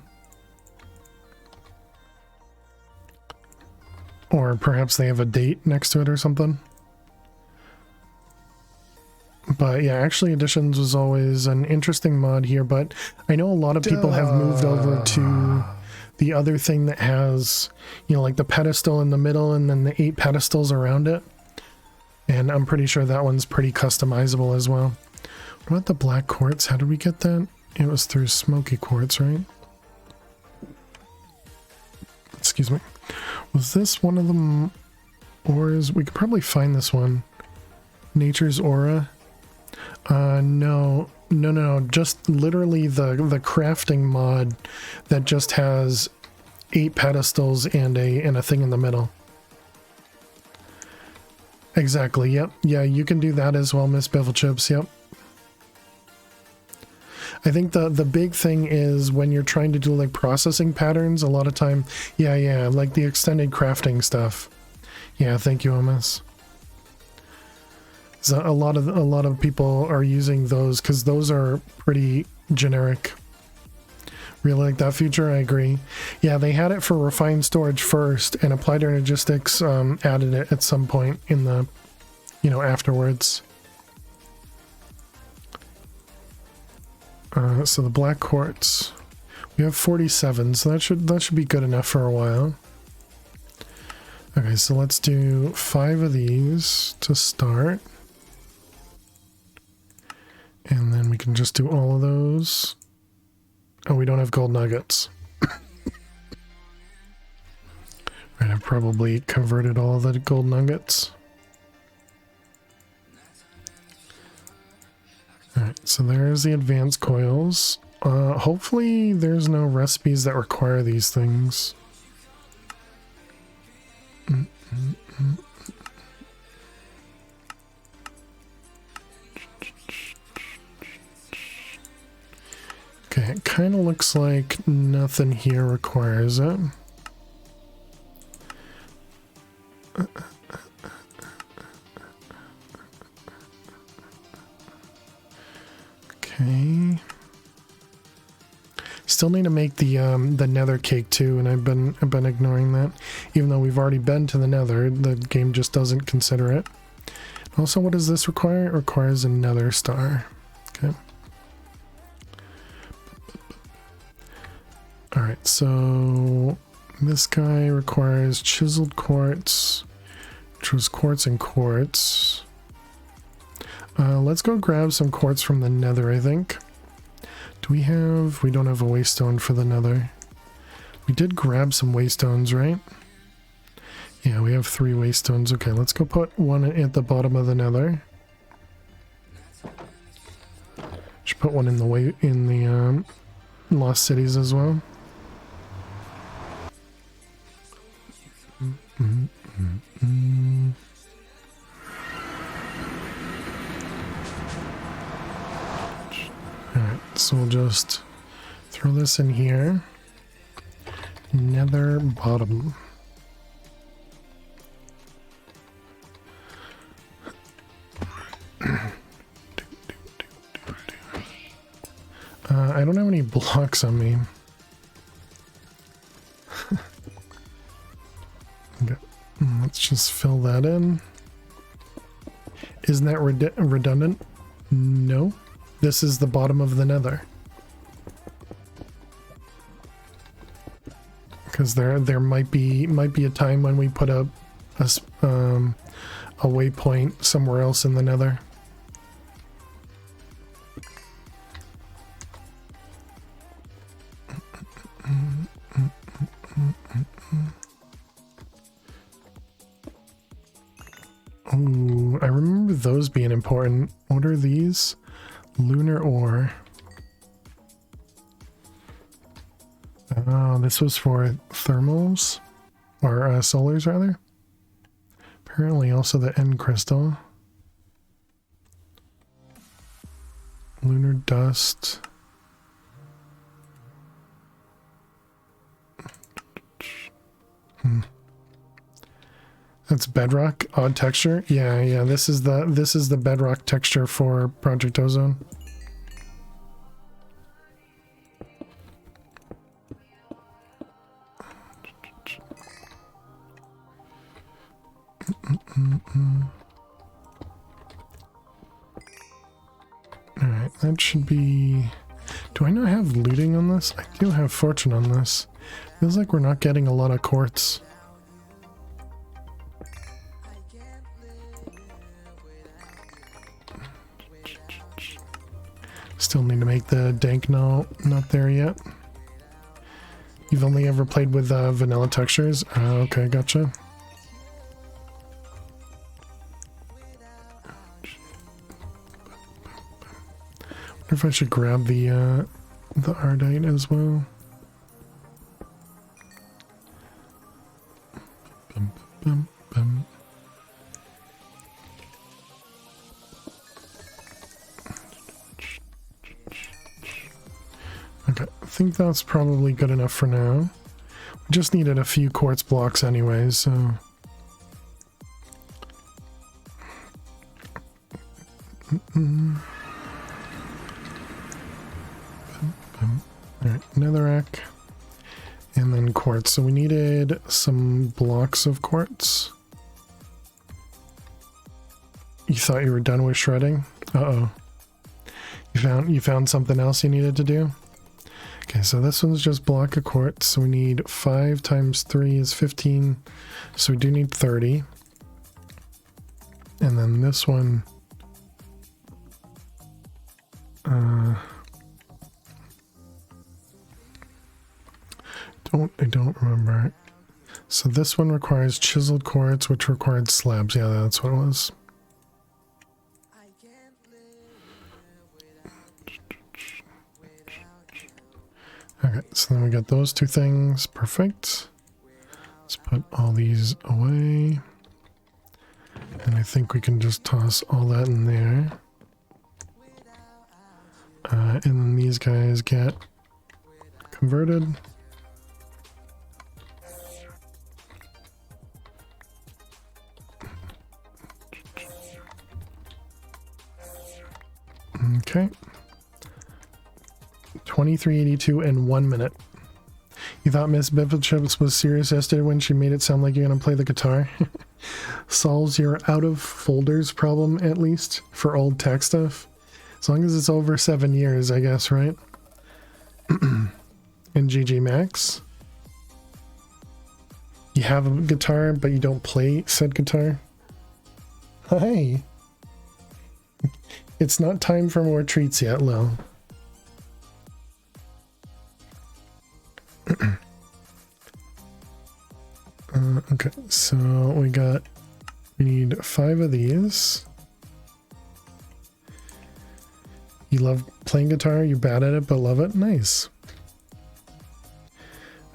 Or perhaps they have a date next to it or something. But yeah, actually Additions was always an interesting mod here, but I know a lot of people have moved over to the other thing that has, you know, like the pedestal in the middle and then the 8 pedestals around it. And I'm pretty sure that one's pretty customizable as well. What about the black quartz? How did we get that? It was through smoky quartz, right? Excuse me. Was this one of them ores? We could probably find this one. Nature's Aura. No. Just literally the crafting mod that just has 8 pedestals and a thing in the middle. Exactly, yep. Yeah, you can do that as well, Miss Bevel Chips, yep. I think the big thing is when you're trying to do like processing patterns, a lot of time, yeah, like the extended crafting stuff. Yeah, thank you, MS. So a lot of people are using those because those are pretty generic. Really like that feature, I agree. Yeah, they had it for refined storage first, and Applied Energistics added it at some point in the, afterwards. So the black quartz, we have 47, so that should be good enough for a while. Okay, so let's do 5 of these to start. And then we can just do all of those. Oh, we don't have gold nuggets. Right, I've probably converted all of the gold nuggets. Alright, so there's the advanced coils. Hopefully there's no recipes that require these things. Okay, it kind of looks like nothing here requires it. Okay. Still need to make the nether cake too, and I've been ignoring that. Even though we've already been to the nether, the game just doesn't consider it. Also, what does this require? It requires a nether star. Okay. Alright, so this guy requires chiseled quartz, which was quartz and quartz. Let's go grab some quartz from the nether, I think. We don't have a waystone for the nether. We did grab some waystones, right? Yeah, we have 3 waystones. Okay, let's go put one at the bottom of the nether. Should put one in the Lost Cities as well. Alright, so we'll just throw this in here. Nether bottom. I don't have any blocks on me. Okay. Let's just fill that in. Isn't that redundant? No. This is the bottom of the nether. Because there might be a time when we put a waypoint somewhere else in the nether. Ooh, I remember those being important. What are these? Lunar ore. Oh, this was for thermals, or solars rather. Apparently also the end crystal. Lunar dust. That's bedrock, odd texture. Yeah, this is the bedrock texture for Project Ozone. Alright, that should be... Do I not have looting on this? I do have fortune on this. Feels like we're not getting a lot of quartz. Still need to make the dank not there yet. You've only ever played with vanilla textures? Okay, gotcha. Wonder if I should grab the ardite as well. Okay, I think that's probably good enough for now. We just needed a few quartz blocks anyways, so... Alright, netherrack. And then quartz. So we needed some blocks of quartz. You thought you were done with shredding? Uh-oh. You found something else you needed to do? Okay, so this one's just block of quartz. So we need 5 times 3 is 15. So we do need 30. And then this one... I don't remember. So this one requires chiseled quartz, which required slabs. Yeah, that's what it was. Okay, so then we got those 2 things. Perfect. Let's put all these away. And I think we can just toss all that in there. And then these guys get converted. Okay. 2382 in 1 minute. You thought Miss Bifflechips was serious yesterday when she made it sound like you're gonna play the guitar? Solves your out of folders problem, at least, for old tech stuff. As long as it's over 7 years, I guess, right? And GG Max. You have a guitar, but you don't play said guitar? Hi! It's not time for more treats yet, Lil. Okay, so we need 5 of these. You love playing guitar, you're bad at it, but love it? Nice.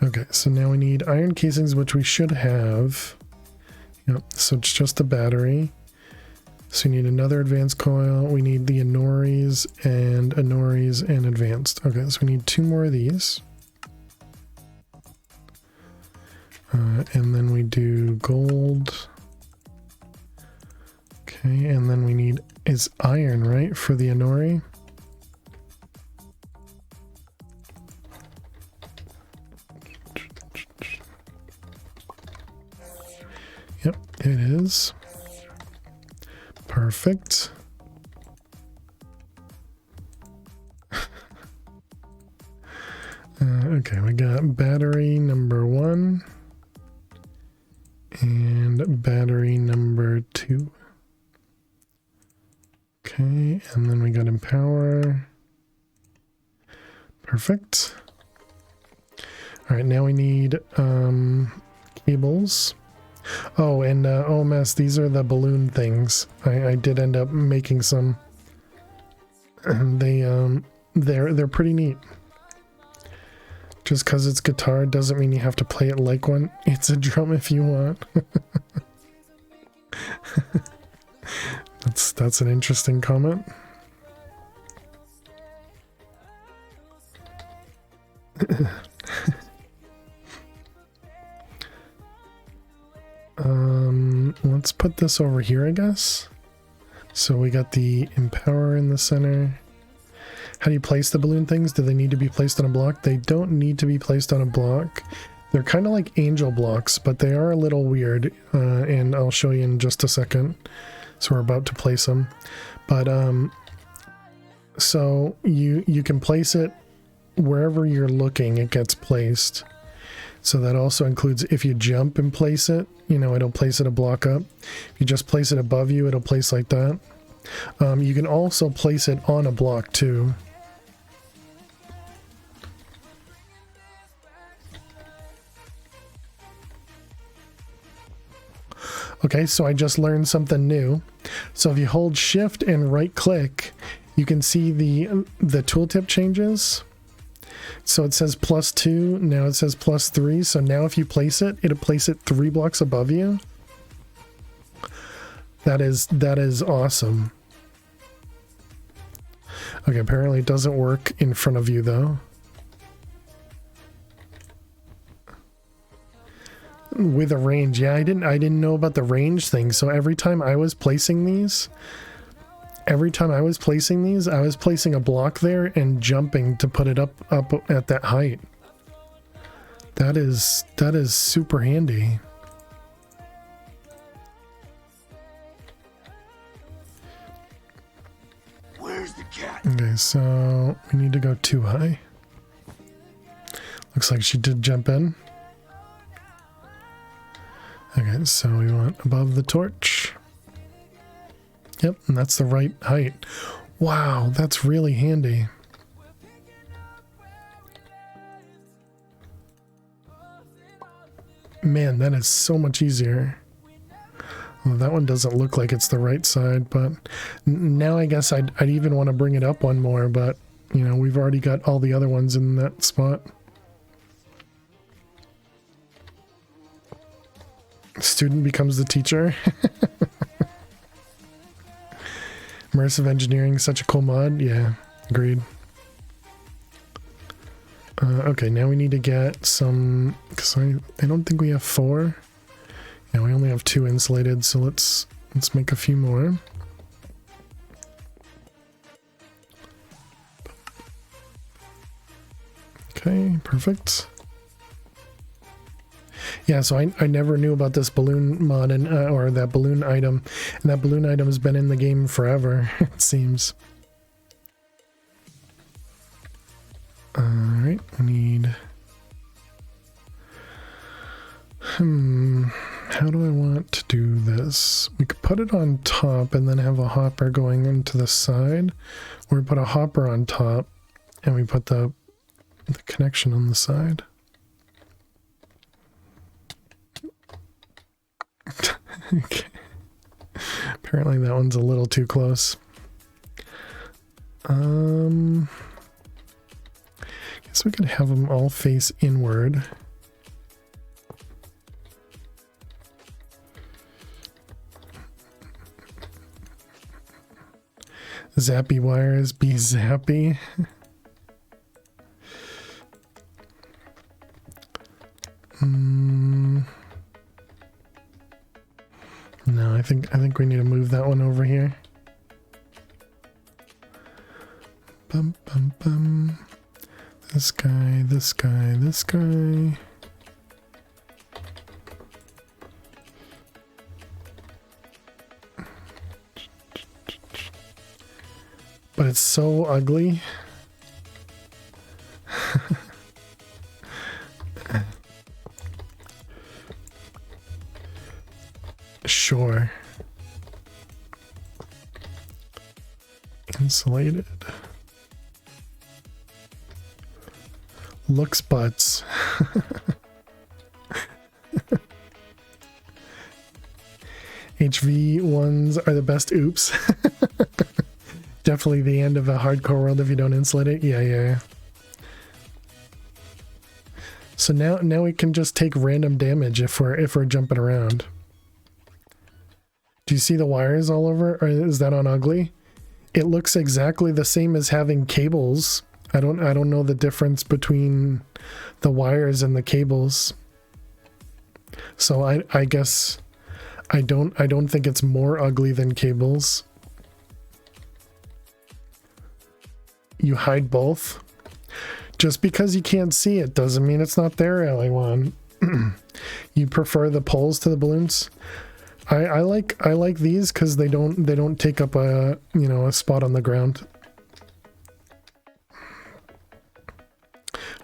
Okay, so now we need iron casings, which we should have. Yep, so it's just the battery. So you need another advanced coil. We need the Anoris and advanced. Okay, so we need 2 more of these. And then we do gold. Okay, and then we need, is iron, right, for the Anori? Yep, it is. Perfect. Okay, we got battery number 1 and battery number 2. Okay, and then we got empower. Perfect. All right, now we need cables. Oh, and OMS, these are the balloon things. I did end up making some. They're pretty neat. Just because it's guitar doesn't mean you have to play it like one. It's a drum if you want. That's an interesting comment. Let's put this over here, I guess. So we got the empower in the center. How do you place the balloon things? Do they need to be placed on a block? They don't need to be placed on a block. They're kind of like angel blocks, but they are a little weird, and I'll show you in just a second. So we're about to place them. But so you can place it wherever you're looking, it gets placed. So that also includes if you jump and place it, you know, it'll place it a block up. If you just place it above you, it'll place like that. You can also place it on a block too. Okay, so I just learned something new. So if you hold shift and right click, you can see the tooltip changes. So it says +2, now it says +3. So now if you place it, it'll place it 3 blocks above you. That is awesome. Okay, apparently it doesn't work in front of you though. With a range, yeah, I didn't know about the range thing. So every time I was placing these, I was placing a block there and jumping to put it up at that height. That is super handy. Where's the cat? Okay, so we need to go too high. Looks like she did jump in. Okay, so we want above the torch. Yep, and that's the right height. Wow, that's really handy. Man, that is so much easier. Well, that one doesn't look like it's the right side, but now I guess I'd even want to bring it up one more, but, you know, we've already got all the other ones in that spot. Student becomes the teacher. Immersive engineering, such a cool mod. Yeah, agreed. Okay, now we need to get some, because I don't think we have 4. Yeah, we only have 2 insulated, so let's make a few more. Okay, perfect. Yeah, so I never knew about this balloon mod and or that balloon item, and that balloon item has been in the game forever, it seems. Alright, we need... how do I want to do this? We could put it on top and then have a hopper going into the side, or we put a hopper on top and we put the connection on the side. Okay. Apparently that one's a little too close. Guess we could have them all face inward. Zappy wires be zappy. No, I think we need to move that one over here. Bum bum bum. This guy, this guy, this guy. But it's so ugly. Sure. Insulated. Looks butts. HV ones are the best. Oops. Definitely the end of a hardcore world if you don't insulate it. Yeah. So now we can just take random damage if we're jumping around. Do you see the wires all over, or is that on ugly? It looks exactly the same as having cables. I don't know the difference between the wires and the cables. So I guess I don't think it's more ugly than cables. You hide both. Just because you can't see it doesn't mean it's not there, LA1. You prefer the poles to the balloons? I like these because they don't take up a spot on the ground.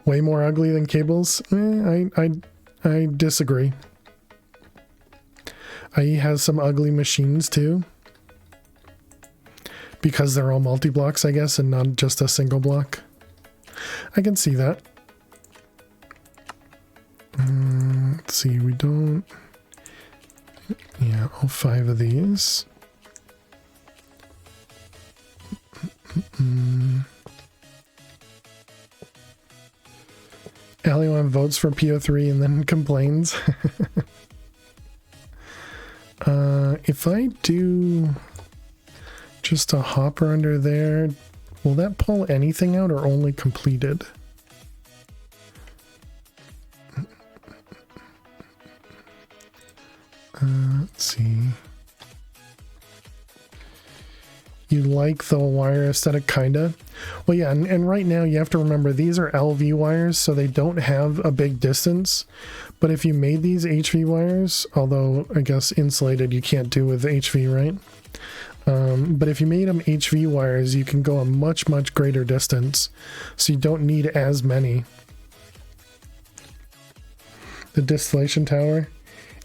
Way more ugly than cables? I disagree. IE has some ugly machines too. Because they're all multi-blocks, I guess, and not just a single block. I can see that. Let's see, we don't... Yeah, all 5 of these. Aliwan votes for PO3 and then complains. If I do just a hopper under there, will that pull anything out or only completed? Let's see. You like the wire aesthetic, kinda? Well, yeah, and right now you have to remember these are LV wires, so they don't have a big distance. But if you made these HV wires, although I guess insulated you can't do with HV, right? But if you made them HV wires, you can go a much greater distance, so you don't need as many. The distillation tower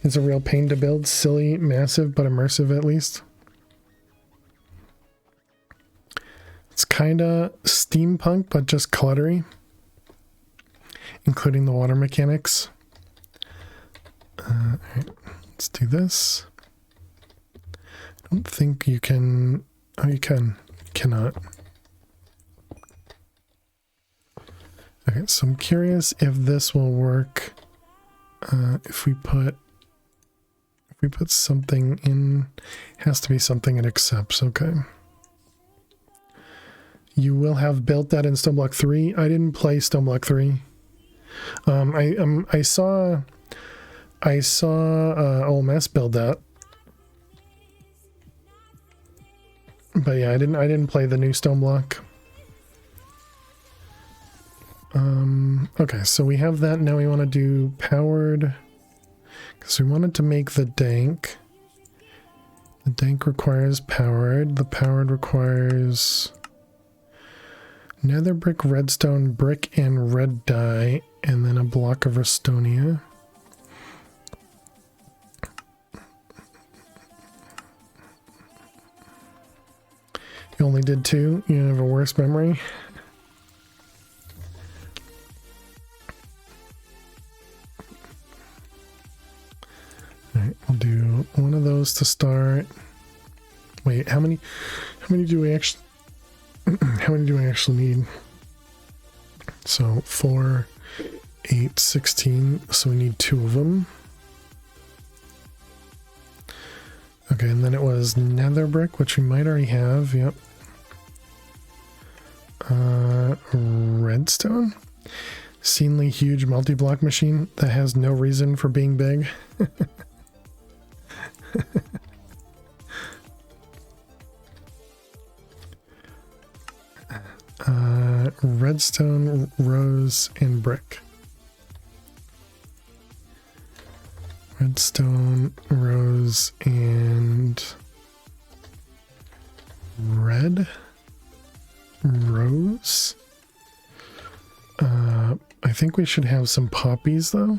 is a real pain to build. Silly, massive, but immersive at least. It's kinda steampunk, but just cluttery, including the water mechanics. Alright, let's do this. I don't think you can... Oh, you can. You cannot. Okay, so I'm curious if this will work if we put something in. It has to be something it accepts. Okay. You will have built that in Stoneblock 3. I didn't play Stoneblock 3. I saw OMS build that. But yeah, I didn't play the new Stoneblock. Okay, so we have that. Now we want to do powered, because we wanted to make the dank. The dank requires powered. The powered requires nether brick, redstone, brick, and red dye, and then a block of Restonia. You only did 2? You have a worse memory? Alright, I'll do one of those to start. Wait, how many do we actually how many do I actually need? So 4, 8, 16, so we need 2 of them. Okay, and then it was nether brick, which we might already have, yep. Redstone? Obscenely huge multi-block machine that has no reason for being big. Redstone, rose, and brick. Redstone, rose, and red rose. I think we should have some poppies though.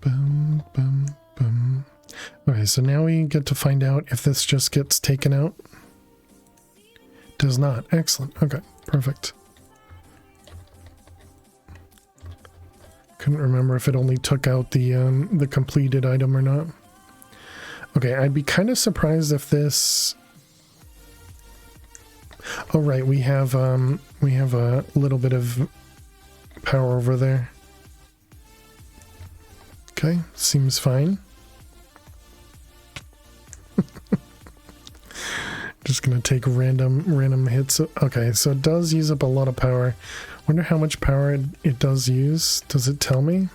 Boom, boom, boom. Okay, so now we get to find out if this just gets taken out. Does not. Excellent. Okay, perfect. Couldn't remember if it only took out the completed item or not. Okay, I'd be kind of surprised if this... Oh right, we have a little bit of power over there. Okay, seems fine. Just gonna take random hits. Okay, so it does use up a lot of power. Wonder how much power it does use. Does it tell me?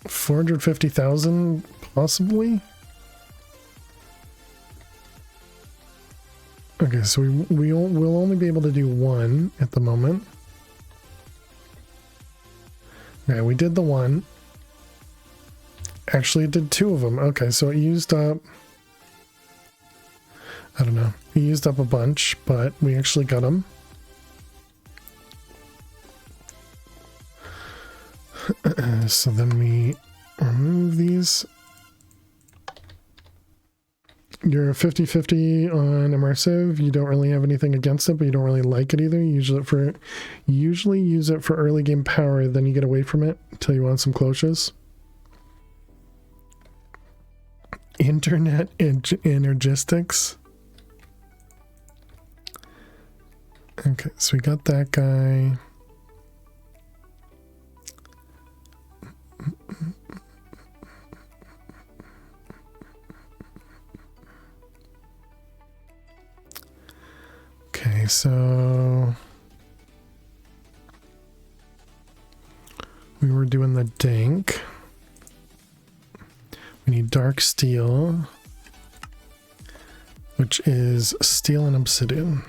$450,000 possibly? Okay, so we'll only be able to do one at the moment. Okay, we did the one. Actually, it did 2 of them. Okay, so it used up... I don't know. It used up a bunch, but we actually got them. So then we remove these. You're 50-50 on immersive. You don't really have anything against it, but you don't really like it either. You usually use it for early game power, then you get away from it until you want some cloches. Internet energistics. Okay, so we got that guy. Okay, so we were doing the dank. We need dark steel, which is steel and obsidian.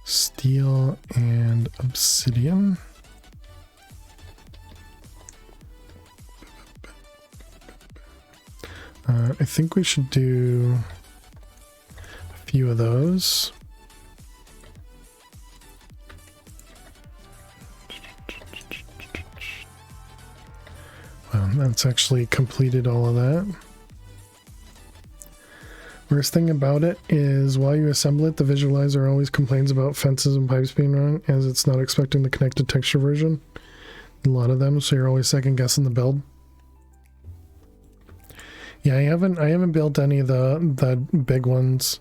Steel and obsidian. I think we should do a few of those. Well, that's actually completed all of that. Worst thing about it is while you assemble it, the visualizer always complains about fences and pipes being wrong, as it's not expecting the connected texture version. A lot of them, so you're always second guessing the build. Yeah, I haven't built any of the big ones.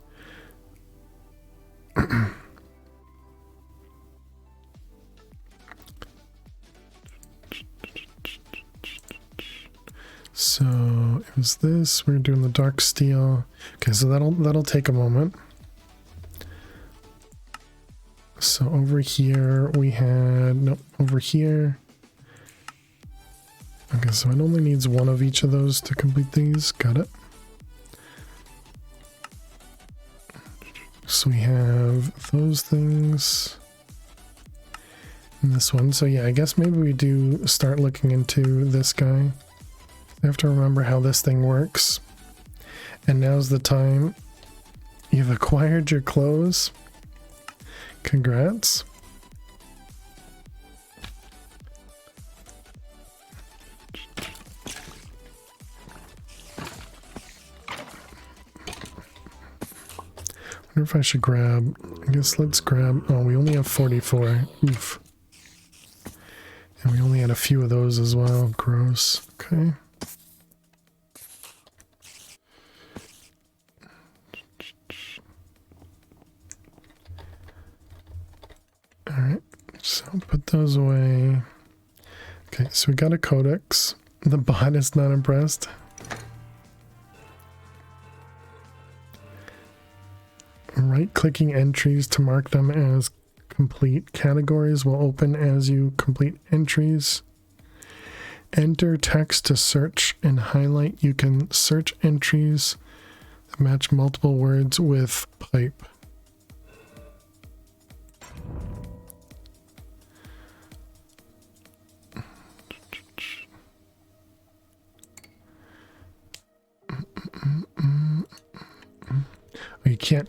So it was this. We're doing the dark steel. Okay, so that'll take a moment. So over here we had over here. Okay, so it only needs one of each of those to complete these. Got it. So we have those things and this one. So yeah, I guess maybe we do start looking into this guy. I have to remember how this thing works. And now's the time. You've acquired your clothes. Congrats. wonder if I should grab, I guess let's grab, oh, we only have 44. Oof. And we only had a few of those as well. Gross. Okay. Alright, so put those away. Okay, so we got a codex. The bot is not impressed. Right-clicking entries to mark them as complete. Categories will open as you complete entries. Enter text to search and highlight. You can search entries that match multiple words with pipe.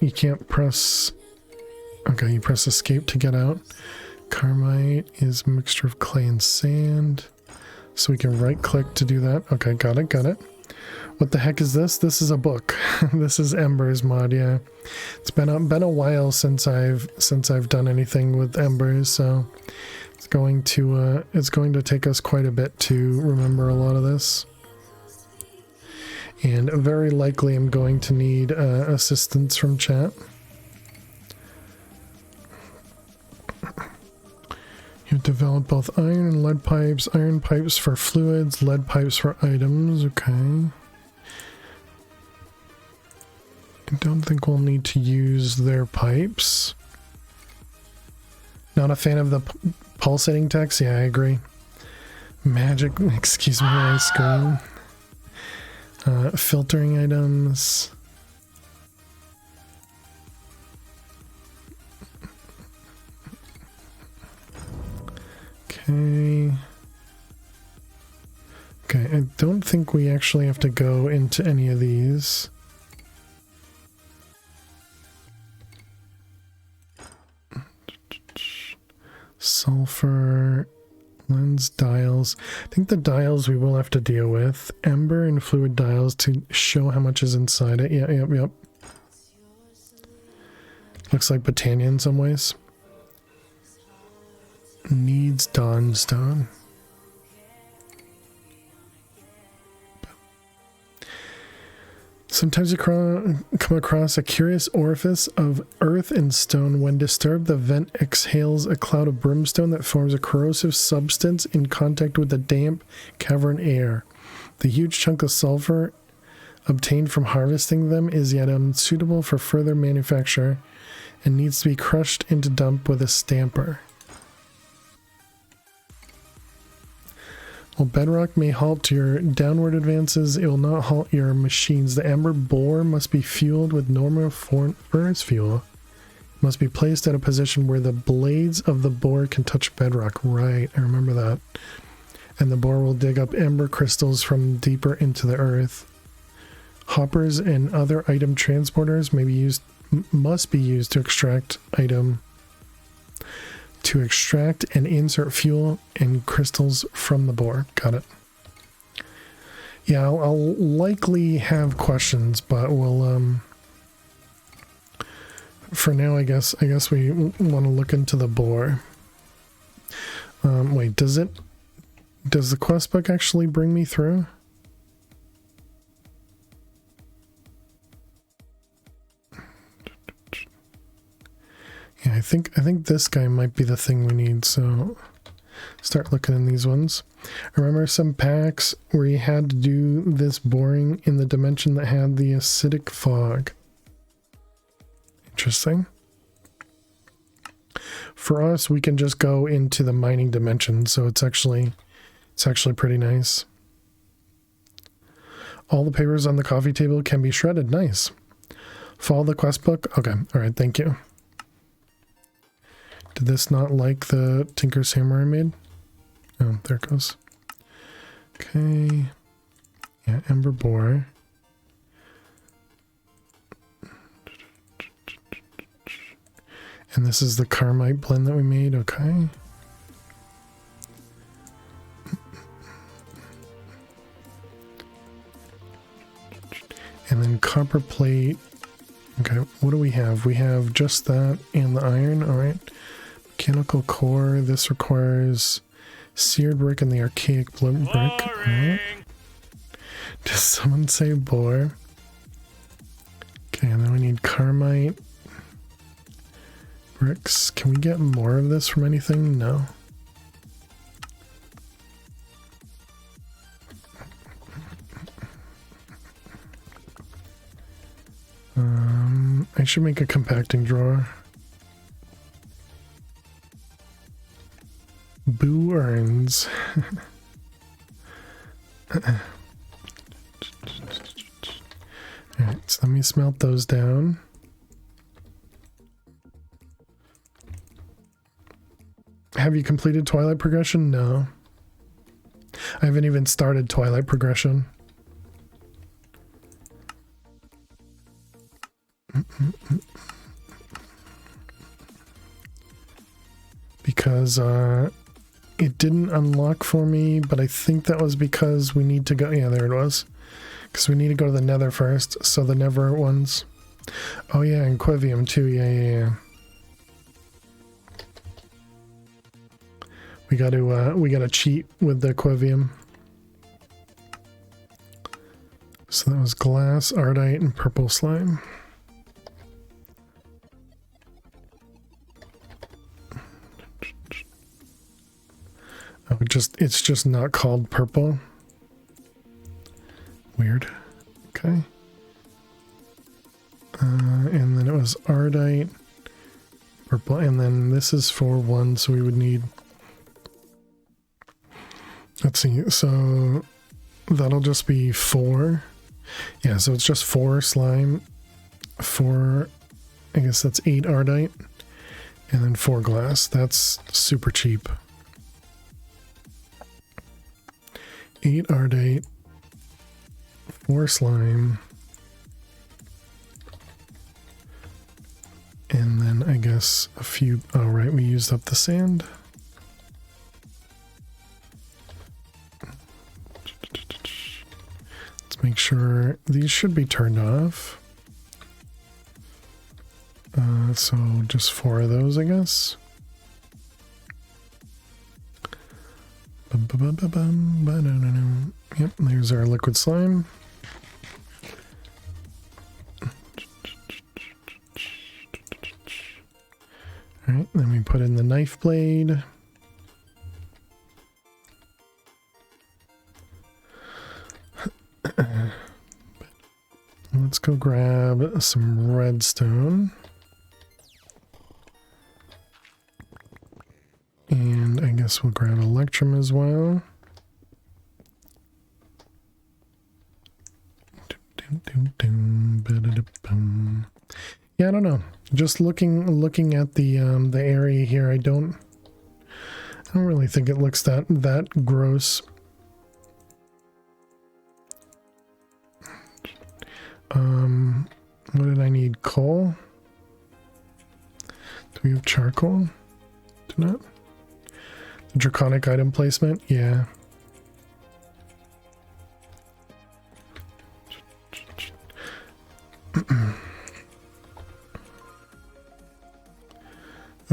You can't press. Okay, you press escape to get out. Carmite is a mixture of clay and sand. So we can right click to do that. Okay, got it. What the heck is this? This is a book. This is Ember's mod, yeah. It's been a while since I've done anything with Embers, so it's going to take us quite a bit to remember a lot of this. And very likely I'm going to need assistance from chat. You've developed both iron and lead pipes. Iron pipes for fluids, lead pipes for items. Okay. I don't think we'll need to use their pipes. Not a fan of the pulsating text? Yeah, I agree. Magic, excuse me, I scream. Filtering items. Okay. Okay, I don't think we actually have to go into any of these. Sulfur. Lens dials. I think the dials we will have to deal with. Ember and fluid dials to show how much is inside it. Yep. Looks like Botania in some ways. Needs Dawnstone. Sometimes you come across a curious orifice of earth and stone. When disturbed, the vent exhales a cloud of brimstone that forms a corrosive substance in contact with the damp cavern air. The huge chunk of sulfur obtained from harvesting them is yet unsuitable for further manufacture and needs to be crushed into dump with a stamper. While bedrock may halt your downward advances, it will not halt your machines. The amber bore must be fueled with normal furnace fuel. It must be placed at a position where the blades of the bore can touch bedrock. Right, I remember that. And the bore will dig up amber crystals from deeper into the earth. Hoppers and other item transporters must be used to extract and insert fuel and crystals from the bore. Got it. Yeah, I'll likely have questions, but we'll for now I guess we want to look into the bore. Wait, does the quest book actually bring me through? Yeah, I think this guy might be the thing we need, so start looking in these ones. I remember some packs where you had to do this boring in the dimension that had the acidic fog. Interesting. For us, we can just go into the mining dimension, so it's actually pretty nice. All the papers on the coffee table can be shredded. Nice. Follow the quest book. Okay, all right, thank you. Did this not like the Tinker's Hammer I made? Oh, there it goes. Okay. Yeah, Ember Bore. And this is the Carmite blend that we made. Okay. And then copper plate Okay, what do we have? We have just that and the iron. All right. Mechanical core. This requires seared brick and the archaic brick. All right. Does someone say bore? Okay, and then we need carmite bricks. Can we get more of this from anything? No. I should make a compacting drawer. Boo earns. Alright, so let me smelt those down. Have you completed Twilight Progression? No. I haven't even started Twilight Progression. Because it didn't unlock for me, but I think that was because we need to go. Yeah, there it was. Because we need to go to the Nether first. So the Nether ones. Oh yeah, and Quivium too. Yeah. We got to cheat with the Quivium. So that was glass, ardite, and purple slime. Oh, it's just not called purple. Weird. Okay. And then it was ardite, purple, and then this is for 1, so we would need. Let's see. So that'll just be 4. Yeah. So it's just 4 slime, 4. I guess that's 8 ardite, and then 4 glass. That's super cheap. 8 ardite, 4 slime, and then I guess a few. Oh, right, we used up the sand. Let's make sure these should be turned off. So just 4 of those, I guess. Yep, there's our liquid slime. Alright, then we put in the knife blade. Let's go grab some redstone. And I guess we'll grab electrum as well. Yeah, I don't know. Just looking at the area here, I don't really think it looks that gross. What did I need? Coal? Do we have charcoal? Do not. The draconic item placement? Yeah.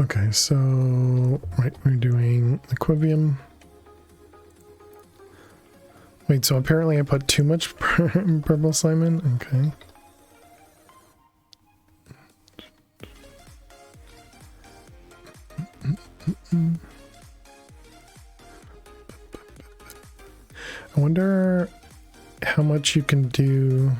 Okay, so right, we're doing the Quivium. Wait, so apparently I put too much purple slime in? Okay. I wonder how much you can do.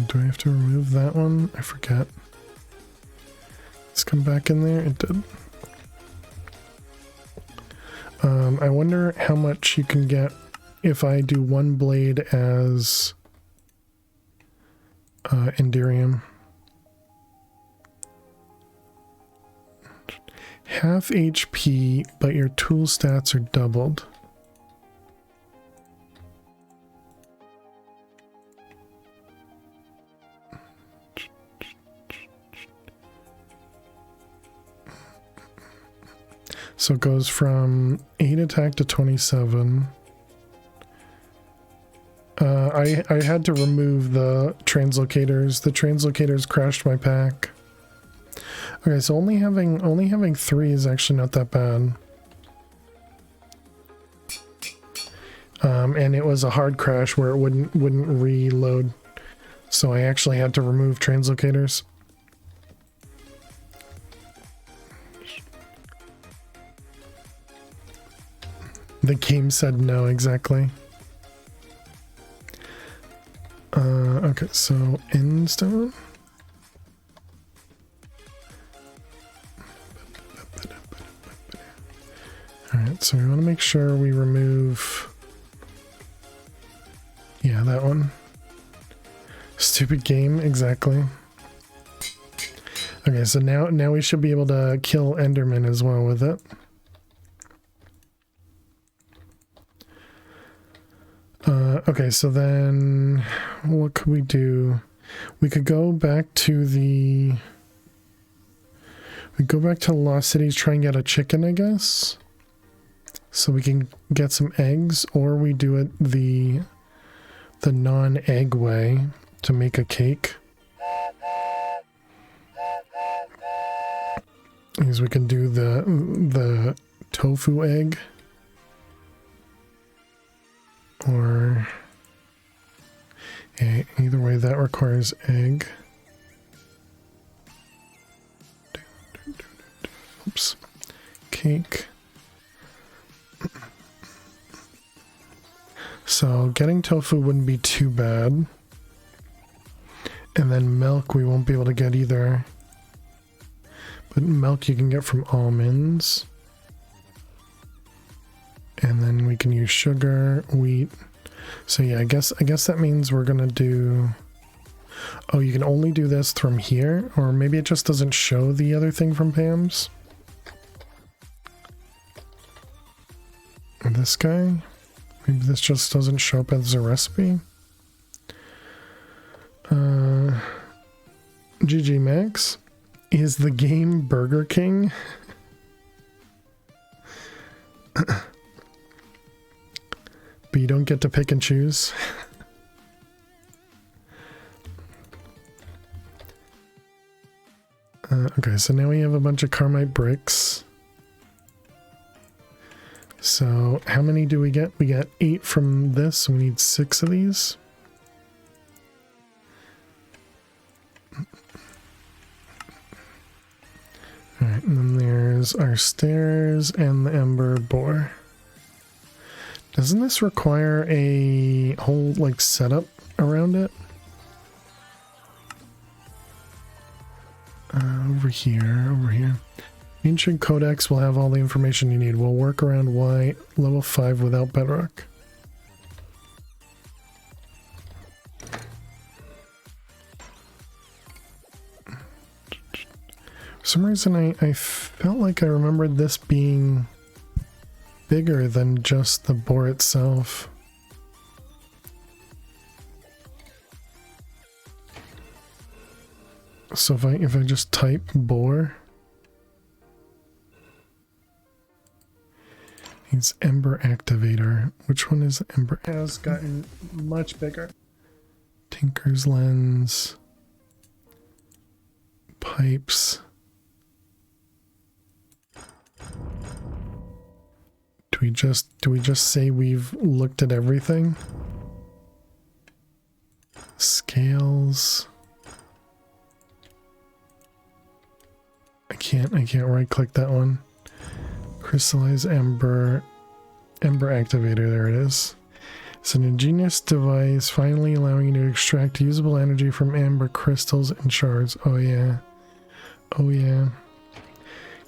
Do I have to remove that one? I forget. Let's come back in there. It did. I wonder how much you can get if I do 1 blade as Enderium. Half HP, but your tool stats are doubled. So it goes from 8 attack to 27. I had to remove the translocators. The translocators crashed my pack. Okay, so only having 3 is actually not that bad. And it was a hard crash where it wouldn't reload. So I actually had to remove translocators. The game said no, exactly. Okay, so endstone. Alright, so we want to make sure we remove... Yeah, that one. Stupid game, exactly. Okay, so now we should be able to kill Enderman as well with it. Okay, so then what could we do? We could go back to the... We go back to Lost Cities, try and get a chicken, I guess. So we can get some eggs, or we do it the non-egg way to make a cake. Because we can do the tofu egg. Or yeah, either way that requires egg. Oops. Cake. So getting tofu wouldn't be too bad. And then milk we won't be able to get either. But milk you can get from almonds. And then we can use sugar, wheat. So yeah, I guess that means we're gonna do... Oh, you can only do this from here? Or maybe it just doesn't show the other thing from Pam's? Or this guy? Maybe this just doesn't show up as a recipe? GG Max. Is the game Burger King? But you don't get to pick and choose. Okay, so now we have a bunch of Carmite bricks. So how many do we get? We got 8 from this, so we need 6 of these. Alright, and then there's our stairs and the ember boar. Doesn't this require a whole, like, setup around it? Over here. Ancient Codex will have all the information you need. We'll work around Y, level 5 without bedrock. For some reason I felt like I remembered this being bigger than just the boar itself. So if I just type boar, he's Ember Activator. Which one is Ember? It has gotten much bigger. Tinker's Lens, pipes. Do we just say we've looked at everything? Scales. I can't right click that one. Crystallize Ember Activator, there it is. It's an ingenious device finally allowing you to extract usable energy from amber crystals and shards. Oh yeah. Oh yeah.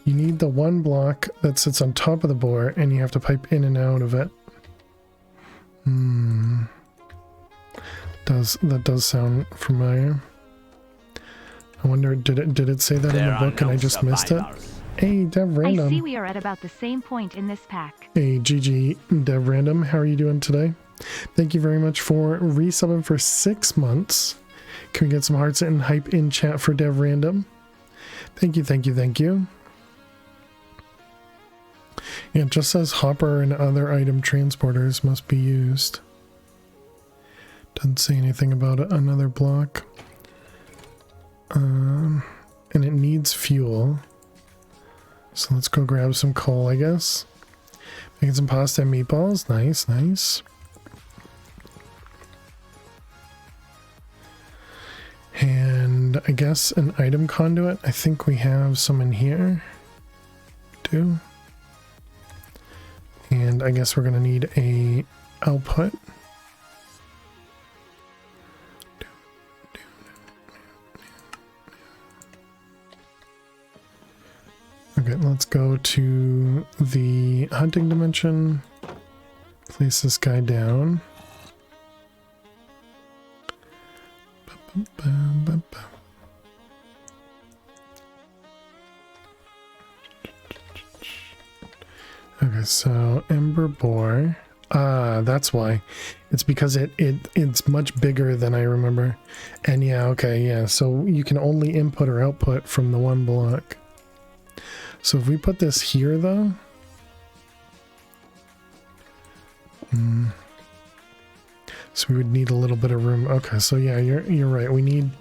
You need the one block that sits on top of the boar, and you have to pipe in and out of it. That does sound familiar. I wonder, did it say that in the book and I just missed it? Hey, Dev Random. I see we are at about the same point in this pack. Hey, GG Dev Random, how are you doing today? Thank you very much for resubbing for 6 months. Can we get some hearts and hype in chat for Dev Random? Thank you, thank you, thank you. Yeah, it just says hopper and other item transporters must be used. Doesn't say anything about another block. And it needs fuel. So let's go grab some coal, I guess. Making some pasta and meatballs. Nice, nice. And I guess an item conduit. I think we have some in here. Too. And I guess we're going to need a output. Okay, let's go to the hunting dimension. Place this guy down. Okay, so Ember Boar. Ah, that's why. It's because it's much bigger than I remember. And yeah, okay, yeah. So you can only input or output from the one block. So if we put this here though. So we would need a little bit of room. Okay, so yeah, you're right. We need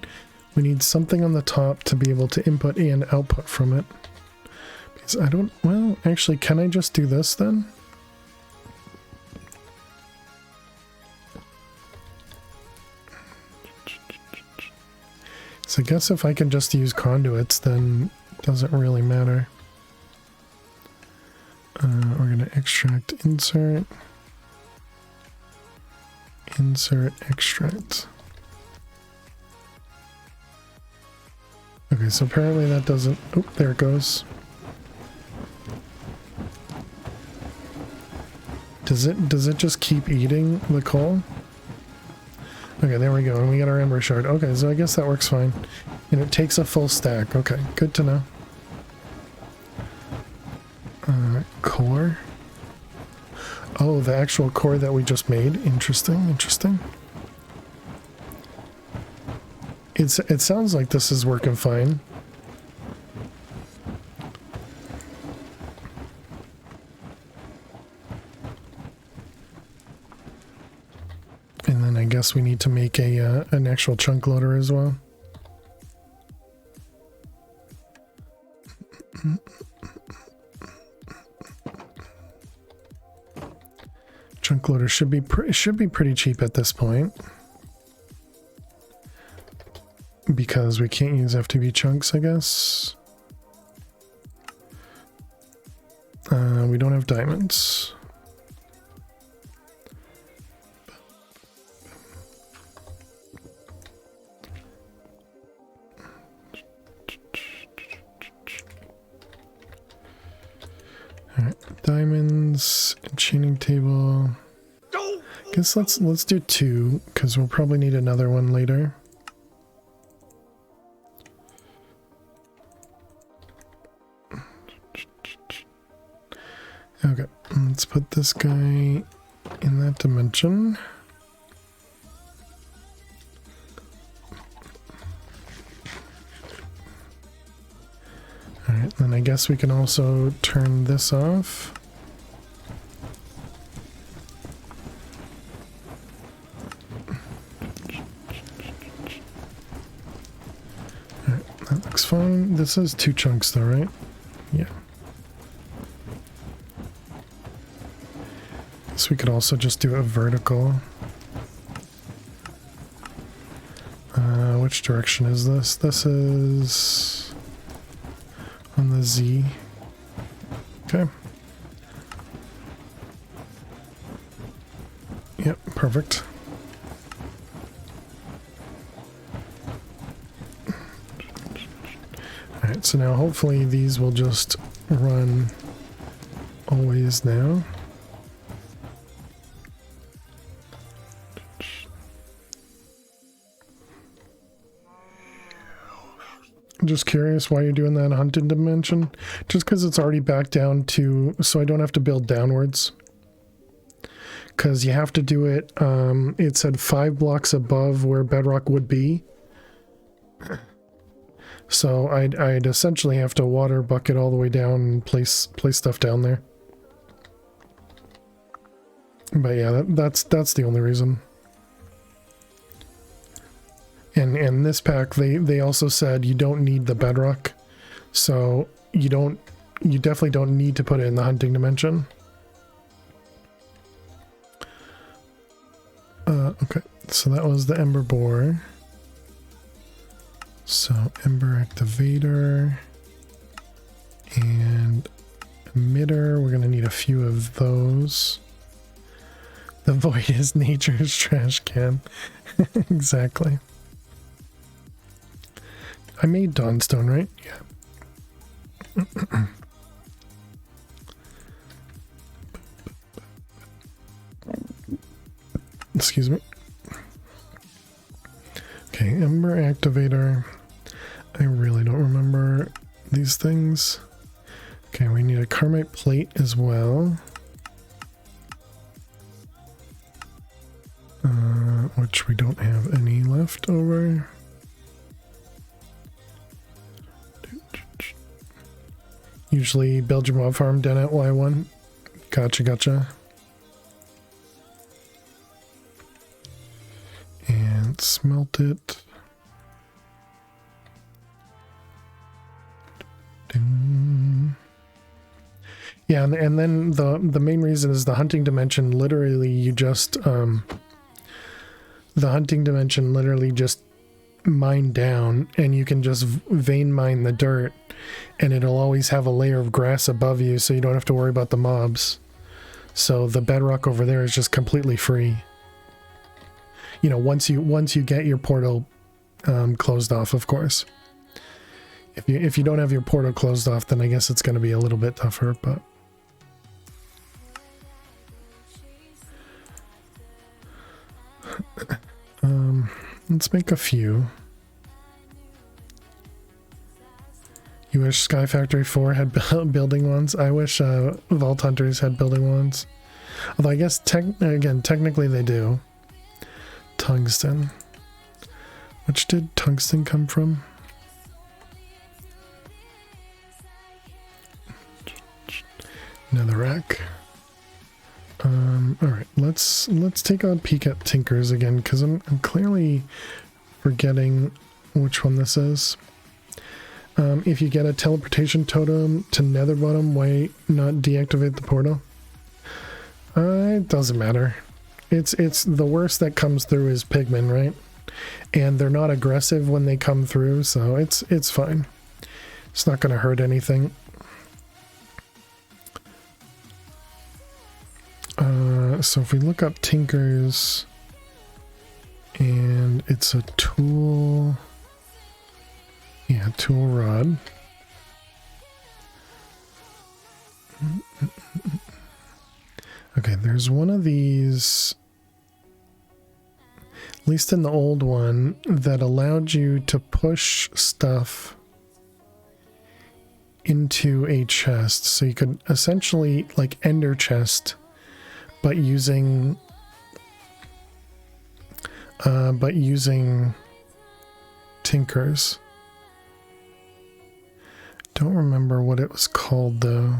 something on the top to be able to input and output from it. Because I don't, well, actually, can I just do this then? So I guess if I can just use conduits, then it doesn't really matter. We're going to extract, insert, extract. Okay, so apparently that doesn't, oh, there it goes. Does it just keep eating the coal? Okay, there we go, and we got our ember shard. Okay, so I guess that works fine. And it takes a full stack. Okay, good to know. Core. Oh, the actual core that we just made. Interesting, interesting. It sounds like this is working fine. And then I guess we need to make an actual chunk loader as well. Chunk loader should be pretty cheap at this point, because we can't use FTB chunks, I guess. We don't have diamonds. Alright, diamonds, enchanting table. I guess let's do 2, because we'll probably need another one later. Okay, let's put this guy in that dimension. Alright, then I guess we can also turn this off. Alright, that looks fine. This is 2 chunks though, right? Yeah. So we could also just do a vertical. Which direction is this? This is on the Z. Okay. Yep, perfect. Alright, so now hopefully these will just run always now. Just curious why you're doing that hunted dimension. Just because it's already back down to, so I don't have to build downwards. Because you have to do it, it said 5 blocks above where bedrock would be. So I'd essentially have to water bucket all the way down and place stuff down there. But yeah, that's the only reason. And this pack, they also said you don't need the bedrock, so you definitely don't need to put it in the hunting dimension. Okay, so that was the Ember Boar. So Ember Activator and Emitter, we're gonna need a few of those. The void is nature's trash can. Exactly. I made Dawnstone, right? Yeah. Excuse me. Okay, Ember Activator. I really don't remember these things. Okay, we need a Carmite Plate as well. Which we don't have any left over. Usually build your mob farm down at Y1. Gotcha. And smelt it. Ding. Yeah, and then the main reason is the hunting dimension. Literally, you just the hunting dimension literally just mine down, and you can just vein mine the dirt, and it'll always have a layer of grass above you, so you don't have to worry about the mobs. So the bedrock over there is just completely free. You know, once you get your portal closed off, of course. If you don't have your portal closed off, then I guess it's going to be a little bit tougher, but. Let's make a few. You wish Sky Factory 4 had building ones? I wish Vault Hunters had building ones. Although I guess technically they do. Tungsten. Which did tungsten come from? Netherrack. Alright, let's take a peek at Tinkers again, because I'm clearly forgetting which one this is. If you get a teleportation totem to Netherbottom, why not deactivate the portal? It doesn't matter. It's the worst that comes through is pigmen, right? And they're not aggressive when they come through, so it's fine. It's not going to hurt anything. So if we look up Tinkers, and it's a tool, yeah, tool rod. Okay, there's one of these, at least in the old one, that allowed you to push stuff into a chest. So you could essentially like ender chest, but using Tinkers. Don't remember what it was called though.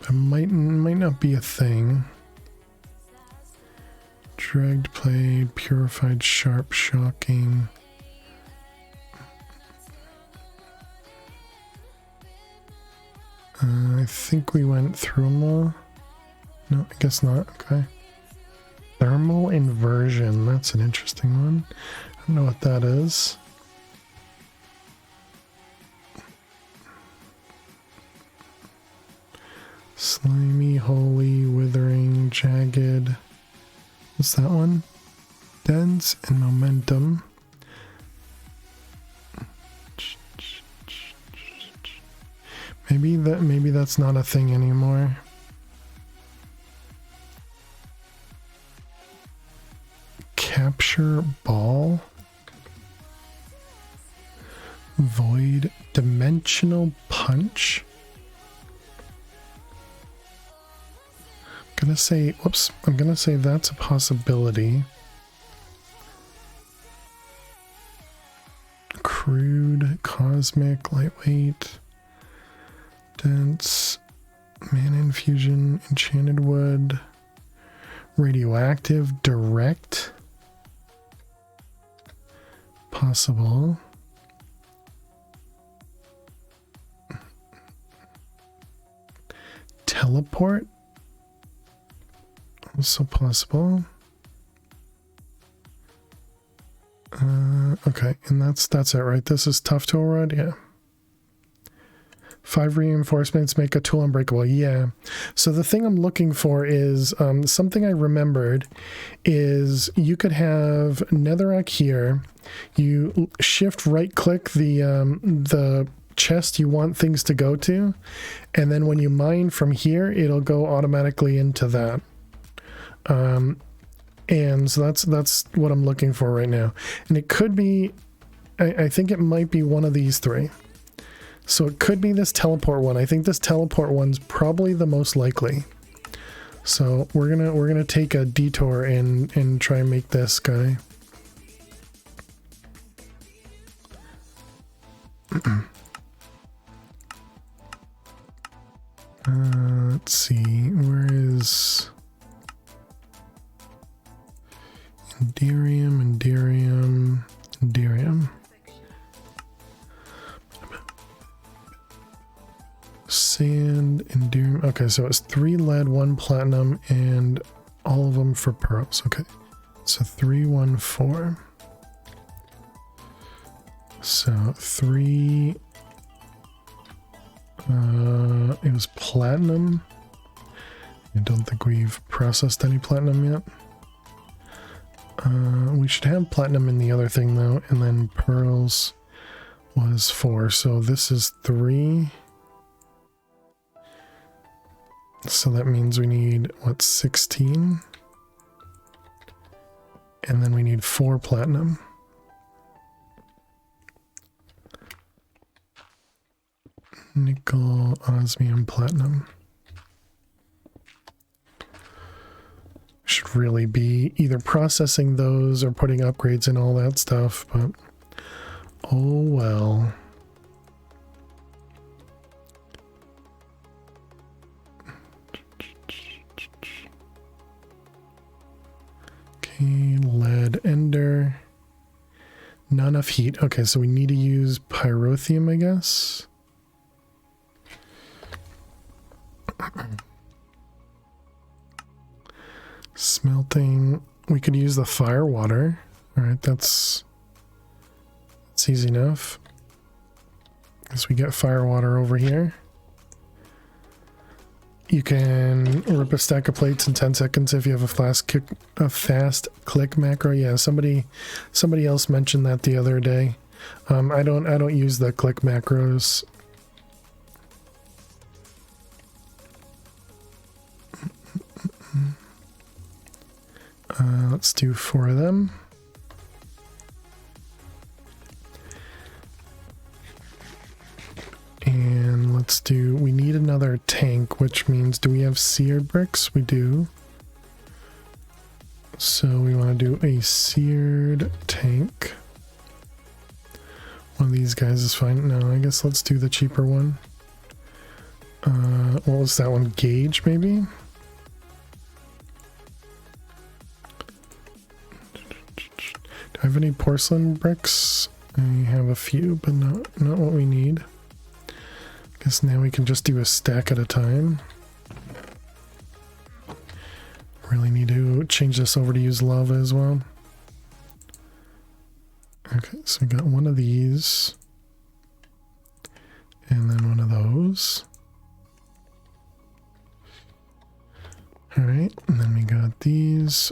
It might not be a thing. Dragged blade, purified sharp, shocking. I think we went through them all. No, I guess not. Okay. Thermal inversion. That's an interesting one. I don't know what that is. Slimy, holy, withering, jagged. What's that one? Dense and momentum. Maybe that's not a thing anymore. Capture ball. Void dimensional punch. I'm gonna say that's a possibility. crude, cosmic, lightweight, dense, mana infusion, enchanted wood, radioactive, direct, possible, teleport, also possible. Okay, and that's it, right? This is tough tool rod, yeah. 5 reinforcements make a tool unbreakable, yeah. So the thing I'm looking for is something I remembered is you could have netherrack here. You shift right click the chest you want things to go to, and then when you mine from here, it'll go automatically into that. And so that's what I'm looking for right now. And it could be, I think it might be one of these three. So it could be this teleport one. I think this teleport one's probably the most likely. So we're gonna take a detour and try and make this guy. Let's see, where is Enderium. Sand, Enderium. Okay, so it's 3 lead, 1 platinum, and all of them for pearls. Okay, so 3, 1, 4. So 3. It was platinum. I don't think we've processed any platinum yet. We should have platinum in the other thing though, and then pearls was 4. So this is 3. So that means we need, what, 16? And then we need 4 platinum. Nickel, osmium, platinum. Should really be either processing those or putting upgrades in all that stuff, but oh well. Okay, lead, ender. Not enough heat. Okay, so we need to use pyrotheum, I guess. Smelting. We could use the fire water. Alright, that's easy enough. As we get fire water over here. You can rip a stack of plates in 10 seconds if you have a fast click macro. Yeah, somebody else mentioned that the other day. I don't use the click macros. Let's do 4 of them. And let's do, we need another tank, which means, do we have seared bricks? We do. So we want to do a seared tank. One of these guys is fine. No, I guess let's do the cheaper one. What was that one? Gauge, maybe? Do I have any porcelain bricks? I have a few, but not what we need. Guess now we can just do a stack at a time. Really need to change this over to use lava as well. Okay, so we got one of these. And then one of those. Alright, and then we got these.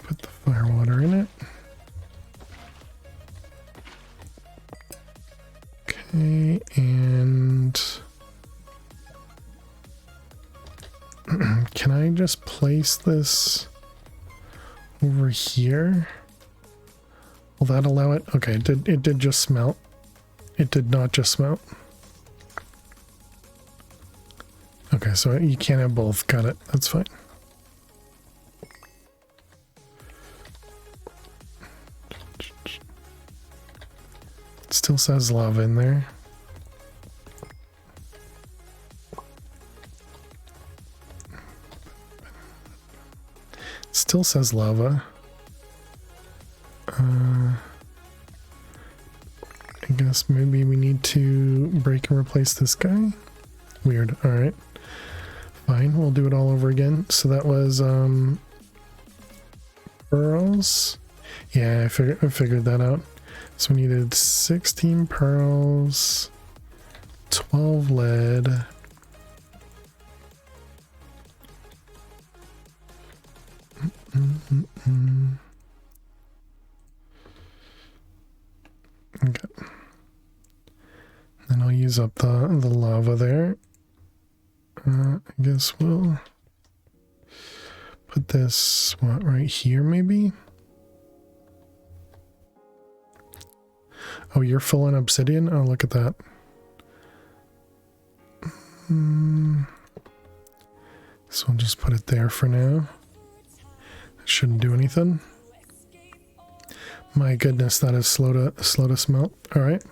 Put the fire water in it. Okay, and can I just place this over here? Will that allow it? Okay, it did just smelt. It did not just smelt. Okay, so you can't have both. Got it. That's fine. Still says lava in there. Still says lava. I guess maybe we need to break and replace this guy. Weird. Alright. Fine, we'll do it all over again. So that was pearls. Yeah, I figured that out. So we needed 16 pearls, 12 lead, okay. Then I'll use up the lava there. I guess we'll put this right here maybe. Oh, you're full on obsidian? Oh, look at that. So I'll just put it there for now. It shouldn't do anything. My goodness, that is slow to smelt. All right.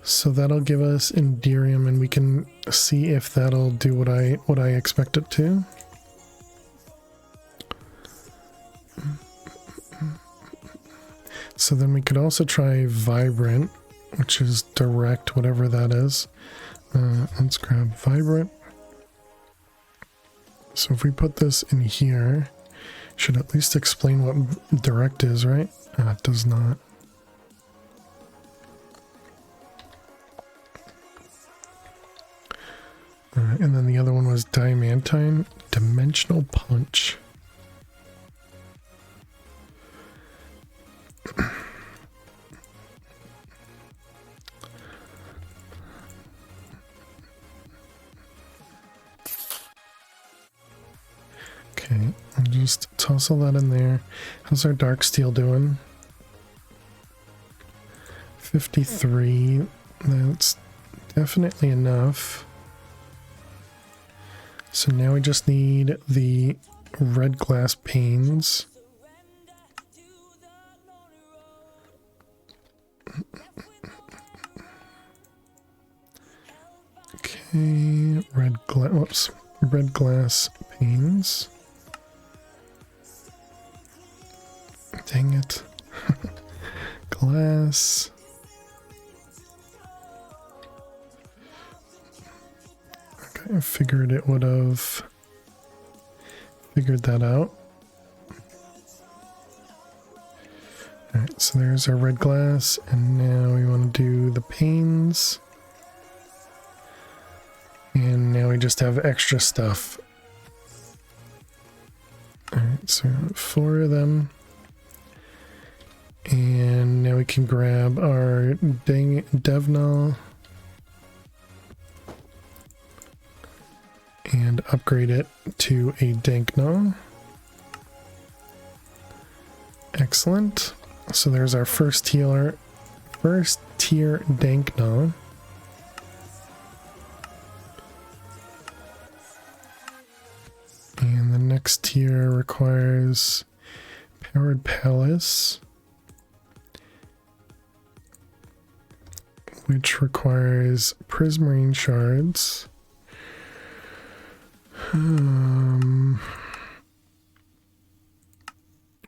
So that'll give us Enderium, and we can see if that'll do what I expect it to. So then we could also try Vibrant, which is direct, whatever that is. Let's grab Vibrant. So if we put this in here, should at least explain what direct is, right? It does not. Alright, and then the other one was Diamantine, Dimensional Punch. Okay, I'll just toss all that in there. How's our dark steel doing? 53. That's definitely enough. So now we just need the red glass panes. Okay, red glass panes. Dang it. Glass. Okay, I figured it would have figured that out. Alright, so there's our red glass, and now we want to do the panes. And now we just have extra stuff. Alright, so 4 of them. And now we can grab our Devnal and upgrade it to a Danknal. Excellent. So there's our first tier Danknal. And the next tier requires Powered Palace, which requires Prismarine Shards.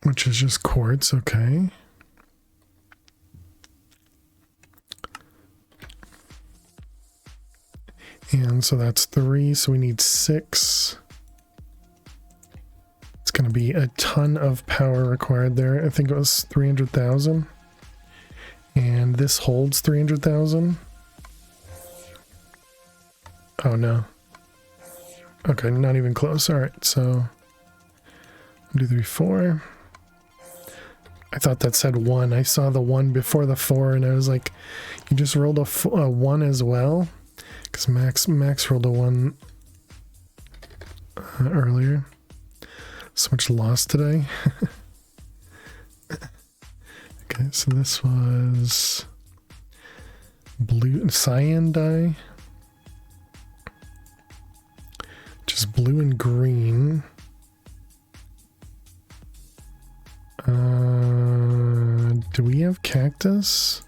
Which is just quartz, okay. And so that's 3, so we need 6. It's going to be a ton of power required there. I think it was 300,000. And this holds 300,000. Oh no. Okay, not even close. Alright, so 1, 2, 3, 4. I thought that said 1. I saw the 1 before the 4 and I was like, you just rolled a 1 as well? Because Max rolled a 1 earlier. So much loss today. Okay, so this was blue cyan dye. Just blue and green. Do we have cactus?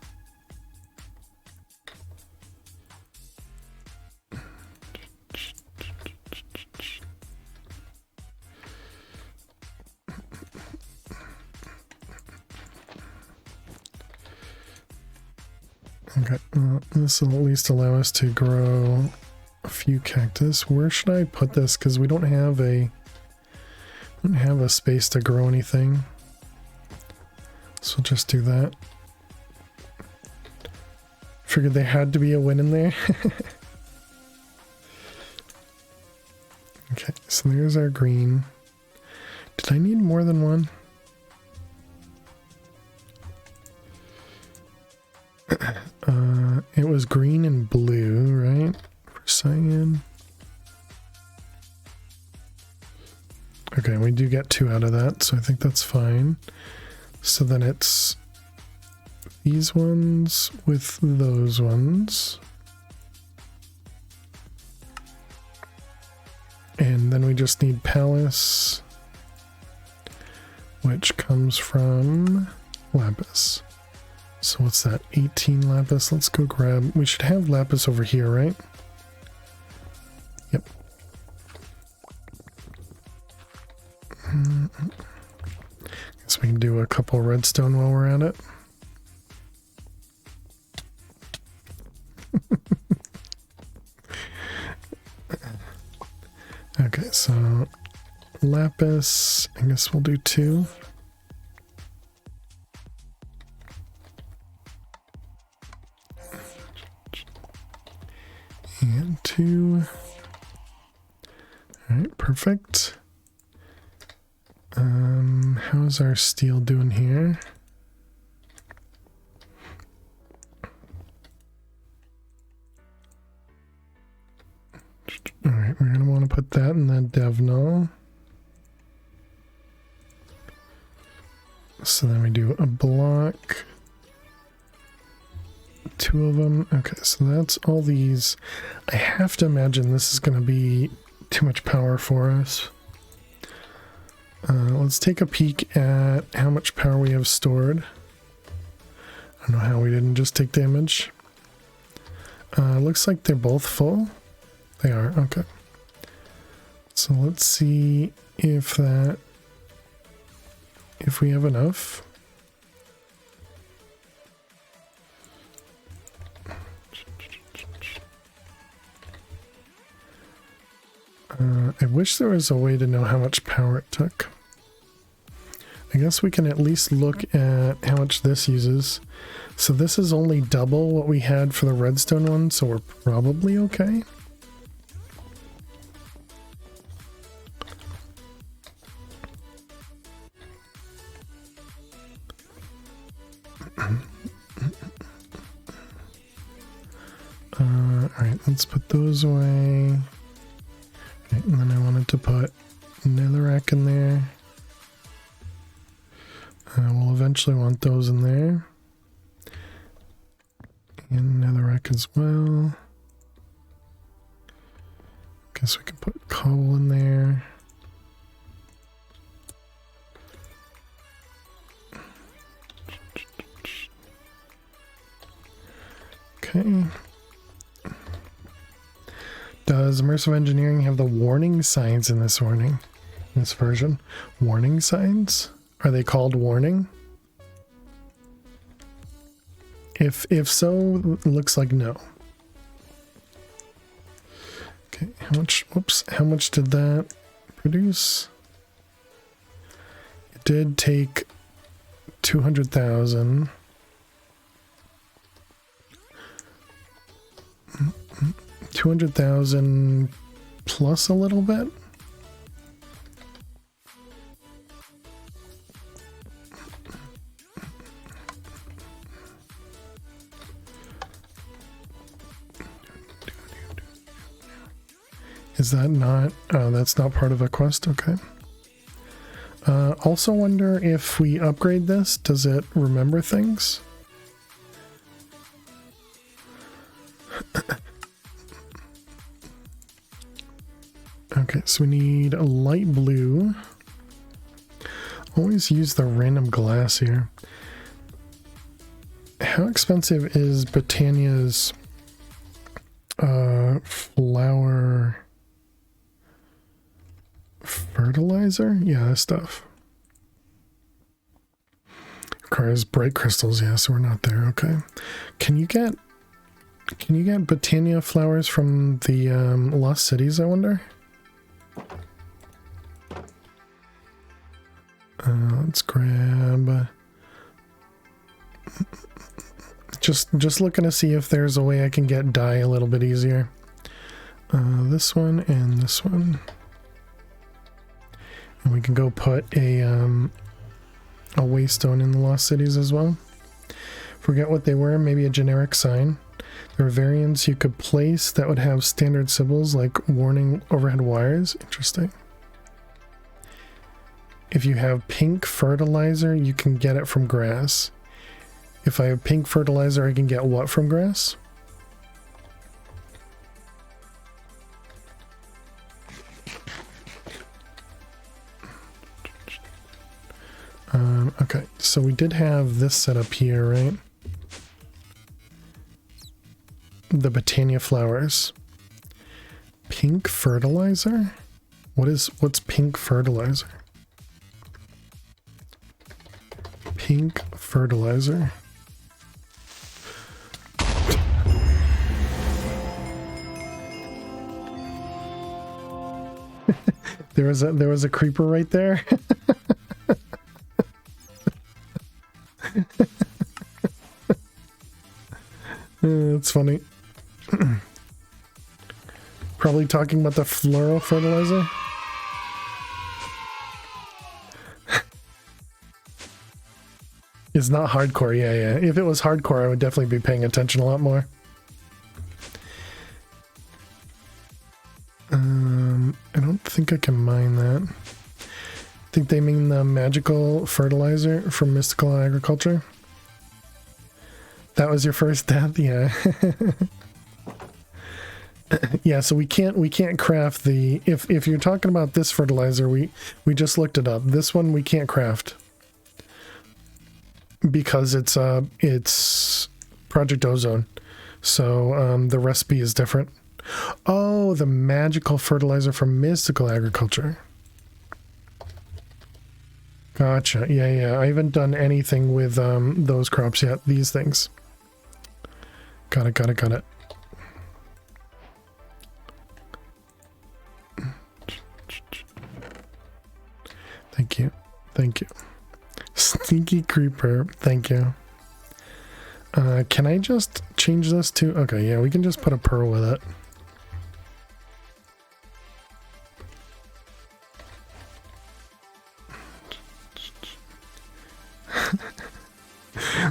Okay, well, this will at least allow us to grow a few cactus. Where should I put this? Because we don't have a space to grow anything. So we'll just do that. Figured there had to be a win in there. Okay, so there's our green. Did I need more than one? It was green and blue, right? For cyan. Okay, we do get 2 out of that, so I think that's fine. So then it's these ones with those ones. And then we just need Palace, which comes from Lapis. So what's that? 18 Lapis. Let's go grab... We should have Lapis over here, right? Yep. Guess we can do a couple redstone while we're at it. Okay, so Lapis, I guess we'll do 2. And 2. Alright, perfect. How's our steel doing here? Alright, we're gonna want to put that in that dev null. So then we do a block. 2 of them. Okay, so that's all these. I have to imagine this is going to be too much power for us. Let's take a peek at how much power we have stored. I don't know how we didn't just take damage. Looks like they're both full. They are, okay. So let's see if we have enough. I wish there was a way to know how much power it took. I guess we can at least look at how much this uses. So this is only double what we had for the redstone one, so we're probably okay. Alright, let's put those away. Okay, and then I wanted to put netherrack in there. We'll eventually want those in there. And netherrack as well. Guess we can put coal in there. Okay. Does Immersive Engineering have the warning signs in this version? Warning signs? Are they called warning? If so, it looks like no. Okay, how much did that produce? It did take 200,000. 200,000 plus a little bit. Is that not, oh, that's not part of a quest, okay. Also wonder if we upgrade this, does it remember things? Okay, so we need a light blue. Always use the random glass here. How expensive is Britannia's flour fertilizer? Yeah, that stuff. requires bright crystals. Yeah, so we're not there. Okay. Can you get Botania flowers from the Lost Cities, I wonder? Let's grab... Just looking to see if there's a way I can get dye a little bit easier. This one and this one. And we can go put a waystone in the Lost Cities as well. Forget what they were, maybe a generic sign. There are variants you could place that would have standard symbols like warning overhead wires. Interesting. If you have pink fertilizer, you can get it from grass. If I have pink fertilizer, I can get what from grass? Okay, so we did have this set up here, right? The Botania flowers. Pink fertilizer? What's pink fertilizer? Pink fertilizer. There was a creeper right there. It's funny. Probably talking about the floral fertilizer. It's not hardcore, yeah. If it was hardcore, I would definitely be paying attention a lot more. I don't think I can mine that. I think they mean the magical fertilizer from mystical agriculture. That was your first death, yeah. Yeah, so we can't craft the if you're talking about this fertilizer, we just looked it up. This one we can't craft because it's Project Ozone. So the recipe is different. Oh, the magical fertilizer from mystical agriculture. Gotcha. Yeah. I haven't done anything with those crops yet. These things. Got it. Thank you. Sneaky creeper. Thank you. Can I just change this to... Okay, yeah, we can just put a pearl with it.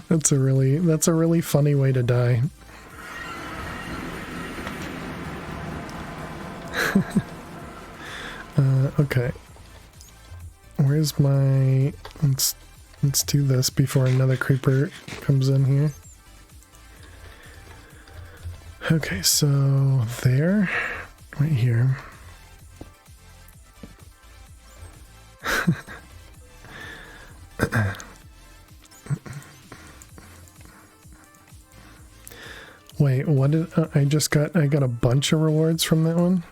That's a really funny way to die. Okay. Where's my... Let's do this before another creeper comes in here. Okay, so there, right here. Wait, what did I just got? I got a bunch of rewards from that one.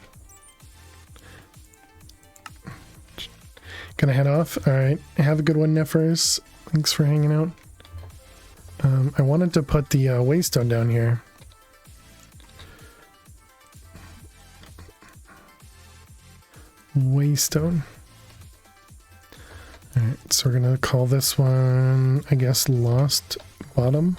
Gonna head off. All right, have a good one, Nefers. Thanks for hanging out. I wanted to put the waystone down here. Waystone. All right, so we're gonna call this one, I guess, Lost Bottom.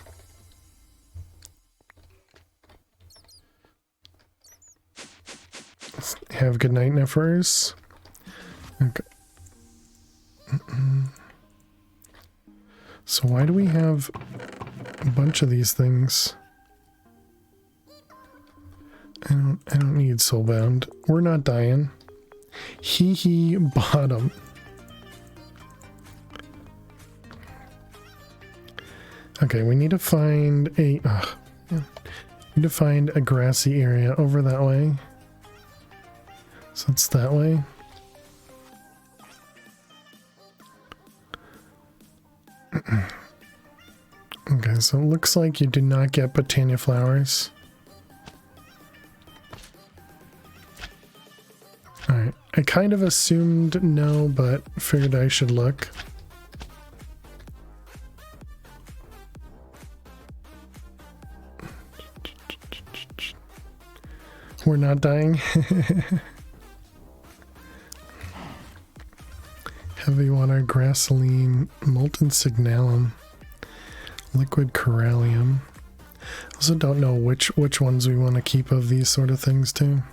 Have a good night, Nefers. Okay. So why do we have a bunch of these things? I don't need soulbound. We're not dying. Hee bottom. Okay, we need to find a grassy area over that way. So it's that way. Okay, so it looks like you do not get Botania flowers. Alright, I kind of assumed no, but figured I should look. We're not dying. Heavy water, grassoline, molten signalum, liquid corallium. Also don't know which ones we want to keep of these sort of things too.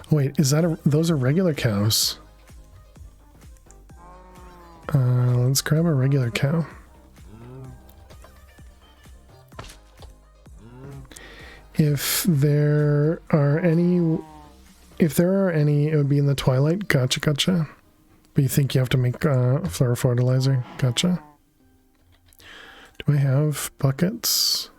Oh, wait, is that those are regular cows? Let's grab a regular cow. If there are any, it would be in the twilight. Gotcha. But you think you have to make flower fertilizer? Gotcha. Do I have buckets?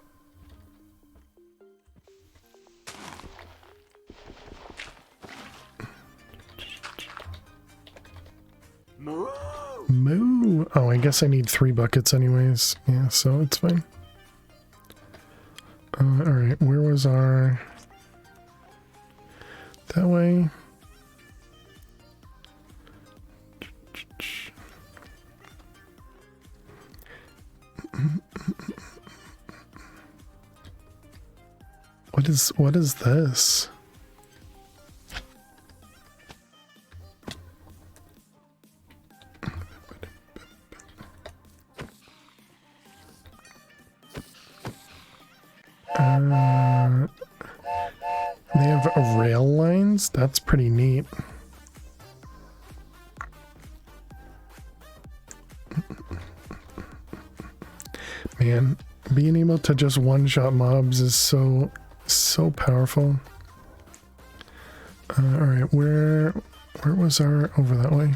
Moo! Oh, I guess I need 3 buckets anyways. Yeah, so it's fine. Alright, where was our... That way. What is this? They have rail lines? That's pretty neat. Man, being able to just one-shot mobs is so powerful. Alright, where was our... Over that way.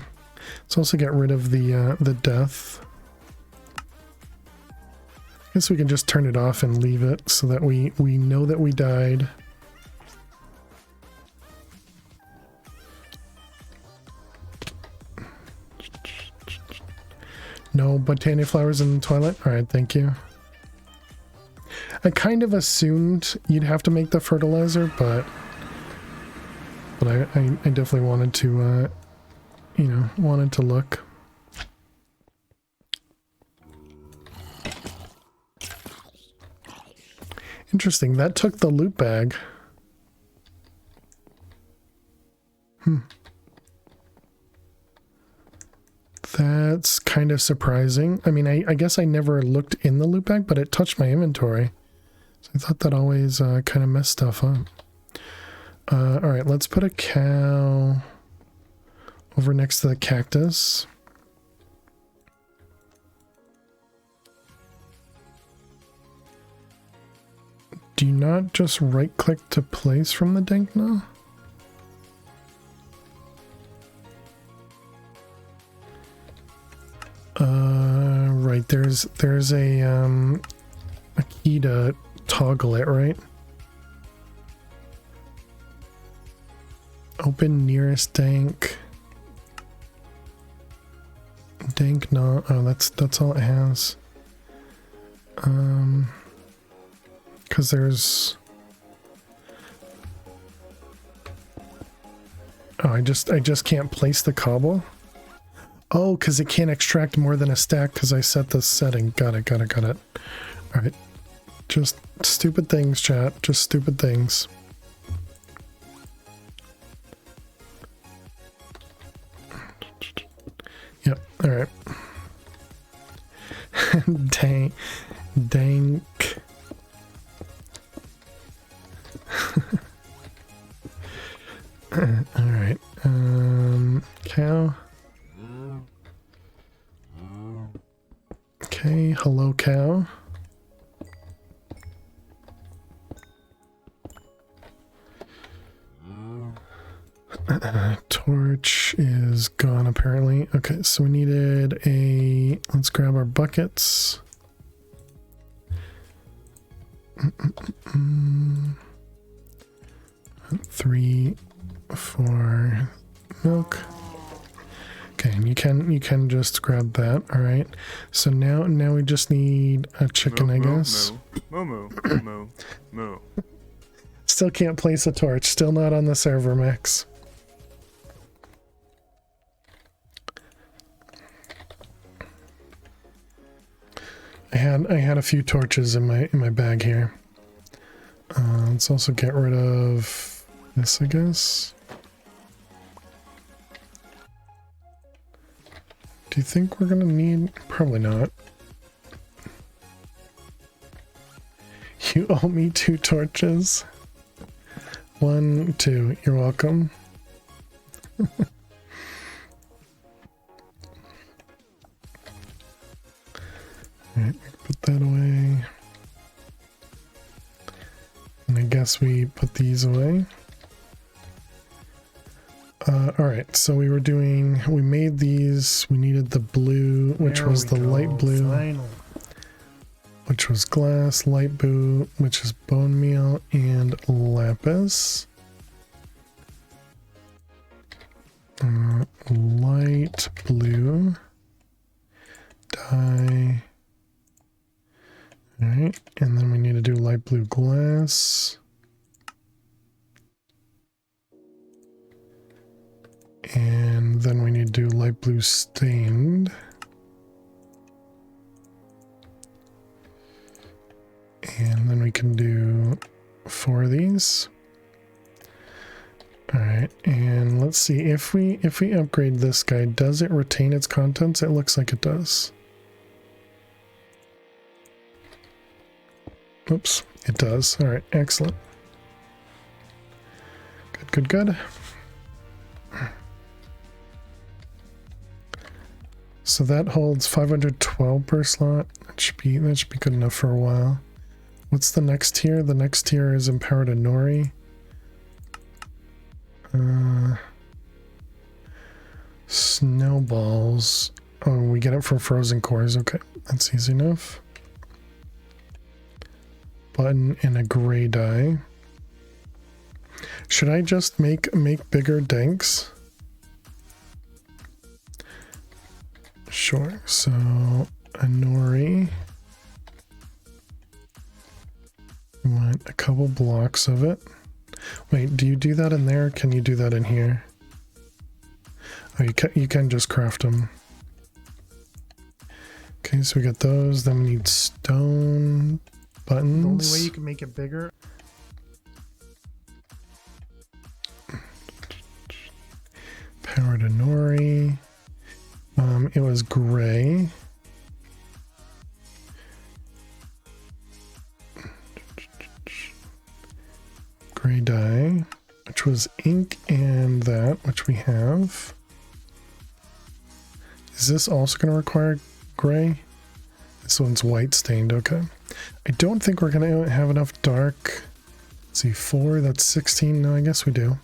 Let's also get rid of the death. I guess we can just turn it off and leave it so that we know that we died. No botanic flowers in the twilight? Alright, thank you. I kind of assumed you'd have to make the fertilizer, but I definitely wanted to, you know, wanted to look. Interesting, that took the loot bag. That's kind of surprising. I mean, I guess I never looked in the loot bag, but it touched my inventory. So I thought that always kind of messed stuff up. Alright, let's put a cow over next to the cactus. Do you not just right-click to place from the Denkna? Right, there's a key to toggle it, right? Open nearest dank. Dank no. Oh, that's all it has. Cause there's. Oh, I just can't place the cobble. Oh, because it can't extract more than a stack because I set the setting. Got it. Alright. Just stupid things, chat. Just stupid things. Yep, alright. Dank. Alright. Cow. Okay, hello cow. Torch is gone apparently. Okay, so we needed a... Let's grab our buckets. 3, 4 milk. Okay, and you can just grab that. All right. So now we just need a chicken, I guess. Moo. Still can't place a torch. Still not on the server, Max. I had a few torches in my bag here. let's also get rid of this, I guess. Do you think we're gonna need? Probably not. You owe me 2 torches. 1, 2. You're welcome. Alright, put that away. And I guess we put these away. Alright, so we made these, we needed the blue, which was the light blue. Finally. Which was glass, light blue, which is bone meal, and lapis. Light blue. Dye. Alright, and then we need to do light blue glass. And then we need to do light blue stained. And then we can do 4 of these. Alright, and let's see, if we upgrade this guy, does it retain its contents? It looks like it does. Oops, it does. Alright, excellent. Good, good, good. So that holds 512 per slot. That should be good enough for a while. What's the next tier? The next tier is Empowered Nori. Snowballs. Oh, we get it from frozen cores. Okay, that's easy enough. Button and a gray dye. Should I just make bigger danks? Sure. So a nori. We want a couple blocks of it. Wait, do you do that in there? Can you do that in here? Oh, you can just craft them. Okay, so we got those. Then we need stone buttons. The only way you can make it bigger. Power to nori. It was gray. Gray dye, which was ink, and that, which we have. Is this also going to require gray? This one's white stained, okay. I don't think we're going to have enough dark. Let's see, 4, that's 16. No, I guess we do.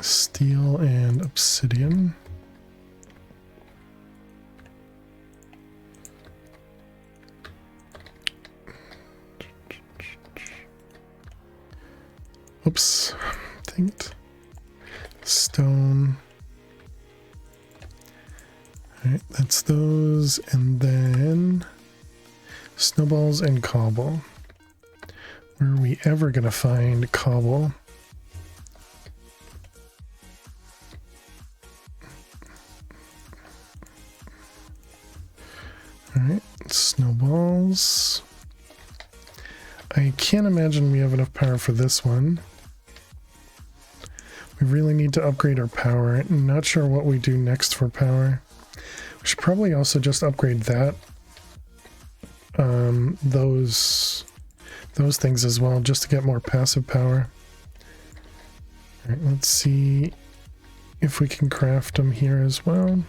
Steel and obsidian. Oops, thinked. Stone. Alright, that's those, and then snowballs and cobble. Where are we ever gonna find cobble? Alright, snowballs. I can't imagine we have enough power for this one. We really need to upgrade our power. I'm not sure what we do next for power. We should probably also just upgrade that. Those things as well, just to get more passive power. Alright, let's see if we can craft them here as well.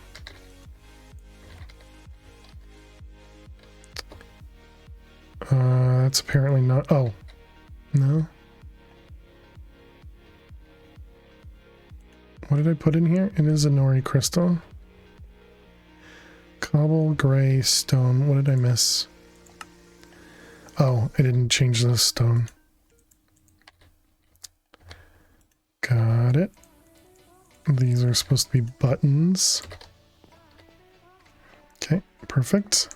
That's apparently not. Oh, no. What did I put in here? It is a nori crystal. Cobble, gray, stone. What did I miss? Oh, I didn't change the stone. Got it. These are supposed to be buttons. Okay, perfect.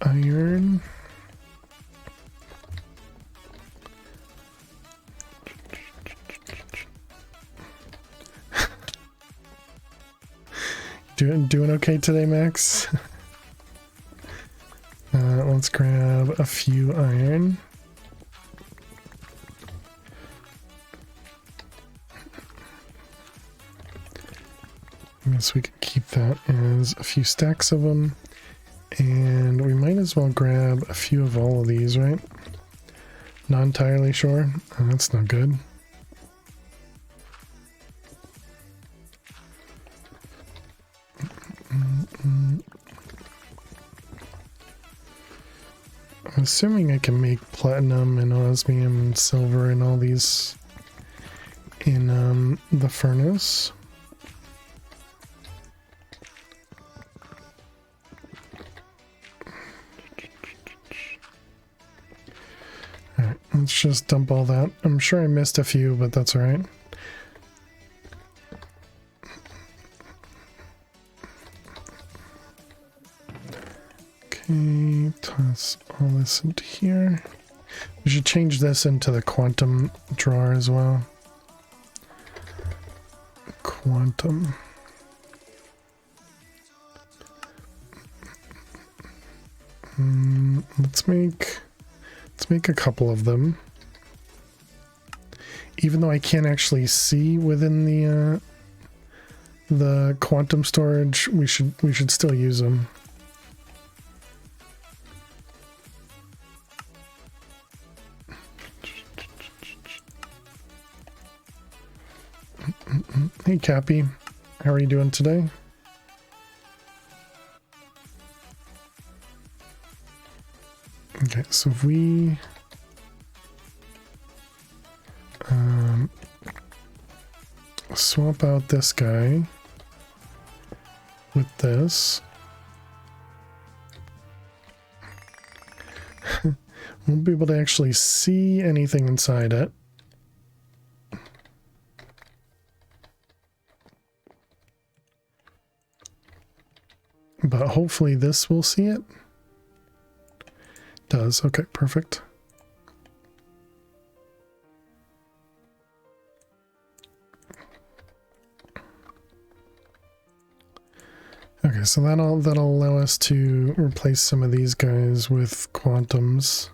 Iron. Doing okay today, Max? Let's grab a few iron. I guess we could keep that as a few stacks of them. And we might as well grab a few of all of these, right? Not entirely sure. Oh, that's not good. I'm assuming I can make platinum and osmium and silver and all these in the furnace. Alright, let's just dump all that. I'm sure I missed a few, but that's alright. Okay, toss all this into here. We should change this into the quantum drawer as well. Quantum. Let's make a couple of them. Even though I can't actually see within the quantum storage, we should still use them. Hey Cappy, how are you doing today? Okay, so if we swap out this guy with this, won't be able to actually see anything inside it. But hopefully this will see it. Does. Okay, perfect. Okay, so that'll allow us to replace some of these guys with quantums.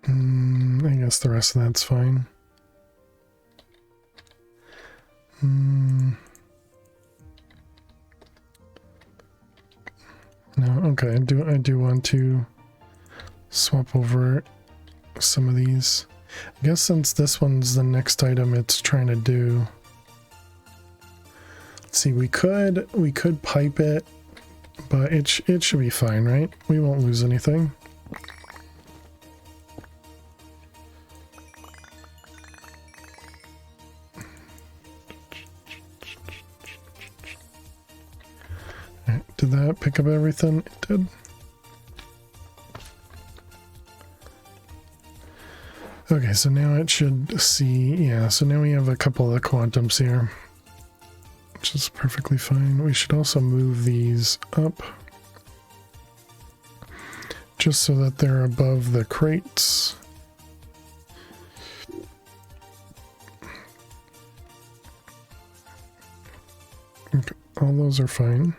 I guess the rest of that's fine. No, okay, I do want to swap over some of these. I guess since this one's the next item it's trying to do. Let's see, we could pipe it, but it should be fine, right? We won't lose anything. Did that pick up everything? It did. Okay, so now it should see, yeah, so now we have a couple of the quantums here, which is perfectly fine. We should also move these up, just so that they're above the crates. Okay, all those are fine.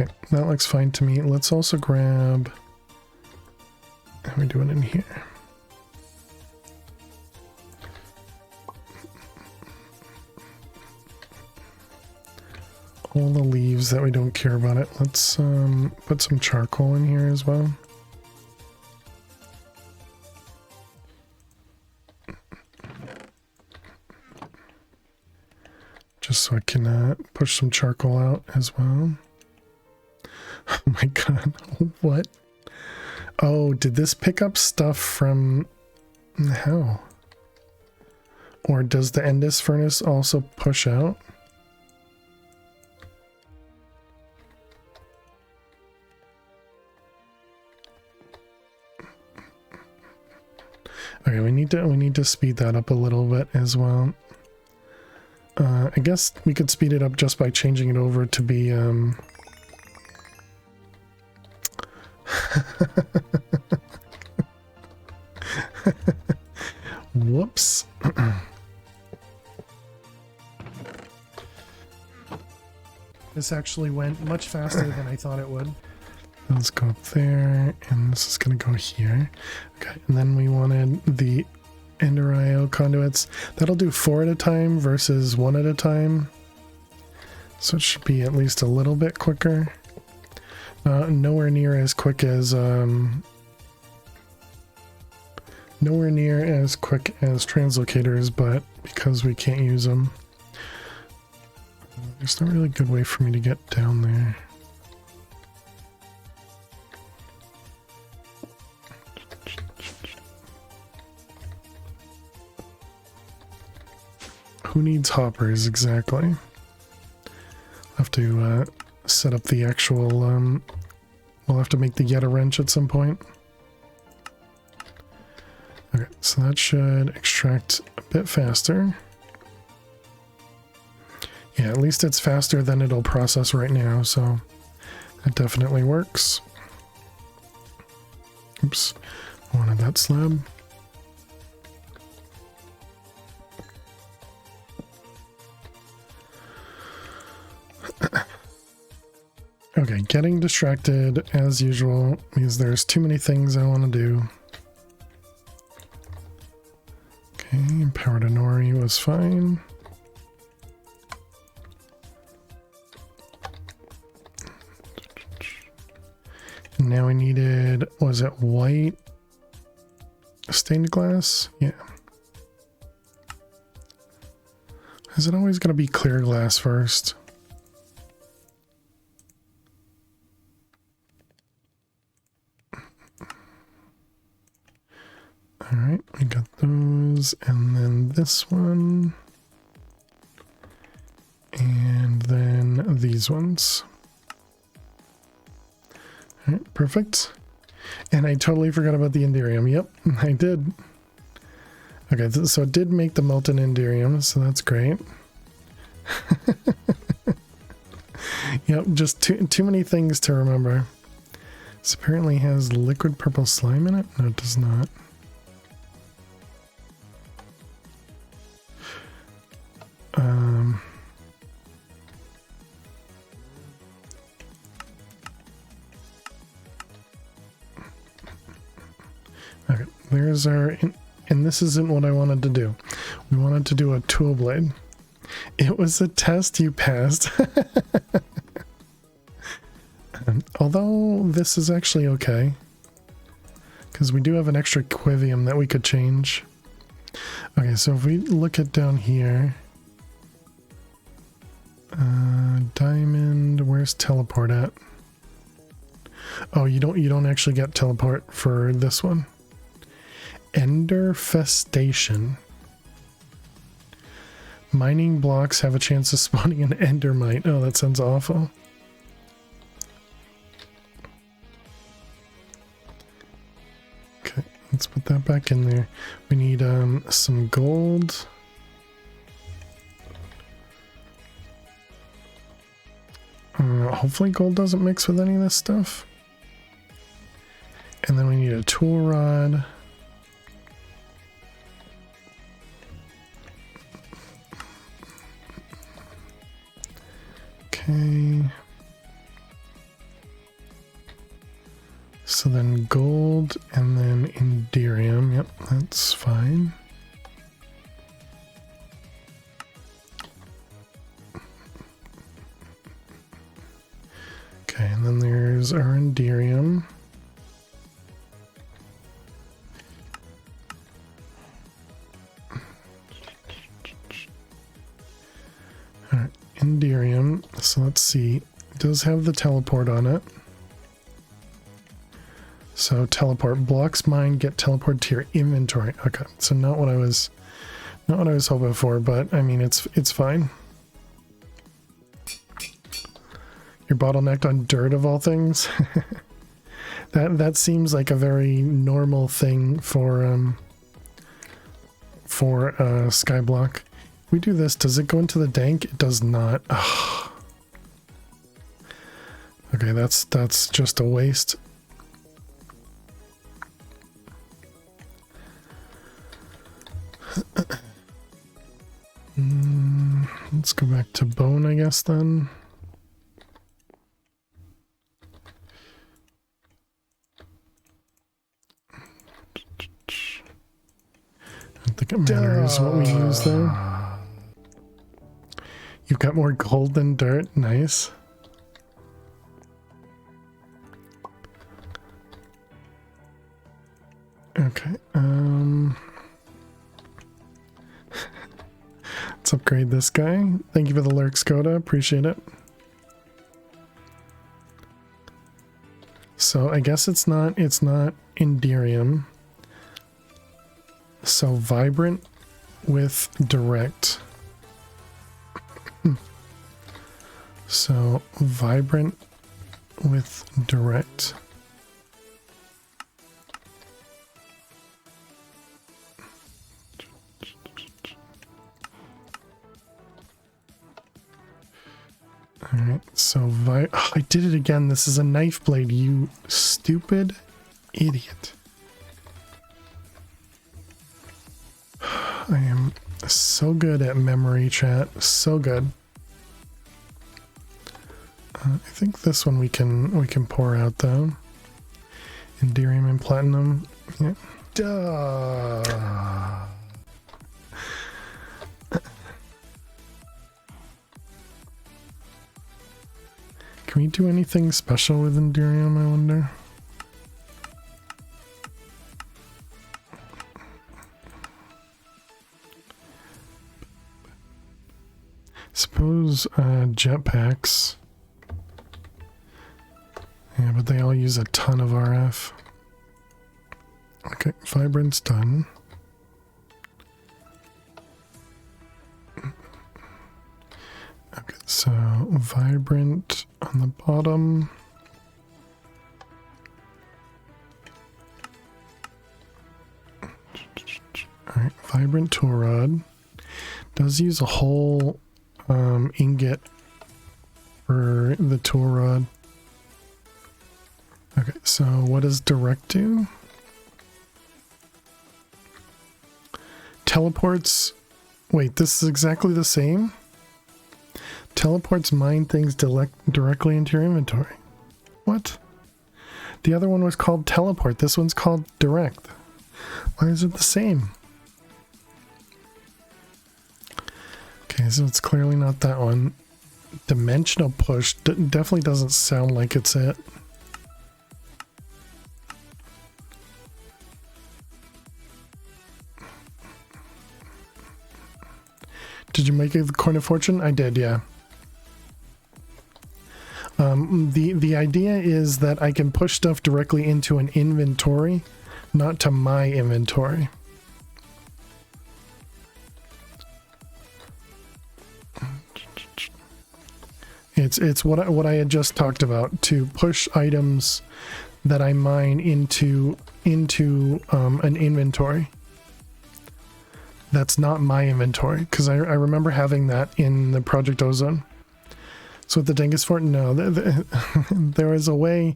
Okay, that looks fine to me. Let's also grab... How are we doing in here? All the leaves that we don't care about it. Let's put some charcoal in here as well. Just so I can push some charcoal out as well. Oh my god, what? Oh, did this pick up stuff from... How? Or does the Endus furnace also push out? Okay, we need to speed that up a little bit as well. I guess we could speed it up just by changing it over to be Whoops. This actually went much faster than I thought it would. Let's go up there, and this is going to go here. Okay, and then we wanted the Ender IO conduits. That'll do 4 at a time versus 1 at a time. So it should be at least a little bit quicker. Nowhere near as quick as translocators, but because we can't use them, there's no really good way for me to get down there. Who needs hoppers exactly? I'll have to set up the actual, we'll have to make the Yeta wrench at some point. Okay, so that should extract a bit faster. Yeah, at least it's faster than it'll process right now, so that definitely works. Oops, I wanted that slab. Okay, getting distracted as usual means there's too many things I want to do. Okay, power to Nori was fine. And now we needed, was it white stained glass? Yeah. Is it always going to be clear glass first? Alright, we got those, and then this one, and then these ones. Alright, perfect. And I totally forgot about the Enderium. Yep, I did. Okay, so it did make the molten Enderium, so that's great. Yep, just too many things to remember. This apparently has liquid purple slime in it? No, it does not. Okay, there's our, and this isn't what I wanted to do. We wanted to do a tool blade. It was a test you passed. Although this is actually okay, because we do have an extra quivium that we could change. Okay, so if we look at down here, diamond, where's teleport at? Oh, you don't actually get teleport for this one. Enderfestation. Mining blocks have a chance of spawning an endermite. Oh, that sounds awful. Okay, let's put that back in there. We need some gold. Hopefully gold doesn't mix with any of this stuff. And then we need a tool rod. Okay. So then gold and then Enderium. Yep, that's fine. Okay, and then there's our Enderium. Alright, Enderium. So let's see. It does have the teleport on it. So teleport blocks mine get teleported to your inventory. Okay, so not what I was hoping for, but I mean it's fine. You're bottlenecked on dirt of all things. That seems like a very normal thing for Skyblock. We do this, does it go into the dank? It does not. Ugh. Okay, that's just a waste. Let's go back to bone, I guess, then. I don't think it matters what we use there. You've got more gold than dirt. Nice. Okay. Let's upgrade this guy. Thank you for the lurks, Coda. Appreciate it. So I guess it's not Enderium. So vibrant with direct. So vibrant with direct. Alright, so oh, I did it again. This is a knife blade, you stupid idiot. I am so good at memory, chat. So good. I think this one we can pour out though. Enderium and platinum. Yeah. Duh. Can we do anything special with Enderium, I wonder? Suppose jetpacks. Yeah, but they all use a ton of RF. Okay, vibrant's done. Okay, so vibrant on the bottom. Alright, vibrant tool rod. Does use a whole ingot for the tool rod. Okay, so what does direct do? Teleports. Wait, this is exactly the same? Teleports mine things directly into your inventory. What? The other one was called teleport. This one's called direct. Why is it the same? Okay, so it's clearly not that one. Dimensional push definitely doesn't sound like it's it. Did you make it the coin of fortune? I did, yeah. The idea is that I can push stuff directly into an inventory, not to my inventory. It's what I had just talked about, to push items that I mine into an inventory. That's not my inventory, because I remember having that in the Project Ozone. So with the Dingus Fort, no, there was a way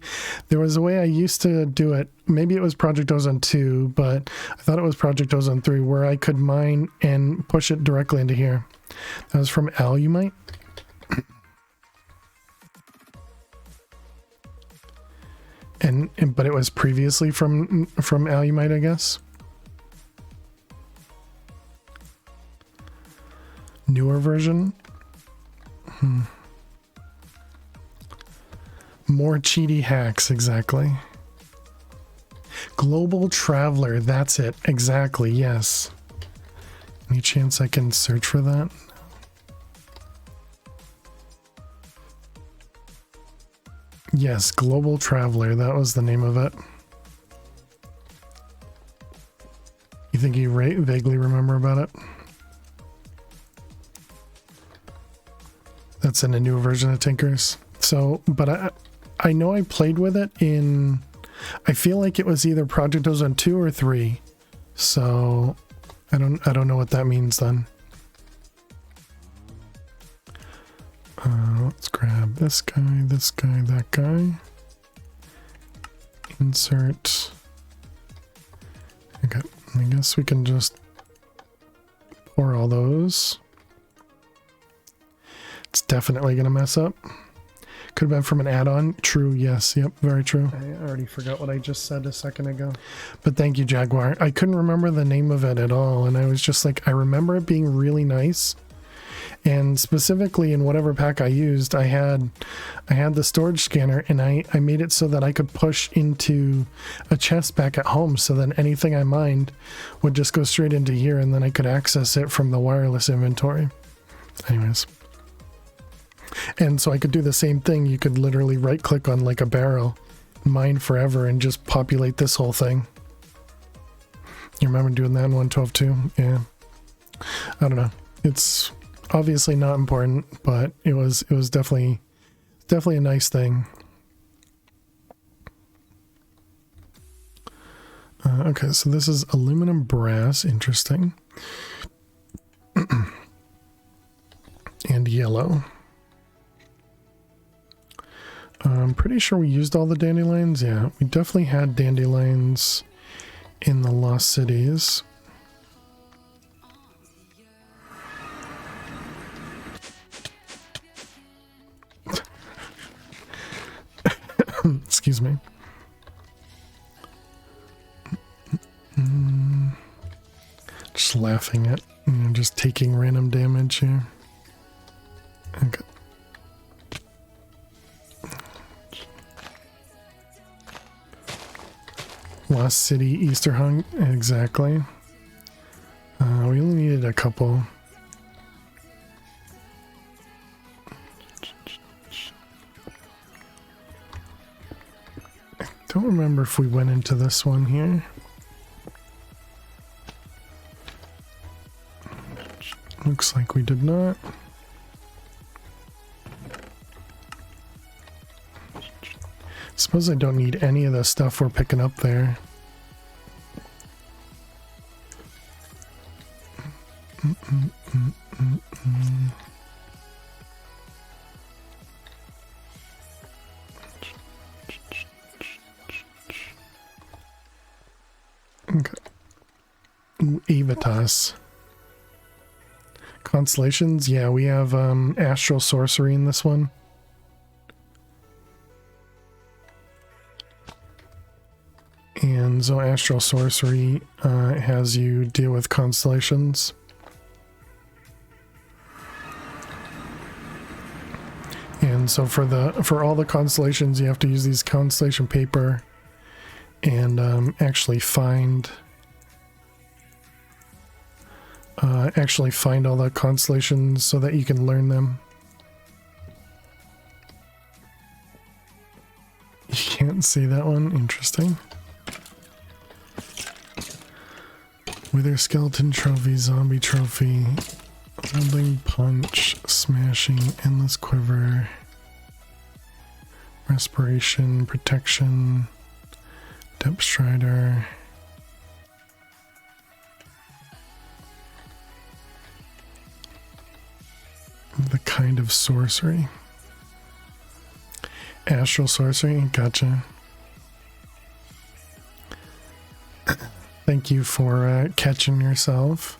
I used to do it. Maybe it was Project Ozone 2, but I thought it was Project Ozone 3, where I could mine and push it directly into here. That was from Alumite. But it was previously from Alumite, I guess. Newer version. More cheaty hacks, exactly. Global Traveler, that's it, exactly, yes. Any chance I can search for that? Yes, Global Traveler, that was the name of it. You think you vaguely remember about it? That's in a new version of Tinkers. So, but I know I played with it in, I feel like it was either Project Ozone 2 or 3. So I don't know what that means then. Let's grab this guy, that guy. Insert. Okay, I guess we can just pour all those. definitely going to mess up. Could have been from an add-on. True, yes. Yep, very true. I already forgot what I just said a second ago. But thank you, Jaguar. I couldn't remember the name of it at all, and I was just like, I remember it being really nice. And specifically in whatever pack I used, I had the storage scanner, and I made it so that I could push into a chest back at home, so that anything I mined would just go straight into here, and then I could access it from the wireless inventory. Anyways. And so I could do the same thing. You could literally right click on like a barrel, mine forever, and just populate this whole thing. You remember doing that in 1.12 too? Yeah. I don't know. It's obviously not important, but it was definitely a nice thing. Okay, so this is aluminum brass. Interesting. And yellow. I'm pretty sure we used all the dandelions. Yeah, we definitely had dandelions in the Lost Cities. Excuse me. Just laughing at, just taking random damage here. Okay. Lost City, Easter Hunt, exactly. We only needed a couple. I don't remember if we went into this one here. Looks like we did not. Suppose I don't need any of the stuff we're picking up there. Okay. Ooh, Avitas. Constellations? Yeah, we have Astral Sorcery in this one. And so Astral Sorcery has you deal with constellations. And so for all the constellations, you have to use these constellation paper and actually find all the constellations so that you can learn them. You can't see that one? Interesting. Wither Skeleton Trophy, Zombie Trophy, Holding Punch, Smashing, Endless Quiver, Respiration, Protection, Depth Strider, the kind of sorcery. Astral Sorcery, gotcha. Thank you for catching yourself.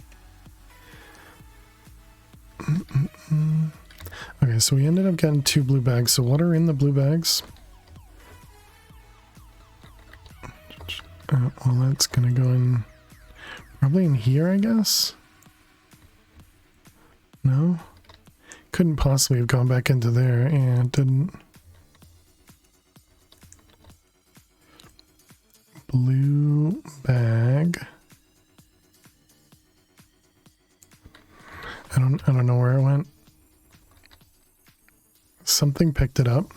Okay, so we ended up getting 2 blue bags. So what are in the blue bags? Well, that's gonna go in probably in here, I guess. No? Couldn't possibly have gone back into there, and it didn't. Blue bag. I don't know where it went. Something picked it up.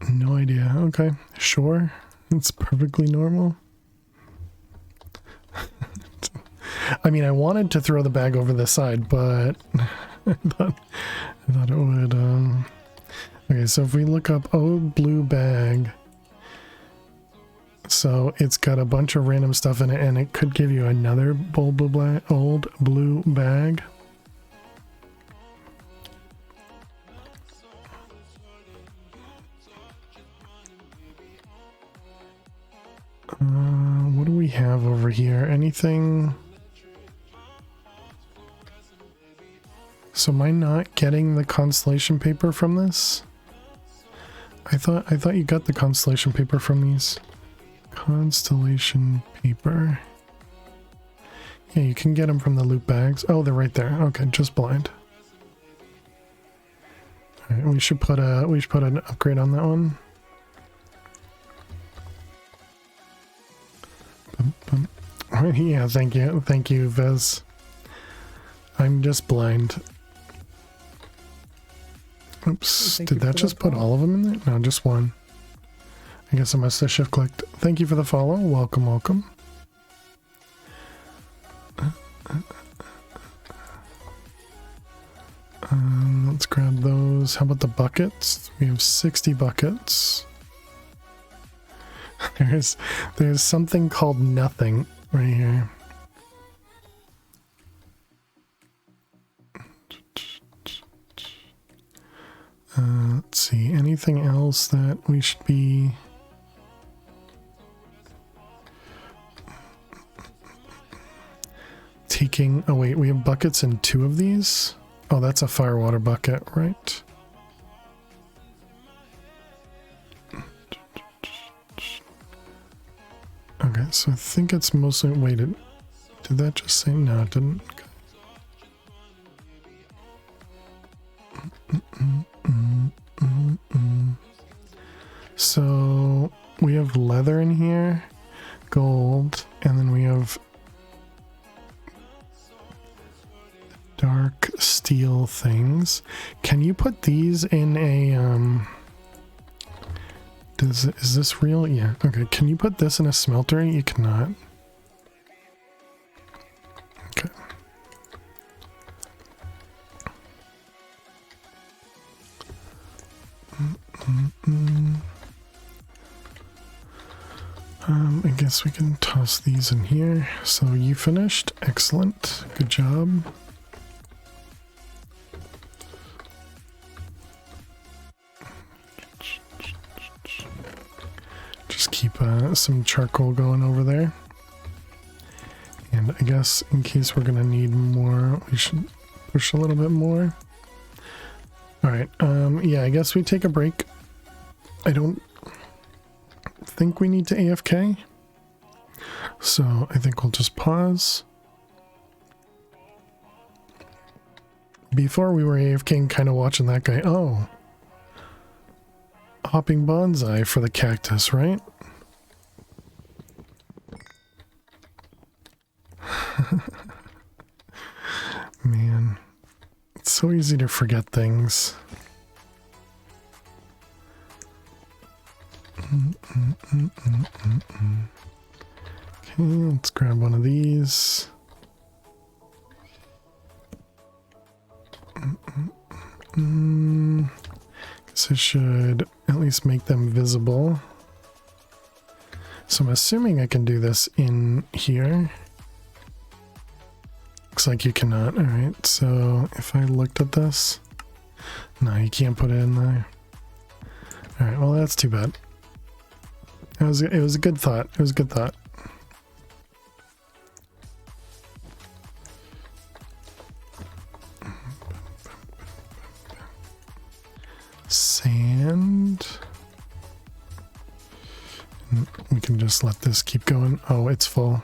No idea. Okay, sure. It's perfectly normal. I mean, I wanted to throw the bag over the side, but I thought it would. Okay, so if we look up old blue bag, so it's got a bunch of random stuff in it, and it could give you another old blue bag. What do we have over here? Anything? So am I not getting the constellation paper from this? I thought you got the constellation paper from these. Constellation paper. Yeah, you can get them from the loot bags. Oh, they're right there. Okay, just blind. All right, we should put an upgrade on that one. Yeah, thank you, Vez. I'm just blind. Oops, did that just put all of them in there? No, just one. I guess I must have shift clicked. Thank you for the follow. Welcome, welcome. Let's grab those. How about the buckets? We have 60 buckets. There's something called nothing right here. Let's see, anything else that we should be... taking... Oh wait, we have buckets in 2 of these? Oh, that's a firewater bucket, right? Okay, so I think it's mostly... Wait, did that just say... No, it didn't. So we have leather in here, gold, and then we have dark steel things. Can you put these in a is this real? Yeah, okay. Can you put this in a smelter? You cannot. Okay. I guess we can toss these in here. So you finished. Excellent. Good job. Just keep some charcoal going over there. And I guess in case we're gonna need more, we should push a little bit more. Alright, yeah, I guess we take a break. I don't think we need to AFK. So I think we'll just pause. Before we were AFKing, kind of watching that guy. Oh. Hopping bonsai for the cactus, right? Man. It's so easy to forget things. Okay, let's grab one of these. Guess I should at least make them visible. So I'm assuming I can do this in here. Looks like you cannot. Alright, so if I looked at this... No, you can't put it in there. Alright, well that's too bad. It was a good thought. It was a good thought. Sand. We can just let this keep going. Oh, it's full.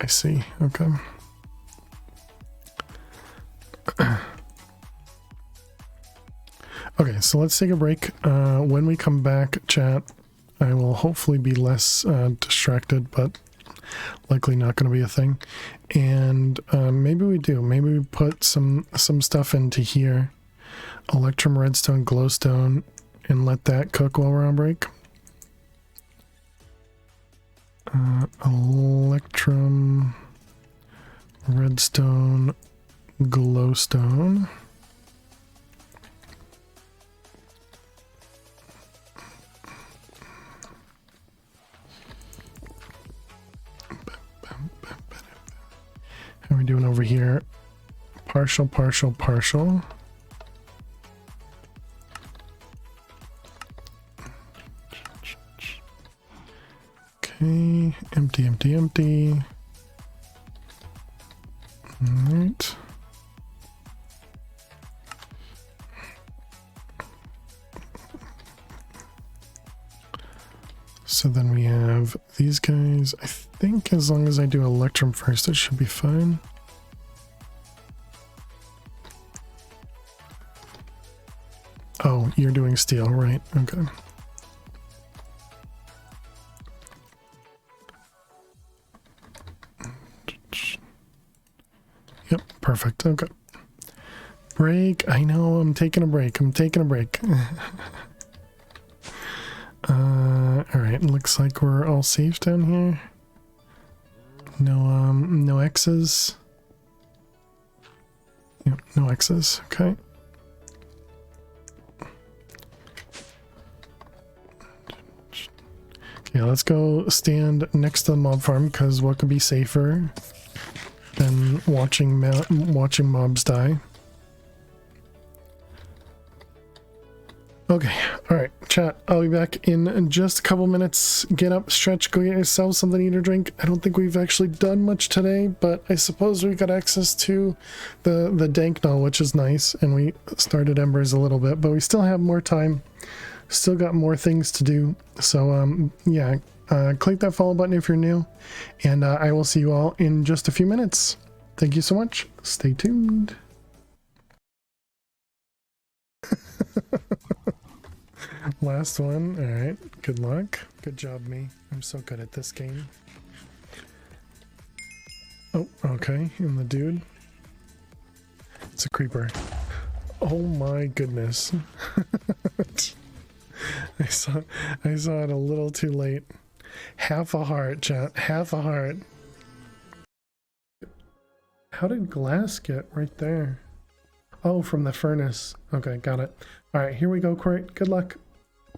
I see. Okay. Okay, so let's take a break. When we come back, chat, I will hopefully be less distracted, but likely not going to be a thing. And maybe we do. Maybe we put some stuff into here. Electrum, redstone, glowstone, and let that cook while we're on break. Electrum, redstone, glowstone. How are we doing over here? Partial, partial, partial. Okay, empty, empty, empty. Alright. So then we have these guys. I think as long as I do Electrum first, it should be fine. Oh, you're doing steel, right? Okay. Yep, perfect. Okay. Break. I know, I'm taking a break. I'm taking a break. Alright, looks like we're all safe down here. No X's. Yep, no X's. Okay. Okay, let's go stand next to the mob farm, because what could be safer than watching mobs die? Okay, alright, chat, I'll be back in just a couple minutes. Get up, stretch, go get yourself something to eat or drink. I don't think we've actually done much today, but I suppose we got access to the dank null, which is nice, and we started embers a little bit, but we still have more time. Still got more things to do. So, yeah, click that follow button if you're new, and I will see you all in just a few minutes. Thank you so much. Stay tuned. Last one. All right. Good luck. Good job, me. I'm so good at this game. Oh, okay. And the dude. It's a creeper. Oh my goodness. I saw it a little too late. Half a heart, chat. Half a heart. How did glass get right there? Oh, from the furnace. Okay, got it. All right, here we go, Court. Good luck.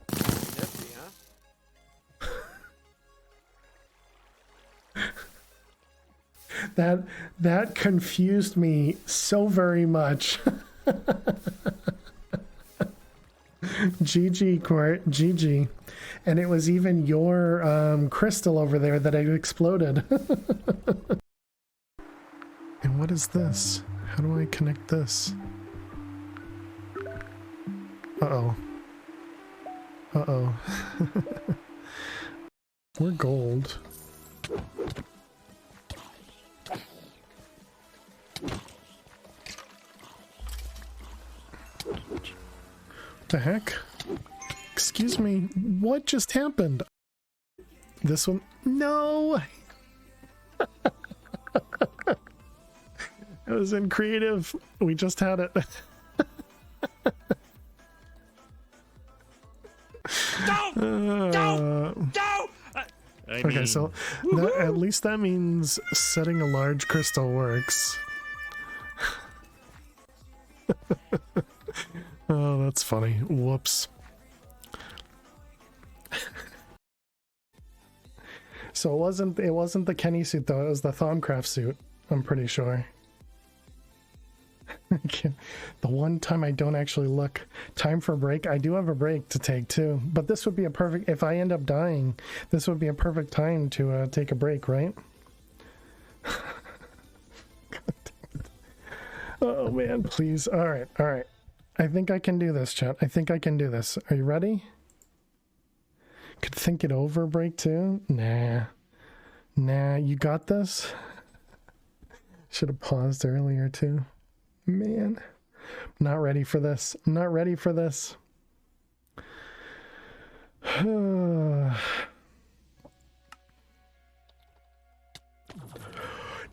Nifty, huh? That confused me so very much. GG, Court. GG. And it was even your crystal over there that it exploded. And what is this? How do I connect this? Uh-oh. Uh-oh. We're gold. What the heck? Excuse me, what just happened? This one? No! It was in creative. We just had it. Don't! Okay, so at least that means setting a large crystal works. Oh, that's funny. Whoops. So it wasn't the Kenny suit though, it was the Thaumcraft suit, I'm pretty sure. The one time I don't actually look. Time for a break. I do have a break to take too, but this would be a perfect, if I end up dying, this would be a perfect time to take a break, right? Oh man, please. All right. I think I can do this, chat. I think I can do this. Are you ready? Could think it over, break too? Nah, you got this? Should have paused earlier too. Man, I'm not ready for this. I'm not ready for this.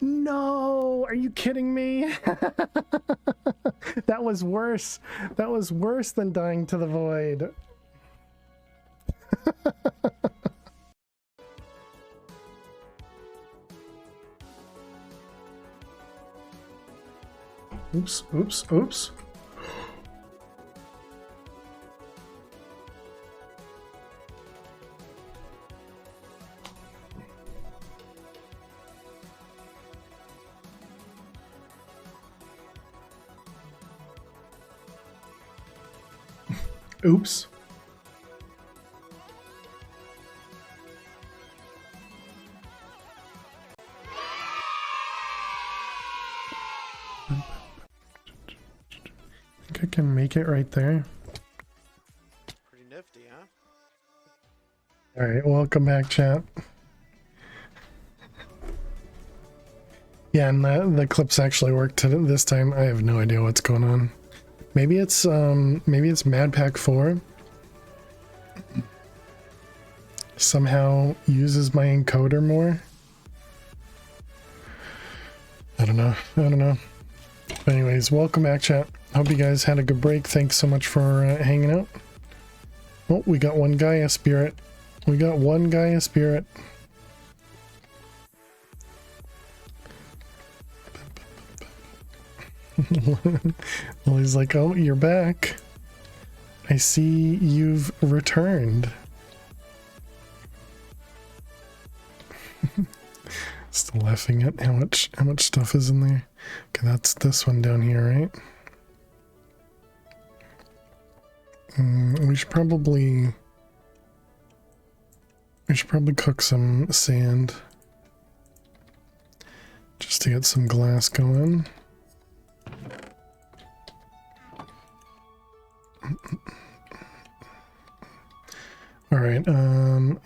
No, are you kidding me? That was worse. That was worse than dying to the void. Oops. Oops. can make it right there. Pretty nifty, huh? Alright, welcome back, chat. Yeah, and the clips actually worked this time. I have no idea what's going on. Maybe it's MadPack 4. Somehow uses my encoder more. I don't know. But anyways, welcome back, chat. Hope you guys had a good break. Thanks so much for hanging out. Oh, we got one Gaia spirit. Well, he's like, oh, you're back. I see you've returned. Still laughing at how much stuff is in there. Okay, that's this one down here, right? We should probably cook some sand just to get some glass going. All right,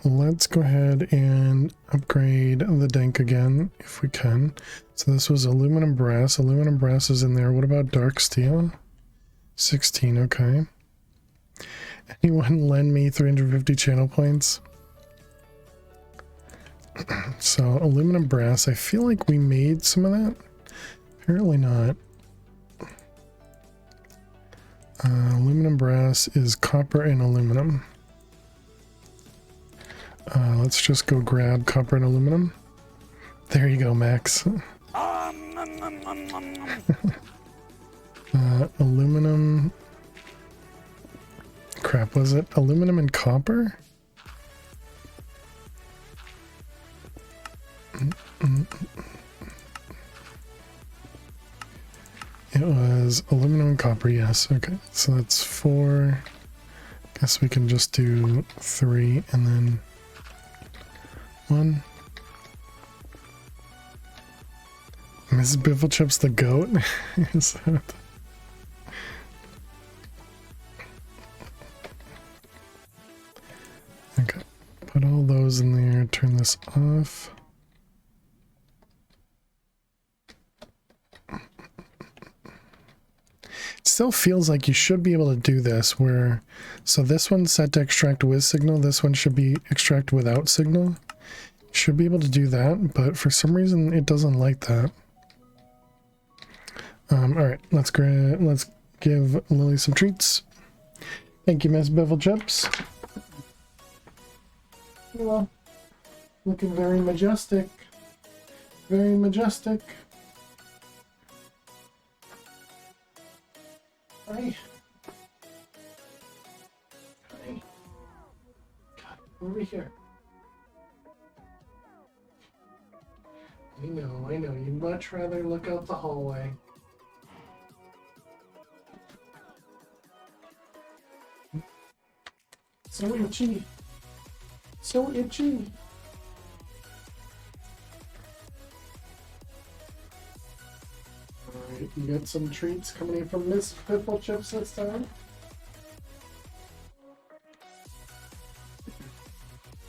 let's go ahead and upgrade the dank again if we can. So this was aluminum brass. Aluminum brass is in there. What about dark steel? 16, okay. Anyone lend me 350 channel points? So aluminum brass, I feel like we made some of that. Apparently not. Aluminum brass is copper and aluminum. Let's just go grab copper and aluminum. There you go, Max. Aluminum. Crap, was it aluminum and copper? It was aluminum and copper, yes. Okay, so that's 4. Guess we can just do 3 and then 1. Mrs. Bifflechips the goat? Is that... Okay, put all those in there, turn this off. It still feels like you should be able to do this where, so this one's set to extract with signal, this one should be extract without signal. Should be able to do that, but for some reason it doesn't like that. Alright, let's give Lily some treats. Thank you, Miss Bevel Chips. Well, looking very majestic. Very majestic. Hi. Hi. God, over here. I know, you'd much rather look out the hallway. So itchy. So itchy. Alright, you got some treats coming in from Miss Piffle Chips this time.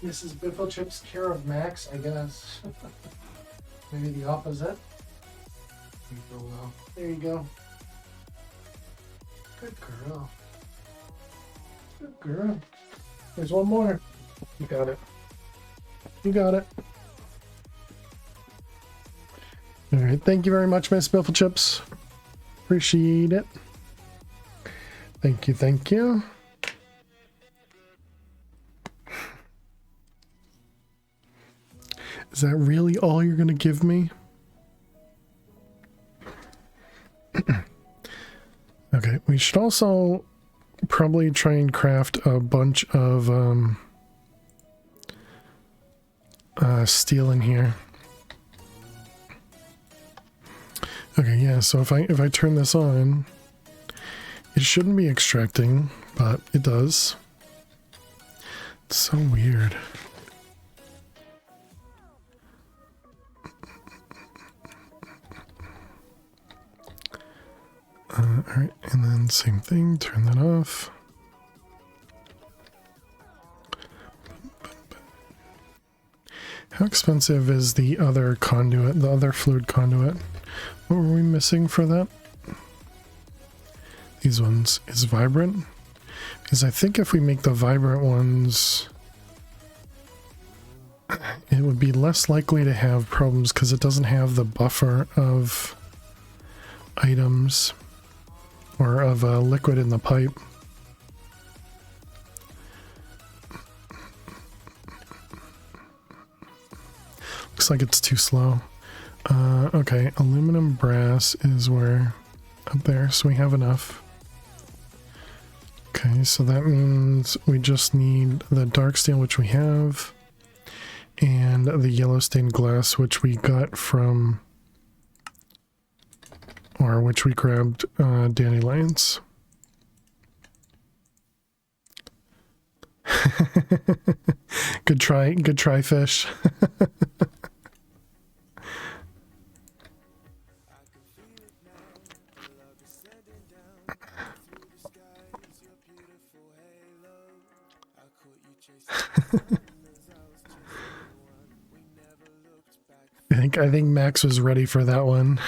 Mrs. Biffle Chips care of Max, I guess. Maybe the opposite. There you go. Good girl. Good girl. There's one more. You got it. You got it. Alright, thank you very much, Miss Biffle Chips. Appreciate it. Thank you, thank you. Is that really all you're gonna give me? Okay, we should also probably try and craft a bunch of steel in here. Okay, yeah, so if I turn this on, it shouldn't be extracting, but it does. It's so weird. Alright, and then same thing, turn that off. How expensive is the other conduit, the other fluid conduit? What were we missing for that? These ones is vibrant. Because I think if we make the vibrant ones, it would be less likely to have problems because it doesn't have the buffer of items or of liquid in the pipe. Looks like it's too slow. Okay, aluminum brass is where up there, so we have enough. Okay, so that means we just need the dark steel, which we have, and the yellow stained glass, which we got from, or which we grabbed dandelions. Good try, fish. I think Max was ready for that one.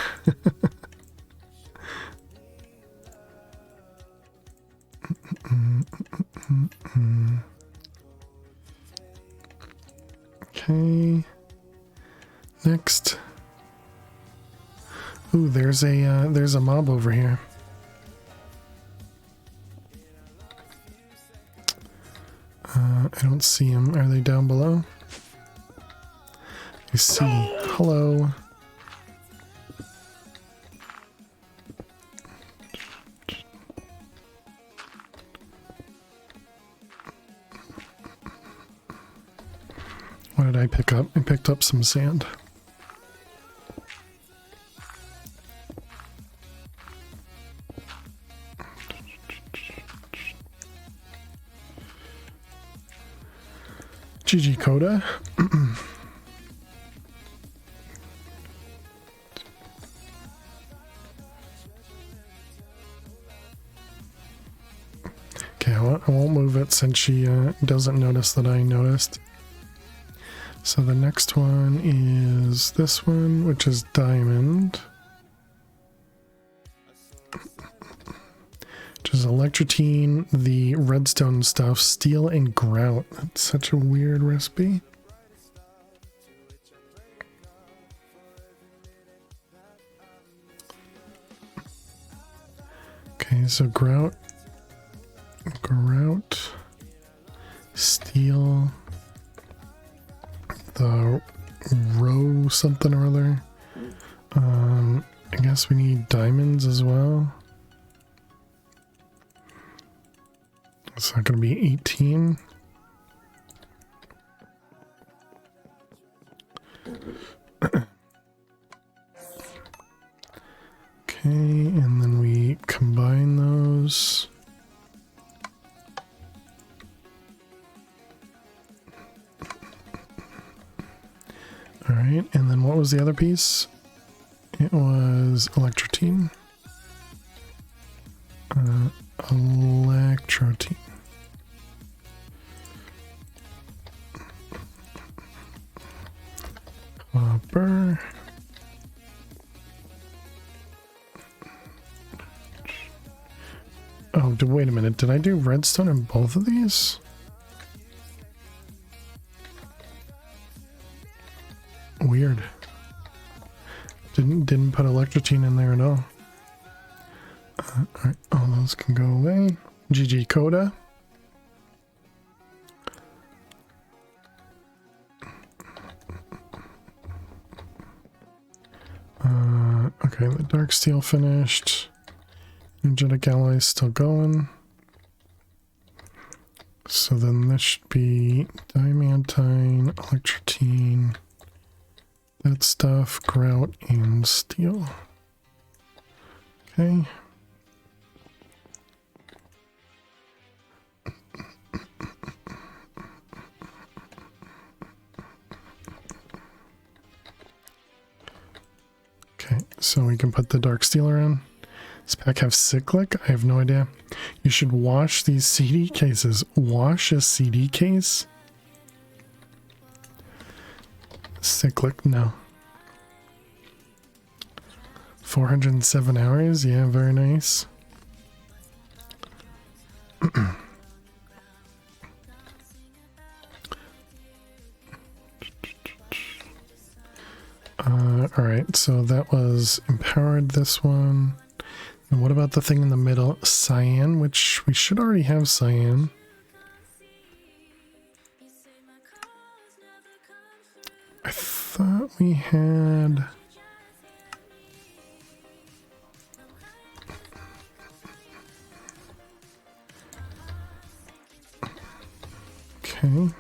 Okay. Next. Ooh, there's a mob over here. I don't see them. Are they down below? I see. Hello. What did I pick up? I picked up some sand. GG Coda. Okay, I won't move it since she doesn't notice that I noticed. So the next one is this one, which is diamond. Which is electrotine, the redstone stuff, steel, and grout. That's such a weird recipe. Okay, so grout, steel, the row something or other. I guess we need diamonds as well. It's not going to be 18. Okay, and then we combine those. All right, and then what was the other piece? It was electrotine. Electrotine. Copper. Oh, wait a minute. Did I do redstone in both of these? Weird. Didn't put electrotine in there at all. Alright, all those can go away. GG Coda. Okay, the dark steel finished. Energetic alloys still going. So then this should be diamantine, electrotine, that stuff, grout, and steel. Okay. Okay, so we can put the dark steel in. Does pack have cyclic? I have no idea. You should wash these CD cases. Wash a CD case? Cyclic? No. 407 hours? Yeah, very nice. Alright, so that was empowered, this one. And what about the thing in the middle? Cyan, which we should already have cyan. I thought we had... Okay.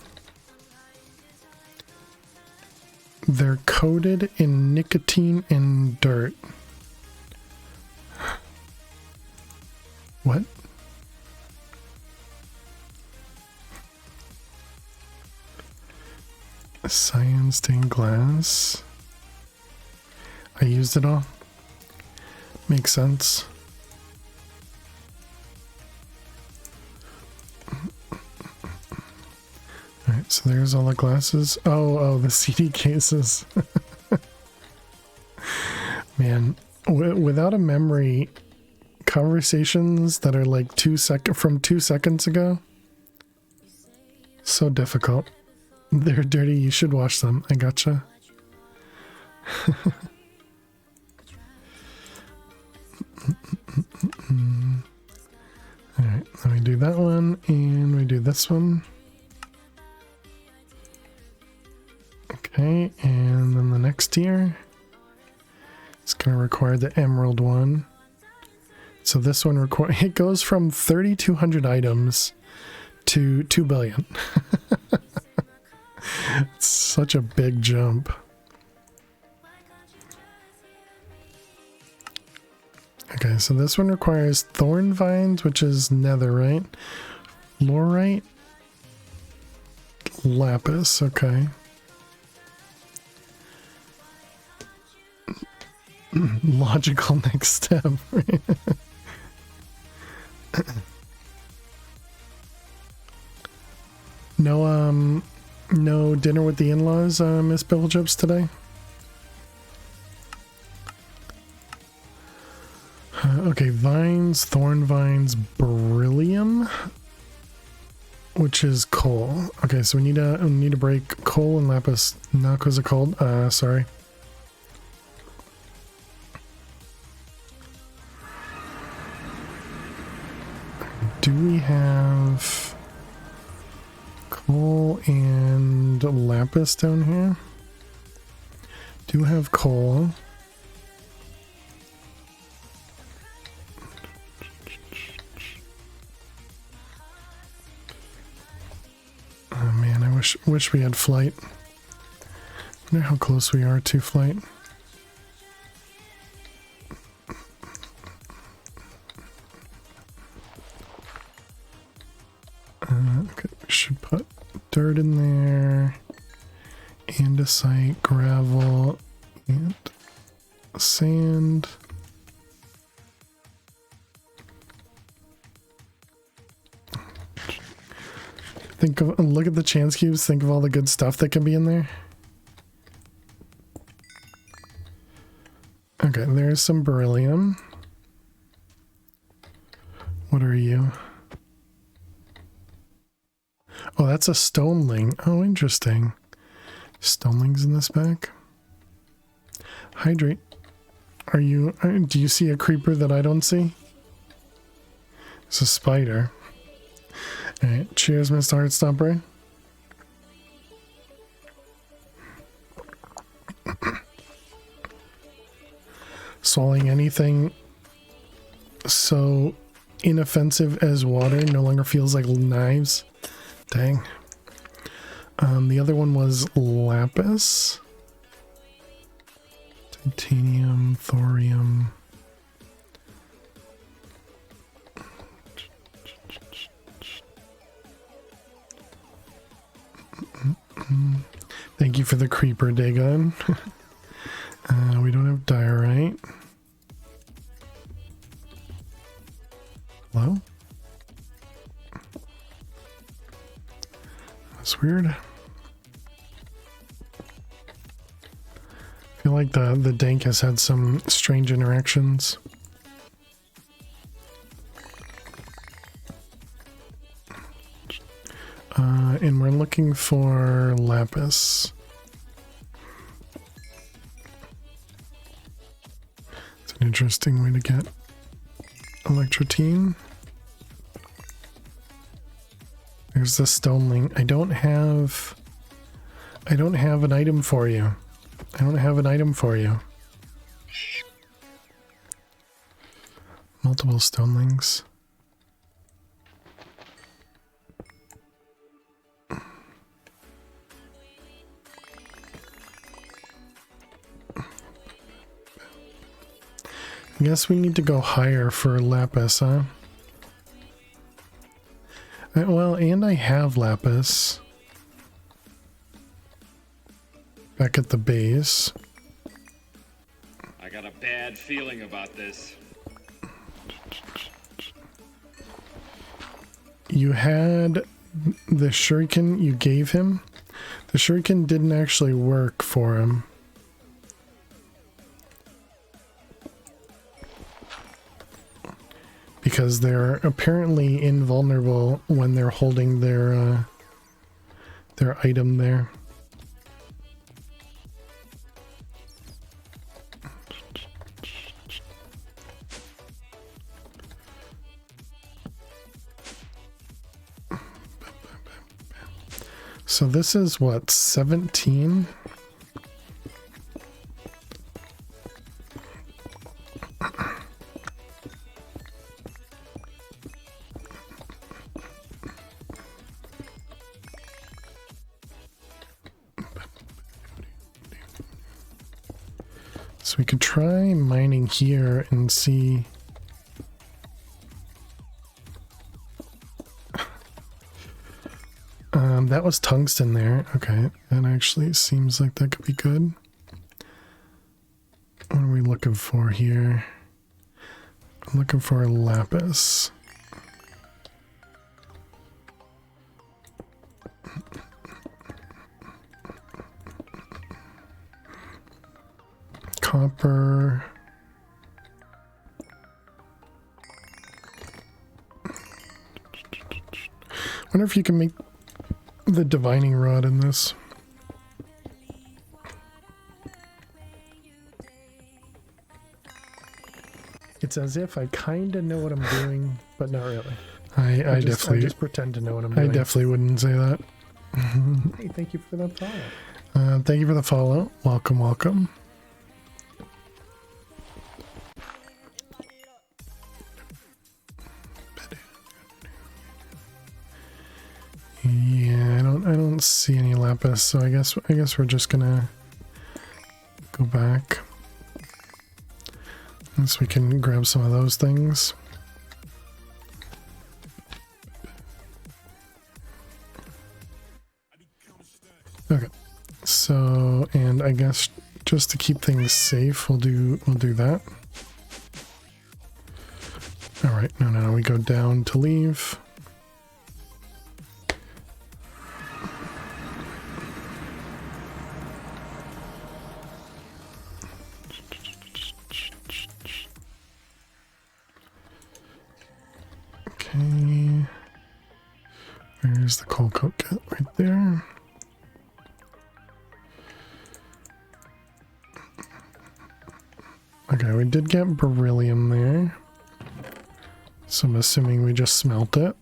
They're coated in nicotine and dirt. What? Cyan stained glass. I used it all. Makes sense. Alright, so there's all the glasses. Oh, the CD cases. Man, without a memory, conversations that are like 2 seconds ago, so difficult. They're dirty, you should wash them. I gotcha. Alright, let me do that one, and we do this one. Okay, and then the next tier is going to require the emerald one. So this one it goes from 3,200 items to 2 billion. It's such a big jump. Okay, so this one requires thorn vines, which is netherite, fluorite, lapis, okay. Logical next step. No dinner with the in-laws, Miss Bibblechips, today? Okay, vines, thorn vines, beryllium, which is coal. Okay, so we need to break coal and lapis, not because of cold. Sorry. Do we have coal and lapis down here? Do have coal. Oh man, I wish we had flight. I wonder how close we are to flight. Okay, we should put dirt in there, andesite, gravel, and sand. Look at the chance cubes, think of all the good stuff that can be in there. Okay, there's some beryllium. What are you? Oh, that's a stoneling. Oh, interesting. Stonelings in this pack. Hydrate. Are you... do you see a creeper that I don't see? It's a spider. Alright, cheers, Mr. Heartstomper. Swallowing anything so inoffensive as water no longer feels like knives. Dang. The other one was lapis. Titanium, thorium. Thank you for the creeper, Dagon. We don't have diorite. Hello? That's weird. I feel like the dank has had some strange interactions. And we're looking for lapis. It's an interesting way to get electrotine. There's the stoneling. I don't have an item for you. I don't have an item for you. Multiple stonelings. I guess we need to go higher for lapis, huh? Well, and I have lapis. Back at the base. I got a bad feeling about this. You had the shuriken you gave him. The shuriken didn't actually work for him. Because they're apparently invulnerable when they're holding their item there. So this is what, 17? So we could try mining here and see. That was tungsten there. Okay, that actually seems like that could be good. What are we looking for here? I'm looking for lapis. Copper. Wonder if you can make the divining rod in this. It's as if I kind of know what I'm doing, but not really. I just pretend to know what I'm doing. I definitely wouldn't say that. Hey, thank you for the follow. Thank you for the follow. Welcome, welcome. Yeah, I don't see any lapis, so I guess we're just gonna go back. So we can grab some of those things. Okay. So, and I guess just to keep things safe, we'll do that. All right. No, we go down to leave. Okay. There's the coal coke kit right there. Okay, we did get beryllium there. So I'm assuming we just smelt it.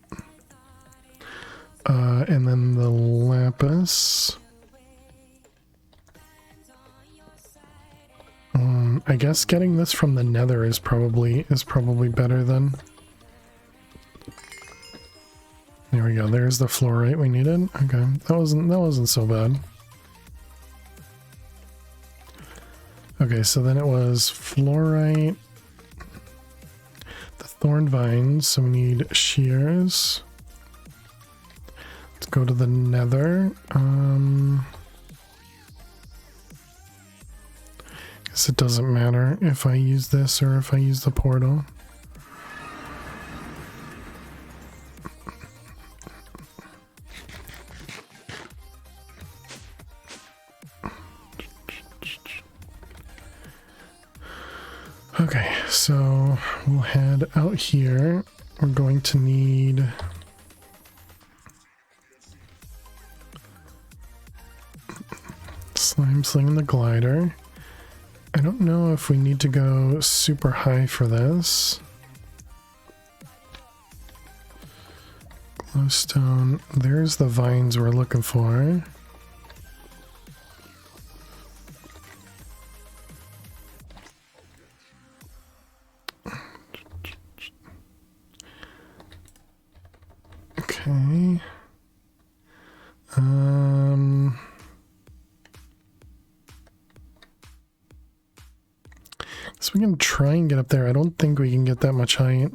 And then the lapis. I guess getting this from the nether is probably better then. There we go. There's the fluorite we needed. Okay, that wasn't so bad. Okay, so then it was fluorite, the thorn vines. So we need shears. Let's go to the nether. Guess it doesn't matter if I use this or if I use the portal. Okay, so we'll head out here. We're going to need slime sling and the glider. I don't know if we need to go super high for this. Glowstone. There's the vines we're looking for. Okay. So we can try and get up there. I don't think we can get that much height.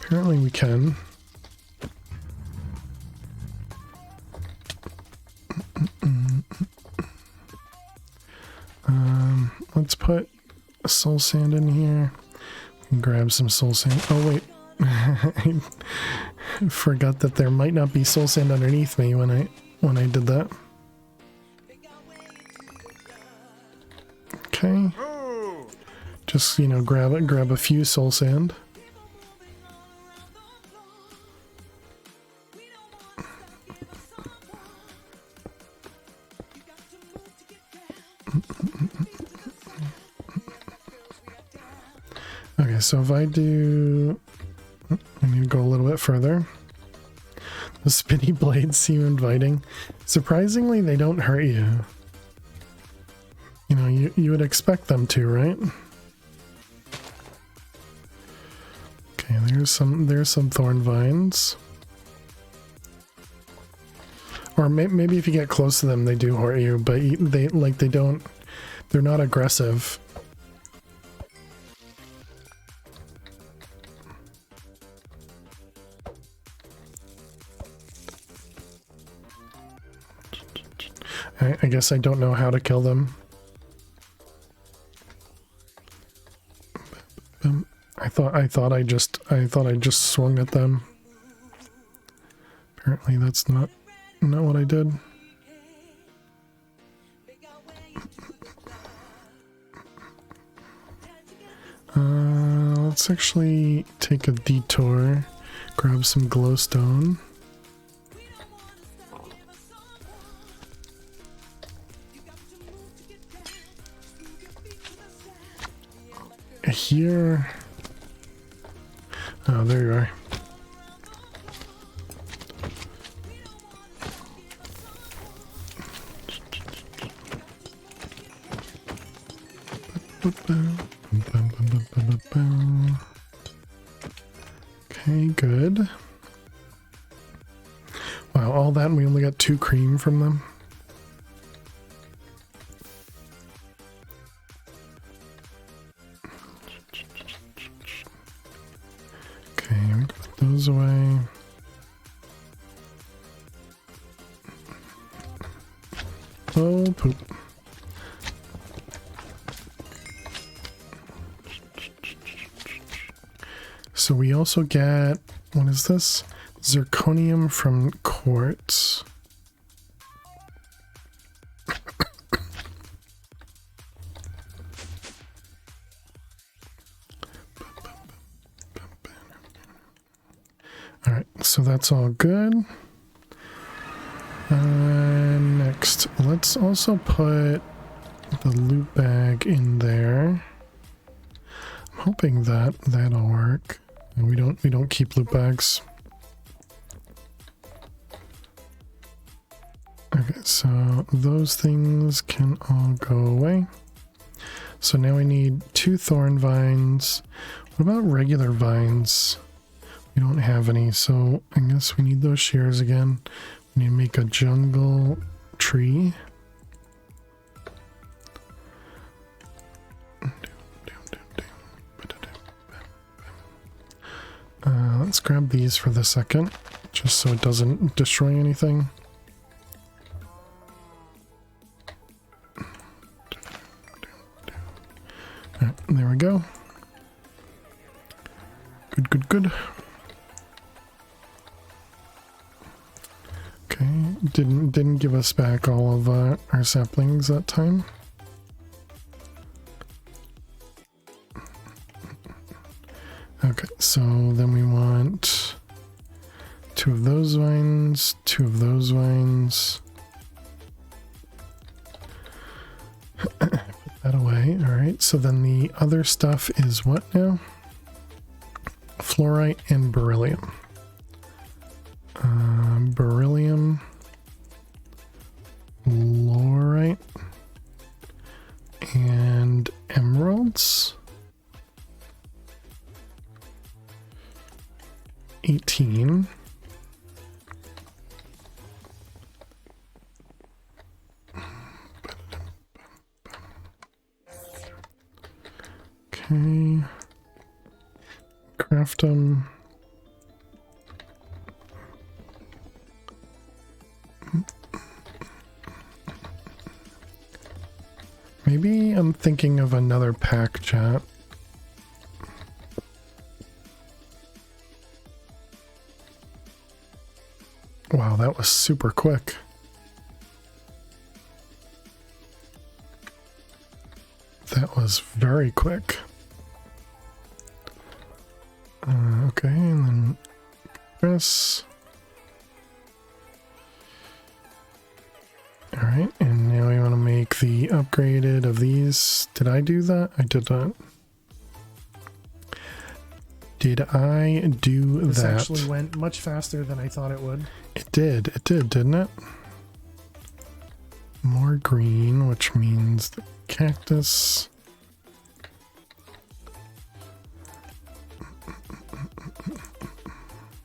Apparently we can. Let's put soul sand in here. Grab some soul sand. Oh wait. I forgot that there might not be soul sand underneath me when I did that. Okay. Just, you know, grab a few soul sand. Okay, so if I do... I need to go a little bit further. The spinny blades seem inviting. Surprisingly, they don't hurt you. You know, you would expect them to, right? Okay, there's some thorn vines. Or maybe if you get close to them, they do hurt you, but they're not aggressive. I guess I don't know how to kill them. I thought I just swung at them. Apparently that's not what I did. Let's actually take a detour, grab some glowstone. Here. Oh, there you are. Okay, good. Wow, all that and we only got 2 cream from them. Those away. Oh, poop. So we also get, what is this? Zirconium from quartz. Alright, so that's all good. Next, let's also put the loot bag in there. I'm hoping that'll work. And we don't keep loot bags. Okay, so those things can all go away. So now we need 2 thorn vines. What about regular vines? We don't have any, so I guess we need those shears again. We need to make a jungle tree. Let's grab these for the second, just so it doesn't destroy anything. Alright, there we go. Good. Didn't give us back all of our saplings that time. Okay, so then we want 2 of those vines, 2 of those vines. Put that away. All right, so then the other stuff is what now? Fluorite and beryllium. Beryllium, fluorite, and emeralds. 18. Okay. Craft them. Maybe I'm thinking of another pack, chat. Wow, that was super quick. That was very quick. Okay, and then this. Alright, and now we want to make the upgraded of these. Did I do that? I did not. Did I do This that? actually went much faster than I thought it would. It did, didn't it? More green, which means the cactus.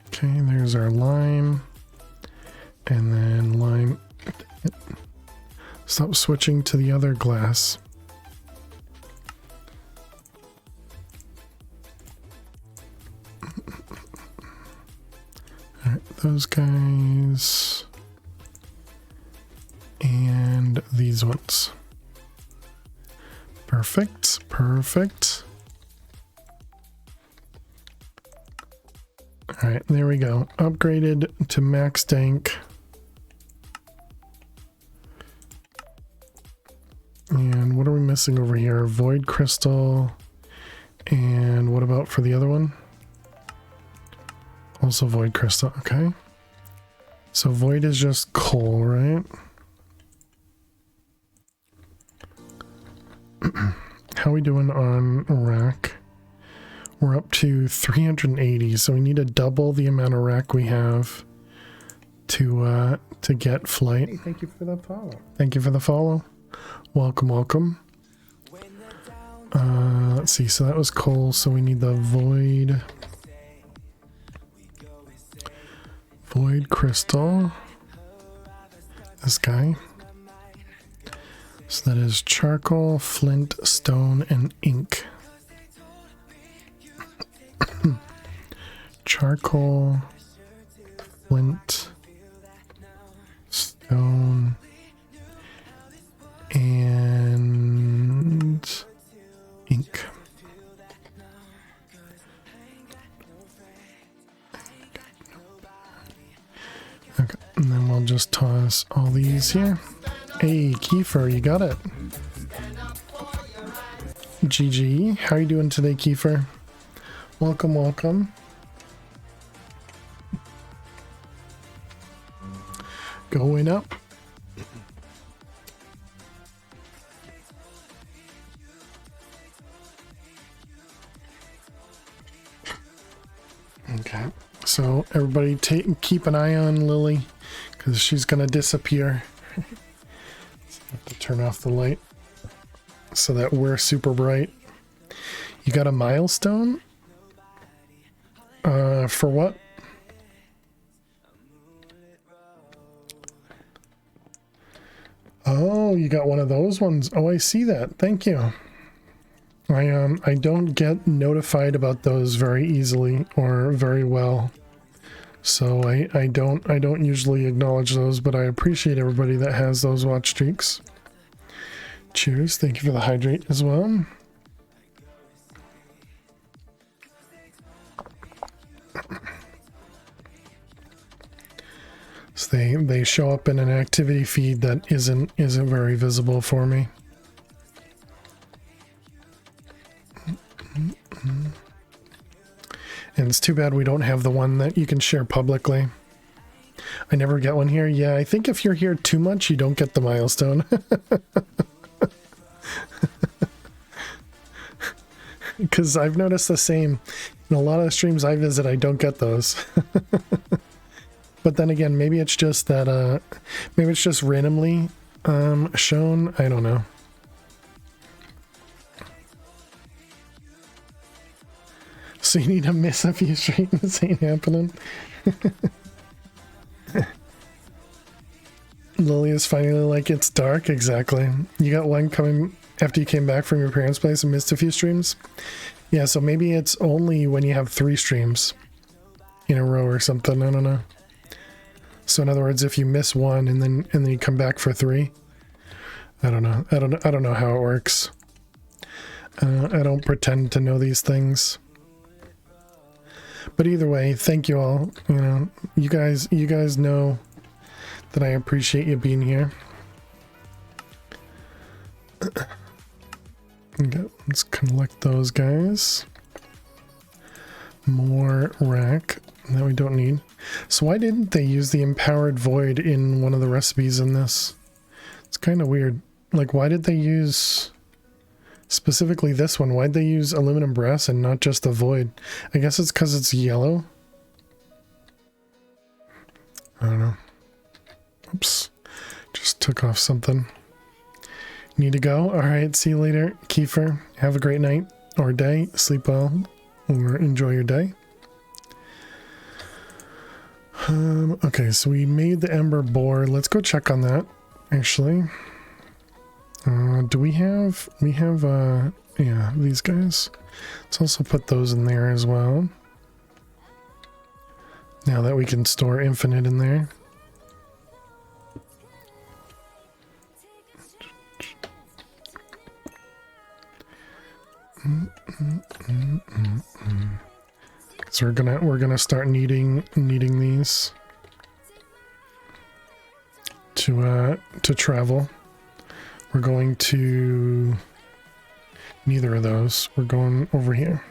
Okay, there's our lime. And then lime. Stop switching to the other glass. Alright, those guys. And these ones. Perfect, perfect. Alright, there we go. Upgraded to max tank. And what are we missing over here? Void crystal. And what about for the other one? Also void crystal, okay. So void is just coal, right? How are we doing on rack? We're up to 380, so we need to double the amount of rack we have to get flight. Hey, thank you for the follow. Thank you for the follow. Welcome, welcome. Let's see, so that was coal, so we need the void crystal. This guy. So that is charcoal, flint, stone, and ink. Charcoal, flint, stone, and ink. Okay, and then we'll just toss all these here. Hey, Kiefer, you got it. GG, how are you doing today, Kiefer? Welcome, welcome. Going up. Okay, so everybody keep an eye on Lily, because she's gonna disappear. Have to turn off the light so that we're super bright. You got a milestone? For what? Oh, you got one of those ones. Oh, I see that. Thank you. I don't get notified about those very easily or very well. So I don't usually acknowledge those, but I appreciate everybody that has those watch streaks. Cheers. Thank you for the hydrate as well. So they they show up in an activity feed that isn't very visible for me. And it's too bad we don't have the one that you can share publicly. I never get one here. Yeah, I think if you're here too much, you don't get the milestone. Because I've noticed the same. In a lot of the streams I visit, I don't get those. But then again, maybe it's just that, maybe it's just randomly shown. I don't know. So you need to miss a few streams. This ain't happening. Lily is finally like, it's dark. Exactly. You got one coming after you came back from your parents' place and missed a few streams. Yeah, so maybe it's only when you have 3 streams in a row or something. I don't know. So in other words, if you miss one and then you come back for 3, I don't know. I don't know how it works. I don't pretend to know these things. But either way, thank you all. You know, you guys know that I appreciate you being here. Okay, let's collect those guys. More rack that we don't need. So why didn't they use the empowered void in one of the recipes in this? It's kind of weird. Like, why did they use specifically this one? Why'd they use aluminum brass and not just the void? I guess it's because it's yellow. I don't know. Oops. Just took off something. Need to go? Alright, see you later, Kiefer. Have a great night or day. Sleep well or enjoy your day. Okay, so we made the ember board. Let's go check on that, actually. Do we have... yeah, these guys. Let's also put those in there as well. Now that we can store infinite in there. So we're gonna start needing these to travel. We're going to neither of those. We're going over here.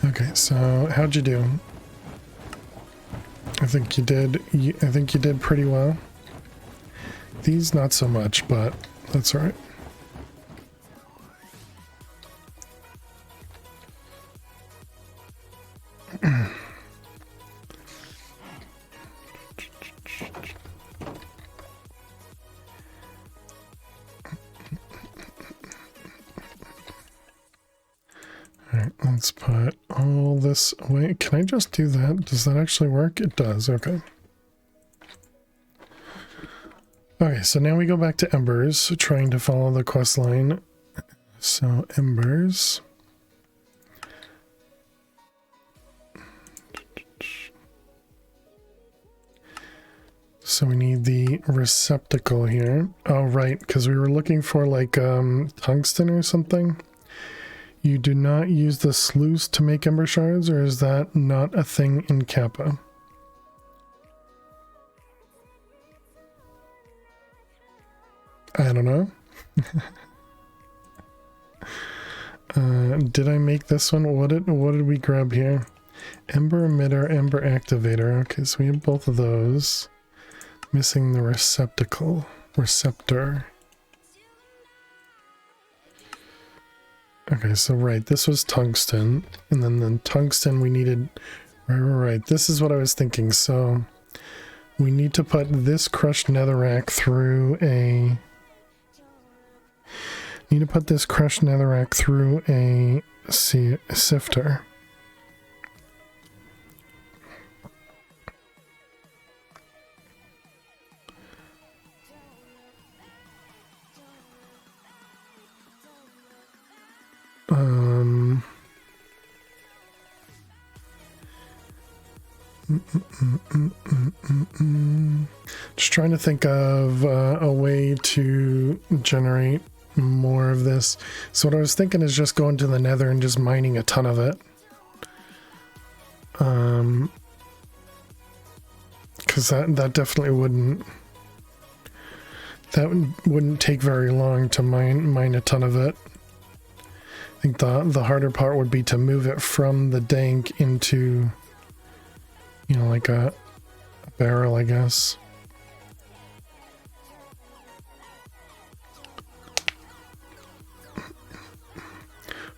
Okay, so how'd you do? I think you did pretty well. These not so much, but that's all right. Alright, let's put all this away. Can I just do that? Does that actually work? It does, okay. Okay, so now we go back to Embers, trying to follow the quest line. So, Embers. So we need the receptacle here. Oh, right, because we were looking for like tungsten or something. You do not use the sluice to make ember shards, or is that not a thing in Kappa? I don't know. Did I make this one? What did we grab here? Ember emitter, ember activator. Okay, so we have both of those. Missing the receptacle. Receptor. Okay, so right, this was tungsten, and then the tungsten we needed, right, this is what I was thinking. So we need to put this crushed netherrack through a, sifter. Just trying to think of a way to generate more of this. So what I was thinking is just going to the nether and just mining a ton of it. Because that definitely wouldn't take very long to mine a ton of it. I think the harder part would be to move it from the dank into, you know, like a barrel, I guess.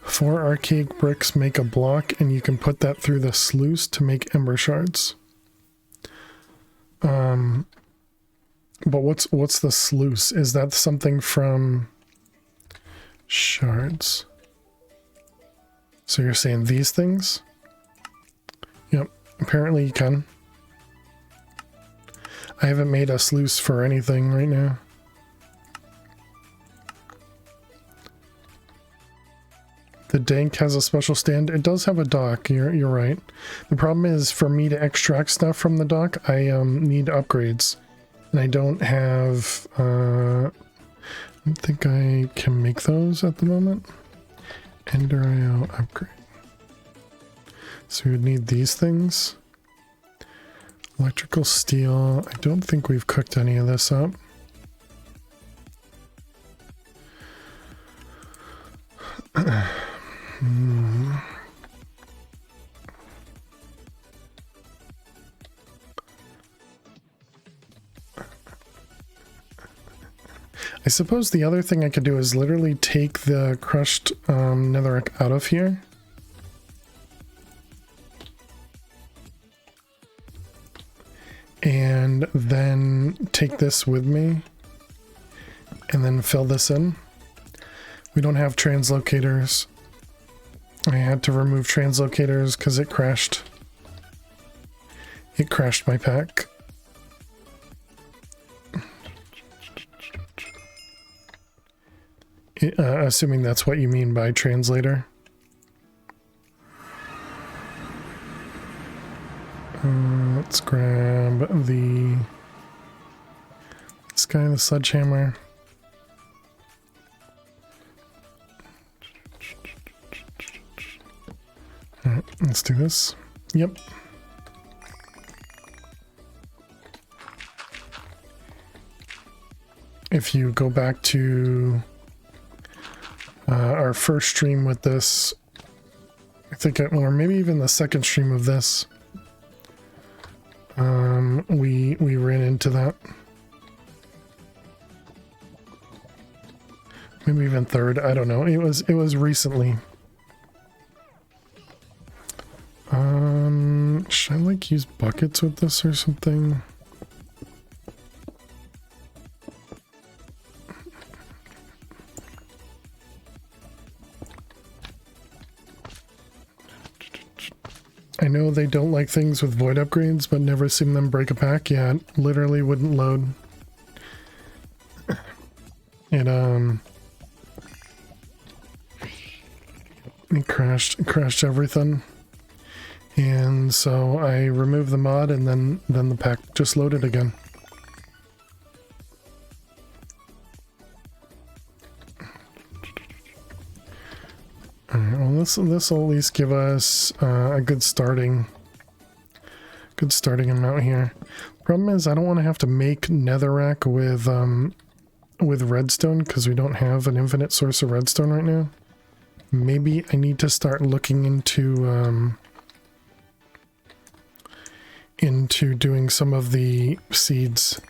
Four archaic bricks make a block, and you can put that through the sluice to make ember shards. But what's the sluice? Is that something from shards? So you're saying these things? Yep, apparently you can. I haven't made a sluice for anything right now. The dank has a special stand. It does have a dock, you're right. The problem is, for me to extract stuff from the dock, I need upgrades. And I don't have... I don't think I can make those at the moment. Ender IO upgrade. So we would need these things. Electrical steel. I don't think we've cooked any of this up. I suppose the other thing I could do is literally take the crushed netherrack out of here. And then take this with me. And then fill this in. We don't have translocators. I had to remove translocators because it crashed. It crashed my pack. Assuming that's what you mean by translator. Let's grab this guy, the sledgehammer. Alright, let's do this. Yep. If you go back to our first stream with this, I think, or maybe even the second stream of this, we ran into that. Maybe even third, I don't know. It was recently. Should I like use buckets with this or something? I know they don't like things with void upgrades, but never seen them break a pack. Yeah, it literally wouldn't load. It crashed everything. And so I removed the mod, and then the pack just loaded again. Alright, well this will at least give us a good starting amount here. Problem is, I don't want to have to make netherrack with redstone because we don't have an infinite source of redstone right now. Maybe I need to start looking into doing some of the seeds,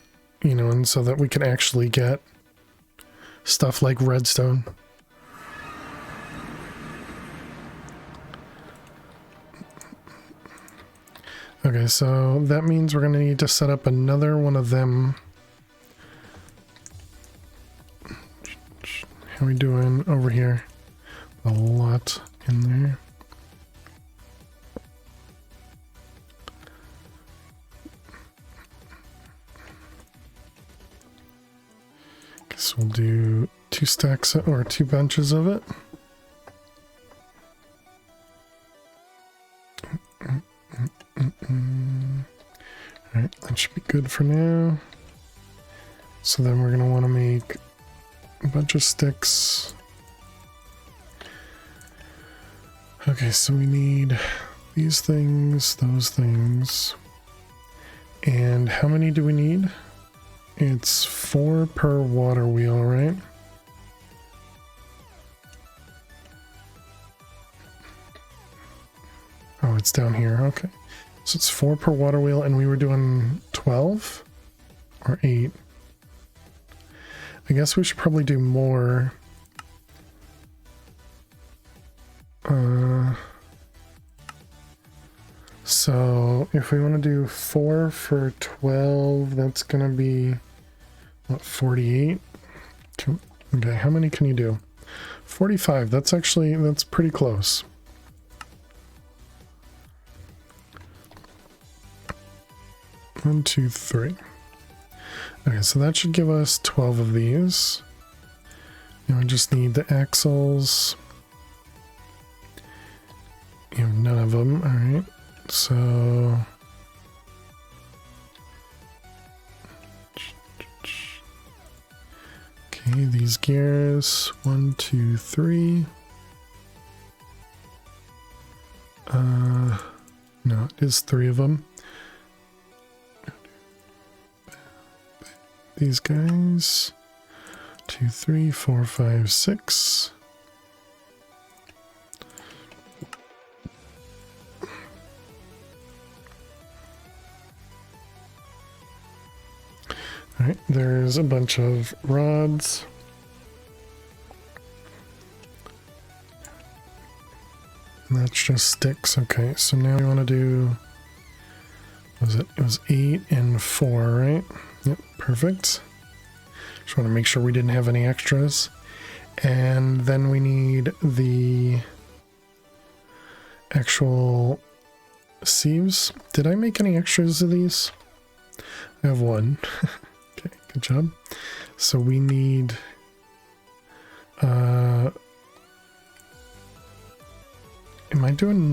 you know, and so that we can actually get stuff like redstone. Okay, so that means we're gonna need to set up another one of them. How are we doing over here? A lot in there. Guess we'll do 2 stacks or 2 benches of it. Alright, that should be good for now. So then we're going to want to make a bunch of sticks. Okay, so we need these things, those things. And how many do we need? It's 4 per water wheel, right? Oh, it's down here. Okay. So it's 4 per water wheel, and we were doing 12 or 8. I guess we should probably do more. So if we want to do 4 for 12, that's gonna be what, 48? Okay, how many can you do? 45. That's pretty close. One, two, three. Okay, so that should give us 12 of these. Now we just need the axles. You have none of them, alright. So okay, these gears, 1, 2, 3. No, it is 3 of them. These guys, 2, 3, 4, 5, 6. Alright, there's a bunch of rods. And that's just sticks. Okay, so now we want to do, it was 8 and 4, right? Yep, perfect. Just want to make sure we didn't have any extras. And then we need the actual sieves. Did I make any extras of these? I have 1. Okay, good job. So we need am I doing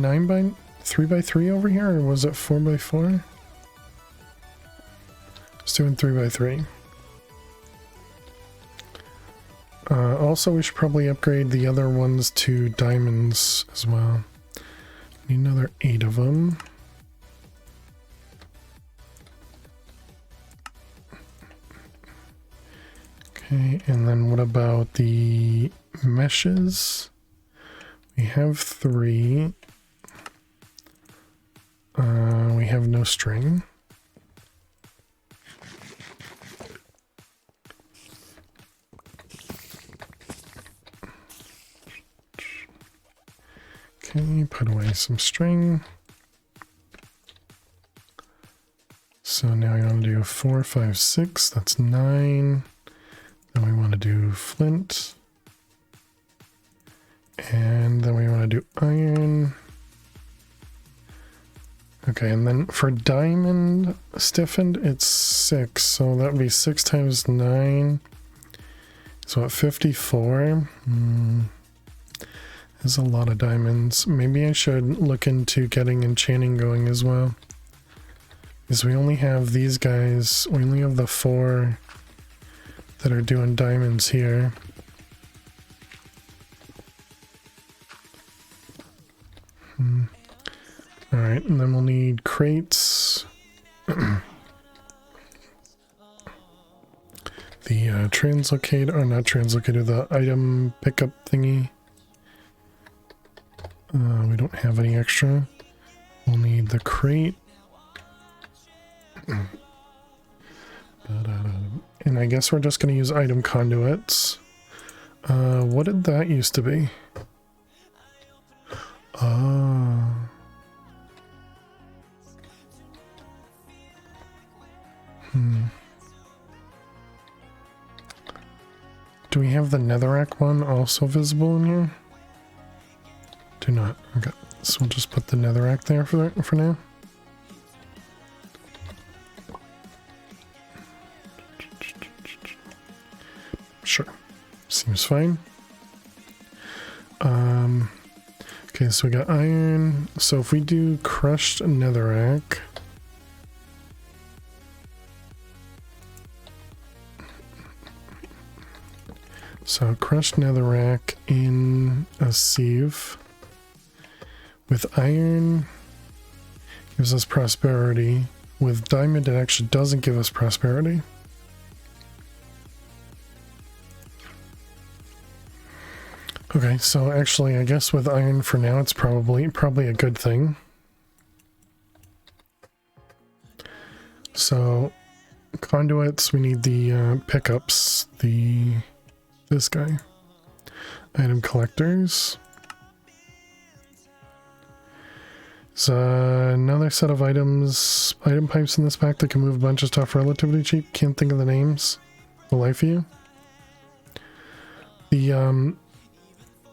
3x3 over here, or was it 4x4? Just doing 3x3. Also, we should probably upgrade the other ones to diamonds as well. Need another 8 of them. Okay, and then what about the meshes? We have 3. We have no string. Okay, put away some string. So now we want to do 4, 5, 6. That's 9. Then we want to do flint. And then we want to do iron. Okay, and then for diamond stiffened, it's 6. So that would be 6 times 9. So at 54. There's a lot of diamonds. Maybe I should look into getting enchanting going as well. Because we only have these guys. We only have the 4 that are doing diamonds here. Alright, and then we'll need crates. The translocator, or not translocator, the item pickup thingy. We don't have any extra. We'll need the crate. And I guess we're just going to use item conduits. What did that used to be? Do we have the netherrack one also visible in here? Do not. Okay, so we'll just put the netherrack there for now. Sure, seems fine. Okay, so we got iron. So if we do crushed netherrack, So crushed netherrack in a sieve with iron gives us prosperity. With diamond, it actually doesn't give us prosperity. Okay, so actually, I guess with iron for now, it's probably a good thing. So conduits, we need the pickups, this guy. Item collectors. So another set of item pipes in this pack that can move a bunch of stuff relatively cheap. Can't think of the names. The life of you.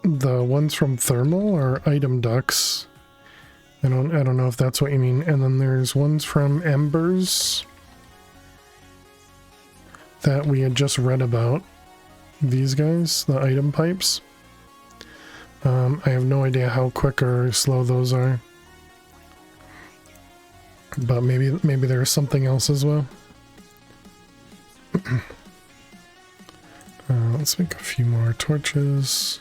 The ones from thermal are item ducts. I don't know if that's what you mean. And then there's ones from embers that we had just read about. These guys, the item pipes. I have no idea how quick or slow those are. But maybe there's something else as well. Let's make a few more torches.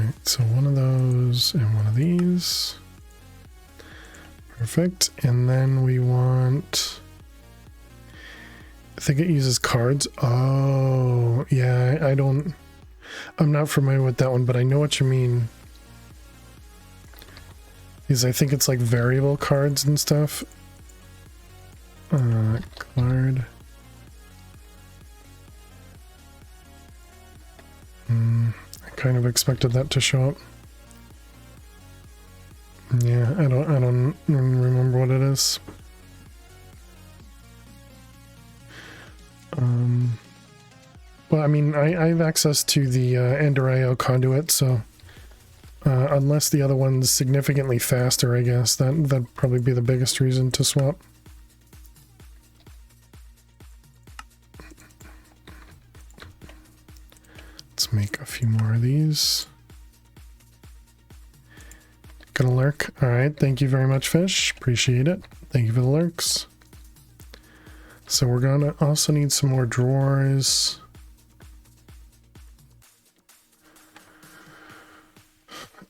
Alright, so one of those and one of these. Perfect. And then we want... I think it uses cards. Oh, yeah, I'm not familiar with that one, but I know what you mean. Because I think it's like variable cards and stuff. Card. I kind of expected that to show up. Yeah, I don't remember what it is. Well, I mean, I have access to the Ender IO conduit, so unless the other one's significantly faster, I guess that'd probably be the biggest reason to swap. Let's make a few more of these. Gonna lurk. Alright, thank you very much, fish. Appreciate it. Thank you for the lurks. So we're gonna also need some more drawers.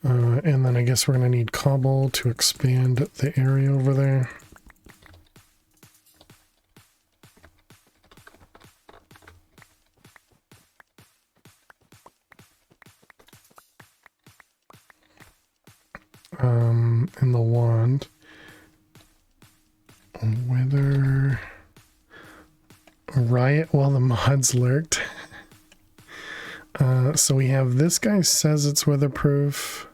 And then I guess we're gonna need cobble to expand the area over there. And the wand. Whether riot while the mods lurked. So we have this guy says it's weatherproof.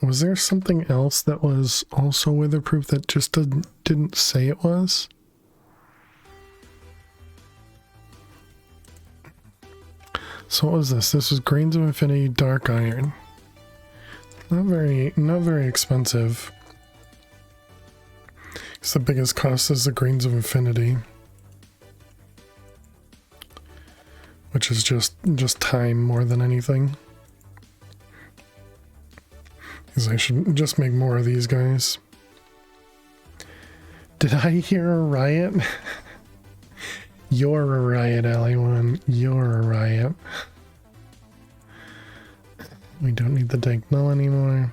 Was there something else that was also weatherproof that just didn't say it was? So what was this? This was Grains of Infinity Dark Iron. Not very expensive. It's the biggest cost is the Grains of Infinity. Which is just time more than anything. Because I should just make more of these guys. Did I hear a riot? You're a riot, Ally1. You're a riot. We don't need the dank null anymore.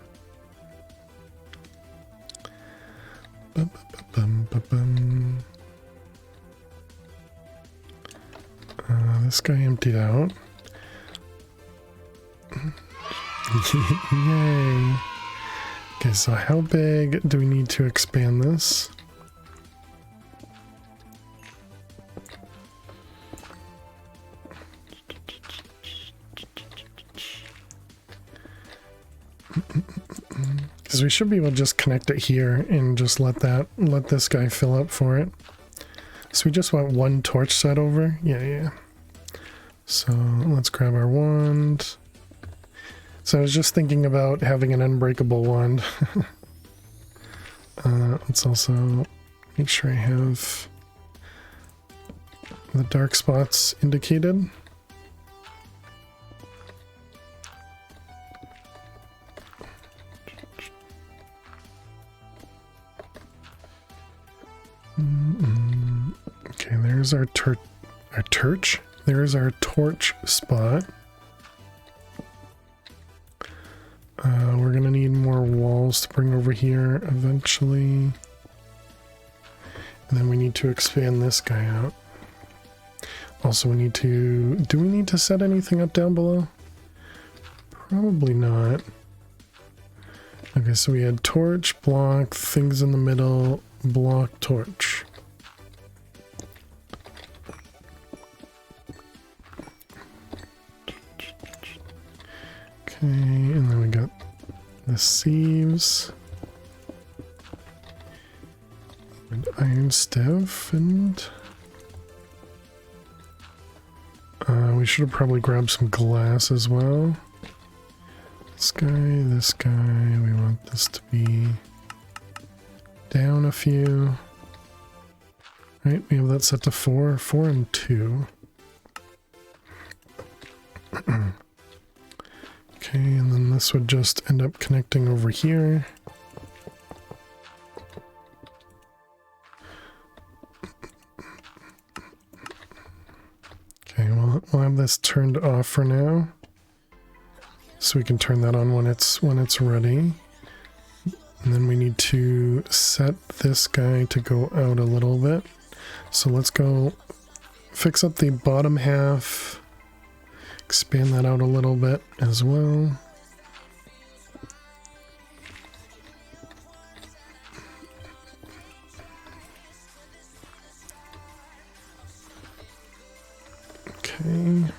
This guy emptied out. Yay. Okay, so how big do we need to expand this? Because we should be able to just connect it here and just let this guy fill up for it. So we just want one torch set over. Yeah. So let's grab our wand. So I was just thinking about having an unbreakable wand. Let's also make sure I have the dark spots indicated. there's our torch. There's our torch spot. We're gonna need more walls to bring over here eventually. And then we need to expand this guy out. Also, we need to... Do we need to set anything up down below? Probably not. Okay, so we had torch, block, things in the middle, block, torch. Okay, and then we got the sieves. And iron staff, and... we should have probably grabbed some glass as well. This guy, we want this to be down a few. Right, we have that set to 4 and 2. Okay, and then this would just end up connecting over here. Okay, we'll have this turned off for now. So we can turn that on when it's ready. And then we need to set this guy to go out a little bit. So let's go fix up the bottom half. Expand that out a little bit as well. Okay.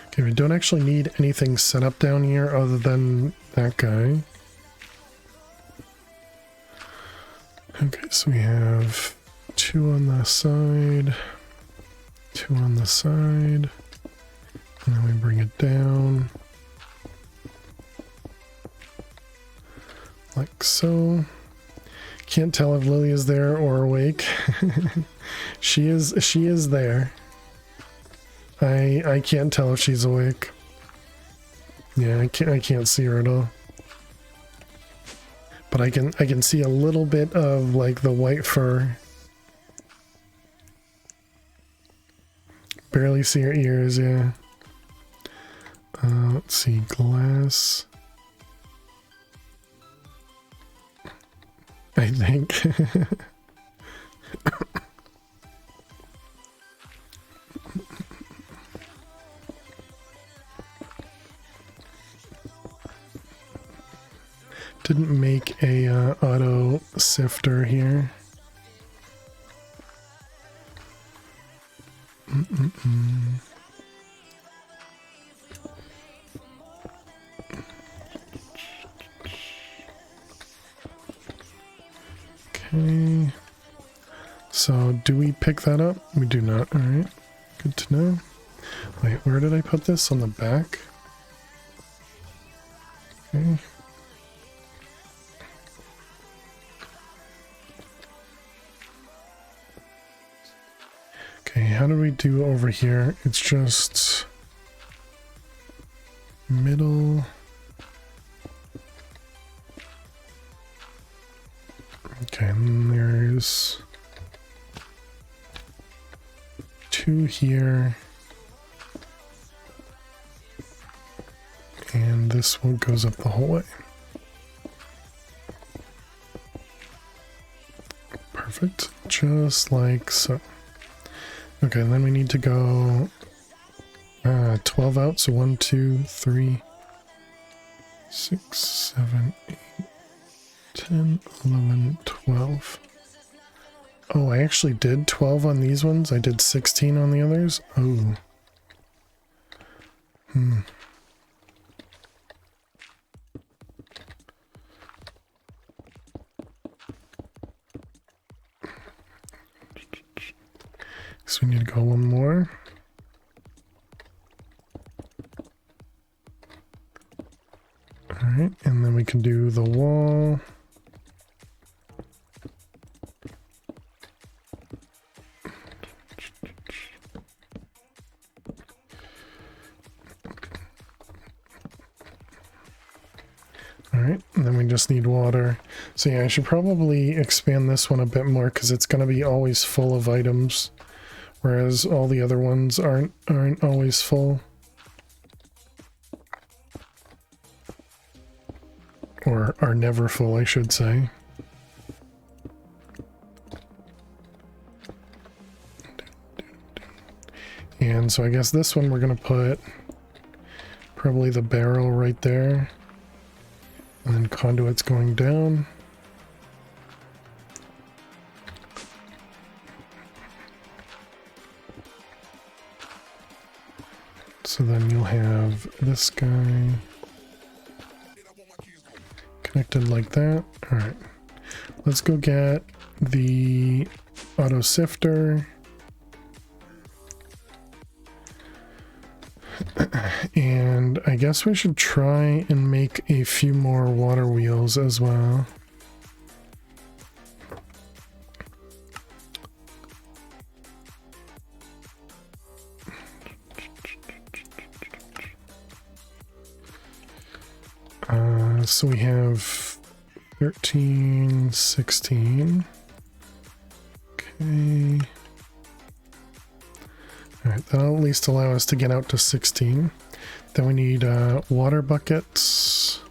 Okay, we don't actually need anything set up down here other than that guy. Okay, so we have 2 on the side, 2 on the side, and then we bring it down, like so. Can't tell if Lily is there or awake. She is there. I can't tell if she's awake. Yeah, I can't see her at all. But I can see a little bit of like the white fur. Barely see her ears, yeah. Let's see, glass. I think. Didn't make a auto sifter here. Okay. So do we pick that up? We do not. All right. Good to know. Wait, where did I put this? On the back? Okay. Okay, how do we do over here? It's just middle. Okay, and there's 2 here. And this one goes up the whole way. Perfect, just like so. Okay, and then we need to go 12 out, so 1, 2, 3, 6, 7, 8, 10, 11, 12. Oh, I actually did 12 on these ones. I did 16 on the others. Oh. So we need to go one more. Alright, and then we can do the wall. Alright, we just need water. So yeah, I should probably expand this one a bit more because it's going to be always full of items, whereas all the other ones aren't always full. Or are never full, I should say. And so I guess this one we're going to put probably the barrel right there. And then conduits going down. So then you'll have this guy connected like that. Alright. Let's go get the auto sifter. And I guess we should try and make a few more water wheels as well. So we have 13, 16. Okay. Alright, that'll at least allow us to get out to 16. Then we need water buckets.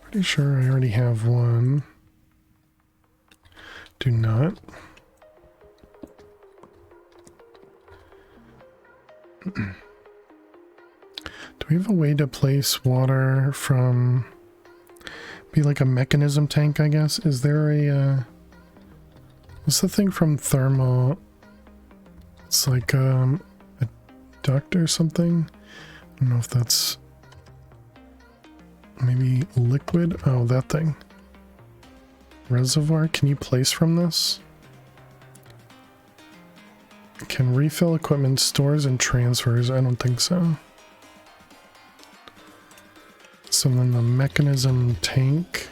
Pretty sure I already have one. Do not. Do we have a way to place water from... be like a mechanism tank, I guess? Is there a... what's the thing from thermal? It's like a duct or something? I don't know if that's... maybe liquid? Oh, that thing. Reservoir? Can you place from this? Can refill equipment, stores, and transfers? I don't think so. So then the mechanism tank.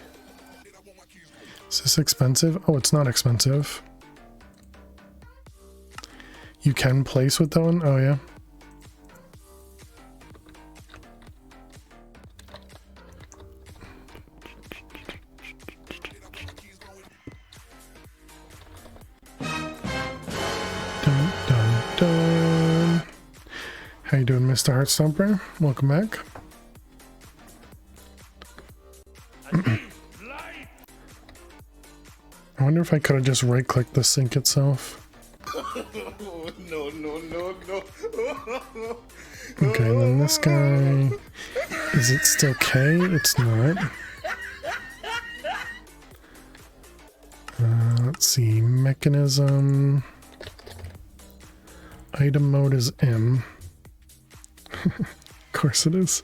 Is this expensive? Oh, it's not expensive. You can place with that one? Oh, yeah. Dun, dun, dun. How you doing, Mr. Heartstomper? Welcome back. I wonder if I could have just right-clicked the sink itself. No, no, no, no. Okay, then this guy... is it still K? It's not. Let's see. Mechanism... item mode is M. Of course it is.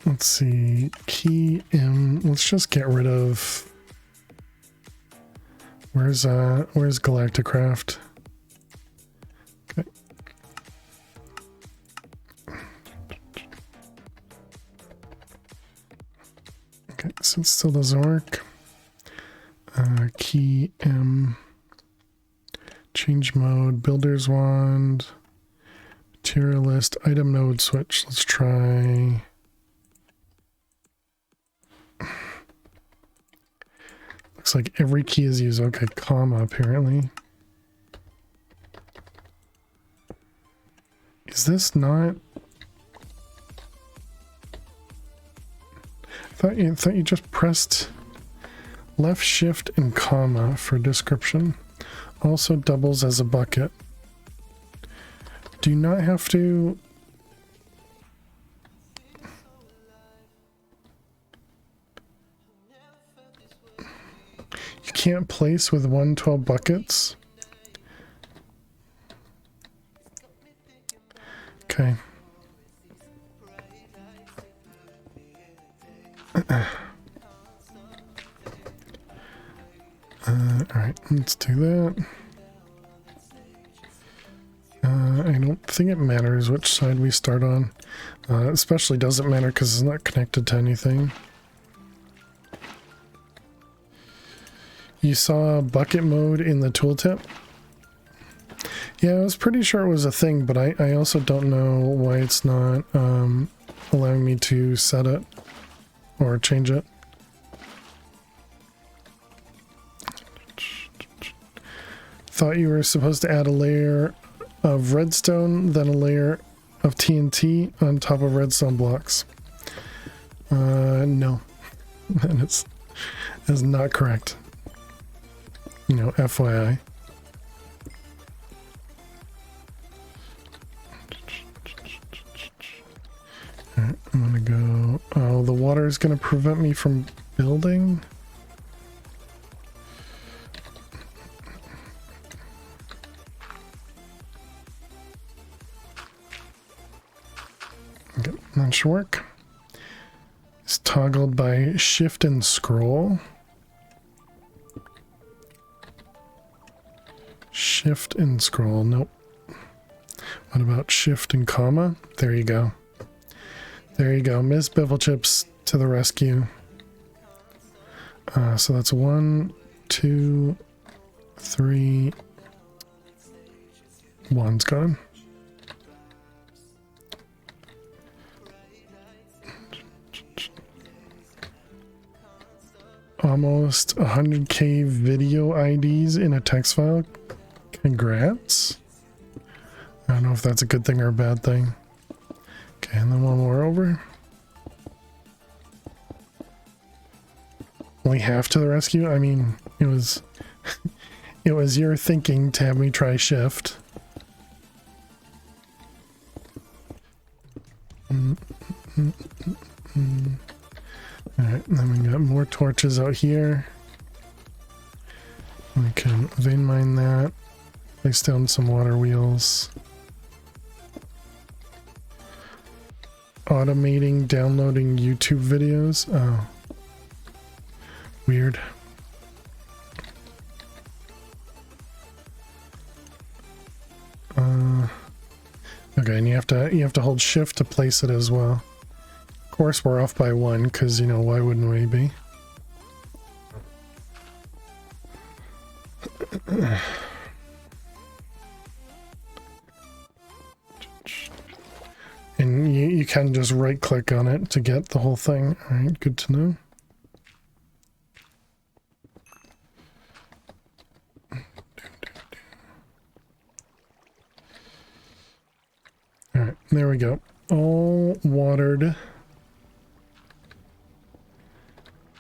Let's see, key M. Let's just get rid of... where's Galacticraft? Okay. Okay, so it still doesn't work. Key M. Change mode, builder's wand, materialist, item node switch. Let's try... looks like every key is used. Okay, comma apparently. Is this not... I thought you just pressed left shift and comma for description. Also doubles as a bucket. Do you not have to... you can't place with 112 buckets? Okay. Alright, let's do that. I don't think it matters which side we start on. Especially doesn't matter because it's not connected to anything. You saw bucket mode in the tooltip? Yeah, I was pretty sure it was a thing, but I also don't know why it's not allowing me to set it or change it. Thought you were supposed to add a layer of redstone, then a layer of TNT on top of redstone blocks. No. That is not correct. You know, FYI. Alright, I'm gonna go... Oh, the water is gonna prevent me from building? Okay, that should work. It's toggled by shift and scroll. Shift and scroll, nope. What about shift and comma? There you go. There you go, Miss Bifflechips to the rescue. So that's 1, 2, 3. One's gone. Almost 100k video IDs in a text file. Congrats. I don't know if that's a good thing or a bad thing. Okay, and then one more over. Only half to the rescue? I mean, it was it was your thinking to have me try shift. Alright, then we got more torches out here. We can vein mine that. Place down some water wheels. Automating downloading YouTube videos. Oh. Weird. Okay, and you have to hold shift to place it as well. Of course we're off by 1, because, you know, why wouldn't we be? And you can just right click on it to get the whole thing. Alright, good to know. Alright, there we go. All watered.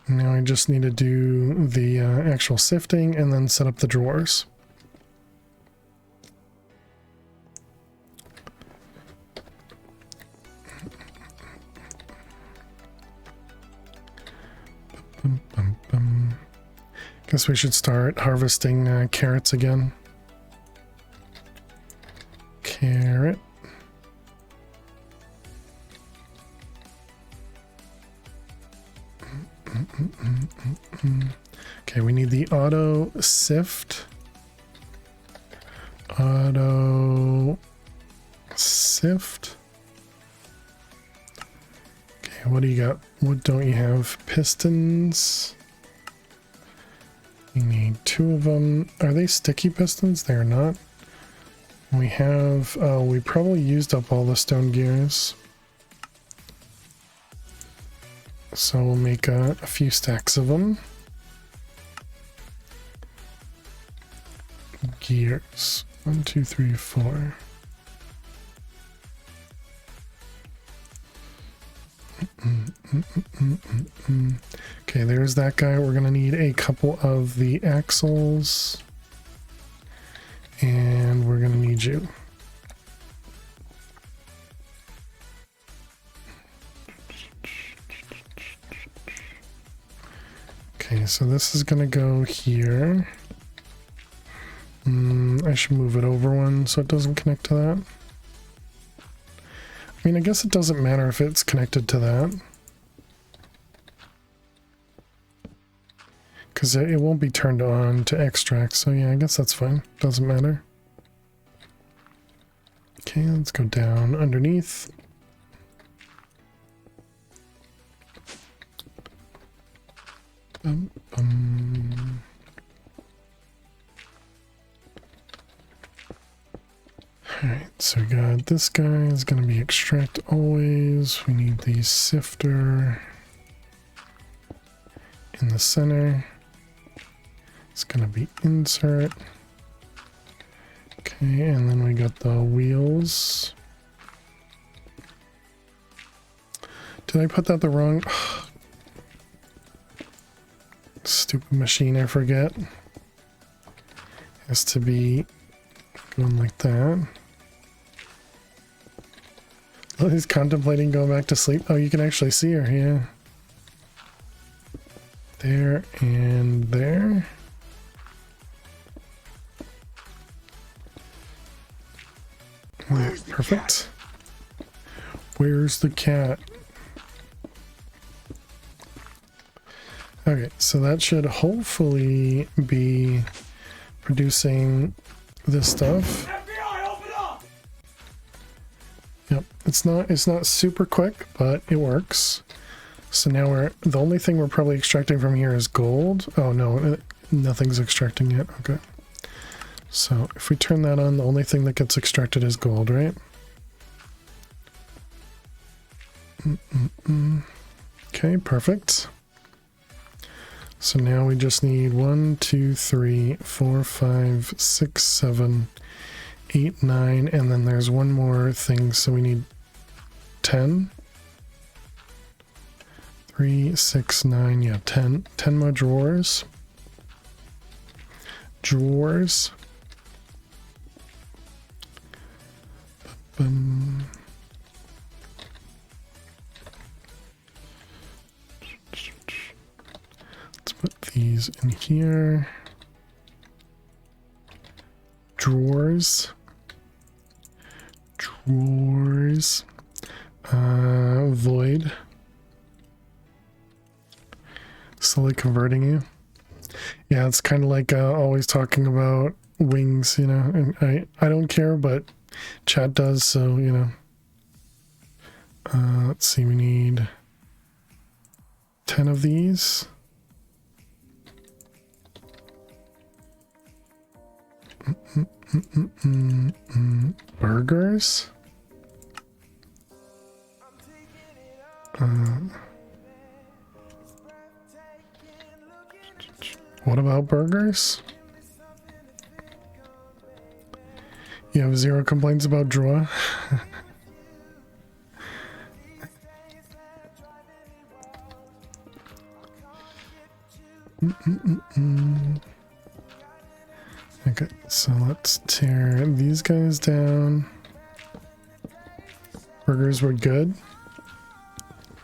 Now I just need to do the actual sifting and then set up the drawers. Guess we should start harvesting carrots again. Carrot. Okay, we need the auto sift. Auto sift. Okay, what do you got? What don't you have? Pistons. You need 2 of them. Are they sticky pistons? They're not. We have, we probably used up all the stone gears. So we'll make a few stacks of them. Gears. 1, 2, 3, 4. Okay, there's that guy. We're gonna need a couple of the axles. And we're gonna need you. Okay, so this is gonna go here. I should move it over one so it doesn't connect to that. I mean, I guess it doesn't matter if it's connected to that. Because it won't be turned on to extract, so yeah, I guess that's fine. Doesn't matter. Okay, let's go down underneath. Alright, So we got this guy is going to be extract always. We need the sifter in the center. It's going to be insert. Okay, and then we got the wheels. Did I put that the wrong... Stupid machine, I forget. Has to be going like that. Oh, he's contemplating going back to sleep. Oh, you can actually see her, yeah. There and there. Perfect. Where's the cat? Okay, so that should hopefully be producing this stuff. Yep, it's not super quick, but it works. So now the only thing we're probably extracting from here is gold. Oh no, nothing's extracting yet. Okay. So if we turn that on, the only thing that gets extracted is gold, right? Okay, perfect. So now we just need 1, 2, 3, 4, 5, 6, 7, 8, 9, and then there's one more thing, so we need 10. 3, 6, 9, yeah, 10. 10 more drawers. Drawers. Let's put these in here. Drawers. Drawers. Void. Slowly converting you. Yeah, it's kind of like always talking about wings, you know, and I don't care, but chat does, so, you know. Let's see, we need 10 of these. Burgers? What about burgers? You have 0 complaints about draw? Okay, so let's tear these guys down. Burgers were good.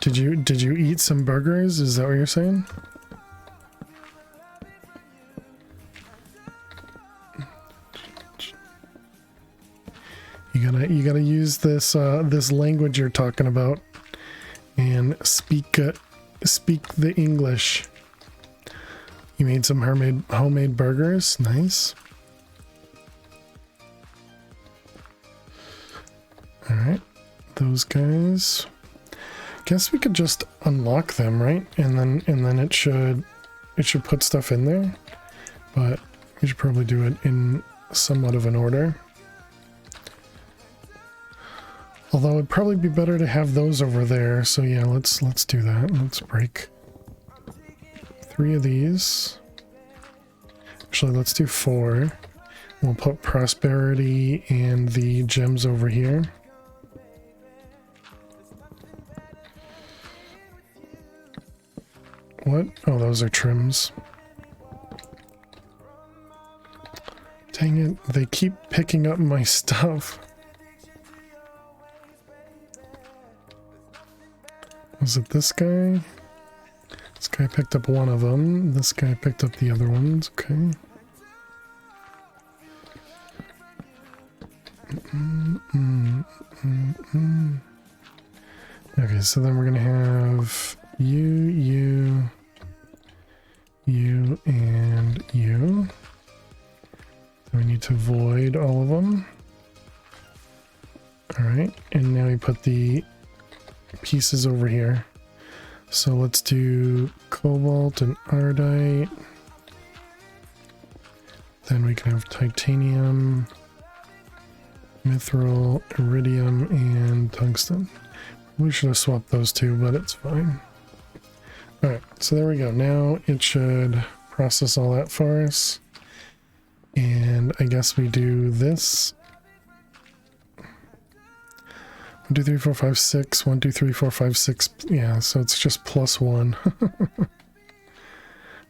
Did you eat some burgers? Is that what you're saying? You gotta use this this language you're talking about and speak the English. You made some homemade burgers. Nice. All right, those guys. Guess we could just unlock them, right? And then it should put stuff in there. But we should probably do it in somewhat of an order. Although it'd probably be better to have those over there. So yeah, let's do that. Let's break 3 of these. Actually, let's do 4. We'll put prosperity and the gems over here. What? Oh, those are trims. Dang it, they keep picking up my stuff. Was it this guy? This guy picked up one of them. This guy picked up the other ones. Okay. Okay, so then we're gonna have you, and you. So we need to void all of them. Alright, and now we put the pieces over here. So let's do cobalt and ardite. Then we can have titanium Mithril, iridium, and tungsten. We should have swapped those two, but it's fine. Alright, so there we go. Now it should process all that for us. And I guess we do this. 1, 2, 3, 4, 5, 6. 1, 2, 3, 4, 5, 6. Yeah, so it's just +1.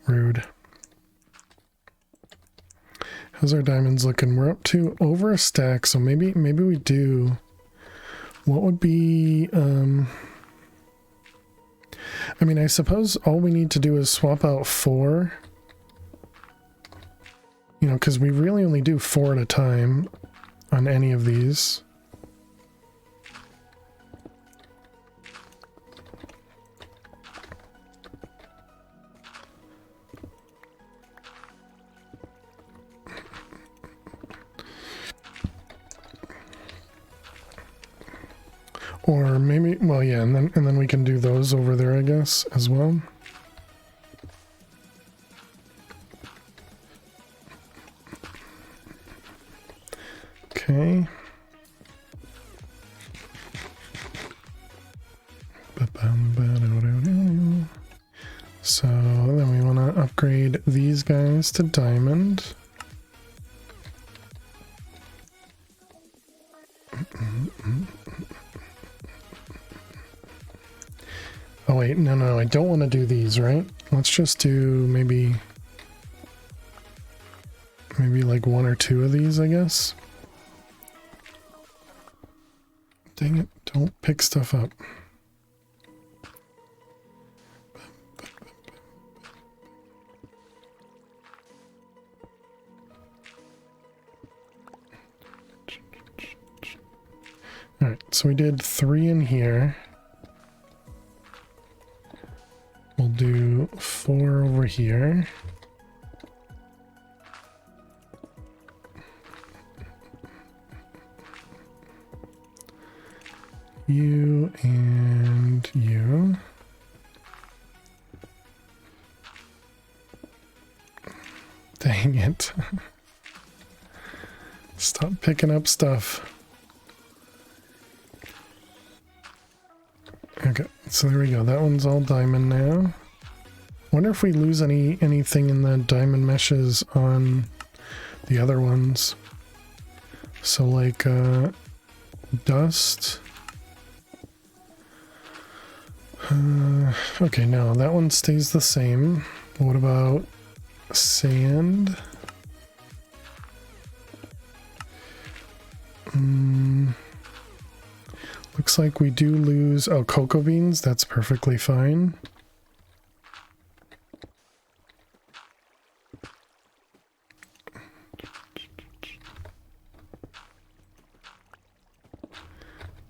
Rude. How's our diamonds looking? We're up to over a stack, so maybe we do. What would be I mean, I suppose all we need to do is swap out 4. You know, because we really only do 4 at a time on any of these. Or maybe, well, yeah, and then we can do those over there, I guess, as well. Okay. So then we want to upgrade these guys to diamond. Oh wait, no, I don't want to do these, right? Let's just do maybe like 1 or 2 of these, I guess. Dang it, don't pick stuff up. Alright, so we did 3 in here. We'll do 4 over here. You and you. Dang it. Stop picking up stuff. Okay, so there we go. That one's all diamond now. Wonder if we lose anything in the diamond meshes on the other ones. So like dust. Okay, no, that one stays the same. What about sand? Looks like we do lose, oh, cocoa beans, that's perfectly fine.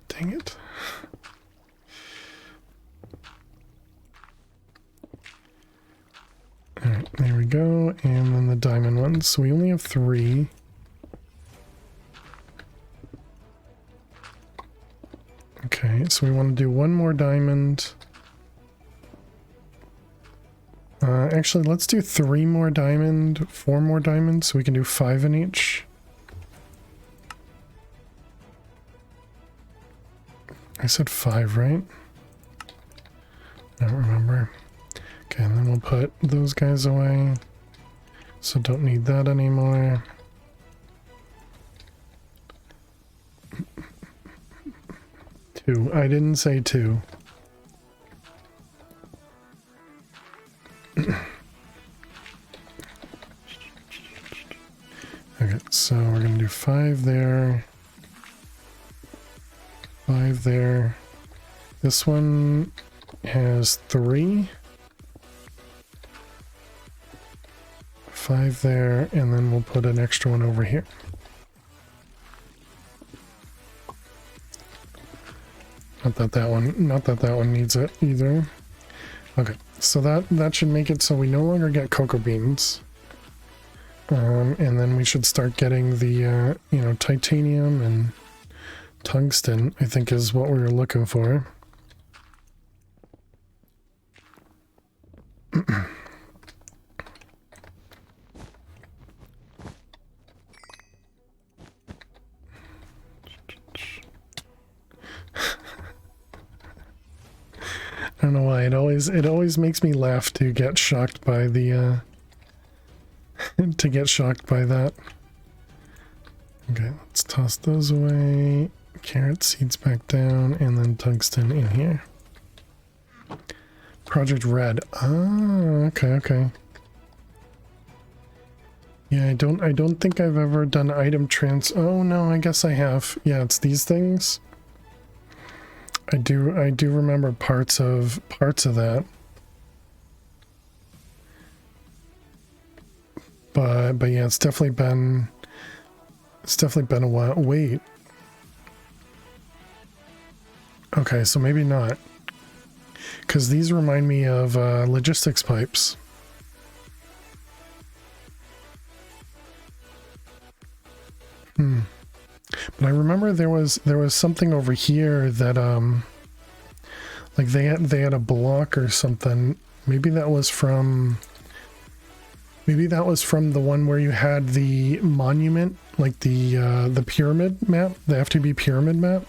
Dang it. Alright, there we go, and then the diamond ones. So we only have 3. Okay, so we want to do 1 more diamond. Actually, let's do 3 more diamond, 4 more diamonds, so we can do 5 in each. I said 5, right? I don't remember. Okay, and then we'll put those guys away. So don't need that anymore. I didn't say 2. Okay, so we're gonna do 5 there. 5 there. This one has 3. 5 there, and then we'll put an extra one over here. Not that that one needs it either. Okay, so that should make it so we no longer get cocoa beans. And then we should start getting the, you know, titanium and tungsten, I think is what we were looking for. don't know why. It always makes me laugh to get shocked by the to get shocked by that. Okay, let's toss those away. Carrot seeds back down, and then tungsten in here. Project Red. Ah, okay. Yeah, I don't think I've ever done item trans. Oh no, I guess I have. Yeah, it's these things. I do remember parts of that. But yeah, it's definitely been a while. Wait. Okay, so maybe not. Because these remind me of logistics pipes. But I remember there was something over here that like they had a block or something. Maybe that was from the one where you had the monument, like the pyramid map, the FTB pyramid map.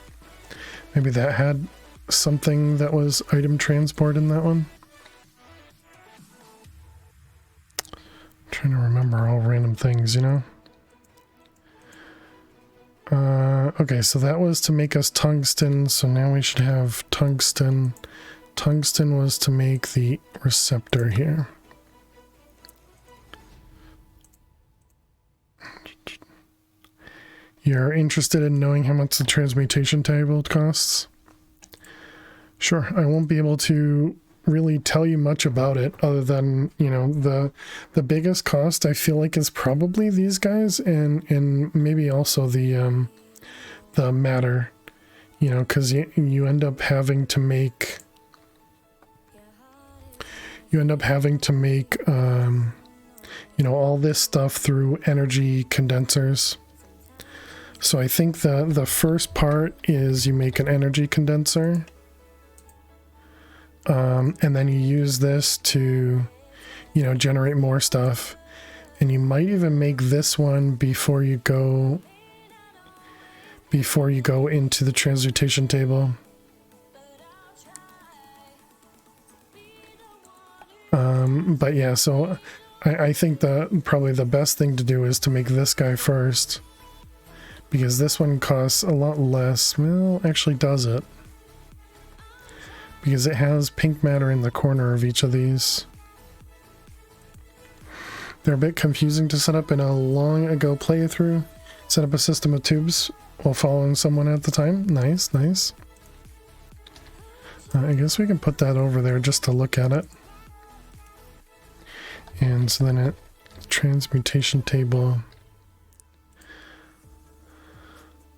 Maybe that had something that was item transport in that one. I'm trying to remember all random things, you know? Okay, so that was to make us tungsten, so now we should have tungsten. Tungsten was to make the receptor here. You're interested in knowing how much the transmutation table costs? Sure, I won't be able to really tell you much about it other than, you know, the biggest cost I feel like is probably these guys and maybe also the matter, you know, because you end up having to make you know, all this stuff through energy condensers. So I think the first part is you make an energy condenser, and then you use this to, you know, generate more stuff, and you might even make this one before you go into the transmutation table. But yeah, so I think probably the best thing to do is to make this guy first, because this one costs a lot less. Well, actually does it, because it has pink matter in the corner of each of these. They're a bit confusing to set up in a long ago playthrough. Set up a system of tubes while following someone at the time. Nice. I guess we can put that over there just to look at it. And so then transmutation table.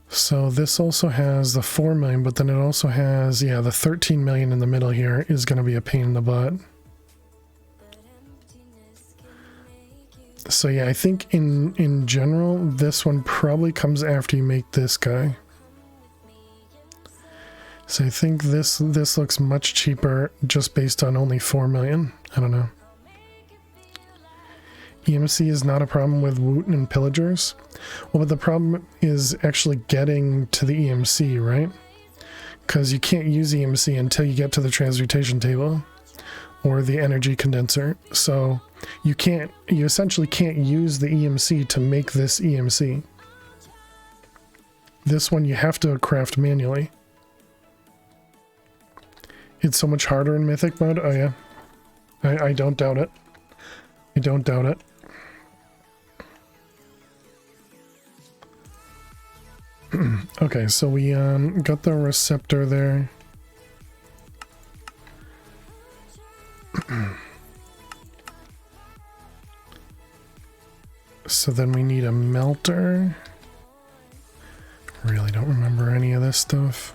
So this also has the 4 million, but then it also has, yeah, the 13 million in the middle here is going to be a pain in the butt. So yeah, I think in general, this one probably comes after you make this guy. So I think this looks much cheaper just based on only 4 million. I don't know. EMC is not a problem with Wooten and Pillagers. Well, but the problem is actually getting to the EMC, right? Because you can't use EMC until you get to the transmutation table or the energy condenser. So you essentially can't use the EMC to make this EMC. This one you have to craft manually. It's so much harder in Mythic mode. Oh yeah. I don't doubt it. I don't doubt it. Okay, so we got the receptor there. So then we need a melter. Really don't remember any of this stuff.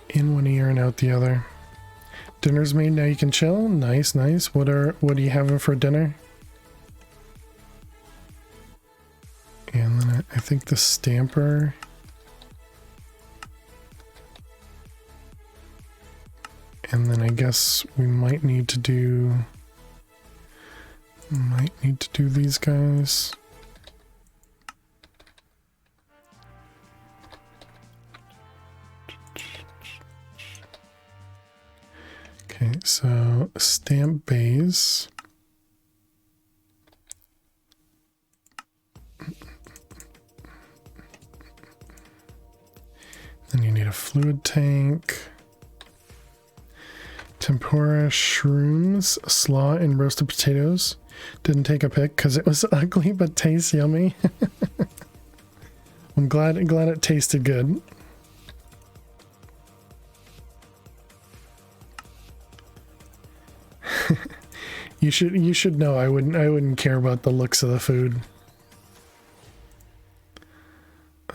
In one ear and out the other. Dinner's made, now you can chill. Nice. What are you having for dinner? And then I think the stamper. And then I guess we might need to do these guys. Okay, so stamp base. Then you need a fluid tank. Tempura, shrooms, slaw, and roasted potatoes. Didn't take a pic because it was ugly, but tastes yummy. I'm glad it tasted good. You should know I wouldn't care about the looks of the food.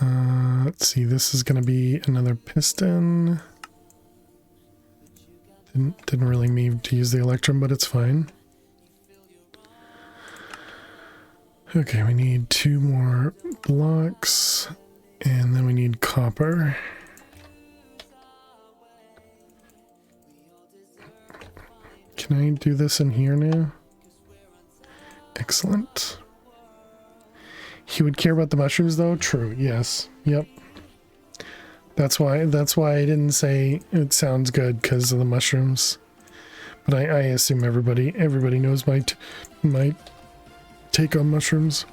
Let's see, this is gonna be another piston. Didn't really need to use the electrum, but it's fine. Okay, we need 2 more blocks, and then we need copper. Can I do this in here now? Excellent. He would care about the mushrooms though? True, yes. Yep. That's why I didn't say it sounds good because of the mushrooms. But I assume everybody knows my take on mushrooms.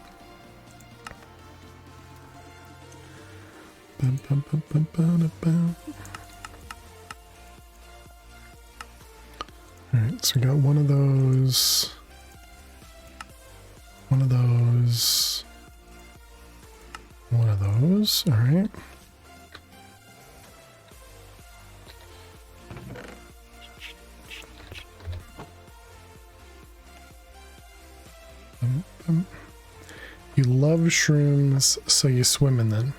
Alright, so we got one of those. One of those. One of those. Alright. You love shrooms, so you swim in them.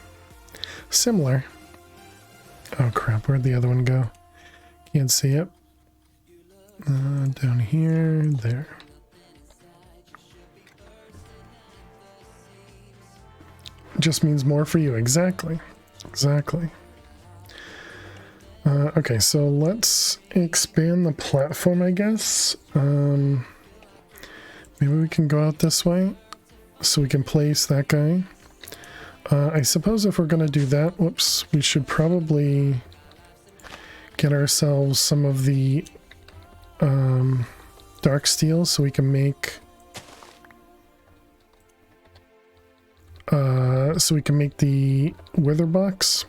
Similar. Oh crap, where'd the other one go? Can't see it. Down here, there. Just means more for you, exactly. Exactly. Okay, so let's expand the platform, I guess. Maybe we can go out this way so we can place that guy. I suppose if we're going to do that, whoops, we should probably get ourselves some of the dark steel so we can make the wither box.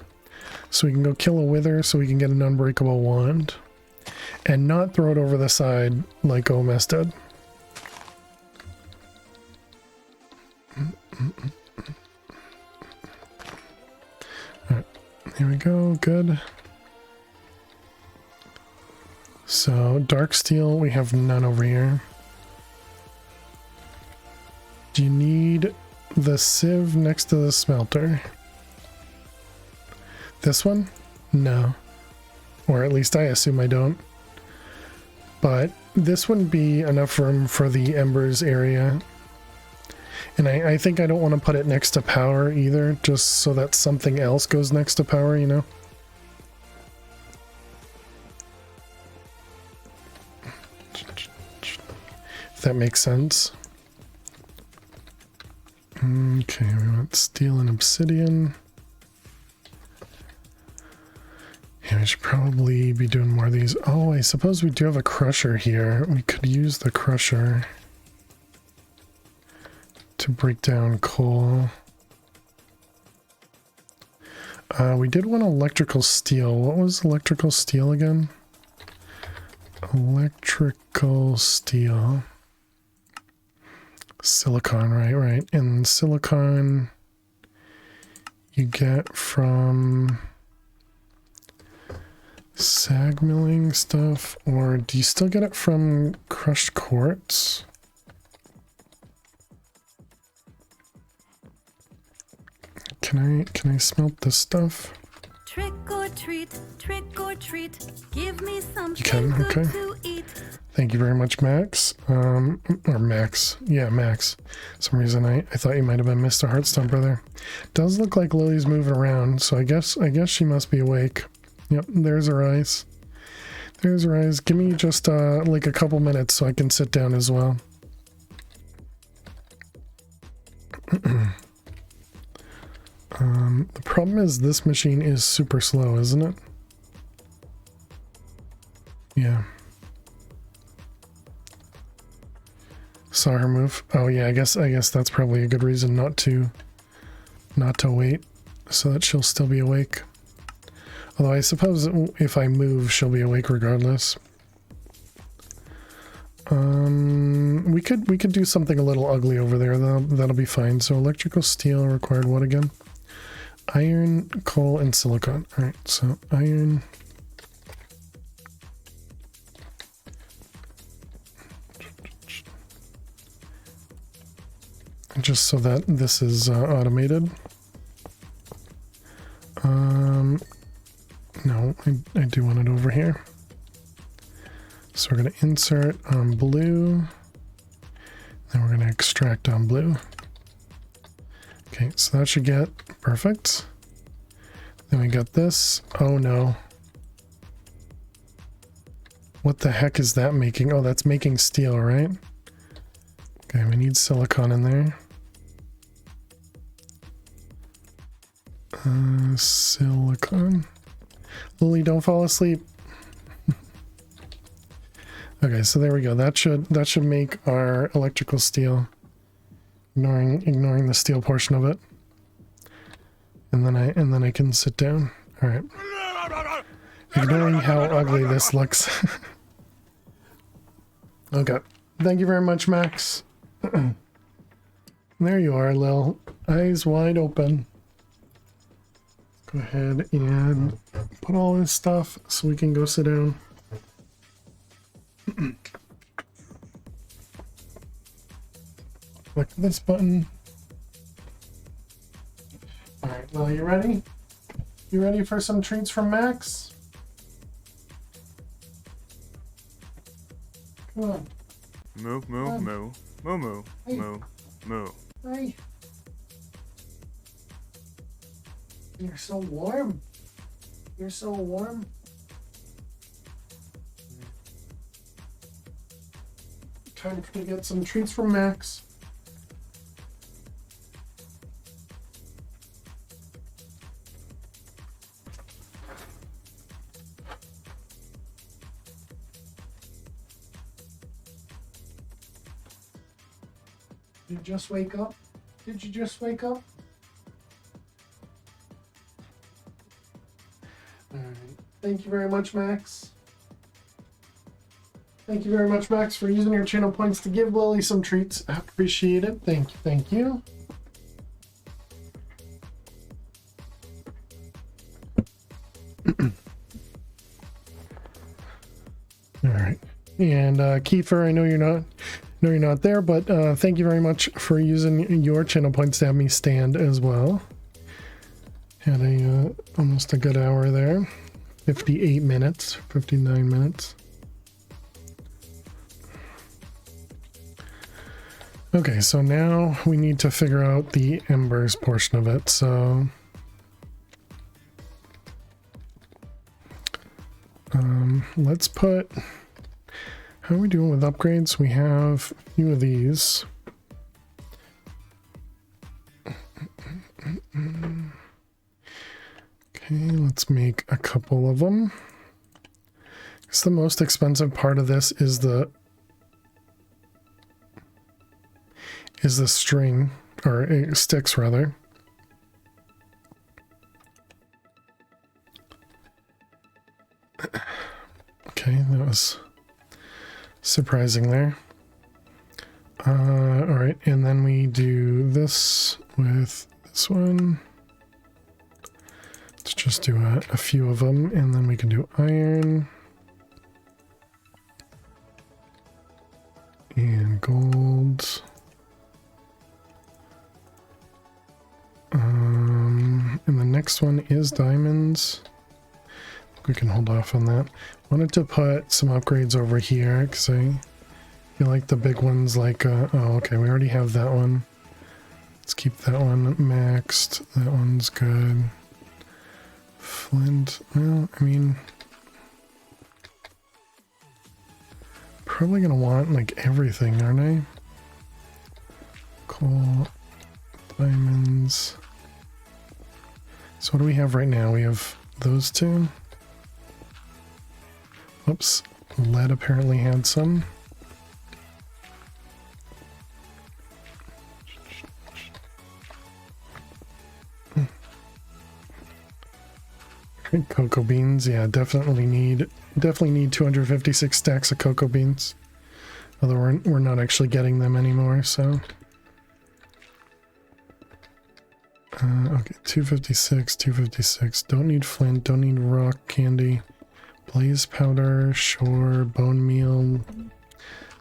So we can go kill a wither so we can get an unbreakable wand and not throw it over the side like Omes did. Alright, here we go, good. So, dark steel, we have none over here. Do you need the sieve next to the smelter? This one? No. Or at least I assume I don't. But this wouldn't be enough room for the embers area. And I think I don't want to put it next to power either, just so that something else goes next to power, you know? If that makes sense. Okay, we want steel and obsidian. Yeah, we should probably be doing more of these. Oh, I suppose we do have a crusher here. We could use the crusher to break down coal. We did want electrical steel. What was electrical steel again? Electrical steel. Silicon, right. And silicon you get from sag milling stuff, or do you still get it from crushed quartz? Can I smelt this stuff? Trick or treat, give me something you can, okay. good to eat. Thank you very much, Max. Or Max. Yeah, Max. For some reason I thought you might have been Mr. Heartstomper there. Does look like Lily's moving around, so I guess she must be awake. Yep, there's her eyes. There's her eyes. Give me just like a couple minutes so I can sit down as well. The problem is this machine is super slow, isn't it? Yeah. saw her move. Oh yeah, I guess that's probably a good reason not to wait, so that she'll still be awake. Although I suppose if I move, she'll be awake regardless. We could do something a little ugly over there. That'll be fine. So electrical steel required what again? Iron, coal, and silicon. All right, so iron. Just so that this is automated. No, I do want it over here. So we're going to insert on blue. Then we're going to extract on blue. Okay, so that should get perfect. Then we got this. Oh no. What the heck is that making? Oh, that's making steel, right? Okay, we need silicon in there. Silicon. Lily, don't fall asleep. Okay, so there we go. That should make our electrical steel. Ignoring the steel portion of it. And then I can sit down. All right. Ignoring how ugly this looks. Okay. Thank you very much, Max. There you are, Lil. Eyes wide open. Go ahead and put all this stuff so we can go sit down. Click this button. Alright, well, you ready? You ready for some treats from Max? Come on. Moo, moo, moo, moo, moo, moo, moo. Hi. You're so warm. You're so warm. Time to get some treats from Max. Did you just wake up? Did you just wake up? Alright. Thank you very much, Max. Thank you very much, Max, for using your channel points to give Lily some treats. I appreciate it. Thank you, thank you. Alright. And Kiefer, I know you're not there, but thank you very much for using your channel points to have me stand as well. Had almost a good hour there. 58 minutes, 59 minutes. Okay, so now we need to figure out the embers portion of it. So let's put, how are we doing with upgrades? We have a few of these. Okay, let's make a couple of them. Because the most expensive part of this is the string, or sticks rather. Okay, that was surprising there. Alright, and then we do this with this one. Let's just do a few of them, and then we can do iron. And gold. And the next one is diamonds. We can hold off on that. Wanted to put some upgrades over here because I feel like the big ones, like oh okay, we already have that one. Let's keep that one maxed. That one's good. Flint, well, I mean, probably gonna want like everything, aren't I? Coal, diamonds. So what do we have right now? We have those two. Oops, lead apparently had some. Cocoa beans, yeah, definitely need 256 stacks of cocoa beans. Although we're not actually getting them anymore, so. Okay, 256. Don't need flint, don't need rock candy. Blaze powder, sure. Bone meal,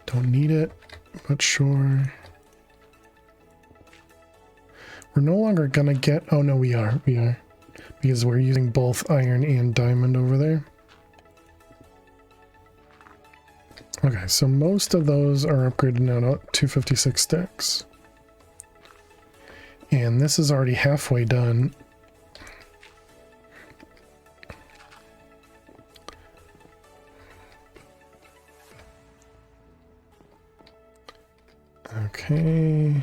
don't need it, but sure. We're no longer gonna get, oh no, we are. Because we're using both iron and diamond over there. Okay, so most of those are upgraded now to 256 stacks. And this is already halfway done. Okay.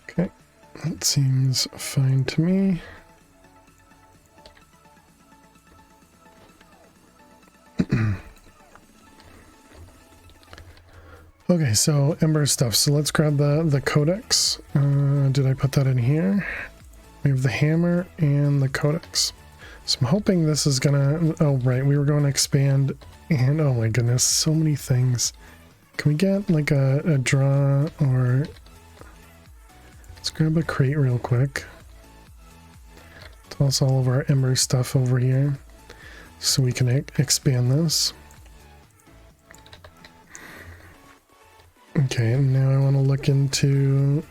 Okay, that seems fine to me. Okay, so Ember stuff. So let's grab the codex. Did I put that in here? We have the hammer and the codex. So I'm hoping this is gonna... Oh, right, we were going to expand. And oh my goodness, so many things. Can we get like a draw or... Let's grab a crate real quick. Toss all of our Ember stuff over here so we can expand this. Okay, and now I want to look into...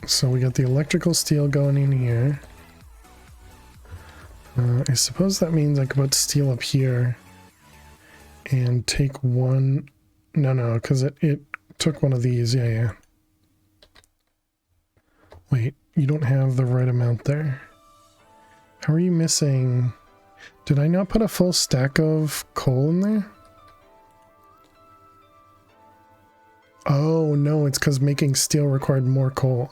So we got the electrical steel going in here. I suppose that means I could put steel up here and take one... No, because it took one of these. Yeah. Wait, you don't have the right amount there. How are you missing... Did I not put a full stack of coal in there? Oh, no, it's because making steel required more coal.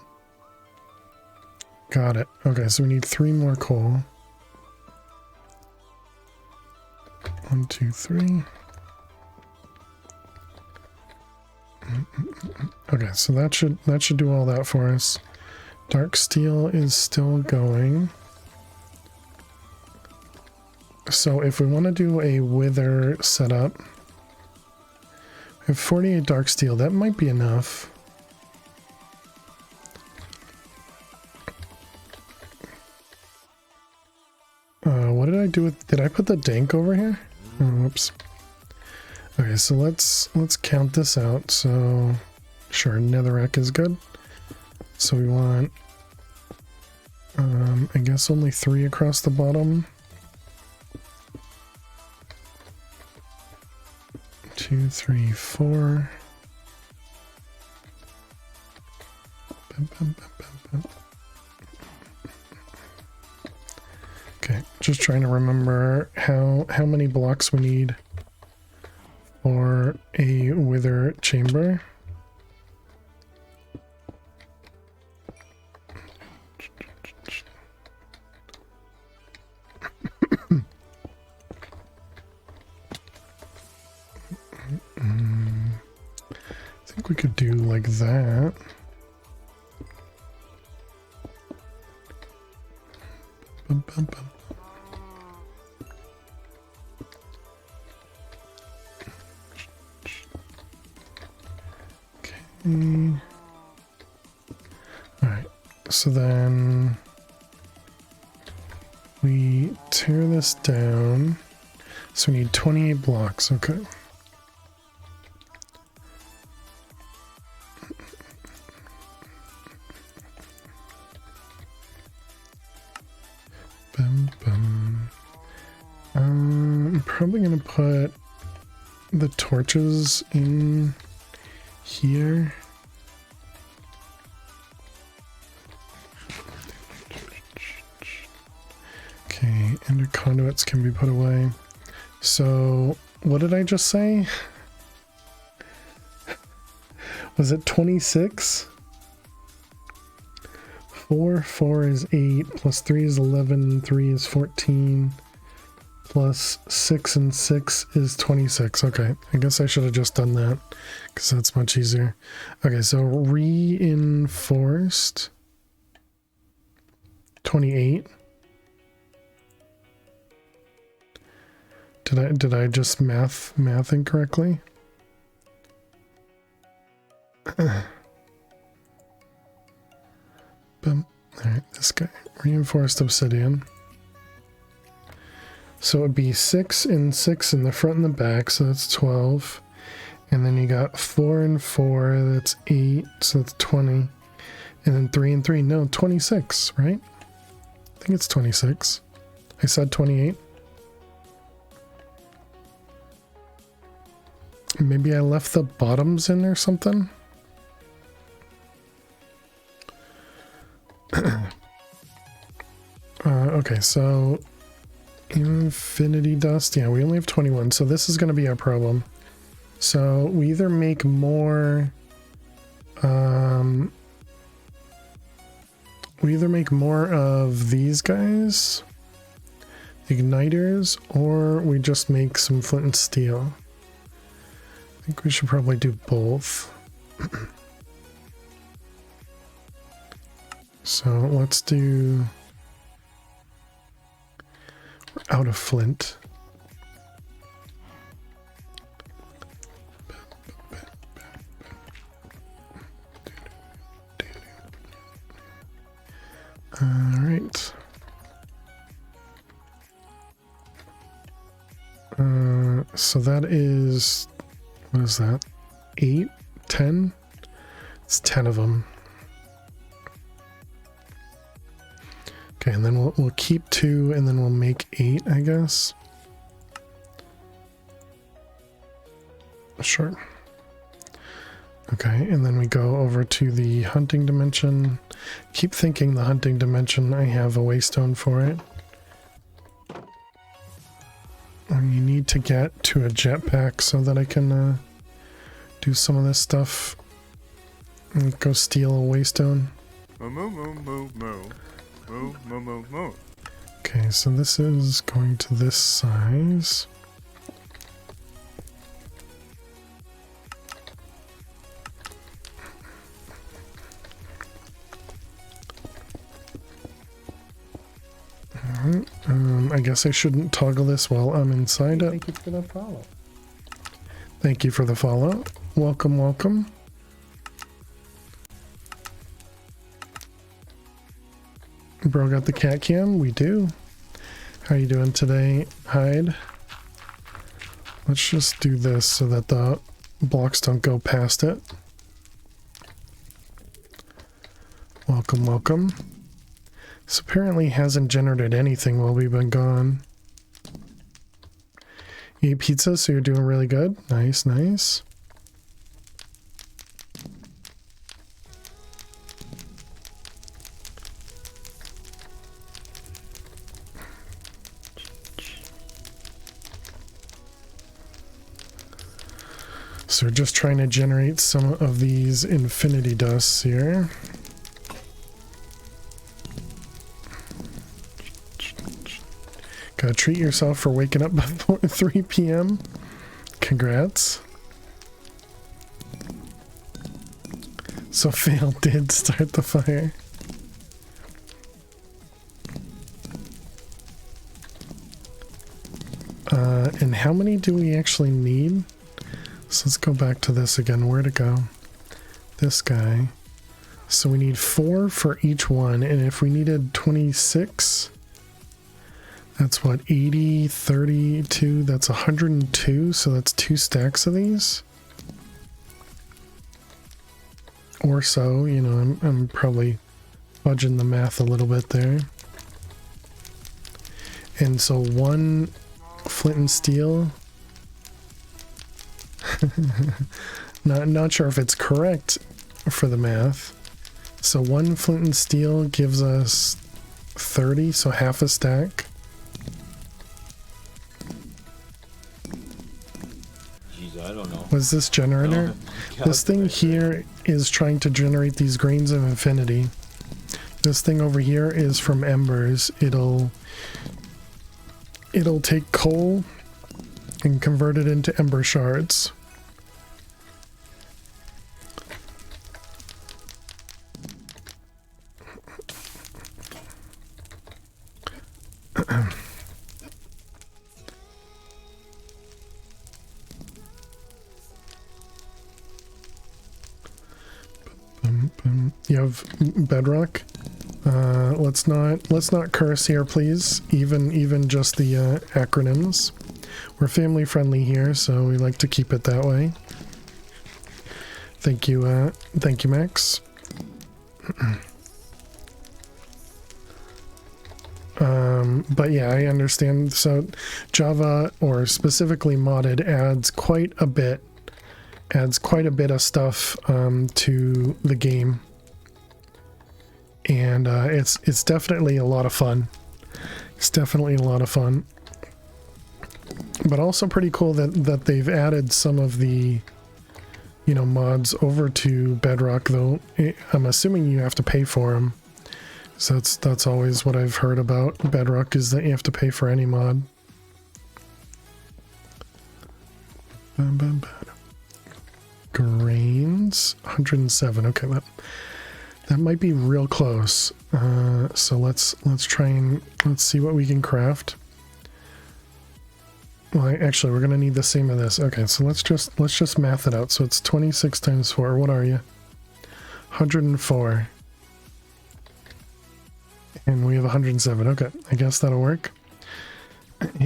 Got it. Okay, so we need 3 more coal. 1, 2, 3. Okay, so that should do all that for us. Dark steel is still going. So if we want to do a wither setup, we have 48 dark steel. That might be enough. What did I do with... Did I put the dank over here? Oh, whoops. Okay, so let's count this out. So, sure, netherrack is good. So we want, I guess only 3 across the bottom. 2, 3, 4. Okay, just trying to remember how many blocks we need for a wither chamber. I think we could do like that. Okay. Alright, so then we tear this down. So we need 28 blocks, okay. I'm probably gonna put the torches in here. Okay, and conduits can be put away. So, what did I just say? Was it 26? 4 is 8, plus 3 is 11, 3 is 14, plus 6 and 6 is 26. Okay, I guess I should have just done that, because that's much easier. Okay, so reinforced 28. Did I just math incorrectly? Boom. Alright, this guy. Reinforced obsidian. So it'd be 6 and 6 in the front and the back, so that's 12. And then you got 4 and 4, that's 8, so that's 20. And then 3 and 3, no, 26, right? I think it's 26. I said 28. Maybe I left the bottoms in or something? Okay, so infinity dust. Yeah, we only have 21, so this is going to be our problem. So we either make more of these guys, igniters, or we just make some flint and steel. I think we should probably do both. So let's do... We're out of flint. Alright. So that is... What is that? 8? 10? It's 10 of them. Okay, and then we'll keep 2, and then we'll make 8, I guess. Sure. Okay, and then we go over to the hunting dimension. Keep thinking the hunting dimension, I have a waystone for it. And you need to get to a jetpack so that I can do some of this stuff. And go steal a waystone. Moo moo moo moo moo. Moo moo moo moo. Okay, so this is going to this size. Alright, I guess I shouldn't toggle this while I'm inside it. Thank you for the follow. Thank you for the follow. Welcome, welcome. Bro got the cat cam? We do. How you doing today, Hyde? Let's just do this so that the blocks don't go past it. Welcome, welcome. This apparently hasn't generated anything while we've been gone. You ate pizza, so you're doing really good. Nice, nice. So we're just trying to generate some of these infinity dusts here. Gotta treat yourself for waking up before 3 p.m. Congrats. So Fail did start the fire. And how many do we actually need? So let's go back to this again. Where to go? This guy. So we need 4 for each one, and if we needed 26, that's what, 80, 32, that's 102, so that's 2 stacks of these. Or so, you know, I'm probably fudging the math a little bit there. And so 1 flint and steel. Not sure if it's correct for the math. So 1 flint and steel gives us 30, so half a stack. Jeez, I don't know. What's this generator? This thing here is trying to generate these grains of infinity. This thing over here is from embers. It'll take coal and convert it into ember shards. You have bedrock. Let's not curse here, please. Even just the acronyms. We're family friendly here, so we like to keep it that way. Thank you, Max. But yeah, I understand. So Java, or specifically modded, adds quite a bit of stuff to the game, and it's definitely a lot of fun. It's definitely a lot of fun, but also pretty cool that they've added some of the, you know, mods over to Bedrock. Though I'm assuming you have to pay for them. So that's always what I've heard about Bedrock, is that you have to pay for any mod. Grains, 107. Okay, that might be real close. So let's try and let's see what we can craft. Well, actually, we're gonna need the same of this. Okay, so let's just math it out. So it's 26 times 4. What are you? 104. And we have 107. Okay, I guess that'll work.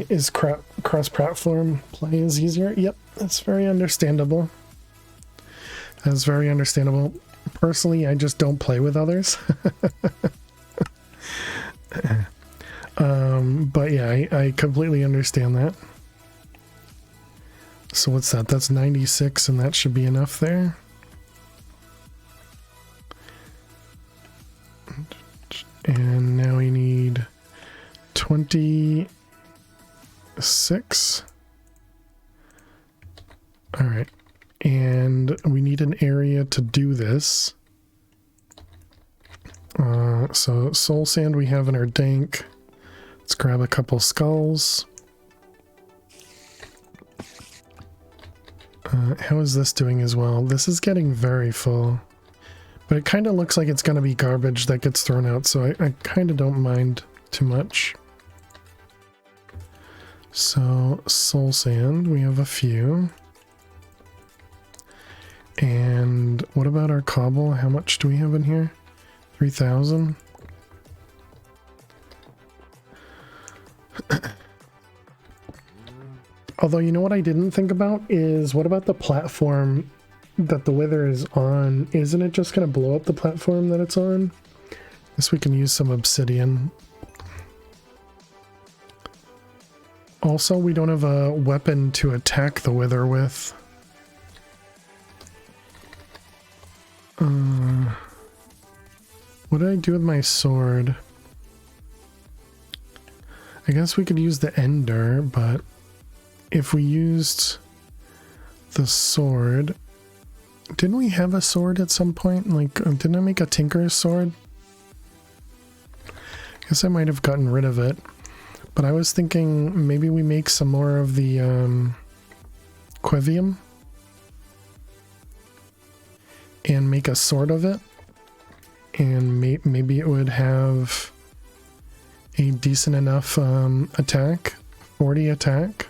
Is cross-platform play is easier? Yep, that's very understandable. That's very understandable. Personally, I just don't play with others. But yeah, I completely understand that. So what's that? That's 96, and that should be enough there. And now we need 26. All right. And we need an area to do this. So soul sand we have in our dank. Let's grab a couple skulls. How is this doing as well? This is getting very full. But it kind of looks like it's going to be garbage that gets thrown out, so I kind of don't mind too much. So, soul sand, we have a few. And what about our cobble? How much do we have in here? 3,000? Although, you know what I didn't think about is, what about the platform that the wither is on? Isn't it just going to blow up the platform that it's on? Guess we can use some obsidian. Also, we don't have a weapon to attack the wither with. What did I do with my sword? I guess we could use the ender, but if we used the sword... Didn't we have a sword at some point? Like, didn't I make a tinker's sword? I guess I might have gotten rid of it. But I was thinking maybe we make some more of the quivium and make a sword of it. And maybe it would have a decent enough attack, 40 attack.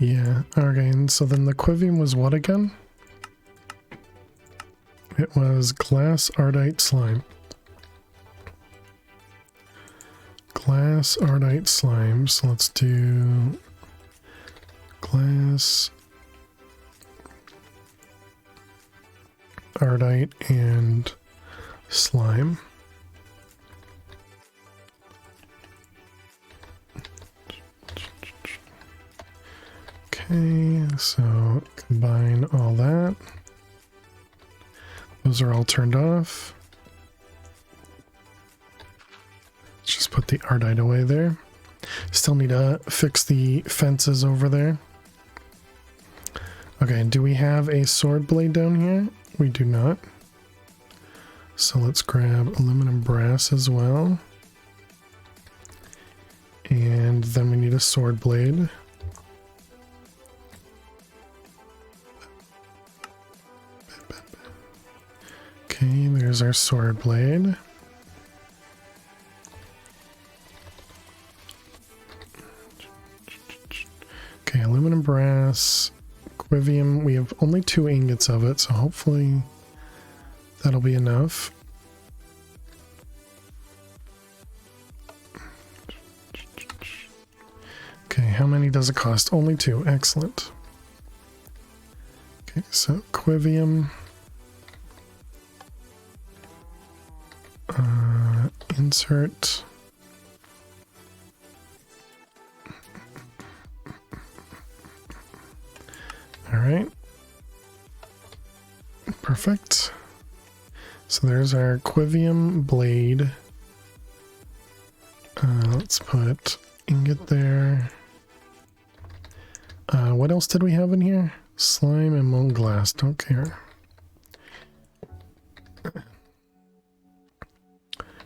Yeah, okay, and so then the quivium was what again? It was glass ardite slime. Glass ardite slime, so let's do glass ardite and slime. Okay, so combine all that. Those are all turned off. Let's just put the ardite away there. Still need to fix the fences over there. Okay, do we have a sword blade down here? We do not. So let's grab aluminum brass as well. And then we need a sword blade. Okay, there's our sword blade. Okay, aluminum brass, quivium. We have only 2 ingots of it, so hopefully that'll be enough. Okay, how many does it cost? Only 2. Excellent. Okay, so quivium. Insert. All right. Perfect. So there's our quivium blade. Let's put ingot there. What else did we have in here? Slime and molten glass. Don't care.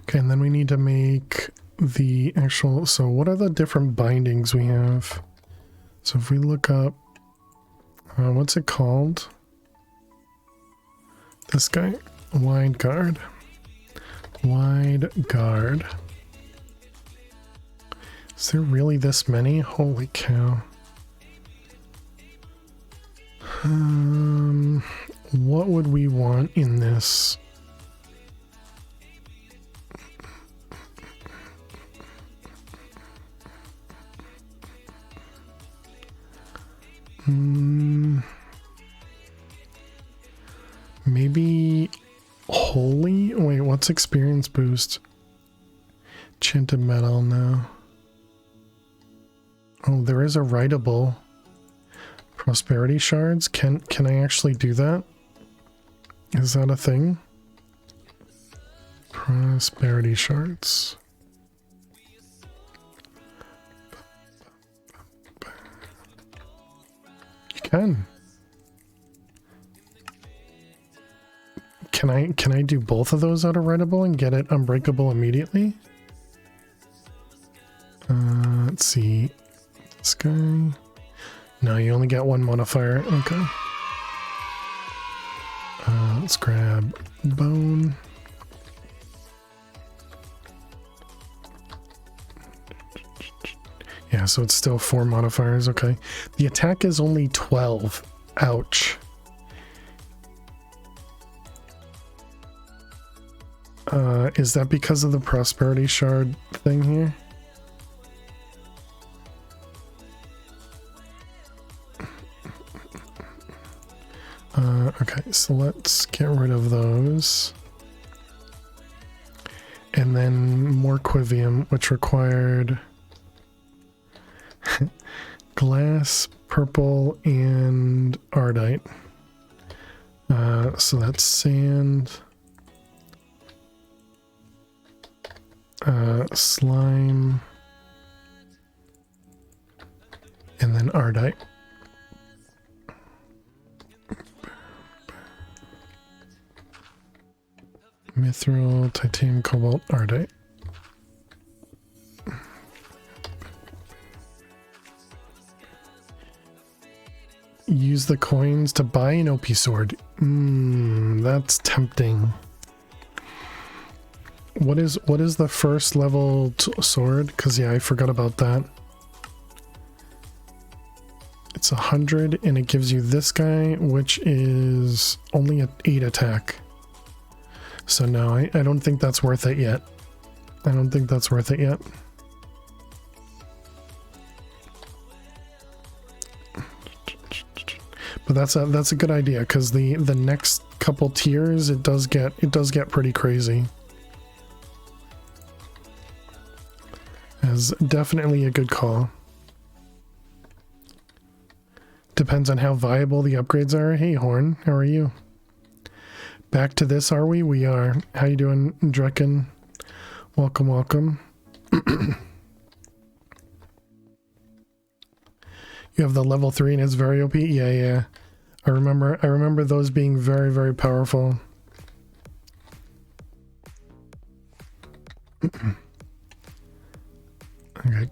Okay, and then we need to make the actual... So what are the different bindings we have? So if we look up... what's it called? This guy. Wide guard. Wide guard. Is there really this many? Holy cow. What would we want in this? Maybe holy? Wait, what's experience boost? Enchanted metal, no. Oh, there is a writable. Prosperity shards? Can I actually do that? Is that a thing? Prosperity shards. You can. Can I do both of those out of writable and get it unbreakable immediately? Let's see. This guy. No, you only get 1 modifier. Okay. Let's grab bone. Yeah, so it's still 4 modifiers. Okay. The attack is only 12. Ouch. Is that because of the prosperity shard thing here? Okay, so let's get rid of those. And then more quivium, which required glass, purple, and ardite. So that's sand, slime, and then ardite. Mithril, titanium, cobalt, ardite. Use the coins to buy an OP sword. That's tempting. What is the first level sword? Because yeah, I forgot about that. It's 100 and it gives you this guy, which is only an 8 attack. So no, I don't think that's worth it yet. I don't think that's worth it yet. But that's a good idea, because the next couple tiers it does get pretty crazy. As definitely a good call. Depends on how viable the upgrades are. Hey Horn, how are you? Back to this, are we? We are. How you doing, Drekken? Welcome, welcome. You have the level 3 and it's very OP? Yeah, yeah. I remember those being very, very powerful. Okay,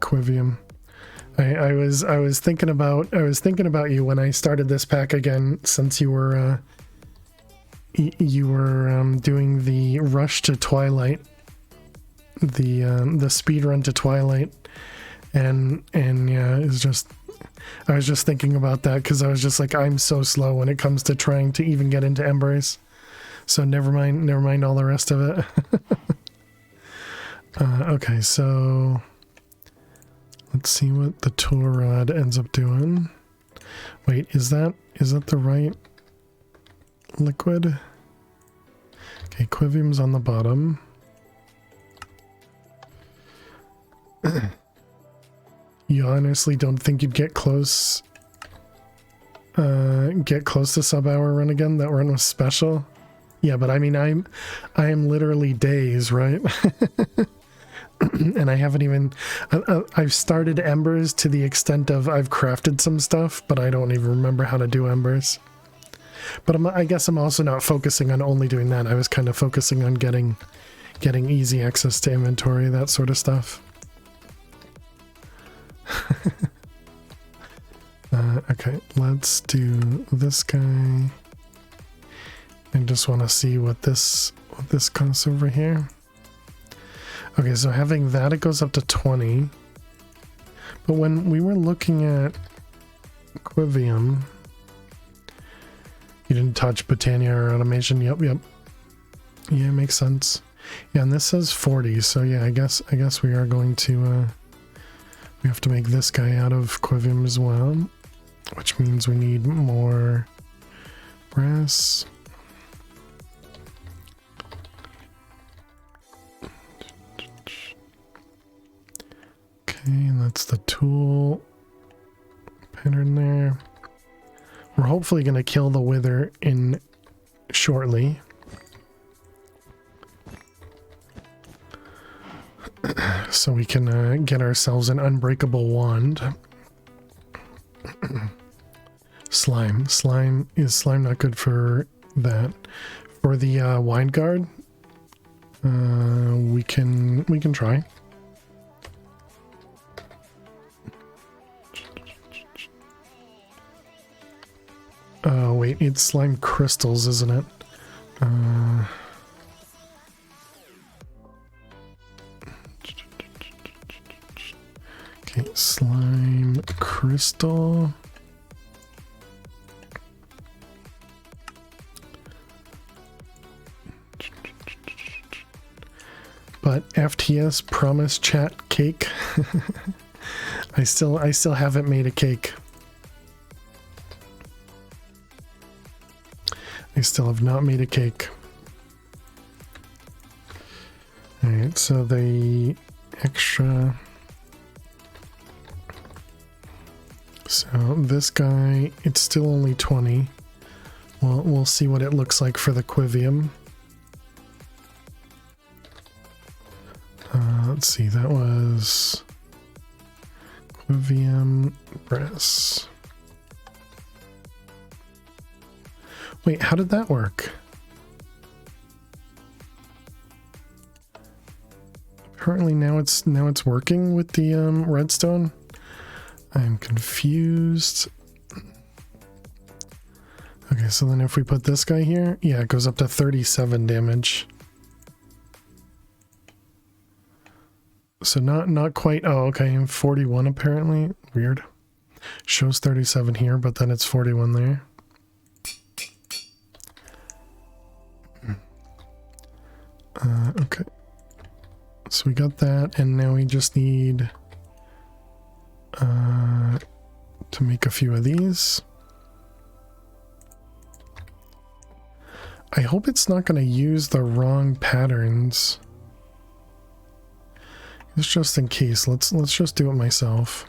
Quivium. I was thinking about you when I started this pack again, since you were doing the rush to Twilight, the speed run to Twilight, and yeah, it's just, I was just thinking about that because I was just like, I'm so slow when it comes to trying to even get into Embers, so never mind all the rest of it. Okay, so let's see what the tool rod ends up doing. Wait, is that the right liquid? Okay, Quivium's on the bottom. You honestly don't think you'd get close to sub-hour run again? That run was special? Yeah, but I mean, I am literally days, right? And I haven't even, I've started Embers to the extent of I've crafted some stuff, but I don't even remember how to do Embers. But I guess I'm also not focusing on only doing that. I was kind of focusing on getting easy access to inventory, that sort of stuff. Okay, let's do this guy. I just want to see what this costs over here. Okay, so having that, it goes up to 20. But when we were looking at Quivium, you didn't touch Botania or automation. Yep. Yeah, it makes sense. Yeah, and this says 40, so yeah, I guess we are going to we have to make this guy out of Quivium as well, which means we need more brass. Okay, and that's the tool pattern there. We're hopefully going to kill the wither in shortly. So we can get ourselves an unbreakable wand. Slime. Is slime not good for that? For the wine guard, we can try. Oh wait, it's slime crystals, isn't it? Okay, slime crystal. But FTS promise chat cake. I still haven't made a cake. I still have not made a cake. Alright, so the extra. So this guy, it's still only 20. Well, we'll see what it looks like for the Quivium. Let's see, that was Quivium brass. Wait, how did that work? Apparently now it's working with the redstone. I'm confused. Okay, so then if we put this guy here, yeah, it goes up to 37 damage. So not quite. Oh, okay, I'm 41 apparently. Weird. Shows 37 here, but then it's 41 there. Okay. So we got that, and now we just need to make a few of these. I hope it's not going to use the wrong patterns. It's just in case. Let's just do it myself.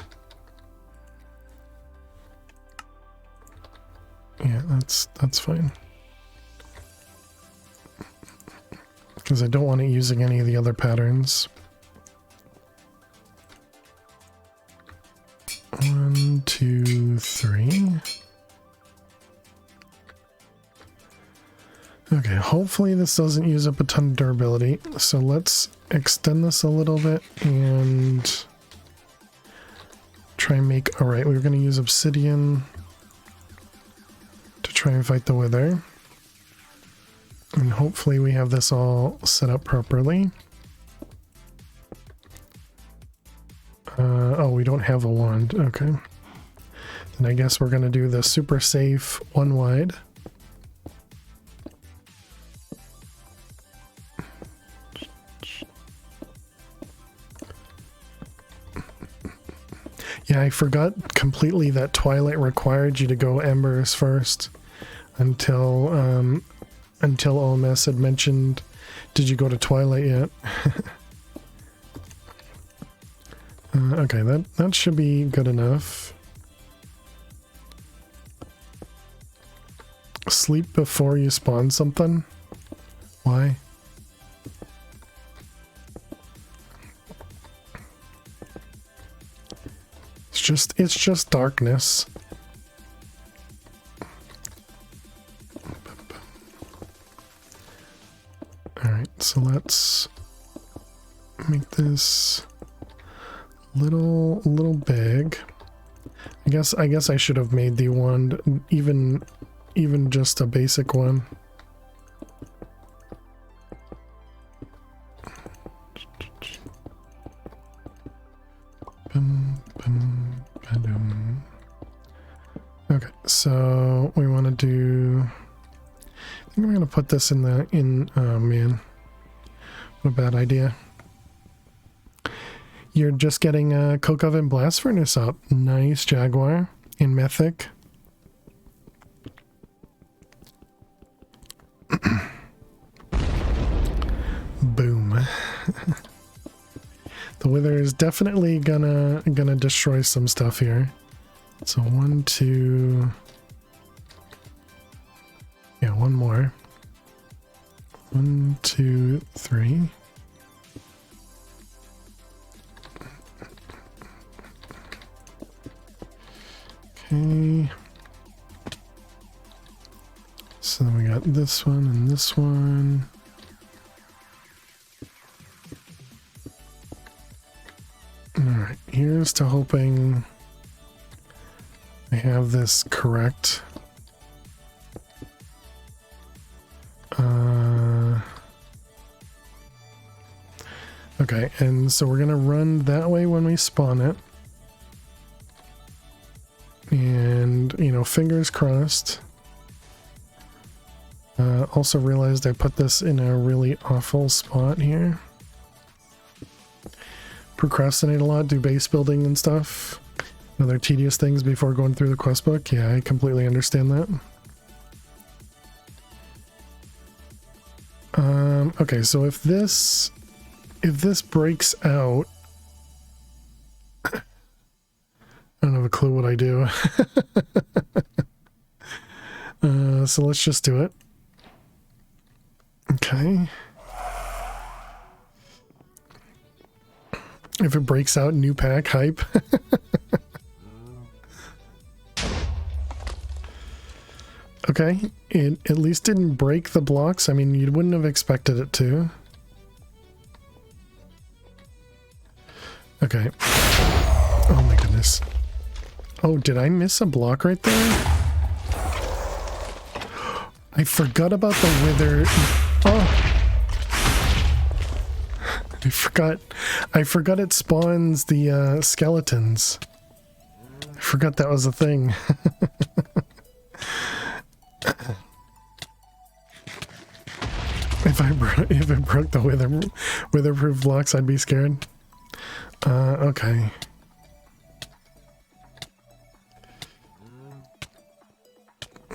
Yeah, that's fine. Because I don't want it using any of the other patterns. 1, 2, hopefully this doesn't use up a ton of durability. So let's extend this a little bit and try and make... Alright, we're going to use obsidian to try and fight the wither. And hopefully we have this all set up properly. Oh, we don't have a wand. Okay. Then I guess we're going to do the super safe one wide. Yeah, I forgot completely that Twilight required you to go embers first until OMS had mentioned, did you go to Twilight yet? Okay, that should be good enough. Sleep before you spawn something? Why? It's just darkness. Alright, so let's make this little big. I guess I should have made the wand even just a basic one. Okay, so we want to do... I think I'm going to put this in oh man, what a bad idea. You're just getting a coke oven blast furnace up. Nice, Jaguar in Mythic. Boom. The wither is definitely gonna destroy some stuff here. So 1, 2. Yeah, one more. 1, 2, 3. Okay. So then we got this one and this one. Alright, here's to hoping I have this correct. Okay, and so we're gonna run that way when we spawn it. And, you know, fingers crossed. Also realized I put this in a really awful spot here. Procrastinate a lot, do base building and stuff. Other tedious things before going through the quest book. Yeah, I completely understand that. Okay, so if this breaks out, I don't have a clue what I do. So let's just do it. Okay. If it breaks out, new pack hype. Okay, it at least didn't break the blocks. I mean, you wouldn't have expected it to. Okay. Oh my goodness. Oh, did I miss a block right there? I forgot about the wither. Oh. I forgot it spawns the skeletons. I forgot that was a thing. If it broke the witherproof blocks, I'd be scared. Okay.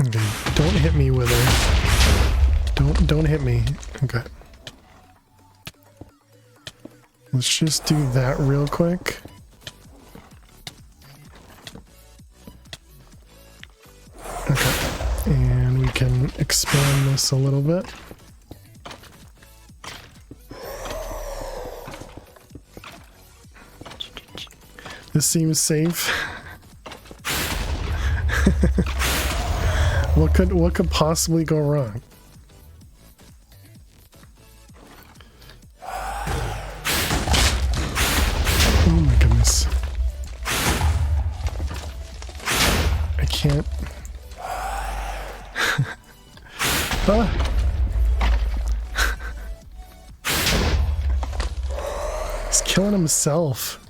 Okay, don't hit me, wither. Don't hit me. Okay. Let's just do that real quick. Okay. And we can expand this a little bit. This seems safe. What could possibly go wrong? it. Ah. He's killing himself.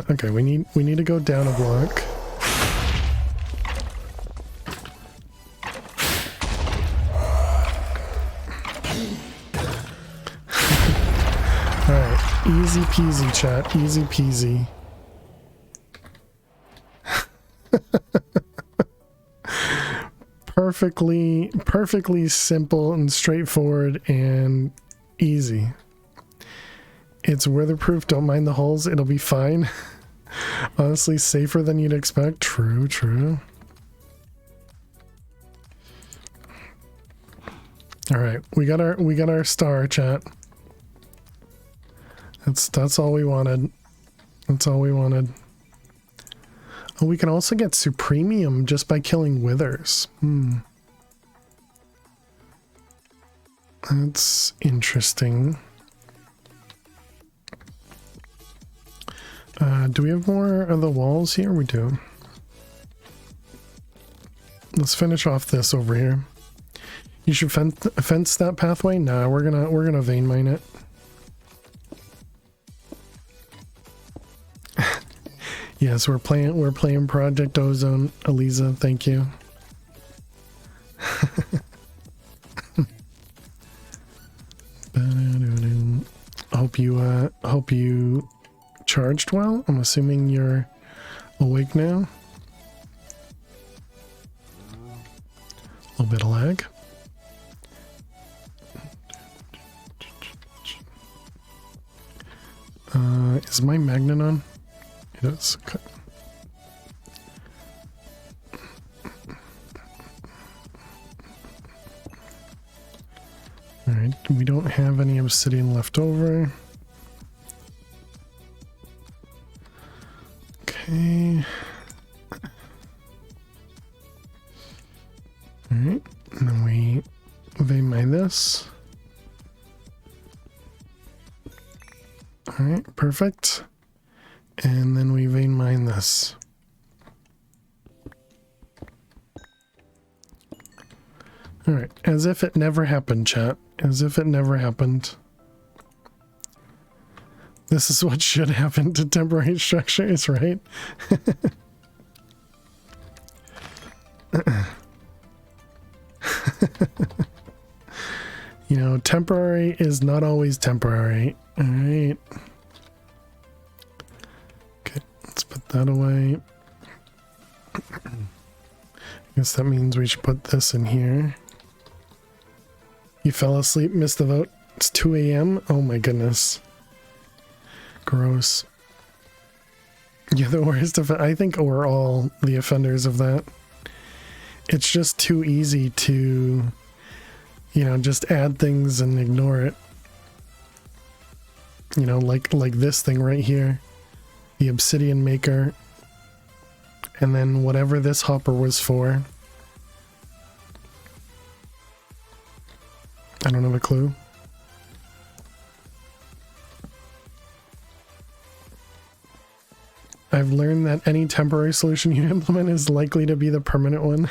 Okay, we need to go down a block. Alright, easy peasy, chat. Easy peasy. Perfectly simple and straightforward and easy. It's weatherproof, don't mind the holes, it'll be fine. Honestly, safer than you'd expect. True, true. Alright, we got our star, chat. That's all we wanted. That's all we wanted. Oh, we can also get Supremium just by killing withers. That's interesting. Do we have more of the walls here? We do. Let's finish off this over here. You should fence that pathway? Nah, we're gonna vein mine it. Yes, we're playing Project Ozone. Eliza, thank you. Hope you charged well. I'm assuming you're awake now. A little bit of lag. Is my magnet on? It is. Okay. Alright, we don't have any obsidian left over. Okay. Alright, and then we vein mine this. Alright, perfect. And then we vein mine this. Alright, as if it never happened, chat. As if it never happened. This is what should happen to temporary structures, right? You know, temporary is not always temporary. Alright. Okay, let's put that away. I guess that means we should put this in here. You fell asleep, missed the vote. It's 2 a.m. Oh my goodness. Gross. You're the worst of it. I think we're all the offenders of that. It's just too easy to, you know, just add things and ignore it. You know, like this thing right here. The obsidian maker. And then whatever this hopper was for. I don't have a clue. I've learned that any temporary solution you implement is likely to be the permanent one.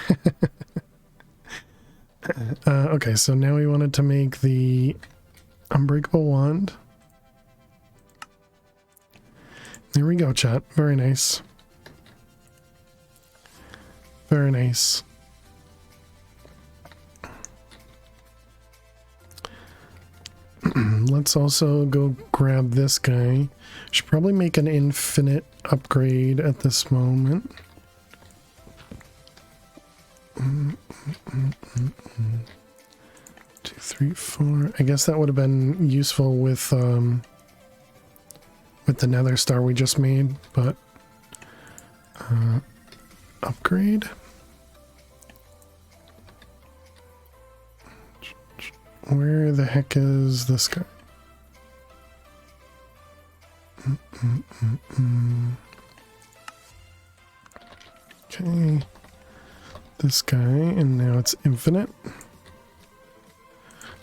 Okay, so now we wanted to make the unbreakable wand. There we go, chat. Very nice. Very nice. Let's also go grab this guy. Should probably make an infinite upgrade at this moment. 2, 3, 4. I guess that would have been useful with the nether star we just made, but upgrade. Where the heck is this guy? Okay, this guy, and now it's infinite.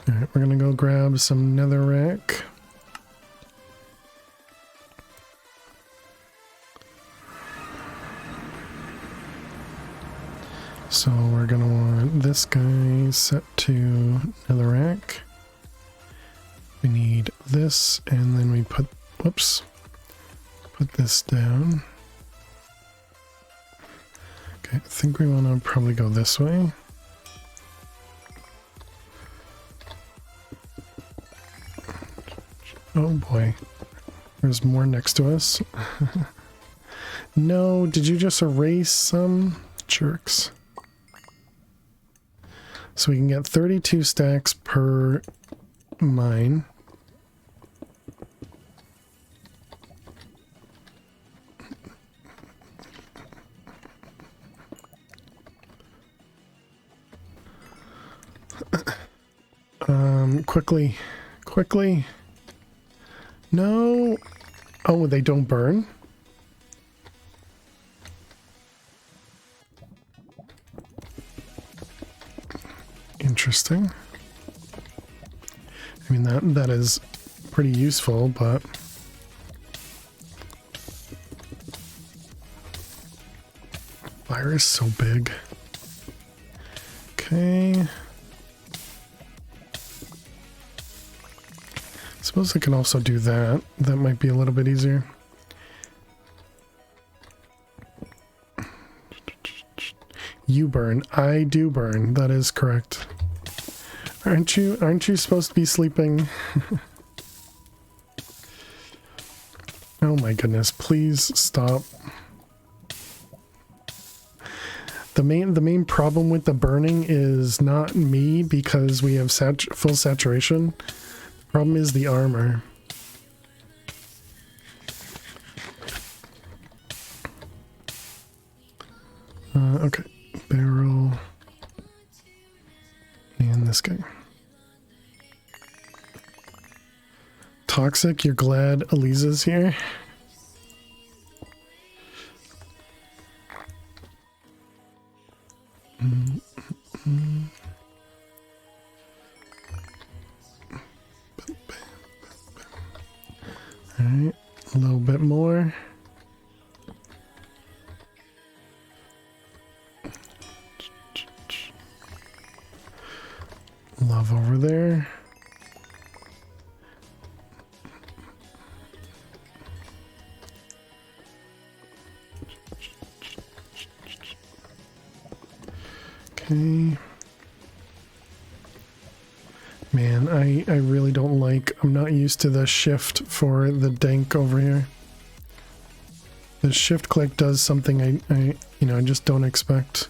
Alright, we're gonna go grab some netherrack. So we're gonna want this guy set to netherrack. We need this, and then we put, whoops, put this down. Okay, I think we want to probably go this way. Oh boy, there's more next to us. No, did you just erase some? Jerks. So we can get 32 stacks per mine. Quickly. No. Oh, they don't burn? Interesting. I mean, that is pretty useful, but fire is so big. Okay. Suppose I can also do that. That might be a little bit easier. You burn. I do burn. That is correct. Aren't you supposed to be sleeping? Oh my goodness, please stop. The main problem with the burning is not me, because we have full saturation. The problem is the armor. Okay, barrel, and this guy. Toxic, you're glad Eliza's here? Alright, a little bit more. Love over there. Okay. Man, I really don't like, I'm not used to the shift for the dank over here. The shift click does something I just don't expect.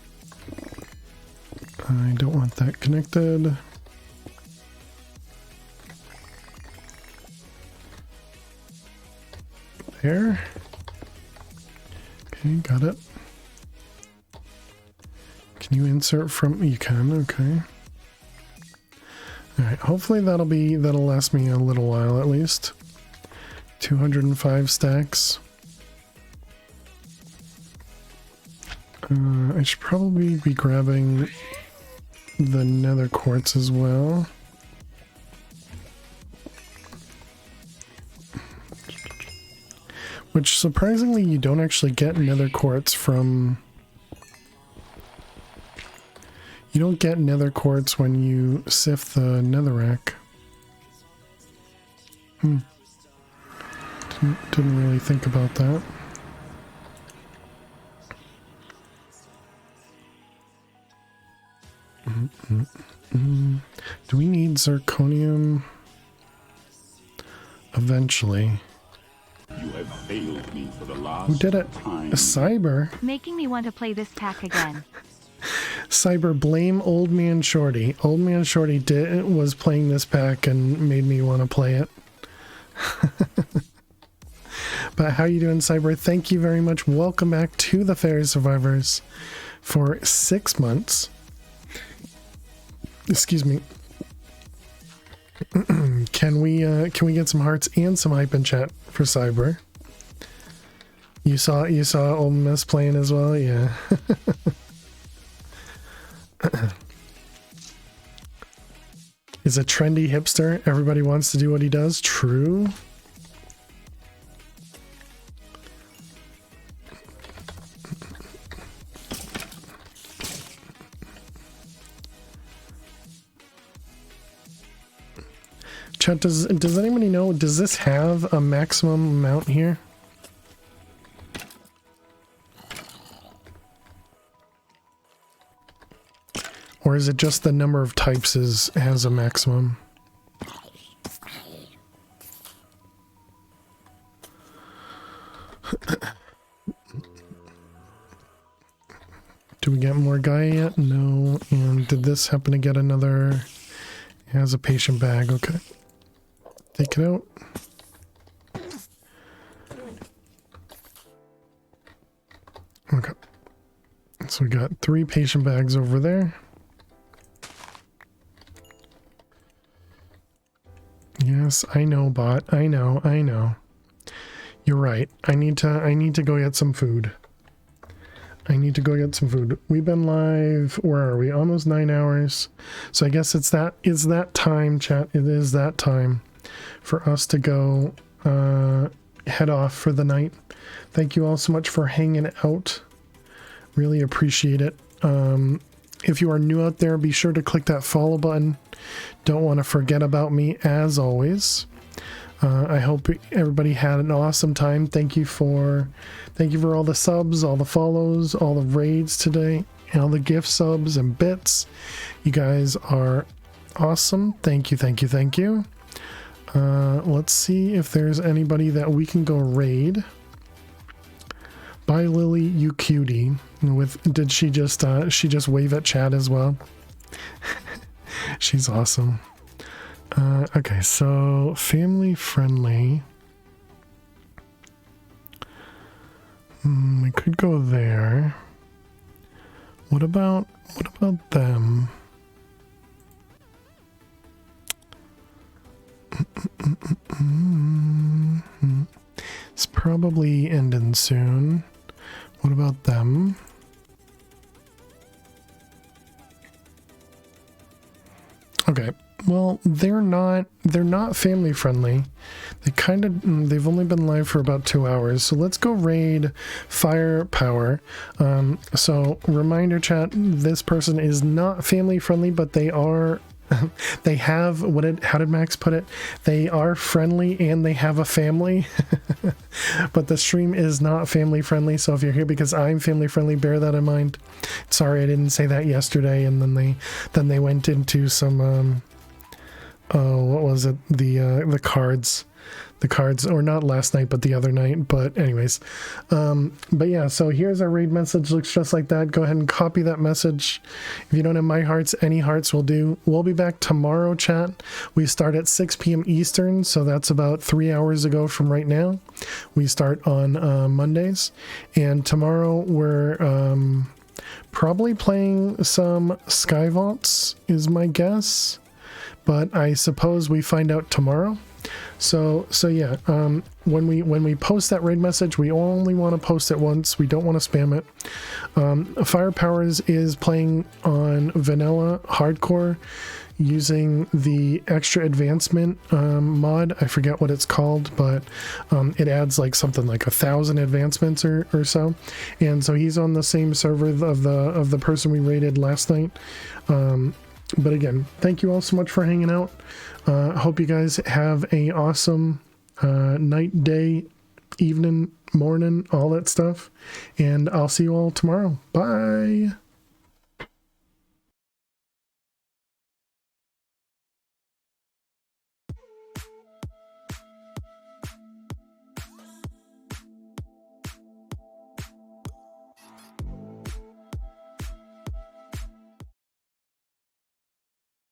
I don't want that connected. There. Okay, got it. Can you insert from? You can, okay. Alright, hopefully that'll last me a little while at least. 205 stacks. I should probably be grabbing the nether quartz as well. Which, surprisingly, you don't actually get nether quartz from... You don't get nether quartz when you sift the netherrack. Didn't really think about that. Do we need zirconium? Eventually. You have failed me for the last Who did it? time. A Cyber? Making me want to play this pack again. Cyber, blame Old Man Shorty. Old Man Shorty was playing this pack and made me want to play it. But how you doing, Cyber? Thank you very much. Welcome back to the Fairy Survivors for 6 months. Excuse me. Can we get some hearts and some hype in chat for Cyber? You saw Old Miss playing as well, yeah. Is a trendy hipster. Everybody wants to do what he does. True. Chat, does anybody know, does this have a maximum amount here? Or is it just the number of types has a maximum? Do we get more Gaia yet? No. And did this happen to get another? It has a patient bag. Okay. Take it out. Okay. So we got 3 patient bags over there. Yes, I know, bot. I know. You're right. I need to go get some food. We've been live, where are we? Almost 9 hours. So I guess it's that time, chat. It is that time for us to go head off for the night. Thank you all so much for hanging out. Really appreciate it. If you are new out there, be sure to click that follow button. Don't want to forget about me, as always. I hope everybody had an awesome time. Thank you for all the subs, all the follows, all the raids today, and all the gift subs and bits. You guys are awesome. Thank you. Let's see if there's anybody that we can go raid. Bye, Lily, you cutie. Did she just wave at chat as well? She's awesome. Okay, so family friendly. We could go there. What about them? It's probably ending soon. What about them? Okay. Well, they're not family friendly. They've only been live for about 2 hours. So let's go raid Firepower. So reminder chat, this person is not family friendly, but they are they have how did Max put it? They are friendly and they have a family. But the stream is not family friendly, so if you're here because I'm family friendly, bear that in mind. Sorry I didn't say that yesterday, and then they went into some what was it? The cards, or not last night, but the other night. But anyways, but yeah, so here's our raid message. Looks just like that. Go ahead and copy that message. If you don't have my hearts, any hearts will do. We'll be back tomorrow, chat. We start at 6 p.m. Eastern, so that's about 3 hours ago from right now. We start on Mondays, and tomorrow we're probably playing some Sky Vaults, is my guess. But I suppose we find out tomorrow. So yeah, when we post that raid message, we only want to post it once. We don't want to spam it. Firepowers is playing on vanilla hardcore using the extra advancement mod. I forget what it's called, but it adds like something like 1,000 advancements or so. And so he's on the same server of the person we raided last night. But again, thank you all so much for hanging out. Hope you guys have a awesome night, day, evening, morning, all that stuff. And I'll see you all tomorrow. Bye.